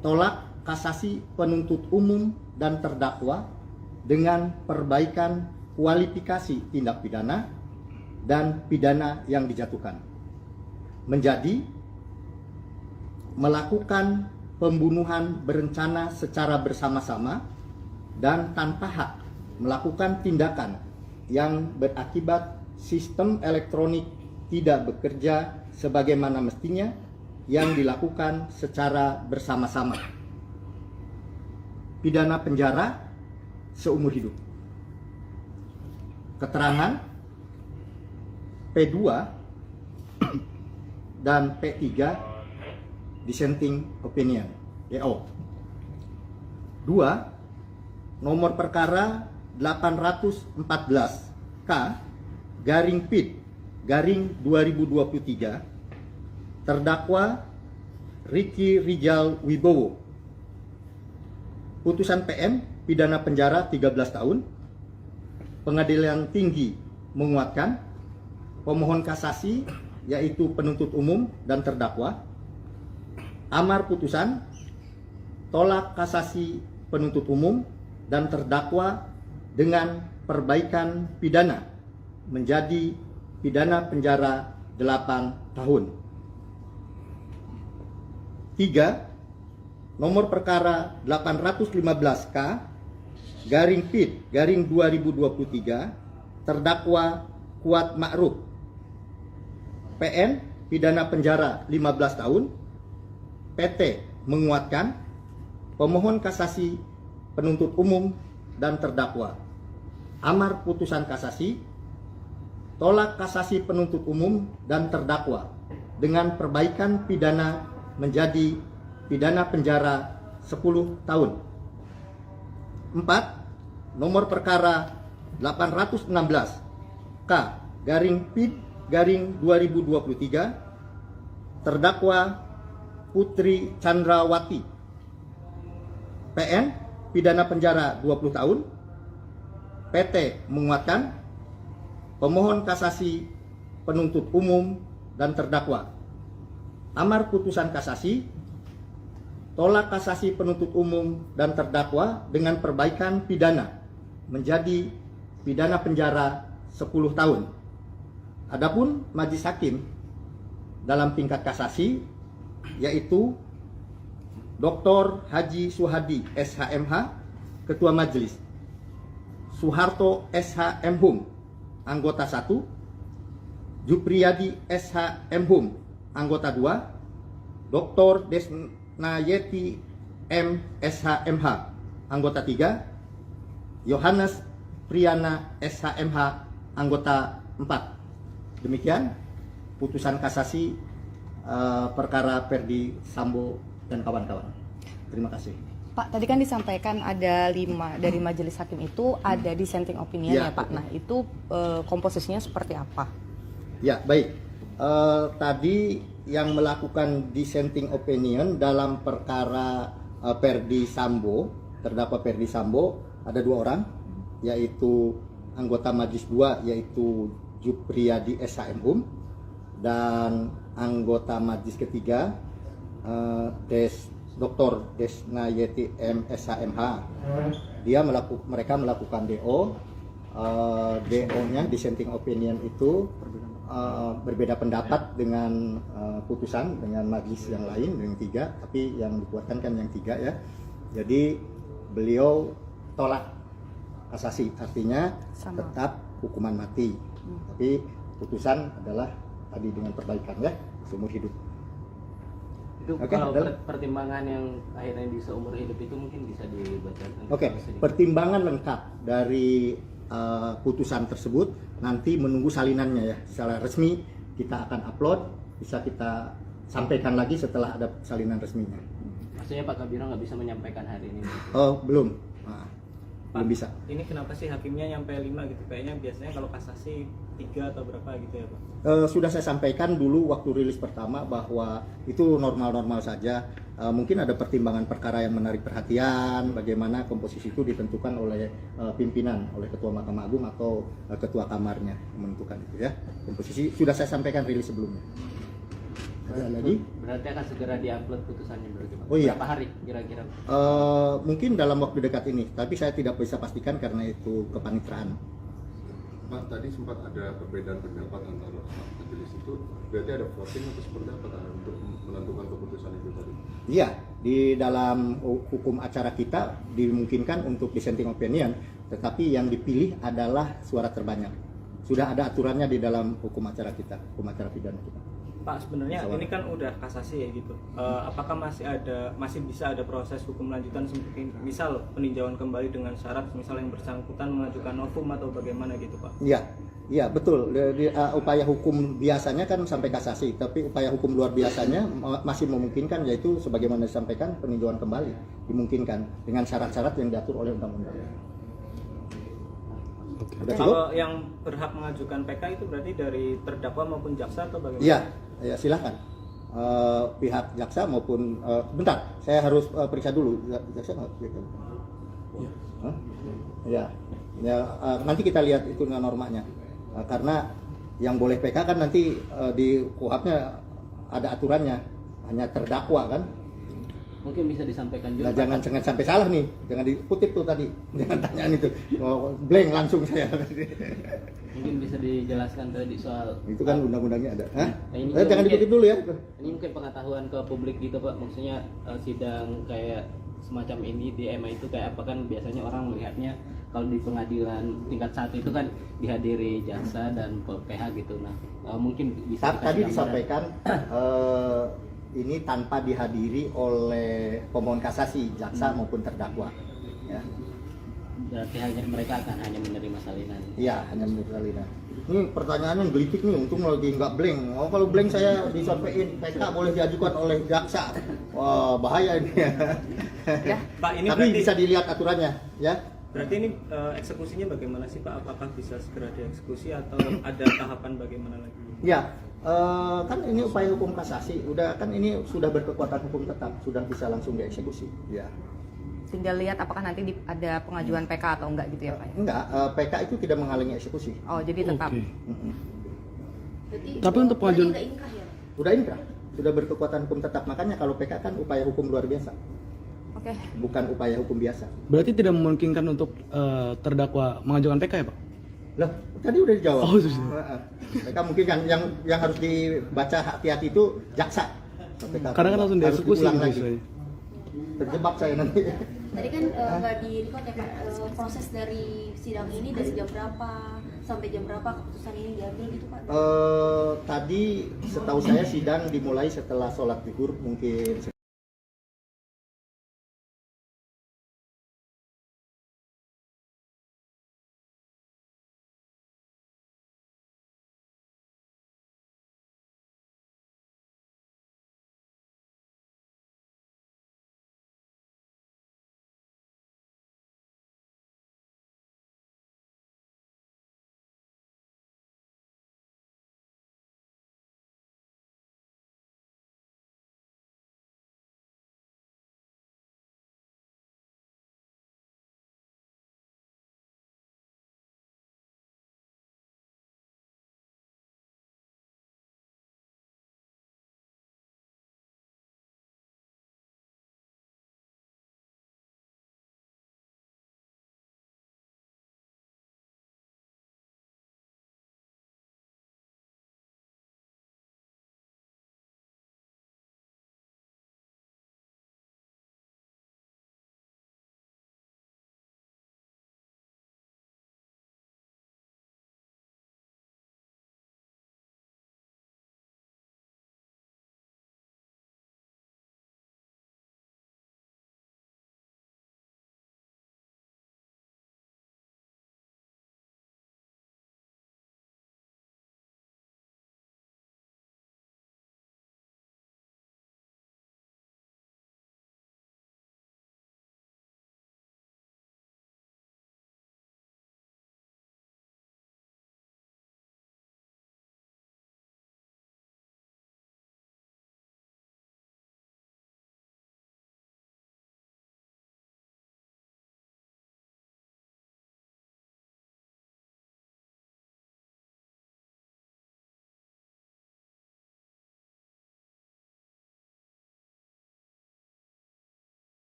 tolak kasasi penuntut umum dan terdakwa dengan perbaikan kualifikasi tindak pidana dan pidana yang dijatuhkan, menjadi melakukan pembunuhan berencana secara bersama-sama dan tanpa hak melakukan tindakan yang berakibat sistem elektronik tidak bekerja sebagaimana mestinya yang dilakukan secara bersama-sama. Pidana penjara seumur hidup. Keterangan P2 dan P3 dissenting opinion DO. 2. Nomor perkara 814 K garing PID garing 2023, terdakwa Ricky Rijal Wibowo, putusan PM pidana penjara 13 tahun. Pengadilan Tinggi menguatkan, pemohon kasasi yaitu penuntut umum dan terdakwa. Amar putusan, tolak kasasi penuntut umum dan terdakwa dengan perbaikan pidana menjadi pidana penjara 8 tahun. 3. Nomor perkara 815K garing PID garing 2023, terdakwa Kuat Ma'ruf, PN pidana penjara 15 tahun. PT menguatkan, pemohon kasasi penuntut umum dan terdakwa. Amar putusan kasasi, tolak kasasi penuntut umum dan terdakwa dengan perbaikan pidana menjadi pidana penjara 10 tahun. 4. Nomor perkara 816 K garing PID garing 2023, terdakwa Putri Chandrawati, PN pidana penjara 20 tahun. PT menguatkan, pemohon kasasi penuntut umum dan terdakwa. Amar putusan kasasi, tolak kasasi penuntut umum dan terdakwa dengan perbaikan pidana menjadi pidana penjara 10 tahun. Adapun majelis hakim dalam tingkat kasasi yaitu Dr. Haji Suhadi SHMH, Ketua Majelis, Soeharto SHM Hum, anggota 1, Jupriyadi SHM Hum, anggota 2, Dr. Desnayeti M SHMH, anggota 3, Yohanes Priana SHMH, anggota 4. Demikian putusan kasasi perkara Ferdi Sambo dan kawan-kawan. Terima kasih. Pak, tadi kan disampaikan ada 5 dari majelis hakim itu ada dissenting opinion ya Pak. Nah, itu komposisinya seperti apa? Ya, baik. Tadi yang melakukan dissenting opinion dalam perkara Ferdi Sambo, terdakwa Ferdi Sambo, ada 2 orang, yaitu anggota majelis 2 yaitu Jupriyadi SHM Hum, dan anggota majelis ketiga Dr. Desnayeti M SHMH. Mereka melakukan DO DO-nya dissenting opinion itu berbeda pendapat dengan putusan dengan majelis yang lain yang 3, tapi yang dikuatkan kan yang 3 ya. Jadi beliau tolak kasasi, artinya Sama. tetap hukuman mati. Tapi putusan adalah tadi dengan perbaikan ya, seumur hidup. Itu Oke, kalau adalah- pertimbangan yang akhirnya di seumur hidup itu mungkin bisa dibacakan. Oke, pertimbangan lengkap dari putusan tersebut nanti menunggu salinannya ya. Secara resmi kita akan upload, bisa kita sampaikan lagi setelah ada salinan resminya. Maksudnya Pak Kabiro nggak bisa menyampaikan hari ini. Oh, belum. Belum bisa. Ini kenapa sih hakimnya nyampe 5 gitu? Kayaknya biasanya kalau kasasi 3 atau berapa gitu ya Pak? Sudah saya sampaikan dulu waktu rilis pertama bahwa itu normal-normal saja. Mungkin ada pertimbangan perkara yang menarik perhatian, bagaimana komposisi itu ditentukan oleh pimpinan, oleh Ketua Mahkamah Agung atau Ketua Kamarnya menentukan itu ya. Komposisi sudah saya sampaikan rilis sebelumnya. Ada lagi? Berarti akan segera diupload putusannya berarti Pak. Oh iya. Berapa hari kira-kira? Mungkin dalam waktu dekat ini, tapi saya tidak bisa pastikan karena itu kepanitraan. Pak, tadi sempat ada perbedaan pendapat antara majelis itu, berarti ada voting atau seperti apa untuk menentukan keputusan itu tadi? Iya, di dalam hukum acara kita dimungkinkan untuk dissenting opinion, tetapi yang dipilih adalah suara terbanyak. Sudah ada aturannya di dalam hukum acara kita, hukum acara pidana kita. Pak, sebenarnya Soal. ini kan udah kasasi ya gitu. Apakah masih bisa ada proses hukum lanjutan seperti misal peninjauan kembali dengan syarat misal yang bersangkutan mengajukan novum atau bagaimana gitu Pak? Iya, iya betul. Upaya hukum biasanya kan sampai kasasi, tapi upaya hukum luar biasanya masih memungkinkan, yaitu sebagaimana disampaikan peninjauan kembali dimungkinkan dengan syarat-syarat yang diatur oleh undang-undang. Sudah cukup? Kalau yang berhak mengajukan PK itu berarti dari terdakwa maupun jaksa atau bagaimana? Iya, ya silakan. Pihak jaksa maupun bentar, saya harus periksa dulu jaksa nggak? Hah? Ya, ya nanti kita lihat itu normanya. Karena yang boleh PK kan nanti di KUHP-nya ada aturannya, hanya terdakwa kan. Mungkin bisa disampaikan juga. Nah, Pak. jangan sampai salah nih, jangan dikutip tuh tadi, jangan tanyaan itu, blank langsung saya. Mungkin bisa dijelaskan tadi soal Itu kan undang-undangnya ada. Hah? Ini Jangan mungkin- dikutip dulu ya. Ini mungkin pengetahuan ke publik gitu Pak, maksudnya sidang kayak semacam ini di MA itu kayak apa kan biasanya orang melihatnya kalau di pengadilan tingkat 1 itu kan dihadiri jaksa dan PH gitu. Nah, mungkin bisa Tadi dikasih gambaran. disampaikan ini tanpa dihadiri oleh pemohon kasasi, jaksa maupun terdakwa. Ya, Berarti mereka akan hanya menerima salinan. iya hanya menurut salinan. Ini pertanyaannya gelitik nih, untung lagi nggak blank. Oh kalau blank saya disampaikan PK boleh diajukan oleh jaksa. Wah bahaya ini. Ya. Pak, ini Tapi berarti bisa dilihat aturannya, ya. berarti ini eksekusinya bagaimana sih Pak? Apakah bisa segera dieksekusi atau ada tahapan bagaimana lagi? Ya, kan ini upaya hukum kasasi, udah kan ini sudah berkekuatan hukum tetap, sudah bisa langsung dieksekusi. Ya. Tinggal lihat apakah nanti ada pengajuan PK atau enggak gitu ya Pak? Enggak, PK itu tidak menghalangi eksekusi. Oh jadi tetap. Oke. Berarti, Tapi untuk berarti pengajuan- udah inkrah ya? Udah inkrah, sudah berkekuatan hukum tetap. Makanya kalau PK kan upaya hukum luar biasa, Oke. bukan upaya hukum biasa. Berarti tidak memungkinkan untuk terdakwa mengajukan PK ya Pak? Loh, tadi udah dijawab. Oh, sudah. PK mungkin kan yang harus dibaca hati-hati itu jaksa. PK Karena kan langsung harus dieksekusi diulang gitu lagi. saya. Terjebak saya nanti. Tadi kan nggak di record ya Pak, proses dari sidang ini dari jam berapa sampai jam berapa keputusan ini diambil gitu Pak? Tadi setahu saya sidang dimulai setelah sholat zuhur mungkin